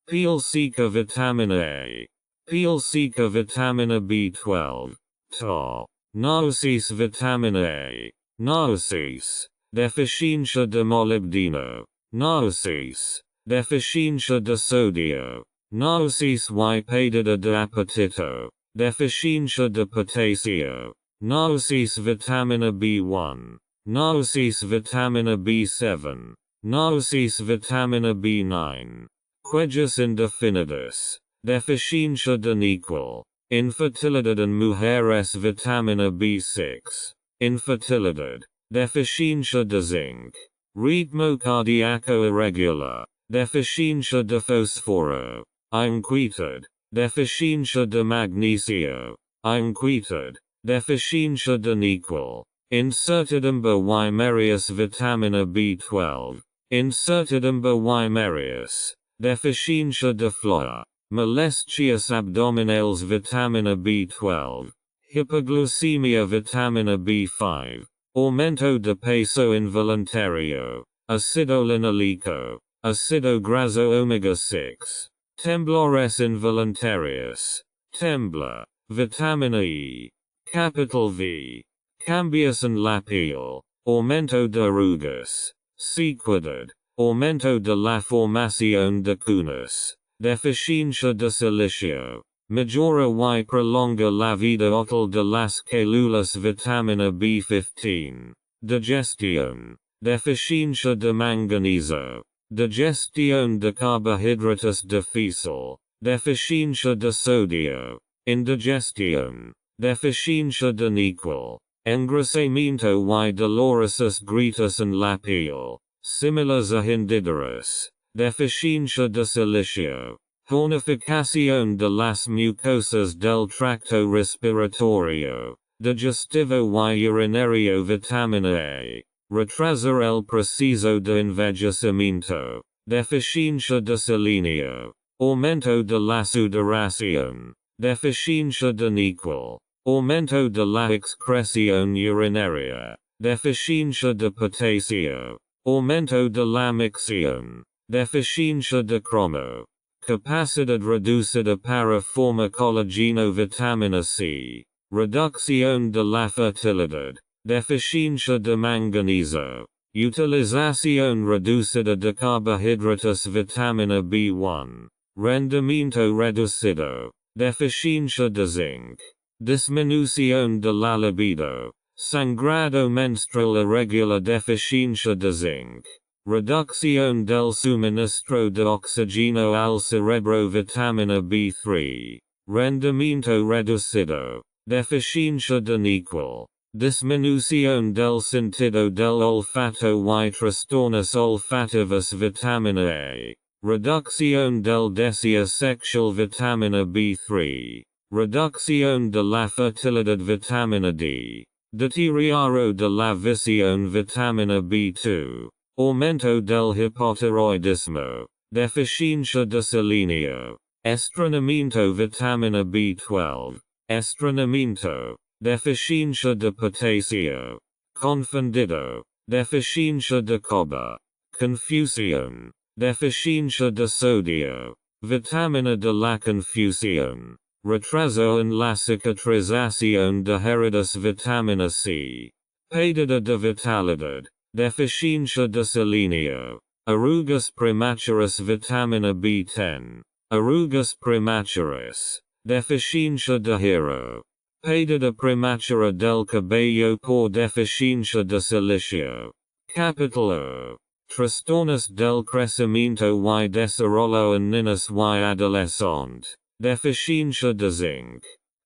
piel seca vitamina A, piel seca vitamina B12, Ta, náuseas vitamina A, náuseas, deficiencia de molibdeno, náuseas, deficiencia de sodio, náuseas y pérdida de apetito, deficiencia de potasio, náuseas vitamina B1, náuseas vitamina B7, náuseas vitamina B9, quejas indefinidas, deficiencia de níquel, infertilidad en mujeres vitamina B6, infertilidad, deficiencia de zinc, ritmo cardíaco irregular, deficiencia de fósforo, inquietud, deficiencia de magnesio, inquietud, deficiencia de níquel, incertidumbre y merias vitamina B12, incertidumbre y merias, deficiencia de flúor, molestias abdominales vitamina B12, hipoglucemia vitamina B5, aumento de peso involuntario, ácido linoleico, ácido graso omega 6, temblores involuntarios, tembla, vitamina E, capital V, cambios en la piel, aumento de arrugas, sequedad, aumento de la formación de cunas, deficiencia de silicio. Majora y prolonga la vida útil de las células vitamina B15. Digestión. Deficiencia de manganeso. Digestión de carbohidratos difícil. Deficiencia de sodio. Indigestión. Deficiencia de níquel. Engrosamiento y dolorosos gritos en la piel, similares a hendiduras. Deficiencia de silicio. Tonificación de las mucosas del tracto respiratorio, digestivo y urinario. Vitamina A. Retrasar el proceso de envejecimiento. Deficiencia de selenio. Aumento de la sudoración. Deficiencia de níquel. Aumento de la excreción urinaria. Deficiencia de potasio. Aumento de la micción. Deficiencia de cromo. Capacidad reducida para forma colágeno. Vitamina C. Reducción de la fertilidad. Deficiencia de manganeso. Utilización reducida de carbohidratos. Vitamina B1. Rendimiento reducido. Deficiencia de zinc. Disminución de la libido. Sangrado menstrual irregular. Deficiencia de zinc. Reducción del suministro de oxígeno al cerebro. Vitamina B3. Rendimiento reducido. Deficiencia de níquel. Disminución del sentido del olfato y trastornos olfativos. Vitamina A. Reducción del deseo sexual. Vitamina B3. Reducción de la fertilidad. Vitamina D. Deterioro de la visión. Vitamina B2. Aumento del hipotiroidismo. Deficiencia de selenio. Estreñimiento. Vitamina B12. Estreñimiento. Deficiencia de potasio. Confundido. Deficiencia de cobre. Confusión. Deficiencia de sodio. Vitamina de la confusión. Retraso en la cicatrización de heridas. Vitamina C. Pérdida de vitalidad. Deficiencia de selenio. Arrugas prematuras. Vitamina B10. Arrugas prematuras. Deficiencia de hierro. Pérdida prematura del cabello por deficiencia de silicio. Capital O. Trastornos del crecimiento y desarrollo en niños y adolescentes. Deficiencia de zinc.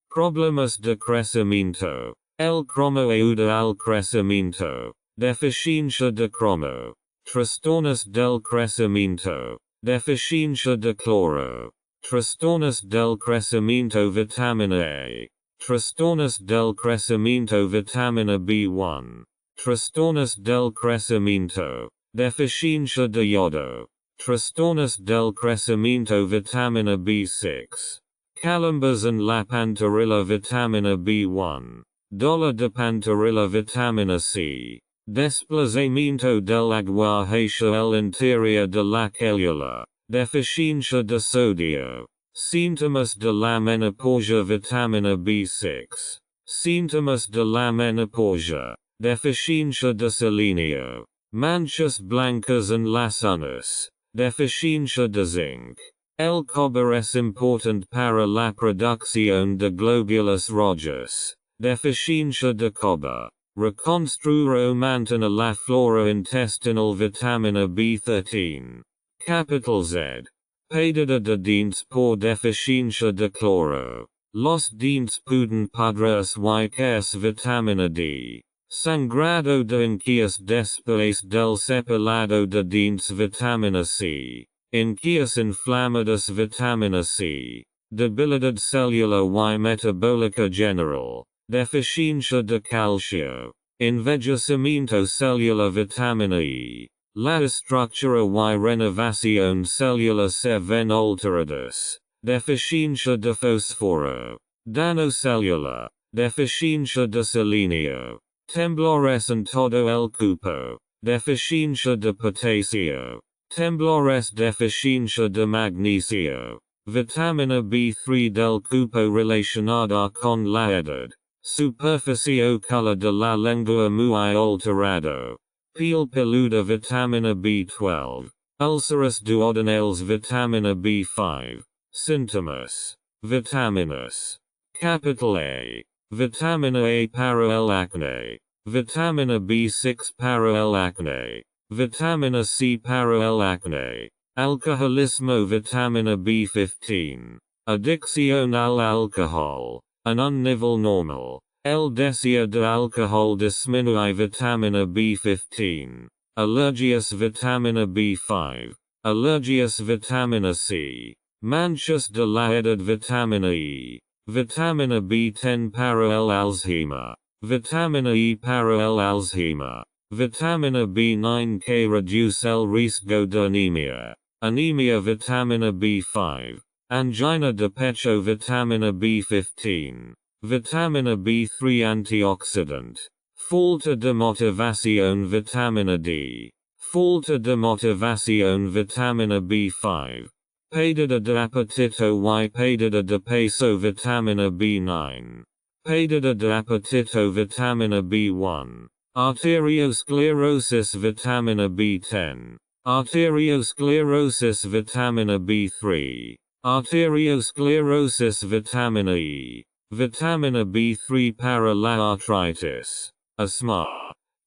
Problemas de crecimiento. El cromo ayuda al crecimiento. Deficiencia de cromo. Trastornos del crecimiento. Deficiencia de cloro. Trastornos del crecimiento. Vitamina A. Trastornos del crecimiento. Vitamina B1. Trastornos del crecimiento. Deficiencia de yodo. Trastornos del crecimiento. Vitamina B6. Calambres en la pantorrilla. Vitamina B1. Dolor de pantorrilla. Vitamina C. Desplazamiento del agua hacia el interior de la célula. Deficiencia de sodio. Síntomas de la menopausia. Vitamina B6. Síntomas de la menopausia. Deficiencia de selenio. Manchas blancas en las uñas. Deficiencia de zinc. El cobre es importante para la producción de glóbulos rojos. Deficiencia de cobre. Reconstruir o mantener la flora intestinal. Vitamina B13. Capital Z. Pérdida de dientes por deficiencia de cloro. Los dientes pueden perderse y caerse. Vitamina D. Sangrado de encías después del cepillado de dientes. Vitamina C. Encías inflamadas. Vitamina C. Debilidad celular y metabólica general. Deficiencia de calcio. Envejecimiento celular. Vitamina E. La estructura y renovación celular se ven alteradas. Deficiencia de fósforo. Daño celular. Deficiencia de selenio. Temblores en todo el cuerpo. Deficiencia de potasio. Temblores. Deficiencia de magnesio. Vitamina B3 del cuerpo relacionada con la edad. Superficie o color de la lengua muy alterado. Piel peluda. Vitamina B12. ulcerus duodenales vitamina B5, symptomus, vitaminus. Capital A. Vitamina A parallel acne. Vitamina B6 parallel acne. Vitamina C parallel acne. Alcoholismo vitamina B15. Adicción al alcohol. An unnivel normal. El deseo de alcohol disminuye vitamina B15. Allergias vitamina B5. Allergias vitamina C. Manchas de la edad vitamina E. Vitamina B10 parallel Alzheimer. Vitamina E parallel Alzheimer. Vitamina B9 que reduce el riesgo de anemia. Anemia vitamina B5. Angina de pecho vitamina B15. Vitamina B3 antioxidant. Falta de motivación vitamina D. Falta de motivación vitamina B5. Pérdida de apetito y pérdida de peso vitamina B9. Pérdida de apetito vitamina B1. Arteriosclerosis vitamina B10. Arteriosclerosis vitamina B3. Arteriosclerosis vitamina E. Vitamina B3 para la artritis. Asma.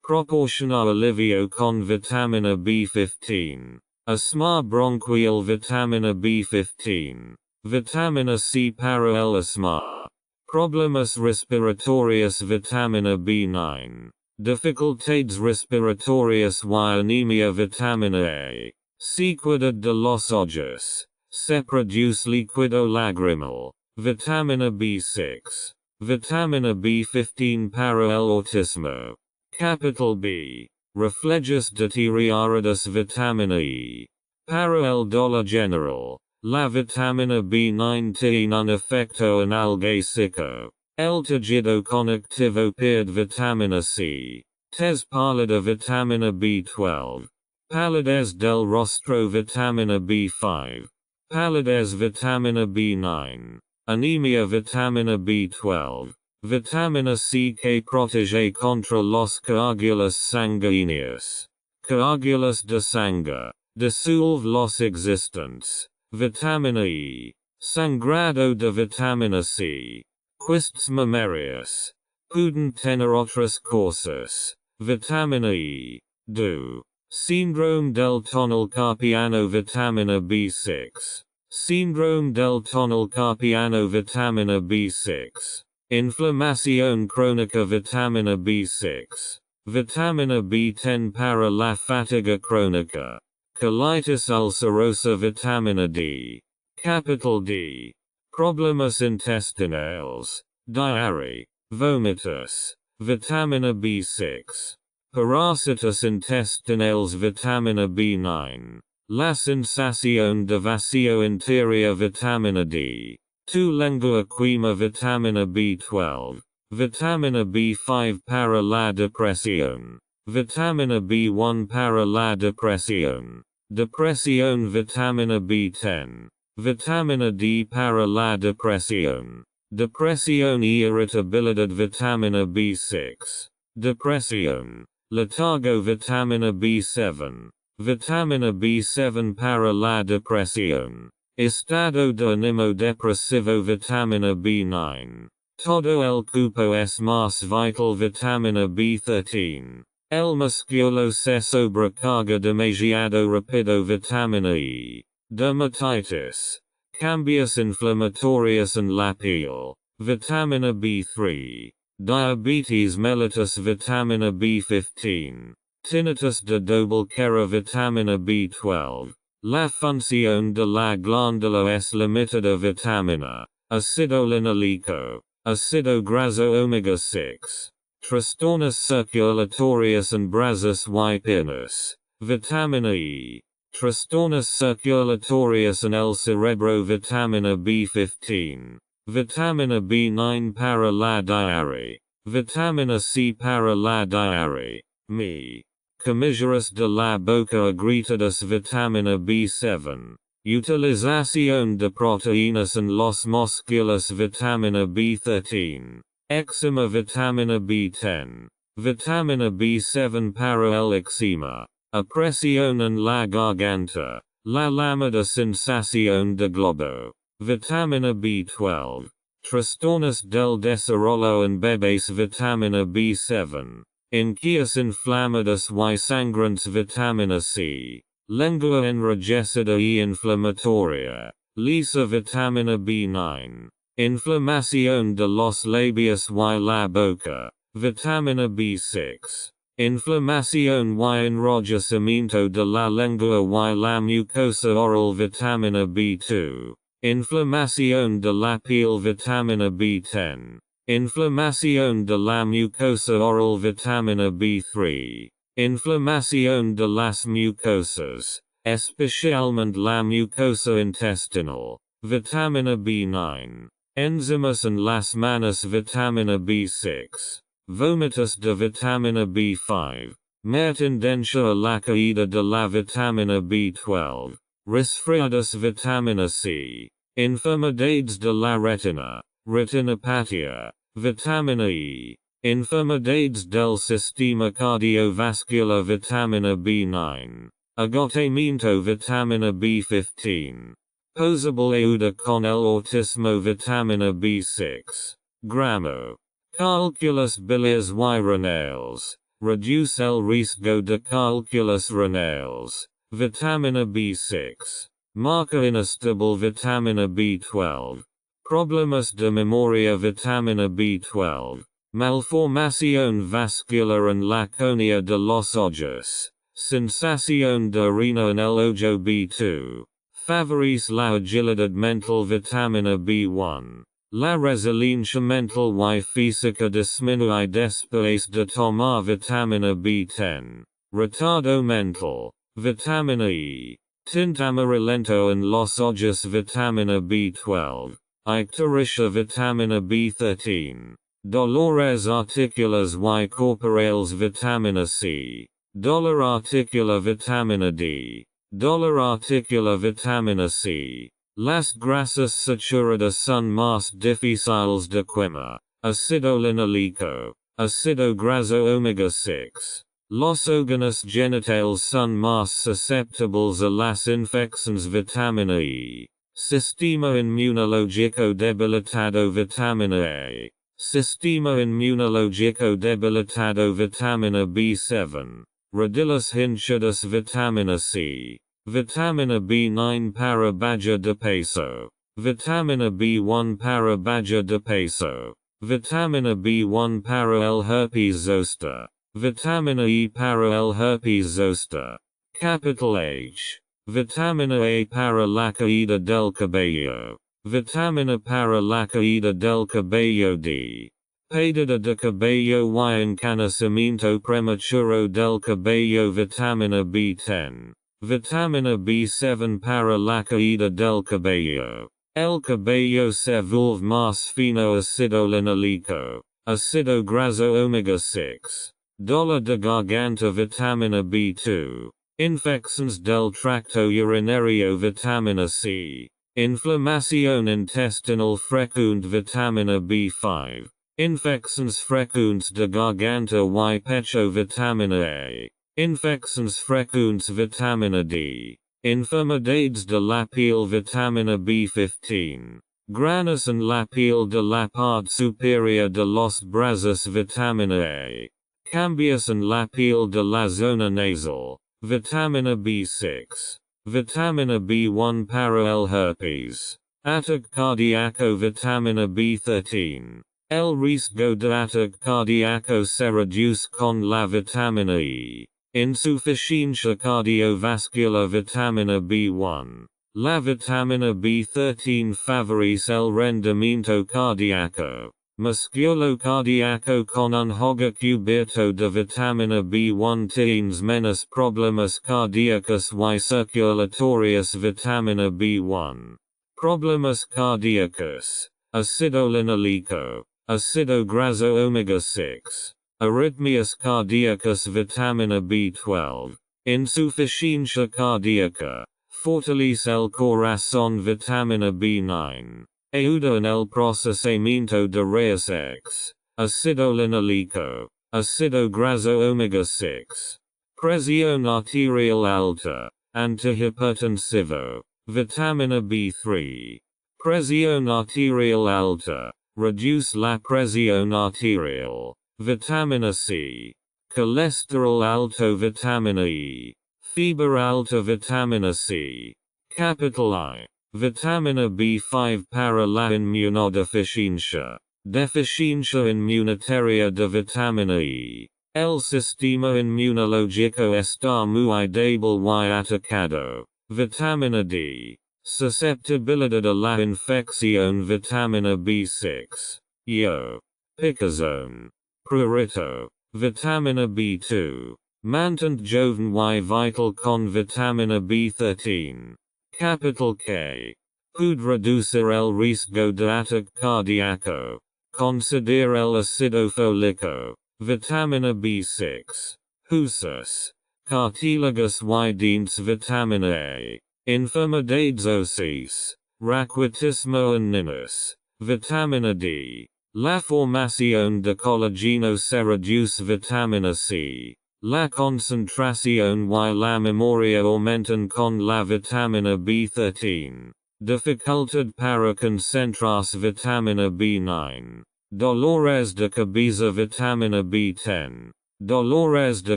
Proporcionar alivio con vitamina B15. Asma bronchial vitamina B15. Vitamina C para el asma. Problemas respiratorios vitamina B9. Dificultades respiratorias y anemia vitamina A. Sequedad de los ojos. Se produce líquido lagrimal. Vitamina B6. Vitamina B15 para el autismo. Capital B. Reflejas deterioradas vitamina E. Para el dolor general. La vitamina B9 tiene un efecto analgésico. El tejido conectivo pierde vitamina C. Tez pálida vitamina B12. Palidez del rostro vitamina B5. Palidez vitamina B9. Anemia vitamina B12. Vitamina C que protege contra los coágulos sanguíneos. Coágulos de sangre. Disuelve los existentes. Vitamina E. Sangrado de vitamina C. Quistes mamarias. Pueden tener otras causas. Vitamina E. Do. Síndrome del túnel carpiano vitamina B6. Síndrome del túnel carpiano vitamina B6. Inflamación crónica vitamina B6. Vitamina B10 para la fatiga crónica. Colitis ulcerosa vitamina D. Capital D. Problemas intestinales. Diarrhea. Vomitus. Vitamina B6. Parasitas intestinales vitamina B9. La sensación de vacío interior vitamina D. Tu lengua quema vitamina B12. Vitamina B5 para la depresión. Vitamina B1 para la depresión. Depresión vitamina B10. Vitamina D para la depresión. Depresión y irritabilidad vitamina B6. Depresión. Letargo vitamina B7. Vitamina B7 para la depresión. Estado de ánimo depresivo vitamina B9. Todo el cuerpo es más vital vitamina B13. El músculo se sobrecarga demasiado rápido vitamina E. Dermatitis. Cambios inflamatorios en la piel. Vitamina B3. Diabetes mellitus vitamina B15. Tinnitus de doble cara vitamina B12. La función de la glándula es limitada vitamina. Ácido linoleico. Ácido graso omega 6. Trastornos circulatorios en brazos y piernas. Vitamina E. Trastornos circulatorios en el cerebro vitamina B15. Vitamina B9 para la diarrea. Vitamina C para la diarrea. Mi. Comisuras de la boca agrietadas vitamina B7. Utilización de proteínas en los músculos vitamina B13. Eczema vitamina B10. Vitamina B7 para el eczema. a presión en la garganta, la llamada sensación de globo. Vitamina B12. Trastornos del desarrollo en bebés. Vitamina B7. Inquietudes inflamadas y sangrantes. Vitamina C. Lengua enrojecida y inflamatoria. Lisa. Vitamina B9. Inflamación de los labios y la boca. Vitamina B6. Inflamación y enrojecimiento de la lengua y la mucosa oral. Vitamina B2. Inflamación de la piel. Vitamina B10. Inflamación de la mucosa oral. Vitamina B3. Inflamación de las mucosas, especialmente la mucosa intestinal. Vitamina B9. Enzimas en las manos. Vitamina B6. Vómitos de vitamina B5. Mayor tendencia a la caída de la vitamina B12. Resfriados. Vitamina C. Enfermedades de la retina. Retinopatía. Vitamina E. Enfermedades del sistema cardiovascular. Vitamina B9. Agotamiento. Vitamina B15. Posible ayuda con el autismo. Vitamina B6. Gramo. Cálculos biliares y renales. Reduce el riesgo de cálculos renales. Vitamina B6. Marca inestable. Vitamina B12. Problemas de memoria. Vitamina B12. Malformación vascular en la córnea de los ojos. Sensación de orina en el ojo. B2. Favorece la agilidad mental. Vitamina B1. La resiliencia mental y física disminuye después de tomar. Vitamina B10. Retardo mental. Vitamina E. Tinte amarillento en los ojos. Vitamina B12. Ictericia. Vitamina B13. Dolores articulares y corporales. Vitamina C. Dolor articular. Vitamina D. Dolor articular. Vitamina C. Las grasas saturadas son más difíciles de quemar. Ácido linoleico. Ácido graso omega 6. Los órganos genitales son más susceptibles a las infecciones. Vitamina E. Sistema inmunológico debilitado. Vitamina A. Sistema inmunológico debilitado. Vitamina B7. Rodillas hinchadas. Vitamina C. Vitamina B9 para bajar de peso. Vitamina B1 para bajar de peso. Vitamina B1 para el herpes zoster. Vitamina E para el herpes zoster. Capital H. Vitamina A para la caída del cabello. Vitamina para la caída del cabello. D. Pérdida de cabello y encanecimiento prematuro del cabello. Vitamina B10. Vitamina B7 para la caída del cabello. El cabello se vuelve más fino. Ácido linoleico. Ácido graso omega 6. Dolor de garganta. Vitamina B2. Infecciones del tracto urinario. Vitamina C. Inflamación intestinal frecuente. Vitamina B5. Infecciones frecuentes de garganta y pecho. Vitamina A. Infecciones frecuentes. Vitamina D. Enfermedades de la piel. Vitamina B15. Granos en la piel de la parte superior de los brazos. Vitamina A. Cambios en la piel de la zona nasal. Vitamina B6. Vitamina B1 para el herpes. Ataque cardíaco. Vitamina B13. El riesgo de ataque cardíaco se reduce con la vitamina E. Insuficiencia cardiovascular. Vitamina B1. La vitamina B13 favorece el rendimiento cardíaco. Musculo cardíaco con un hogar cubierto de vitamina B1 tienes menos problemas cardíacos y circulatorios. Vitamina B1. Problemas cardíacos. Ácido linoleico. Ácido graso omega 6. Arritmias cardíacas. Vitamina B12. Insuficiencia cardíaca. Fortalece el corazón. Vitamina B9. Ayuda en el procesamiento de rayos X. Ácido linoleico. Ácido graso omega 6. Pressione arterial alta, antihypertensivo, vitamina B3. Pressione arterial alta, reduce la pressione arterial, vitamina C. Cholesterol alto, vitamina E. Fieber alta, vitamina C. Capital I. Vitamina B5 para la immunodeficiencia. Deficiencia inmunitaria de vitamina E. El sistema inmunológico está muy débil y atacado. Vitamina D. Susceptibilidad a la infección, vitamina B6. Yo. Picazone. Prurito. Vitamina B2. Mantent joven y vital con vitamina B13. Capital K. Puede reducir el riesgo de ataque cardíaco. Consider el ácido fólico. Vitamina B6. Huesos. Cartílagos y dientes, vitamina A. Enfermedades óseas. Raquitismo en niños. Vitamina D. La formación de colágeno se reduce, vitamina C. La concentración y la memoria aumentan con la vitamina B13. Dificultad para concentrarse, vitamina B9. Dolores de cabeza, vitamina B10. Dolores de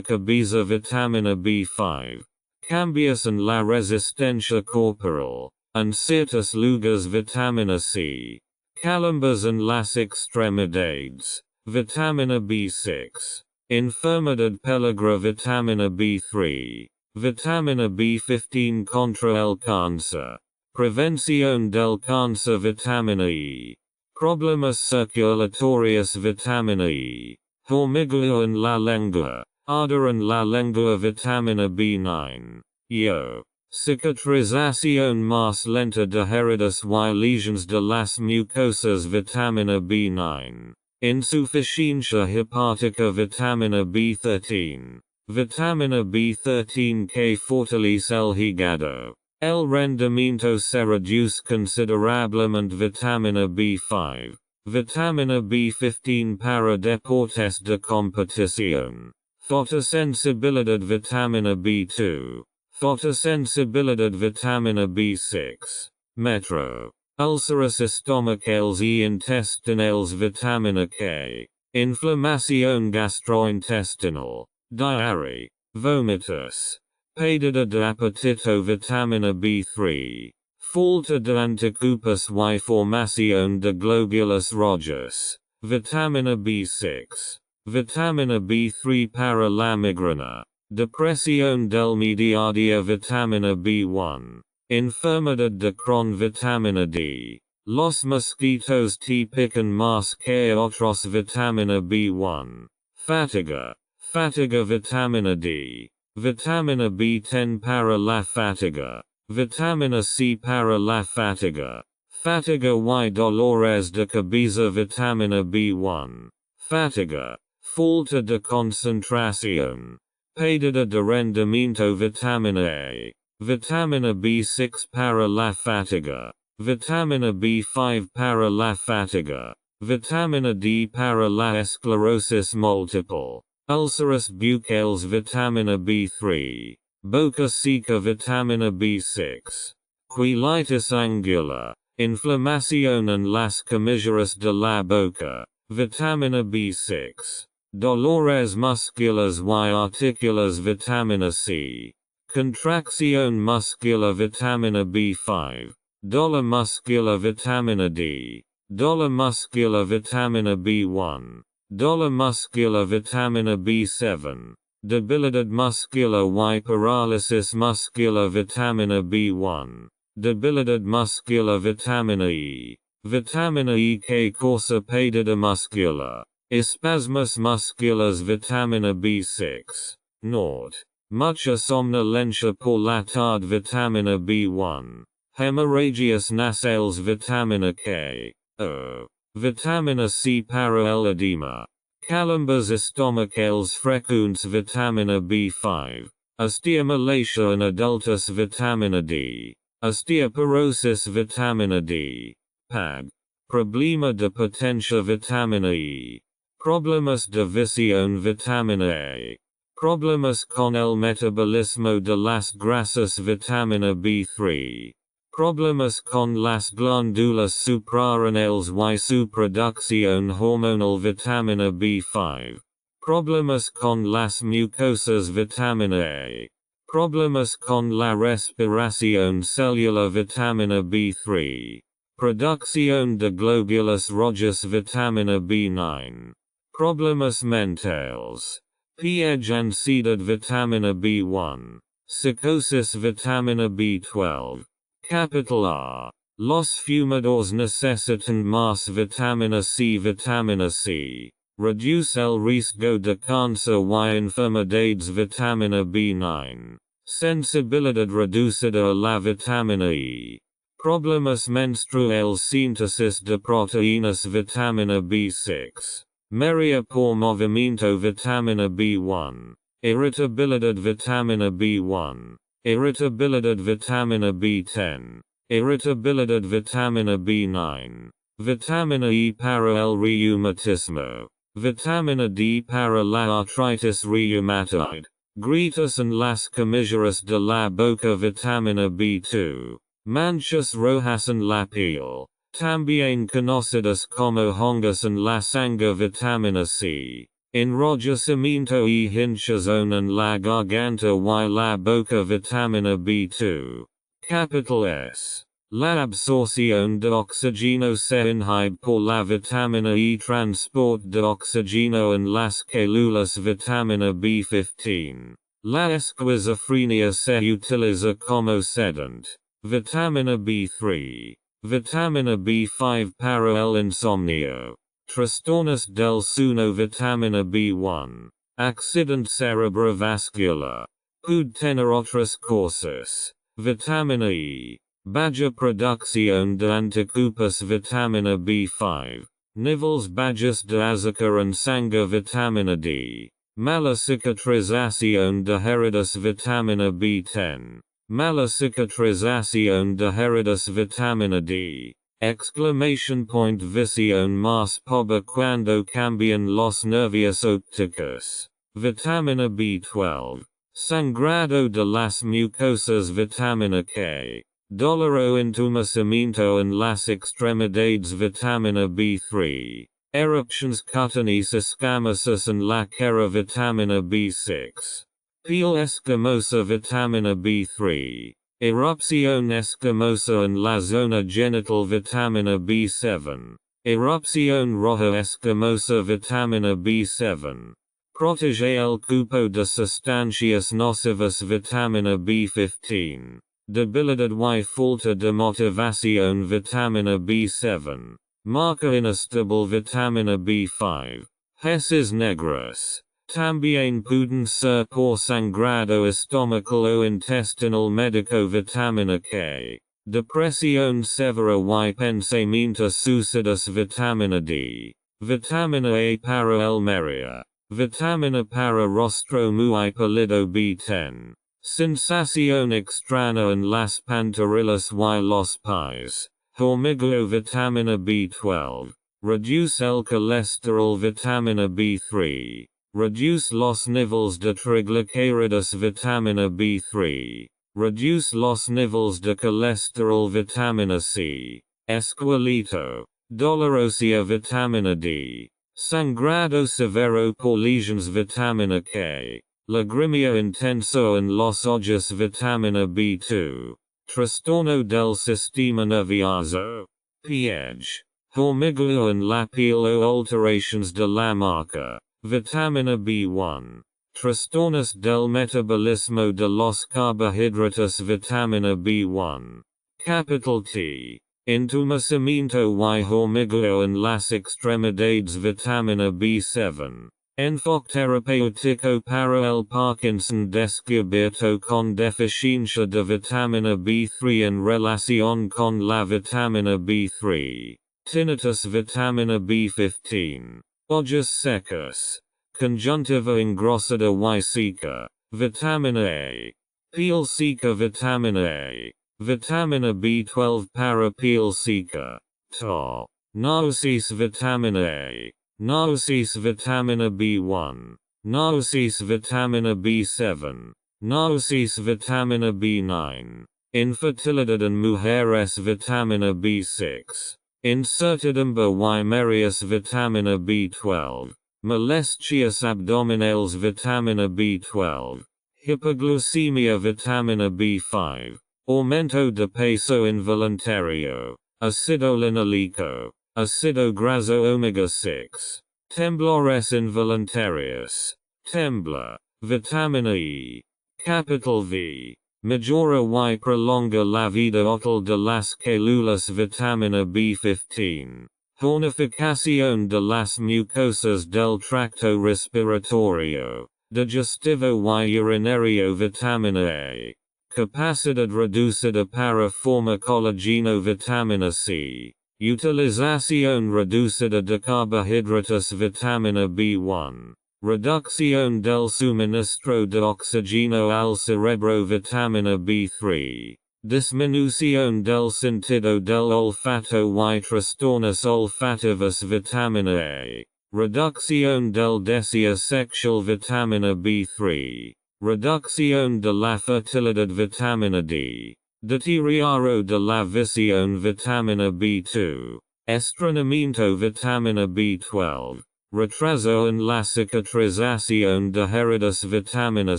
cabeza, vitamina B5. Cambios en la resistencia corporal. En ciertos lugares, vitamina C. Calambres en las extremidades. Vitamina B6. Enfermedad peligra, vitamina B3. Vitamina B15 contra el cáncer. Prevención del cáncer, vitamina E. Problemas circulatorios, vitamina E. Hormigueo en la lengua. Ardor en la lengua, vitamina B9. Yo. Cicatrización más lenta de heridas y lesions de las mucosas, vitamina B9. Insuficiencia hepática, vitamina B13. Vitamina B13 que fortalece el hígado. El rendimiento se reduce considerablemente, vitamina B5. Vitamina B15 para deportes de competición. Fotosensibilidad, vitamina B2. Fotosensibilidad, vitamina B6. Metro. Úlceras estomacales y intestinales, vitamina K. Inflamación gastrointestinal. Diarrhea. Vómitos. Pérdida de apetito, vitamina B3. Falta de anticuerpos y formación de glóbulos rojos. Vitamina B6. Vitamina B3 para la migraña. Depresión del mediodía, vitamina B1. Enfermedad de Crohn, vitamina D. Los mosquitos te pican más que otros, vitamina B1. Fatiga. Fatiga, vitamina D. Vitamina B10 para la fatiga. Vitamina C para la fatiga. Fatiga y dolores de cabeza, vitamina B1. Fatiga. Falta de concentración. Pérdida de rendimiento, vitamina A. Vitamina B6 para la fatiga. Vitamina B5 para la fatiga. Vitamina D para la esclerosis múltiple. Úlceras bucales, vitamina B3. Boca seca, vitamina B6. Quilitis angular. Inflamación en las comisuras de la boca. Vitamina B6. Dolores musculares y articulares, vitamina C. Contracción muscular, vitamina B5. Dolor muscular, vitamina D. Dolor muscular, vitamina B1. Dolor muscular, vitamina B7. Debilidad muscular y parálisis muscular, vitamina B1. Debilidad muscular, vitamina E. Vitamina E que causa pérdida muscular. Espasmos musculares, vitamina B6. Nord. Mucha somnolencia por la tarde, vitamina B1. Hemorragias nasales, vitamina K. O. Vitamina C para el edema. Calambres estomacales frecuentes, vitamina B5. Osteomalacia en adultos, vitamina D. Osteoporosis, vitamina D. PAG. Problema de potencia, vitamina E. Problemas de visión, vitamina A. Problemas con el metabolismo de las grasas vitamina B3. Problemas con las glándulas suprarrenales y su producción hormonal vitamina B5. Problemas con las mucosas vitamina A. Problemas con la respiración celular vitamina B3. Producción de glóbulos rojos vitamina B9. Problemas mentales. PH ansiedad vitamina B1. Psicosis vitamina B12. Capital R. Los fumadores necesitan más vitamina C. Vitamina C. Reduce el riesgo de cáncer y enfermedades. Vitamina B9. Sensibilidad reducida a la vitamina E. Problemas menstruales. Síntesis de proteínas. Vitamina B6. Meria por movimiento. Vitamina B1. Irritabilidad. Vitamina B1. Irritabilidad. Vitamina B10. Irritabilidad. Vitamina B9. Vitamina E para el reumatismo. Vitamina D para la artritis reumatoide. Grietas en las comisuras de la boca. Vitamina B2. Manchas rojas en la piel. También conocidas como hongos en la sangre. Vitamina C. Enrojecimiento y hinchazón en la garganta y la boca. Vitamina B2. Capital S. La absorción de oxígeno se inhibe por la vitamina E. Transport de oxígeno en las células. Vitamina B15. La esquizofrenia se utiliza como sedante. Vitamina B3. Vitamina B5 para el insomnio. Trastornos del sueño. Vitamina B1. Accidente cerebrovascular. Puede tener otras causas. Vitamina E. Baja producción de anticuerpos. Vitamina B5. Niveles bajos de azúcar en sangre. Vitamina D. Mala cicatrización de heridas. Vitamina B10. Mala cicatrización de heridas. Vitamina D. Exclamation point. Visión más pobre cuando cambian los nervios ópticos. Vitamina B12. Sangrado de las mucosas. Vitamina K. Dolor o entumecimiento en las extremidades. Vitamina B3. Eruptions cutaneas escamosas en la cara. Vitamina B6. Piel escamosa. Vitamina B3. Erupción escamosa en la zona genital. Vitamina B7. Erupción roja escamosa. Vitamina B7. Protege el cuerpo de sustancias nocivas. Vitamina B15. Debilidad y falta de motivación. Vitamina B7. Marca inestable. Vitamina B5. Heces negras. También pueden ser por sangrado estomacal o intestinal. Médico. Vitamina K. Depresión severa y pensamientos suicidas. Vitamina D. Vitamina A para el memoria. Vitamina para rostro muy pálido. B10. Sensación extraña en las pantorrillas y los pies. Hormigueo. Vitamina B12. Reduce el colesterol. Vitamina B3. Reduce los niveles de triglicéridos. Vitamina B3. Reduce los niveles de colesterol. Vitamina C. Esqueleto. Dolorosa. Vitamina D. Sangrado severo por lesions. Vitamina K. Lagrimia intenso en los ojos. Vitamina B2. Trastorno del sistema nervioso. pH. Hormigueo en la piel o alterations de la marca. Vitamina B1. Trastornos del metabolismo de los carbohidratos. Vitamina B1. Capital T. Entumecimiento y hormigueo en las extremidades. Vitamina B7. Enfoque terapéutico para el Parkinson descubierto con deficiencia de vitamina B3 en relación con la vitamina B3. Tinnitus. Vitamina B15. Ojos secos. Conjuntiva engrosada y seca. Vitamina A. Piel seca. Vitamina A. Vitamina B12 para piel seca. To. Náuseas. Vitamina A. Náuseas. Vitamina B1. Nausis vitamina B7. Nausis vitamina B9. Infertilidad and mujeres vitamina B6. Incertidumbre y merias vitamina B12. Molestias abdominales vitamina B12. Hypoglucemia vitamina B5. Aumento de peso involuntario. Ácido linoleico. Ácido graso omega 6. Temblores involuntarios. Tembla. Vitamina E. Capital V. Majora y prolonga la vida útil de las células vitamina B15. Tonificación de las mucosas del tracto respiratorio, digestivo y urinario vitamina A. Capacidad reducida para forma colágeno vitamina C. Utilización reducida de carbohidratos vitamina B1. Reducción del suministro de oxígeno al cerebro vitamina B3. Disminución del sentido del olfato y trastornos olfativos vitamina A. Reducción del deseo sexual vitamina B3. Reducción de la fertilidad vitamina D. Deterioro de la visión vitamina B2. Estreñimiento vitamina B12. Retraso en la cicatrización de heridas vitamina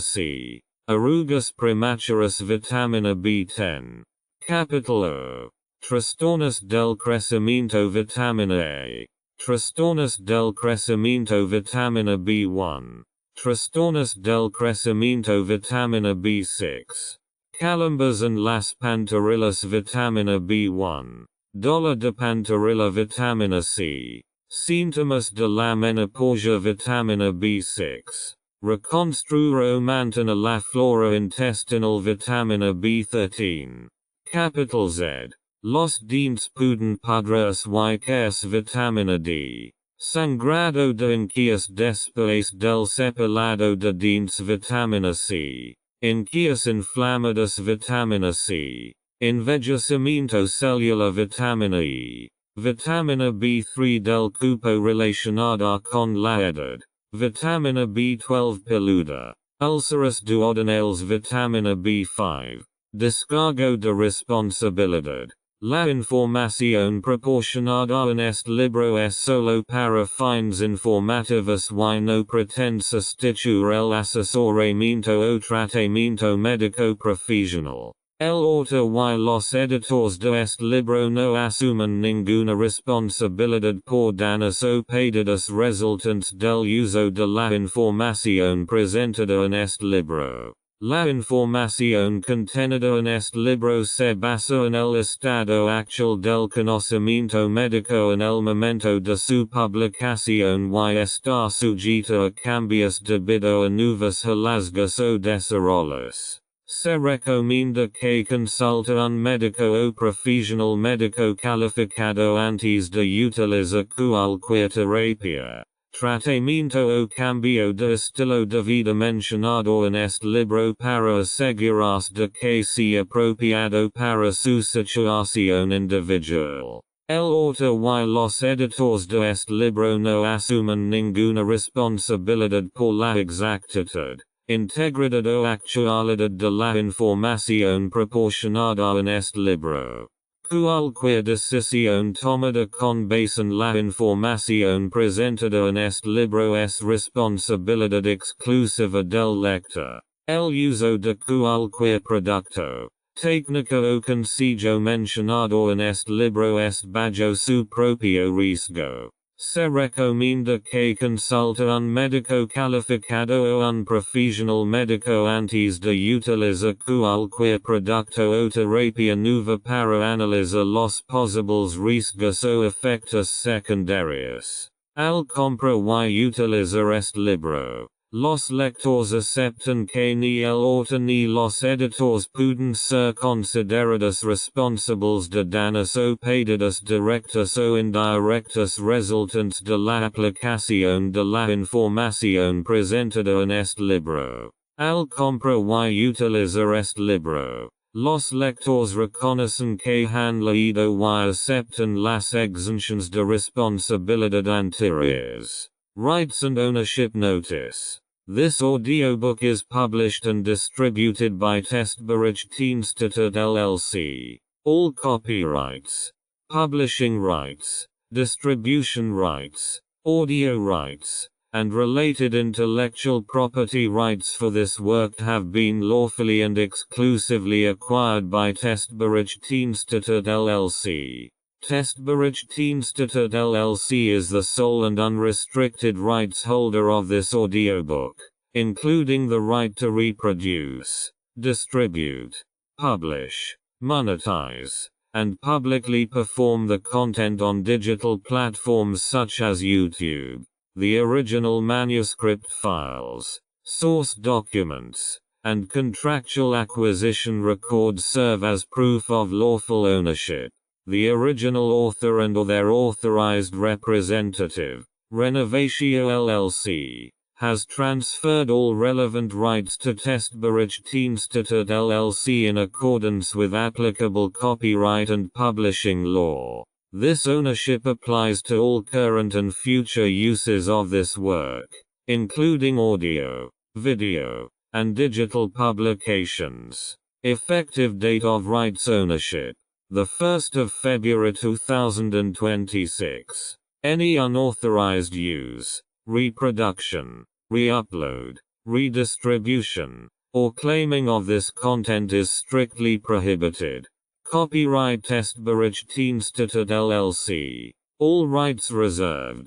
C. Arrugas prematuras vitamina B10. Capital O. Trastornos del crecimiento vitamina A. Trastornos del crecimiento vitamina B1. Trastornos del crecimiento vitamina B6. Calambres en las pantorrillas vitamina B1. Dolor de pantorrilla vitamina C. Síntomas de la menopausia vitamina B6. Reconstruir o mantener la flora intestinal vitamina B13. Capital Z. Los dientes pueden podrirse y caerse vitamina D. Sangrado de encías después del cepillado de dientes vitamina C. Encías inflamadas vitamina C. Envejecimiento celular vitamina E. Vitamina B3 del cuerpo relacionada con la edad. Vitamina B12 peluda. Úlceras duodenales vitamina B5. Descargo de responsabilidad. La información proporcionada en este libro es solo para fines informativos y no pretende sustituir el asesoramiento o tratamiento médico profesional. El autor y los editores de este libro no asumen ninguna responsabilidad por daños o pérdidas resultantes del uso de la información presentada en este libro. La información contenida en este libro se basa en el estado actual del conocimiento médico en el momento de su publicación y está sujeta a cambios debido a nuevos hallazgos o desarrollos. Se recomienda que consulte un médico o profesional médico calificado antes de utilizar cualquier terapia, tratamiento o cambio de estilo de vida mencionado en este libro para asegurarse de que sea apropiado para su situación individual. El autor y los editores de este libro no asumen ninguna responsabilidad por la exactitud, integridad o actualidad de la información proporcionada en este libro. Cualquier decisión tomada con base en la información presentada en este libro es responsabilidad exclusiva del lector. El uso de cualquier producto, técnica o consejo mencionado en este libro es bajo su propio riesgo. Se recomienda que consulte un médico calificado o un profesional médico antes de utilizar cualquier producto o terapia nueva para analizar los posibles riesgos o efectos secundarios. Al comprar y utilizar este libro, los lectores aceptan que ni el autor ni los editores pueden ser considerados responsables de daños o pérdidas directas o indirectas resultantes de la aplicación de la información presentada en este libro. Al comprar y utilizar este libro, los lectores reconocen que han leído y aceptan las exenciones de responsabilidad anteriores. Rights and Ownership Notice. This audiobook is published and distributed by Testberichtdienste LLC. All copyrights, publishing rights, distribution rights, audio rights, and related intellectual property rights for this work have been lawfully and exclusively acquired by Testberichtdienste LLC. Testberichtdienste LLC is the sole and unrestricted rights holder of this audiobook, including the right to reproduce, distribute, publish, monetize, and publicly perform the content on digital platforms such as YouTube. The original manuscript files, source documents, and contractual acquisition records serve as proof of lawful ownership. The original author and/or their authorized representative, Renovatio LLC, has transferred all relevant rights to Testberichtdienste LLC in accordance with applicable copyright and publishing law. This ownership applies to all current and future uses of this work, including audio, video, and digital publications. Effective date of rights ownership: the 1st of February 2026. Any unauthorized use, reproduction, re-upload, redistribution, or claiming of this content is strictly prohibited. Copyright Testberichtdienste LLC. All rights reserved.